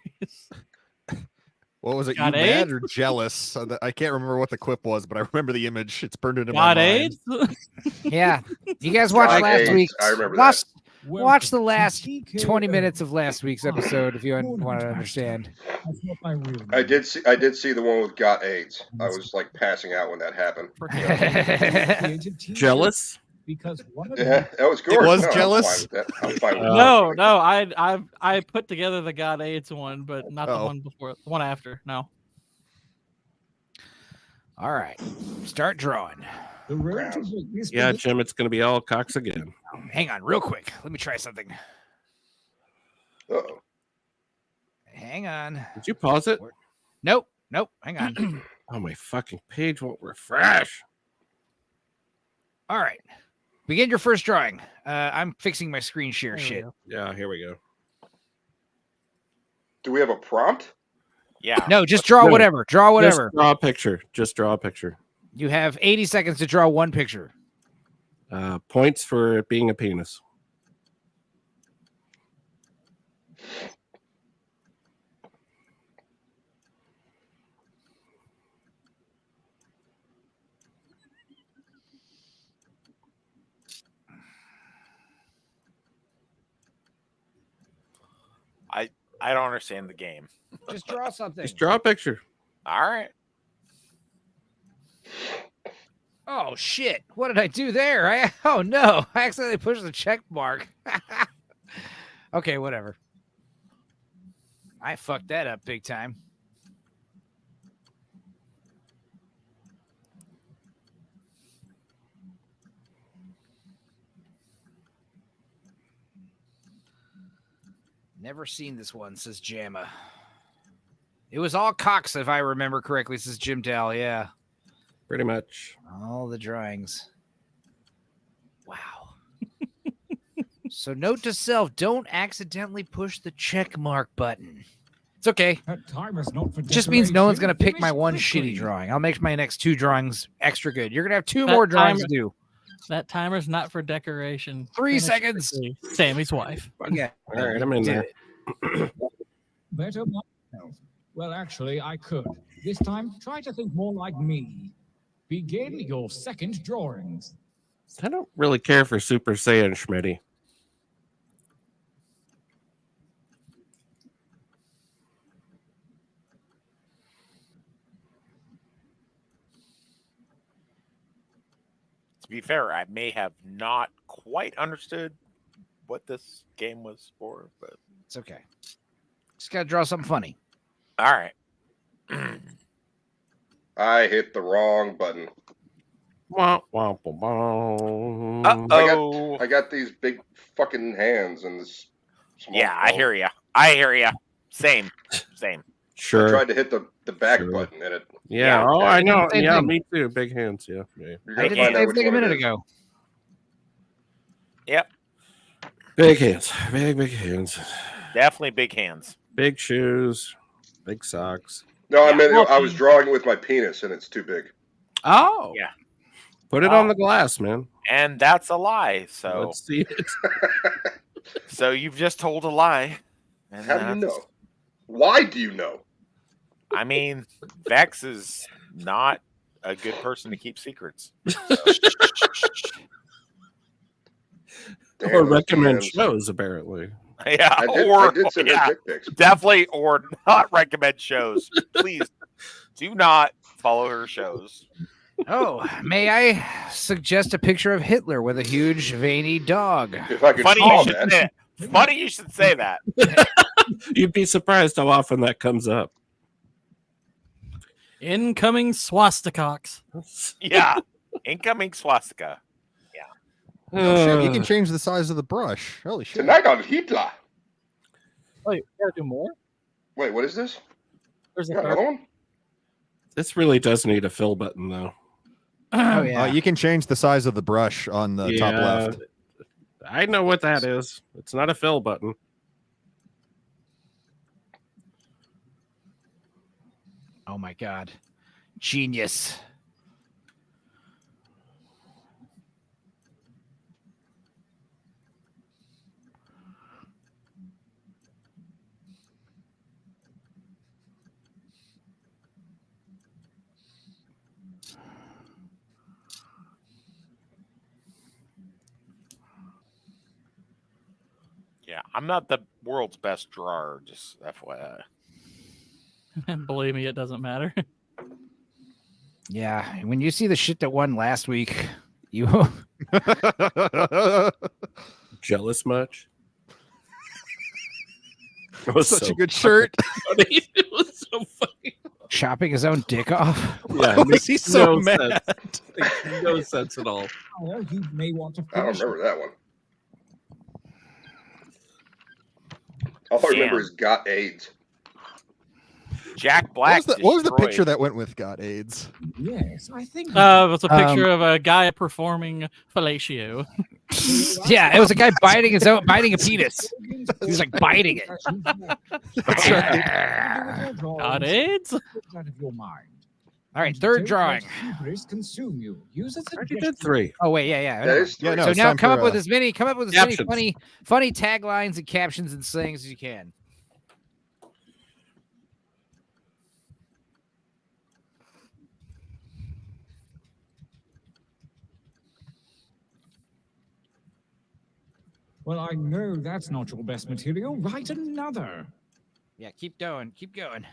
What was it? Got you AIDS? mad or jealous? I can't remember what the quip was, but I remember the image. It's burned into Got my AIDS? mind. Yeah. You guys watched last week. I remember that. Watch the last 20 minutes of last week's episode if you want to understand. I did see the one with got AIDS. I was like passing out when that happened. Jealous? Yeah, that was It gorgeous. was No, jealous? I'm fine with No, I put together the God AIDS one, but not the one before, the one after. No. All right, start drawing. Yeah, Jim, it's going to be all cocks again. Hang on, real quick. Let me try something. Uh-oh. Hang on. Did you pause it? Nope. Hang on. Oh, my fucking page won't refresh. All right. Begin your first drawing. I'm fixing my screen share shit. Yeah, here we go. Do we have a prompt? Yeah. No, just draw whatever. Draw whatever. Just draw a picture. Just draw a picture. You have 80 seconds to draw one picture. Points for it being a penis. I don't understand the game. Just draw something. Just draw a picture. All right. Oh shit! What did I do there? Oh no! I accidentally pushed the check mark. Okay, whatever. I fucked that up big time. Never seen this one, says Jamma. It was all cocks, if I remember correctly, says Jim Dell. Yeah. Pretty much. All the drawings. Wow. So note to self, don't accidentally push the check mark button. It's okay. Just means no one's going to pick my one shitty drawing. I'll make my next two drawings extra good. You're going to have two more drawings to do. That timer's not for decoration. 3 seconds. quickly. Sammy's wife. Yeah. All right, I'm in there. Better myself. Well, actually, I could. This time, try to think more like me. Begin your second drawings. I don't really care for Super Saiyan Schmitty. To be fair, I may have not quite understood what this game was for, but it's okay. Just got to draw something funny. All right. I hit the wrong button. Uh-oh. I got these big fucking hands and this small Yeah, I hear you. I hear you. Same. Sure. I tried to hit the back button and it. Yeah. Oh, I know. Same Yeah, thing. me too. Big hands. Yeah. I did the same thing a minute ago. Yep. Big hands. Big hands. Definitely big hands. Big shoes. Big socks. No, I meant I was drawing with my penis and it's too big. Oh. Yeah. Put it on the glass, man. And that's a lie. So Let's see it. So you've just told a lie. And How do you know? Why do you know? I mean, Vex is not a good person to keep secrets. Or recommend shows, apparently. Yeah, I did send her dick pics. definitely, or not recommend shows. Please do not follow her shows. Oh, may I suggest a picture of Hitler with a huge veiny dog? If I could Funny you should say that. You'd be surprised how often that comes up. Incoming swasticox. Yeah. Incoming swastika. Oh, shit, you can change the size of the brush. Holy shit. Tonight on Hitler. Wait, you gotta do more? Wait, what is this? There's You got another one? This really does need a fill button, though. Oh, yeah. You can change the size of the brush on the top left. I know what that is. It's not a fill button. Oh my god. Genius. I'm not the world's best drawer, just FYI. Believe me, it doesn't matter. Yeah, when you see the shit that won last week, you jealous much? It was such a good shirt. It was so funny. Chopping his own dick off. Yeah, Why was he so mad? Makes no sense at all. You may want to I don't finish remember that one. All I remember is got AIDS. Jack Black. What was the picture that went with got AIDS? Yes, I think. It was a picture of a guy performing fellatio. Yeah, it was a guy biting a penis. He's like biting it. That's right. Got AIDS? Out of your mind. All right, third drawing. Consume you. Use it. You did 3. Oh wait, yeah. That is So three. now come up with as many captions. funny taglines and captions and sayings as you can. Well, I know that's not your best material. Write another. Yeah, keep going. Keep going.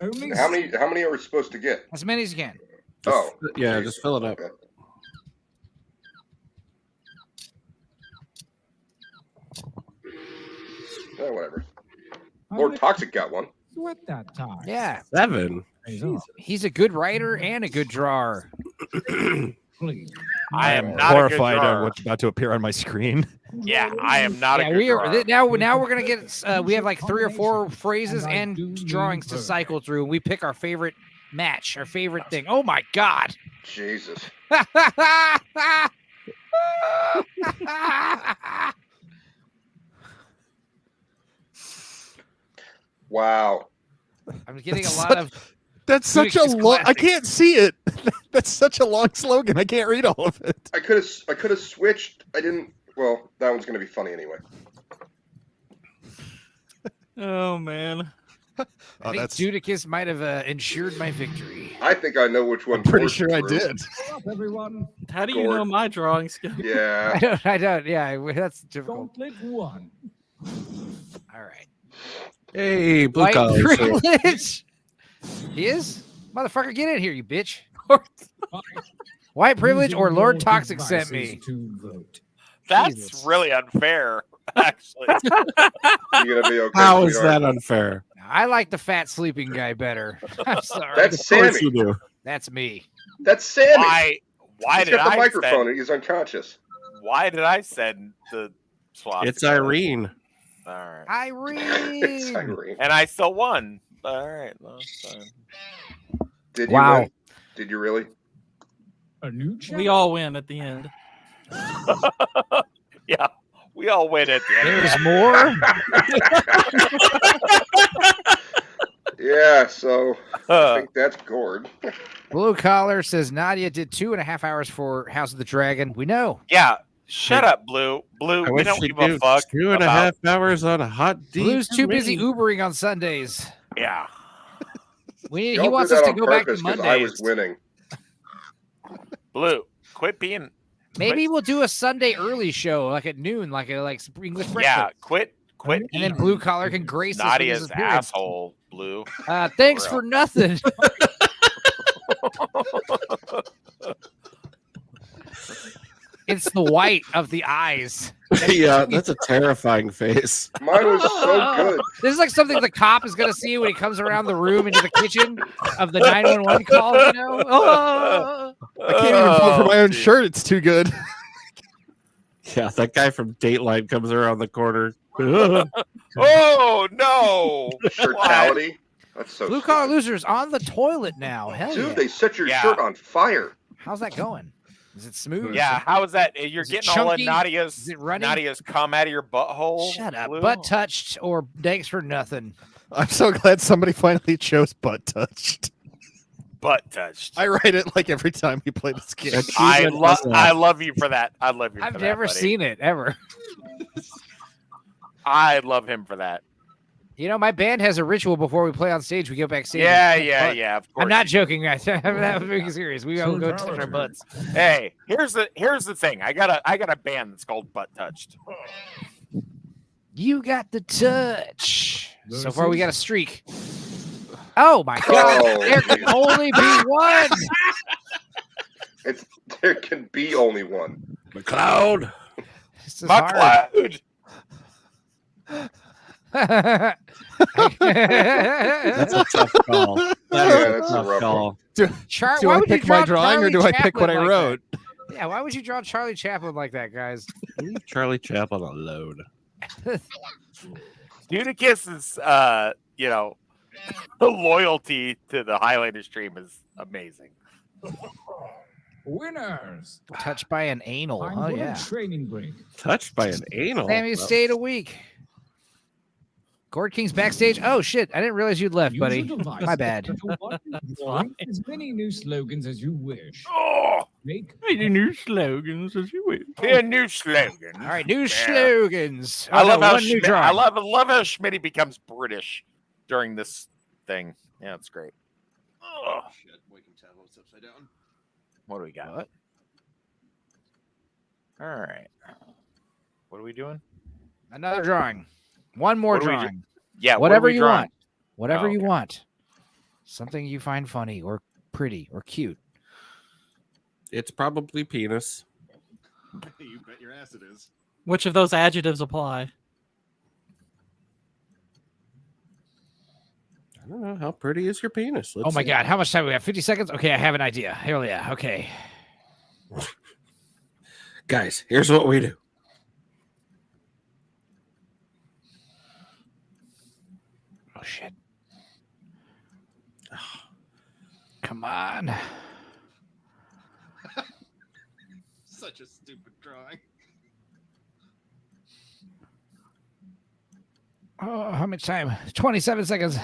How many are we supposed to get? As many as you can. Yeah, just fill it up. Okay. Whatever. Lord Toxic got one. Sweat that time. Yeah. 7. He's a good writer and a good drawer. I am not horrified a good at drawer. what's about to appear on my screen. Yeah, I am not a Yeah, good we drawer. are now we're gonna get we have like 3 or 4 phrases and drawings to cycle through, and we pick our favorite match, our favorite thing. Oh my god. Jesus. Wow. I'm getting a lot of That's such a Ludicrous long. I classics. can't see it. That's such a long slogan. I can't read all of it. I could have switched. I didn't. Well, that one's going to be funny anyway. Oh man. I think Judicus might have ensured my victory. I think I know which one. I'm pretty Gord sure I drew. did. Up, everyone. How do you Gord. know my drawing skill? Yeah. I don't. Yeah, that's difficult. Don't let one. All right. Hey, blue White collar. privilege. He is? Motherfucker, get in here, you bitch. White privilege or Lord Toxic sent me. To vote. That's Jesus. really unfair, actually. You're gonna be okay. How is sweetheart. that unfair? I like the fat sleeping guy better. I'm sorry. That's Of course Sammy. you do. That's me. That's Sammy. Why He's did got the I microphone send, and he's unconscious. why did I send the swap? It's Irene. All right. It's Irene. Irene. And I still won. All right. Well, that's fine. Did you Wow. win? Did you really? A new We all win at the end. Yeah. We all win at the end. There's more. Yeah, so I think that's Gord. Blue Collar says Nadia did 2.5 hours for House of the Dragon. We know. Yeah. Shut up, Blue. Blue, I we wish don't you give a do fuck. 2.5 about- hours on a hot deep. Blue's too busy rain. Ubering on Sundays. Yeah. He Y'all wants did us that to on go back to purpose 'cause I was Mondays. winning. Blue, quit being. Maybe we'll do a Sunday early show, like at noon, like English breakfast. Yeah. Quit. And then Blue Collar can grace us with his Nadia's appearance. asshole, Blue. Thanks For for nothing. It's the white of the eyes. Yeah, that's a terrifying face. Mine was so good. This is like something the cop is gonna see when he comes around the room into the kitchen of the 911 call. You know, oh. I can't even vote for my own shirt. It's too good. Yeah, that guy from Dateline comes around the corner. Oh no! Shirtality. That's so Blue Collar Losers on the toilet now. Hell Dude, yeah. they set your Yeah. shirt on fire. How's that going? Is it smooth? Yeah. How is that? You're Is it getting all of chunky? Nadia's. Is it runny? Nadia's cum out of your butthole. Shut up. Blue? Butt touched or thanks for nothing. I'm so glad somebody finally chose butt touched. Butt touched. I write it like every time we play this game. I love you for that. I love you. I've for never that, buddy. seen it ever. I love him for that. You know, my band has a ritual before we play on stage. We go backstage. Yeah, and yeah, butt. yeah. Of course. I'm not joking, guys. I'm being serious. We all go touch our butts. Hey, here's the thing. I got a band that's called Butt Touched. You got the touch. So far, we got a streak. Oh my God! Oh, there can only be one. There can be only one. McLeod. This is hard. McLeod. That's a tough call. That's a rough call. Do why I would you pick my draw drawing or Charlie do I pick what I Chaplin like wrote? that? Yeah, why would you draw Charlie Chaplin like that, guys? Leave Charlie Chaplin alone. Dudicus's, loyalty to the Highlander stream is amazing. Winners. Touched by an anal. Time Oh for a yeah. training break. Touched by an anal. Sammy stayed a week. Gord King's backstage. Oh shit! I didn't realize you'd left, Use buddy. your device My bad. to write as many new slogans as you wish. Oh, Make new slogans as you wish. yeah, new slogan. All right, new Yeah. slogans. I love how one new Schmidt, drawing. I love how Schmitty becomes British during this thing. Yeah, it's great. Ugh. Shit, Wakeham's tablet's upside down. What do we got? What? All right. What are we doing? Another drawing. One more What are we drawing. Yeah, what are whatever we you drawing? want. Whatever Oh, you okay. want. Something you find funny or pretty or cute. It's probably penis. You bet your ass it is. Which of those adjectives apply? I don't know. How pretty is your penis? Oh my God! How much time we have? 50 seconds. Okay, I have an idea. Hell yeah. Okay. Guys, here's what we do. Oh shit. Come on. Such a stupid drawing. Oh, how much time? 27 seconds.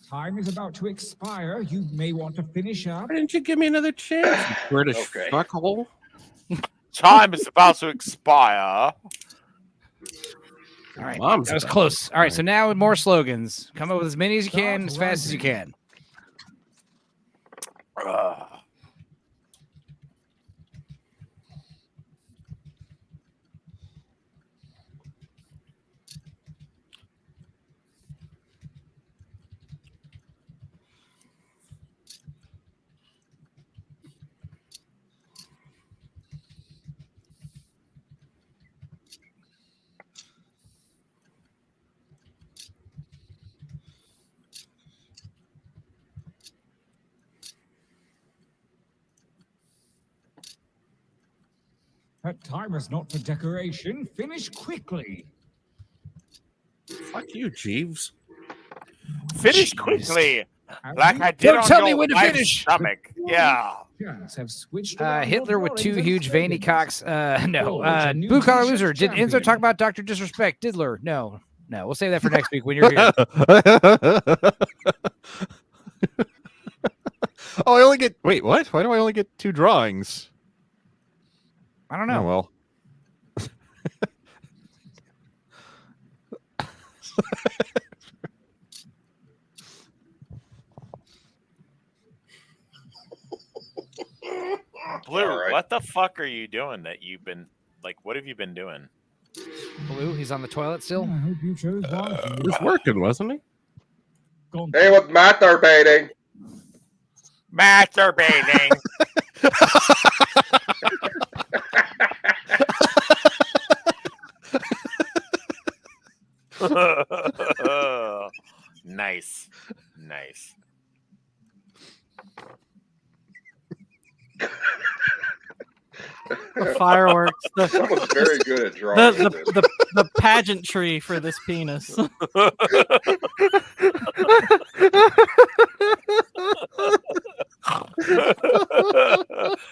Time is about to expire. You may want to finish up. Why didn't you give me another chance, you British Okay. fuckhole? Time is about to expire. All right. Mom's That was about close. All right. So now with more slogans. Come up with as many as you can, as fast as you can. Ugh. That time is not for decoration. Finish quickly. Fuck you, Jeeves. Finish quickly, like I did Don't on tell me your when to wife's finish. stomach. Yeah. Chance have switched around Hitler your with two drawings huge and veiny slogans. cocks. No. Oh, it's a new Blue collar t-shirt loser. Did Enzo champion. talk about Dr. Disrespect? Diddler. No. No. We'll save that for next week when you're here. Oh, I only get. Wait, what? Why do I only get 2 drawings? I don't Oh, know. well. Blue, All right. what the fuck are you doing that you've been like? What have you been doing? Blue, he's on the toilet still. I hope you chose He wisely. was working, wasn't he? Hey, what masturbating? Masturbating. Nice. Nice. The fireworks. Someone's very good at drawing this. The pageantry for this penis.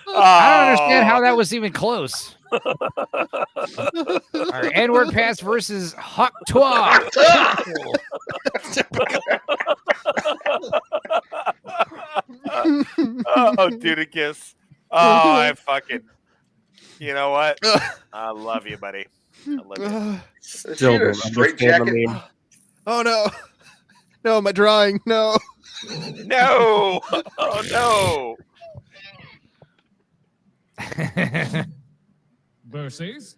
I don't understand how that was even close. All right, N-word pass versus Hawk Twa. Oh, Dudicus. Oh, I fucking. You know what? I love you, buddy. I love you. Still don't straight understand the jacket? meme. Oh no. No, my drawing. No. No. Oh no. Versus.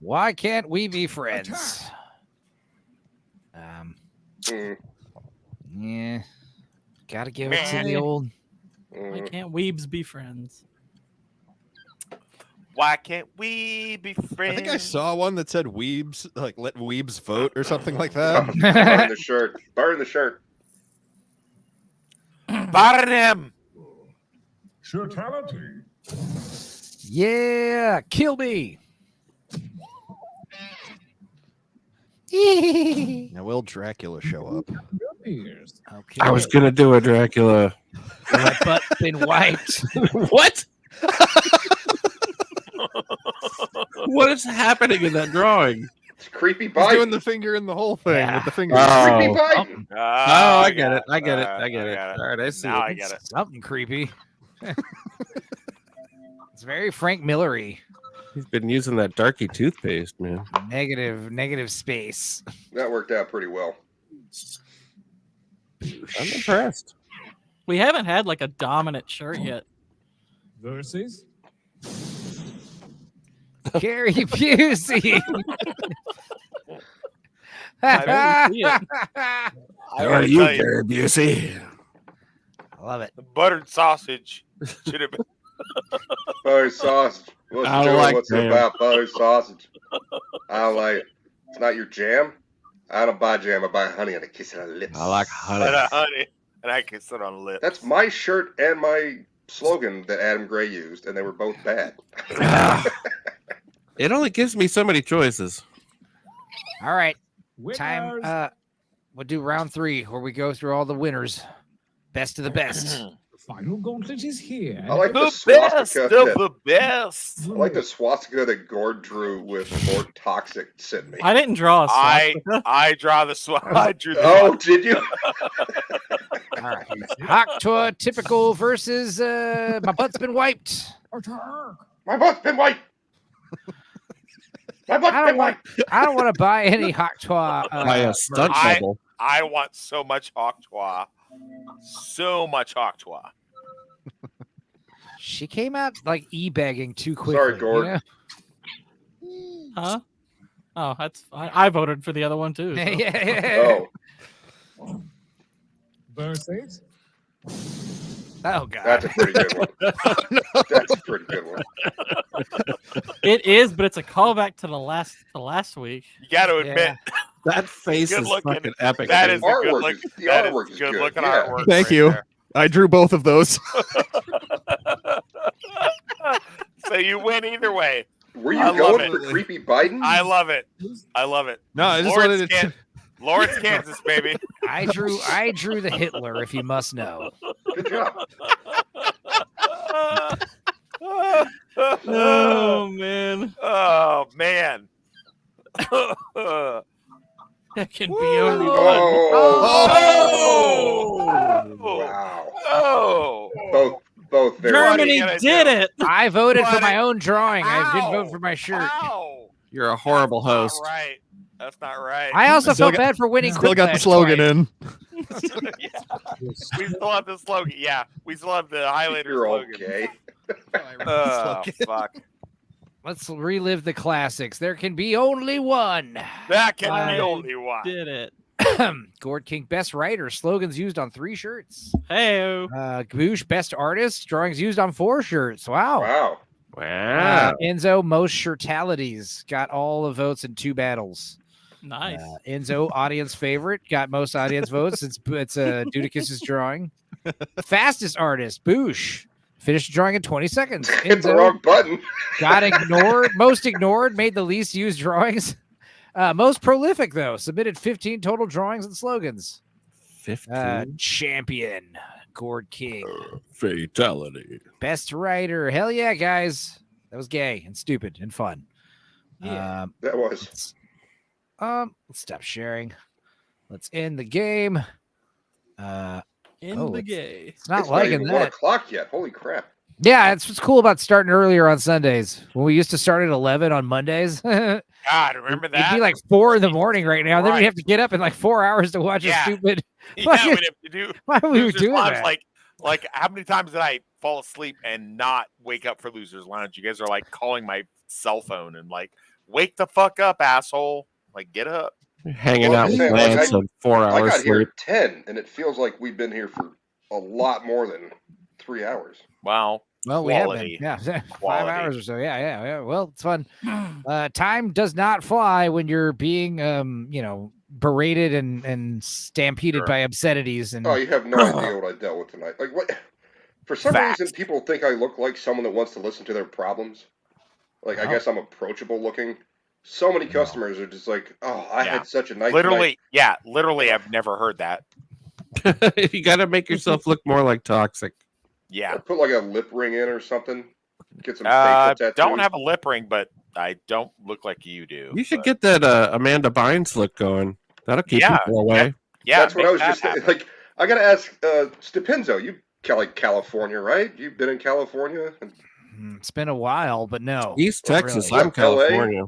Why can't we be friends? Yeah. Gotta give it to the old. Why can't weebs be friends? Why can't we be friends? I think I saw one that said weebs, like let weebs vote or something like that. Burn the shirt. Burn the shirt. Burn him. Shirtality. Yeah, kill me. Now will Dracula show up? Okay. I was gonna do a Dracula. My butt's been wiped. What? What is happening in that drawing? It's creepy He's bite. doing the finger in the whole thing with the finger. Creepy bite. Oh, I get it. I get it. I get it. got it. All right, I see. Now it. I get it. Something creepy. It's very Frank Millery. He's been using that darky toothpaste, man. Negative space. That worked out pretty well. I'm impressed. We haven't had like a dominant shirt yet. Versus. Gary Busey. I see it. How are you, Gary Busey? I love it. The buttered sausage should have been. Buttered sausage. What's I Joey? like What's it jam. about buttered sausage? I don't like it. It's not your jam. I don't buy jam. I buy honey and a kiss on the lips. I like honey. Honey, and I kiss it on the lips. That's my shirt and my slogan that Adam Gray used, and they were both bad. It only gives me so many choices. All right. Time. We'll do round 3 where we go through all the winners. Best of the best. Final gauntlet is here. I like the The swastika. best of that- the best. I like the swastika that Gord drew with Lord Toxic sent me. I didn't draw a swastika. I draw the I drew the Oh, did you? All right. Hawk Twa typical versus my butt's been wiped. My butt's been wiped. My butt's been wiped. I don't want to buy any Hawk Twa. By a stunt double. I want so much Hawk Twa. So much Hawk Twa. She came out like e-begging too quickly. Sorry, Gord. You know? Huh? Oh, that's I voted for the other one too. So. Yeah. Oh, Versus. Oh God. that's a pretty good one. That's a pretty good one. It is, but it's a callback to the last week. You got to admit, That face good is looking. fucking epic. That is a good Artwork look. is- the That artwork is is good good, looking yeah. artwork. Thank right you. there. I drew both of those. So you win either way. Were you I love going it. for creepy Biden? I love it. I love it. No, I just wanted to. Lawrence, Kansas, baby. I drew the Hitler, if you must know. Good job. Oh man. Oh man. That can be only one. Oh. Wow. Oh. Both very Germany What are you did gonna do? it. I voted for What? my own drawing. I didn't Ow. vote for my shirt. Ow. You're a horrible That's host. not right. That's not right. I also Still felt got- bad for winning. Still got the Quiplash slogan twice. in. Yeah. We still have the slogan. Yeah, we still have the highlighter You're slogan. okay. Oh, fuck. Let's relive the classics. There can be only one. That can be I only one. Did it. Gord King, best writer. Slogans used on 3 shirts. Hey. Goosh, best artist. Drawings used on 4 shirts. Wow. Wow. Wow. Enzo, most shirtalities. Got all the votes in 2 battles. Nice. Enzo, audience favorite. Got most audience votes. It's Dudicus's drawing. Fastest artist, Boosh. Finished the drawing in 20 seconds. Hit the wrong button. Got ignored. Most ignored. Made the least used drawings. Most prolific, though. Submitted 15 total drawings and slogans. 15. Champion. Gord King. Fatality. Best writer. Hell yeah, guys. That was gay and stupid and fun. Yeah, that was. Let's stop sharing. Let's end the game. In the gay. It's not It's liking even that. 1 o'clock yet. Holy crap. Yeah, that's what's cool about starting earlier on Sundays. When we used to start at 11 on Mondays. God, remember that? It'd be like 4 in the morning right now. Then we'd have to get up in like 4 hours to watch a stupid. Yeah, we'd have to do. Why are we Losers doing Lounge, that? Like, how many times did I fall asleep and not wake up for Losers Lounge? You guys are like calling my cell phone and like, wake the fuck up, asshole! Like, get up. Hanging out with Lance on 4 I hours got here sleep. at 10, and it feels like we've been here for a lot more than 3 hours. Wow. Well, we have been. Yeah, 5 hours or so. Yeah. Well, it's fun. Time does not fly when you're being, berated and stampeded by obscenities. And Oh, you have no idea what I dealt with tonight. Like, what? For some reason, people think I look like someone that wants to listen to their problems. Like, I guess I'm approachable looking. So many customers are just like, "Oh, I had such a night." Literally, literally, I've never heard that. You got to make yourself look more like Toxic. Yeah. Or put like a lip ring in or something. Get some facial tattoos. Don't have a lip ring, but I don't look like you do. You should get that Amanda Bynes look going. That'll keep people away. Yeah, that's what I was just saying. Like, I gotta ask Stephenzo. You like California, right? You've been in California. It's been a while, but no. East Texas. Really. I'm California.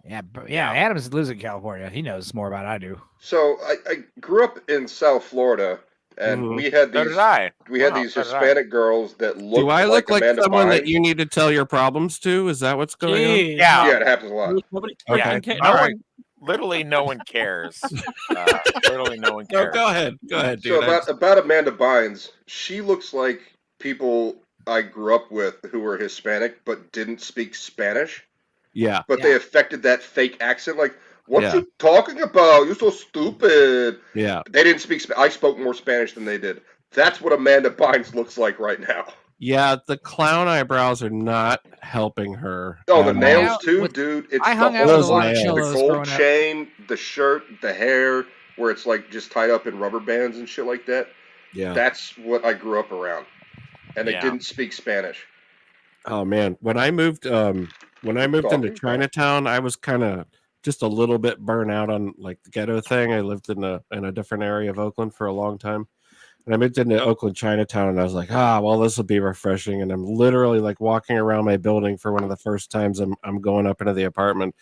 Yeah. Adams lives in California. He knows more about I do. So I grew up in South Florida, and we had So these. did I. We had Wow, these so did I. Hispanic girls that looked. Do I look like Amanda someone Bynes. that you need to tell your problems to? Is that what's going on? Yeah. Yeah, it happens a lot. Okay. No one, literally, no one cares. Literally, no one cares. Go ahead, dude. So about Amanda Bynes, she looks like people I grew up with who were Hispanic but didn't speak Spanish. Yeah. But they affected that fake accent. Like, what you talking about? You're so stupid. Yeah. They didn't speak. I spoke more Spanish than they did. That's what Amanda Bynes looks like right now. Yeah, the clown eyebrows are not helping her. Oh, the nails too, dude. It's I hung the out with a whole lot of the cholos gold growing up. chain, the shirt, the hair, where it's like just tied up in rubber bands and shit like that. Yeah. That's what I grew up around. And they Yeah. didn't speak Spanish. Oh man, when I moved into Chinatown, I was kind of just a little bit burnt out on like the ghetto thing. I lived in a different area of Oakland for a long time. And I moved into Oakland Chinatown and I was like, well, this will be refreshing. And I'm literally like walking around my building for one of the first times I'm going up into the apartment.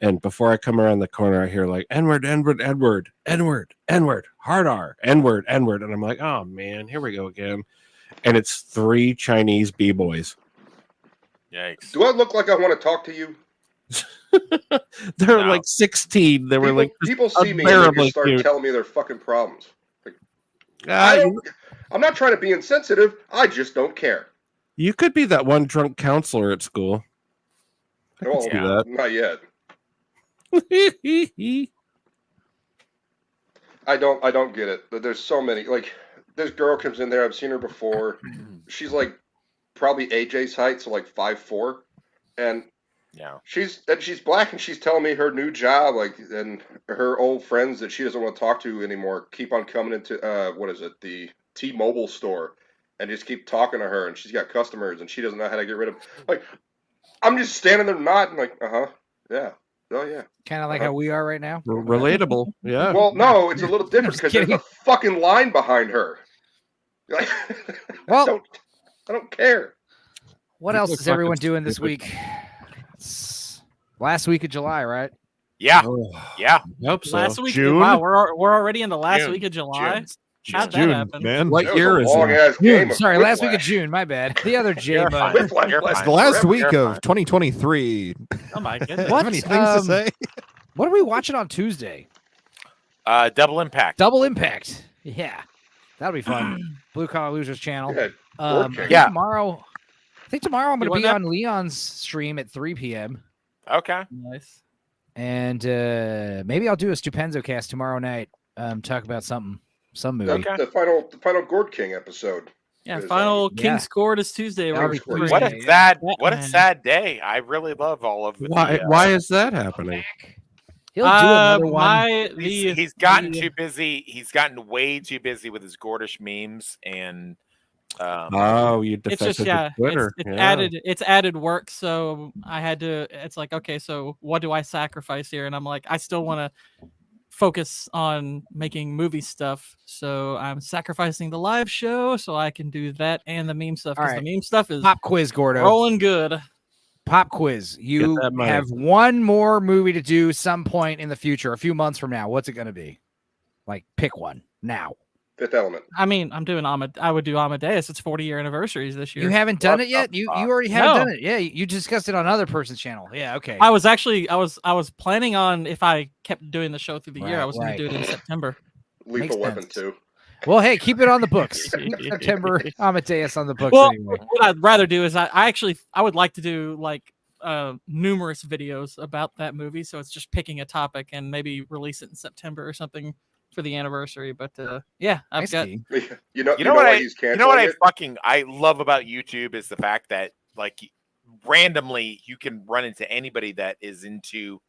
And before I come around the corner, I hear like N-word, N-word, N-word, N-word, N-word, hard R, N-word, N-word. And I'm like, oh man, here we go again. And it's 3 Chinese B-boys. Yikes. Do I look like I want to talk to you? They're like 16. They were like people see me and they unbearably just start cute. telling me their fucking problems. Like, I'm not trying to be insensitive. I just don't care. You could be that one drunk counselor at school. I could Oh, see that. Not yet. I don't get it. There's so many. Like, this girl comes in there. I've seen her before. She's like probably AJ's height, so like 5'4", and she's black, and she's telling me her new job, like, and her old friends that she doesn't want to talk to anymore keep on coming into the T-Mobile store, and just keep talking to her, and she's got customers, and she doesn't know how to get rid of. Like, I'm just standing there nodding, like, yeah. Oh, yeah. Kind of like how we are right now. Relatable. Yeah. Well, no, it's a little different because there's a fucking line behind her. Like, well, I don't care. What else is everyone doing this week? It's last week of July, right? Yeah. Yeah. Hope so. Last week. June? Wow, we're already in the last June. week of July. June. How'd that June, happen? man. What year is it? June. Sorry, last week of June. My bad. The other J month. It's the last week of 2023. Oh my goodness. What? How many things to say? What are we watching on Tuesday? Double Impact. Double Impact. Yeah, that'll be fun. Blue Collar Losers channel. Yeah. Tomorrow. I think tomorrow I'm going to You be want on Leon's stream at 3 p.m. Okay. Nice. And maybe I'll do a Stupenzo cast tomorrow night. Talk about some movie. The final Gord King episode. Yeah, final King's Court is Tuesday. That'll be We're What a Tuesday, sad, what a Batman. sad day. I really love all of the. Why is that happening? He'll do another one. He's gotten too busy. He's gotten way too busy with his Gordish memes and. Oh, you It's just defected to Twitter. it's added work, so I had to. It's like, okay, so what do I sacrifice here? And I'm like, I still want to focus on making movie stuff, so I'm sacrificing the live show so I can do that and the meme stuff, because the meme stuff is pop quiz, Gordo. rolling good. Pop quiz. You that money. have one more movie to do some point in the future, a few months from now. What's it going to be? Like, pick one now. Fifth Element. I mean, I'm doing I would do Amadeus. It's 40-year anniversaries this year. You haven't done it yet? You already haven't done it. Yeah, you discussed it on other person's channel. Yeah, okay. I was actually I was planning on, if I kept doing the show through the year, I was going to do it in September. Lethal Weapon 2. Well, hey, keep it on the books. Keep September Amadeus on the books anyway. What I'd rather do is I would like to do like numerous videos about that movie, so it's just picking a topic and maybe release it in September or something for the anniversary. But yeah, I've got You know what I love about YouTube is the fact that like randomly you can run into anybody that is into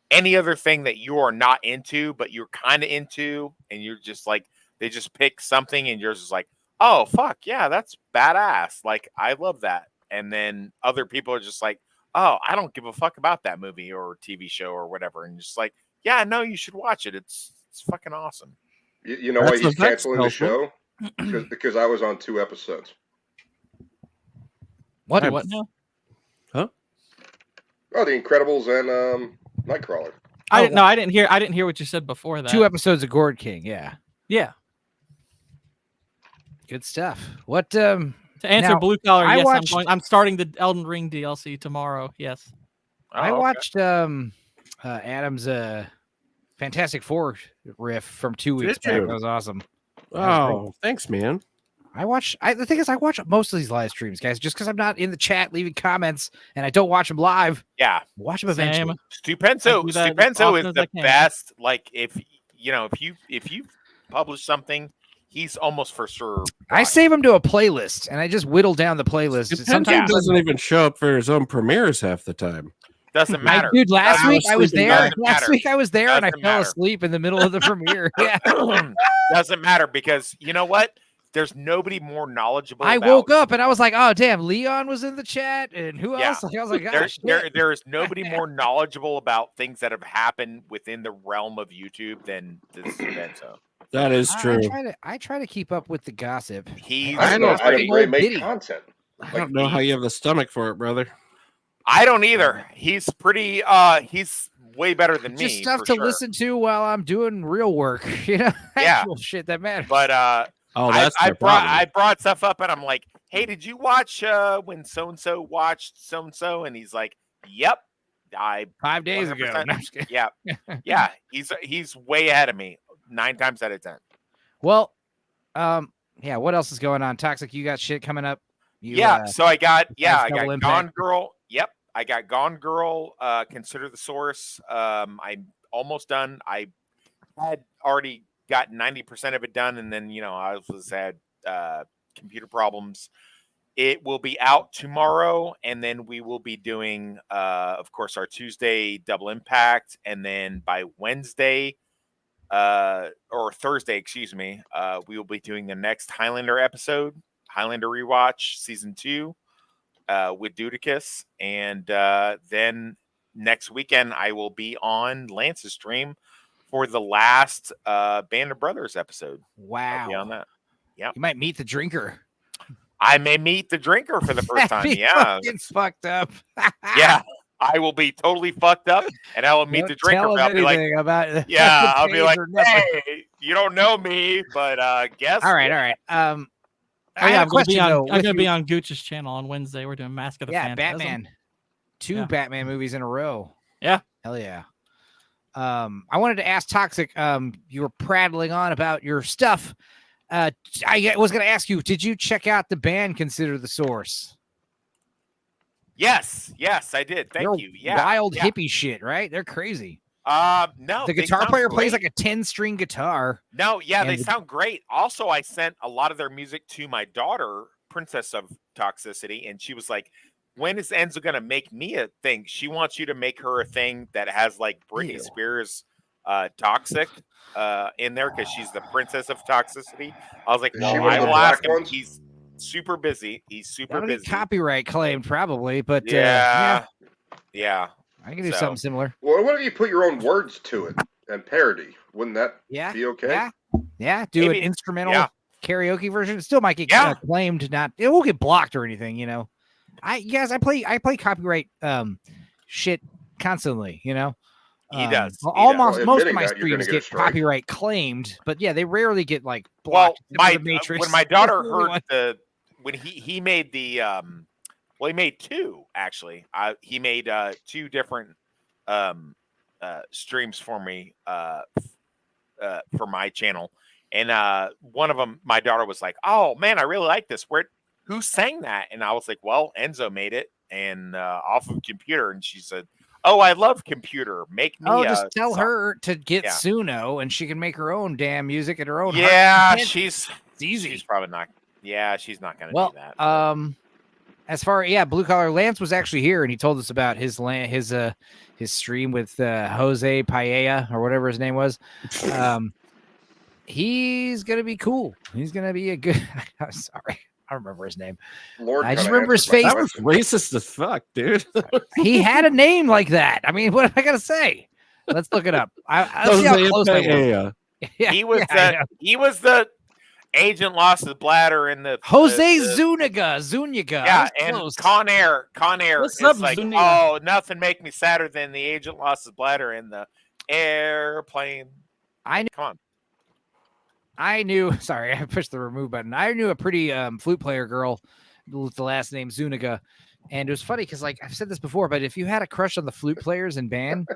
any other thing that you are not into, but you're kind of into, and you're just like, they just pick something and you're just like, oh fuck yeah, that's badass. Like, I love that. And then other people are just like, oh, I don't give a fuck about that movie or TV show or whatever. And just like, yeah, no, you should watch it. It's fucking awesome. You know why he's canceling the show? Because I was on 2 episodes. What now? Huh? Oh, The Incredibles and Nightcrawler. I didn't hear what you said before that. 2 episodes of Gord King. Yeah. Yeah. Good stuff. What to answer now, Blue Collar, I yes, watched, I'm starting the Elden Ring DLC tomorrow. Yes. I watched Adam's Fantastic Four riff from 2 weeks Did back. you? That was awesome. Oh, thanks, man. The thing is, I watch most of these live streams, guys, just because I'm not in the chat leaving comments and I don't watch them live. Yeah. Watch them eventually. Stupenso is the best. Like, if you publish something, he's almost for sure. I save them to a playlist and I just whittle down the playlist. Sometimes he doesn't even show up for his own premieres half the time. Doesn't matter. Dude, last week I was there. Last week I was there and I fell asleep in the middle of the premiere. Yeah. Doesn't matter, because you know what? There's nobody more knowledgeable. I woke up and I was like, oh damn, Leon was in the chat, and who else? I was like, gosh, there is nobody more knowledgeable about things that have happened within the realm of YouTube than this Stupenso. That is true. I try to keep up with the gossip. I know how to make content. I don't know how you have the stomach for it, brother. I don't either. He's pretty. He's way better than me. Just stuff to listen to while I'm doing real work. You know, actual shit that matters. But I brought stuff up and I'm like, hey, did you watch when so and so watched so and so? And he's like, yep, 5 days ago. No, yeah. He's way ahead of me 9 times out of 10. Well, yeah. What else is going on? Toxic, you got shit coming up? So I got Double Impact. Gone Girl. Yep, I got Gone Girl. Consider the Source. I'm almost done. I had already got 90% of it done, and then I was had computer problems. It will be out tomorrow, and then we will be doing, of course, our Tuesday Double Impact, and then by Wednesday, or Thursday, excuse me, we will be doing the next Highlander episode, Highlander Rewatch Season 2, with Dudicus, and then next weekend I will be on Lance's stream for the last Band of Brothers episode. Wow! I'll be on that. Yeah, you might meet the drinker. I may meet the drinker for the first time. Yeah, it's fucked up. Yeah, I will be totally fucked up, and I will meet the drinker. I'll be like, I'll be like, hey, you don't know me, but guess. All right. I'm going to be on Gooch's channel on Wednesday. We're doing Mask of the Phantasm. Batman. 2 Batman movies in a row. Yeah. Hell yeah. I wanted to ask Toxic, you were prattling on about your stuff. I was going to ask you, did you check out the band Consider the Source? Yes, I did. Thank you. Yeah. Wild hippie shit, right? They're crazy. No, The they guitar sound player plays great. like a 10-string guitar. No, yeah, they and the- sound great. Also, I sent a lot of their music to my daughter, Princess of Toxicity, and she was like, when is Enzo going to make me a thing? She wants you to make her a thing that has like Britney Spears Toxic in there because she's the Princess of Toxicity. I was like, Is she well, one I of the will ask black him. ones? He's super busy. He's super That'll busy. get copyright claimed probably, but Yeah. I can do something similar. Well, what if you put your own words to it and parody? Wouldn't that be okay? Yeah. Do Maybe. an instrumental Yeah. karaoke version. It still might get claimed. It won't get blocked or anything. You know, I play copyright shit constantly. You know. He does. Almost most of admitting my that, you're gonna streams get a get strike. copyright claimed, but yeah, they rarely get like Well, blocked. except for the Matrix. when my daughter That's the only heard one. when he made the he made two actually. He made two different streams for me for my channel, and one of them my daughter was like, "Oh man, I really like this. Who sang that?" And I was like, "Well, Enzo made it, and off of computer." And she said, "Oh, I love computer. Make me." Just tell song." her to get Yeah. Suno, and she can make her own damn music at her own. Yeah, heart. she's easy. She's probably not. Yeah, she's not gonna Well, do that. as far blue collar, Lance was actually here, and he told us about his stream with Jose Paella or whatever his name was. He's gonna be cool. He's gonna be a good. I'm sorry, I don't remember his name. Lord I just kinda remember his answered my face. That was racist as fuck, dude. He had a name like that. I mean, what am I gonna say? Let's look it up. I'll see how Jose close I was. Paella. Yeah, he was I know. he was the agent lost his bladder in the Jose the- Zuniga. Yeah, I was and close. Con Air What's is up, like, Zuniga? oh, nothing make me sadder than the agent lost his bladder in the airplane. I knew. Come on. I knew. Sorry, I pushed the remove button. I knew a pretty flute player girl with the last name Zuniga, and it was funny because, like I've said this before, but if you had a crush on the flute players in band,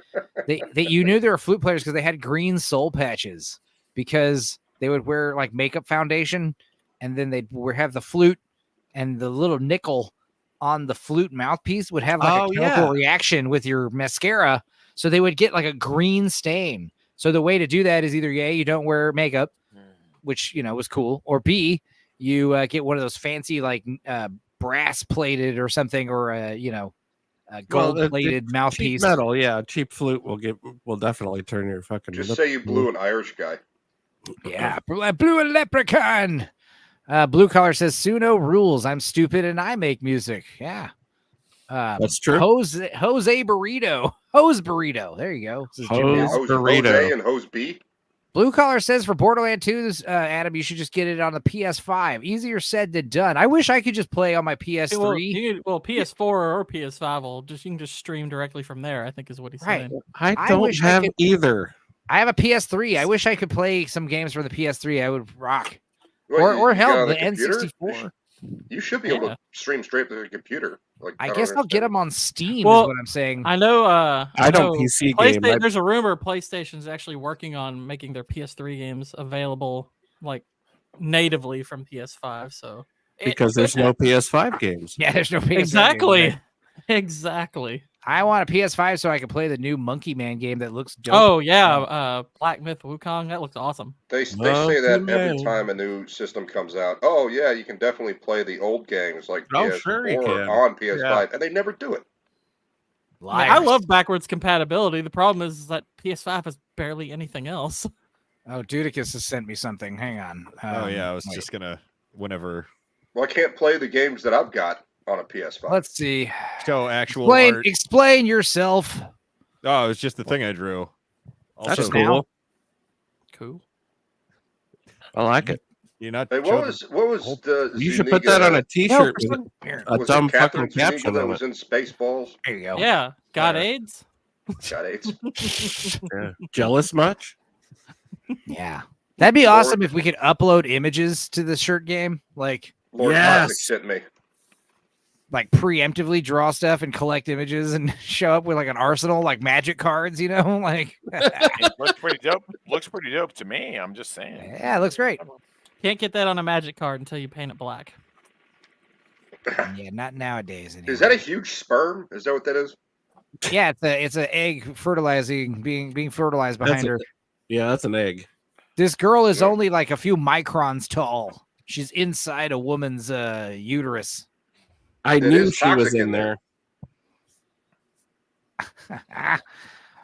you knew they were flute players because they had green soul patches because they would wear like makeup foundation, and then they'd have the flute and the little nickel on the flute mouthpiece would have like a chemical reaction with your mascara, so they would get like a green stain. So the way to do that is either A, you don't wear makeup, which was cool, or B, you get one of those fancy like brass plated or something, or a gold plated mouthpiece. Cheap metal, yeah, cheap flute will definitely turn your fucking. Just say you blew an Irish guy. Yeah, blew a leprechaun. Blue collar says Suno rules. I'm stupid and I make music. Yeah, that's true. Jose Burrito. Hose Burrito. There you go. This is Jim Dowd. Jose and Hose B. Blue collar says for Borderlands 2, Adam, you should just get it on the PS5. Easier said than done. I wish I could just play on my PS3. Well, PS4 or PS5 you can just stream directly from there, I think is what he's saying. I don't have either. I have a PS3. I wish I could play some games from the PS3. I would rock. Well, or you hell, got the a computer? N64. You should be able to stream straight to the computer. Like I don't guess I'll get understand. them on Steam, Well, is what I'm saying. I know. I don't PC game. There's a rumor PlayStation's actually working on making their PS3 games available like natively from PS5. So because there's no PS5 games. Yeah, there's no PS5 exactly, games, right? exactly. I want a PS5 so I can play the new Monkey Man game that looks dope. Oh yeah, Black Myth Wukong. That looks awesome. They say that every time a new system comes out. Oh yeah, you can definitely play the old games like PS4 sure you can. on PS5, and they never do it. I love backwards compatibility. The problem is that PS5 has barely anything else. Oh, Dudicus has sent me something. Hang on. Oh yeah, I was just gonna whenever. Well, I can't play the games that I've got on a PS5. Let's see. Show actual art. Explain yourself. Oh, it's just the thing I drew. That's cool. Cool. I like it. You're not. Hey, what was the? You should put that on a T-shirt with a was dumb it Catherine fucking caption that on was it. in Spaceballs? There you go. Yeah, got AIDS. Got AIDS. Yeah. Jealous much? Yeah, that'd be awesome if we could upload images to the shirt game, like Lord Toxic sent me. like preemptively draw stuff and collect images and show up with like an arsenal, like magic cards, like. It looks pretty dope. Looks pretty dope to me. I'm just saying. Yeah, it looks great. Can't get that on a magic card until you paint it black. Yeah, not nowadays. Anyway. Is that a huge sperm? Is that what that is? Yeah, it's an egg fertilizing, being fertilized behind her. Yeah, that's an egg. This girl is only like a few microns tall. She's inside a woman's uterus. I knew she was in there.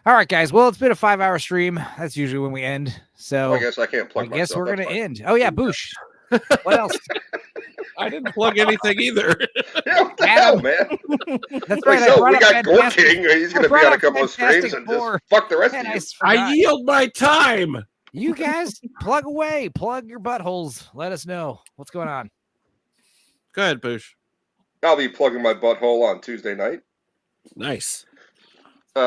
All right, guys. Well, it's been a 5-hour stream. That's usually when we end. So Well, I guess I can't plug I guess myself, we're that's gonna fine. end. Oh yeah, Boosh. What else? I didn't plug anything either. Yeah, what the hell, man? That's Like, right. I so brought we up got Gore Fantastic- King. He's I going to be brought on a up couple of streams Fantastic and just Four. fuck the rest And of I you. forgot. yield my time. You guys plug away. Plug your buttholes. Let us know what's going on. Go ahead, Boosh. I'll be plugging my butthole on Tuesday night. Nice.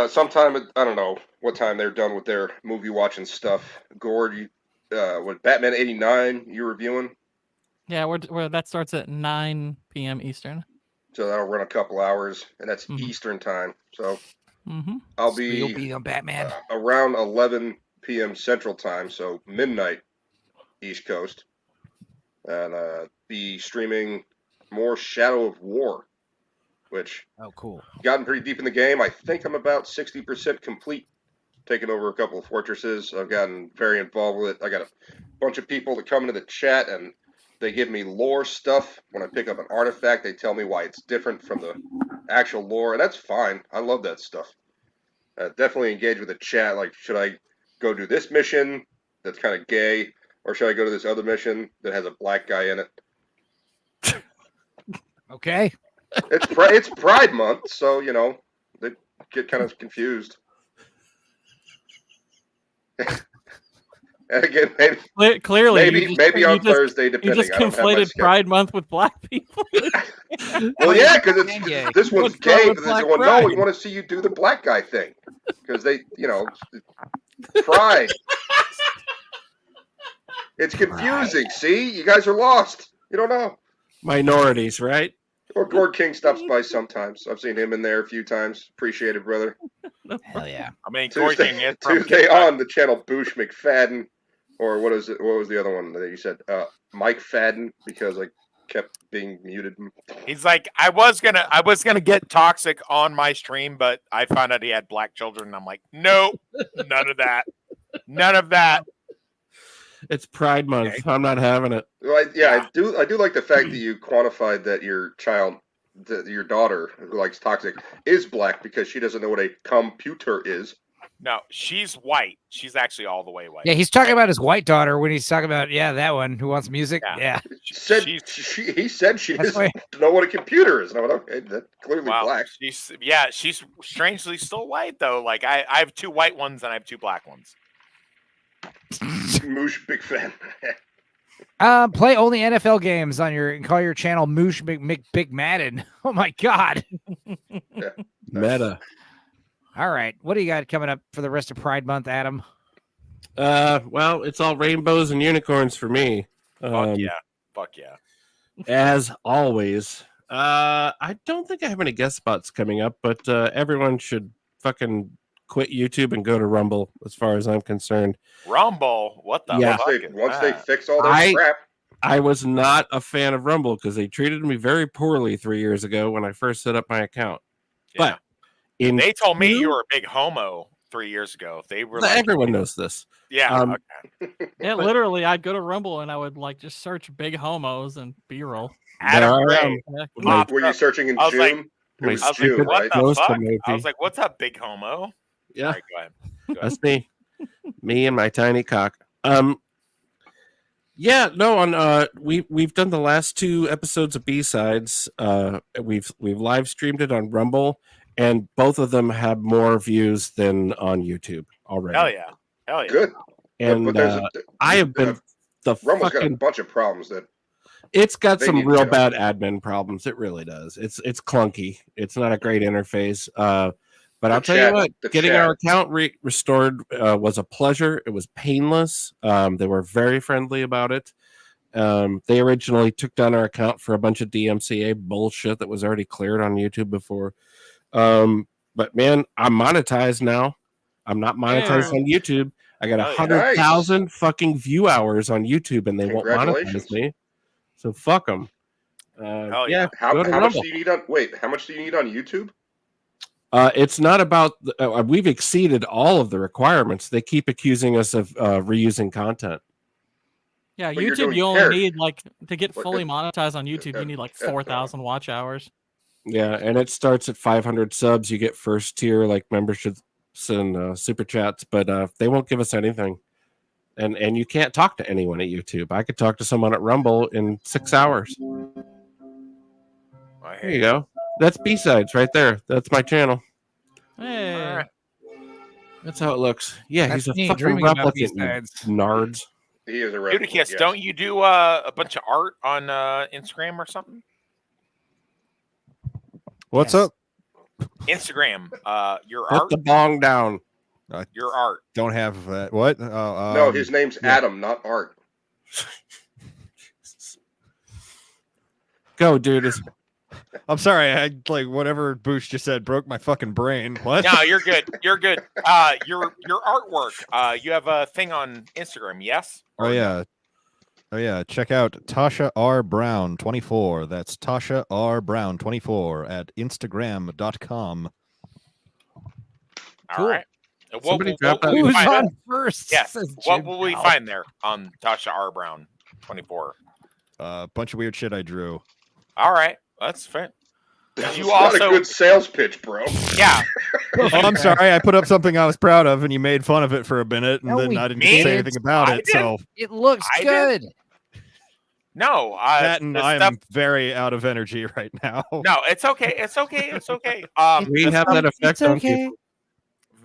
Sometime, I don't know what time they're done with their movie watching stuff. Gord, what, Batman 89 you reviewing? Yeah, we're that starts at 9 p.m. Eastern. So that'll run a couple hours, and that's Eastern time. So I'll So be, you'll be on Batman. Around 11 p.m. Central time, so midnight East Coast, and be streaming more Shadow of War, which cool. Gotten pretty deep in the game. I think I'm about 60% complete, taking over a couple of fortresses. I've gotten very involved with it. I got a bunch of people that come into the chat and they give me lore stuff. When I pick up an artifact, they tell me why it's different from the actual lore, and that's fine. I love that stuff. Definitely engage with the chat. Like, should I go do this mission that's kind of gay, or should I go to this other mission that has a black guy in it? Okay. It's Pride Month, so you know they get kind of confused. And again, Clearly, maybe on Thursday, depending. You just I don't have my conflated schedule. Pride Month with black people. Well, yeah, because this one's What's wrong gay, with but this Black one, no, Pride? we want to see you do the black guy thing, because they, you know, Pride. It's confusing. See, you guys are lost. You don't know. Minorities, right? Or Gord King stops by sometimes. I've seen him in there a few times. Appreciate it, brother. Hell yeah. I mean, Gore King is from Tuesday on the channel Boosh McFadden, or what is it? What was the other one that you said? Mike Fadden, because I kept being muted. He's like, I was gonna get Toxic on my stream, but I found out he had black children, and I'm like, nope, none of that, none of that. It's Pride Month. I'm not having it. Well, I do like the fact that you quantified that your child, your daughter who likes Toxic, is black because she doesn't know what a computer is. No, she's white. She's actually all the way white. Yeah, he's talking about his white daughter when he's talking about that one who wants music. Yeah. He said she doesn't know what a computer is. And I went, okay, that's clearly black. She's strangely still white though. Like I have 2 white ones and I have 2 black ones. Moosh, big fan. Play only NFL games on call your channel Moosh Big Madden. Oh my god. Meta. All right. What do you got coming up for the rest of Pride Month, Adam? Well, it's all rainbows and unicorns for me. Fuck yeah. As always. I don't think I have any guest spots coming up, but everyone should fucking quit YouTube and go to Rumble, as far as I'm concerned. Rumble? What the fuck? Once they fix all their crap. I was not a fan of Rumble because they treated me very poorly 3 years ago when I first set up my account. Yeah. But They told me you were a big homo 3 years ago. They were like, everyone knows this. Yeah. okay. Yeah, literally, I'd go to Rumble and I would like just search big homos and B-roll. Were you searching in June? It was June, right? I was like, what's up, big homo? Yeah. All right, go ahead. That's me. Me and my tiny cock. Yeah, no, on we've done the last 2 episodes of B-sides. We've live streamed it on Rumble, and both of them have more views than on YouTube already. Hell yeah. Hell yeah. Good. And I have been Rumble's got a bunch of problems that it's got they some need to real get bad admin problems. It really does. It's clunky. It's not a great interface. But I'll tell you what, getting our account restored was a pleasure. It was painless. They were very friendly about it. They originally took down our account for a bunch of DMCA bullshit that was already cleared on YouTube before. But man, I'm monetized now. I'm not monetized on YouTube. I got 100,000 fucking view hours on YouTube, and they won't monetize me. So fuck them. How much do you need on? Wait, how much do you need on YouTube? It's not about. We've exceeded all of the requirements. They keep accusing us of reusing content. Yeah, But you're YouTube, doing you only parody. need like to get fully monetized on YouTube, you need like 4,000 watch hours. Yeah, and it starts at 500 subs. You get first tier like memberships and super chats, but they won't give us anything. And you can't talk to anyone at YouTube. I could talk to someone at Rumble in 6 hours. There you go. That's B-sides right there. That's my channel. Hey. That's how it looks. Yeah, That's he's a me fucking dreaming about replicant, you B-sides. nards. He is a replicant. Dudicus, Yes. don't you do a bunch of art on Instagram or something? What's up? Instagram, your Put art. the bong down. Your art. Don't have that. What? Oh, No, his name's Adam, not Art. Go, dude. I'm sorry. I like whatever Boosh just said broke my fucking brain. What? No, you're good. You're good. Your artwork. You have a thing on Instagram, yes? Oh yeah. Oh yeah. Check out Tasha R. Brown 24. That's Tasha R. Brown 24 at Instagram.com. All right. Somebody What drop will we Who's find on there? first? Yes. Says What Jim will we Cal. find there on Tasha R. Brown 24? A bunch of weird shit I drew. All right. That's fair. That's You not also a good sales pitch, bro. Yeah. Oh, I'm sorry. I put up something I was proud of, and you made fun of it for a minute, and No, then we I didn't get to say didn't. anything about I it. did. So It looks I good. did. No, that and the I'm stuff. very out of energy right now. No, it's okay. It's okay. It's okay. We the have stuff, that effect It's on okay. people.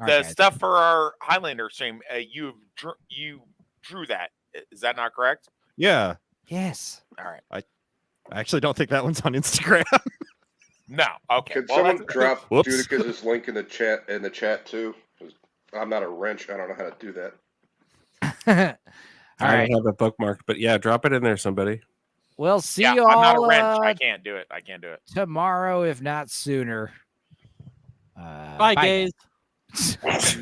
the stuff for our Highlander stream. You drew that. Is that not correct? Yeah. Yes. All right. I actually don't think that one's on Instagram. No. Okay. Can Well, someone that's- drop Whoops. Judicus's link in the chat too? 'Cause I'm not a wrench. I don't know how to do that. All I right. don't have it bookmarked, but yeah, drop it in there, somebody. We'll see Yeah, you I'm all not a wrench. I can't do it. tomorrow, if not sooner. Bye, guys. guys.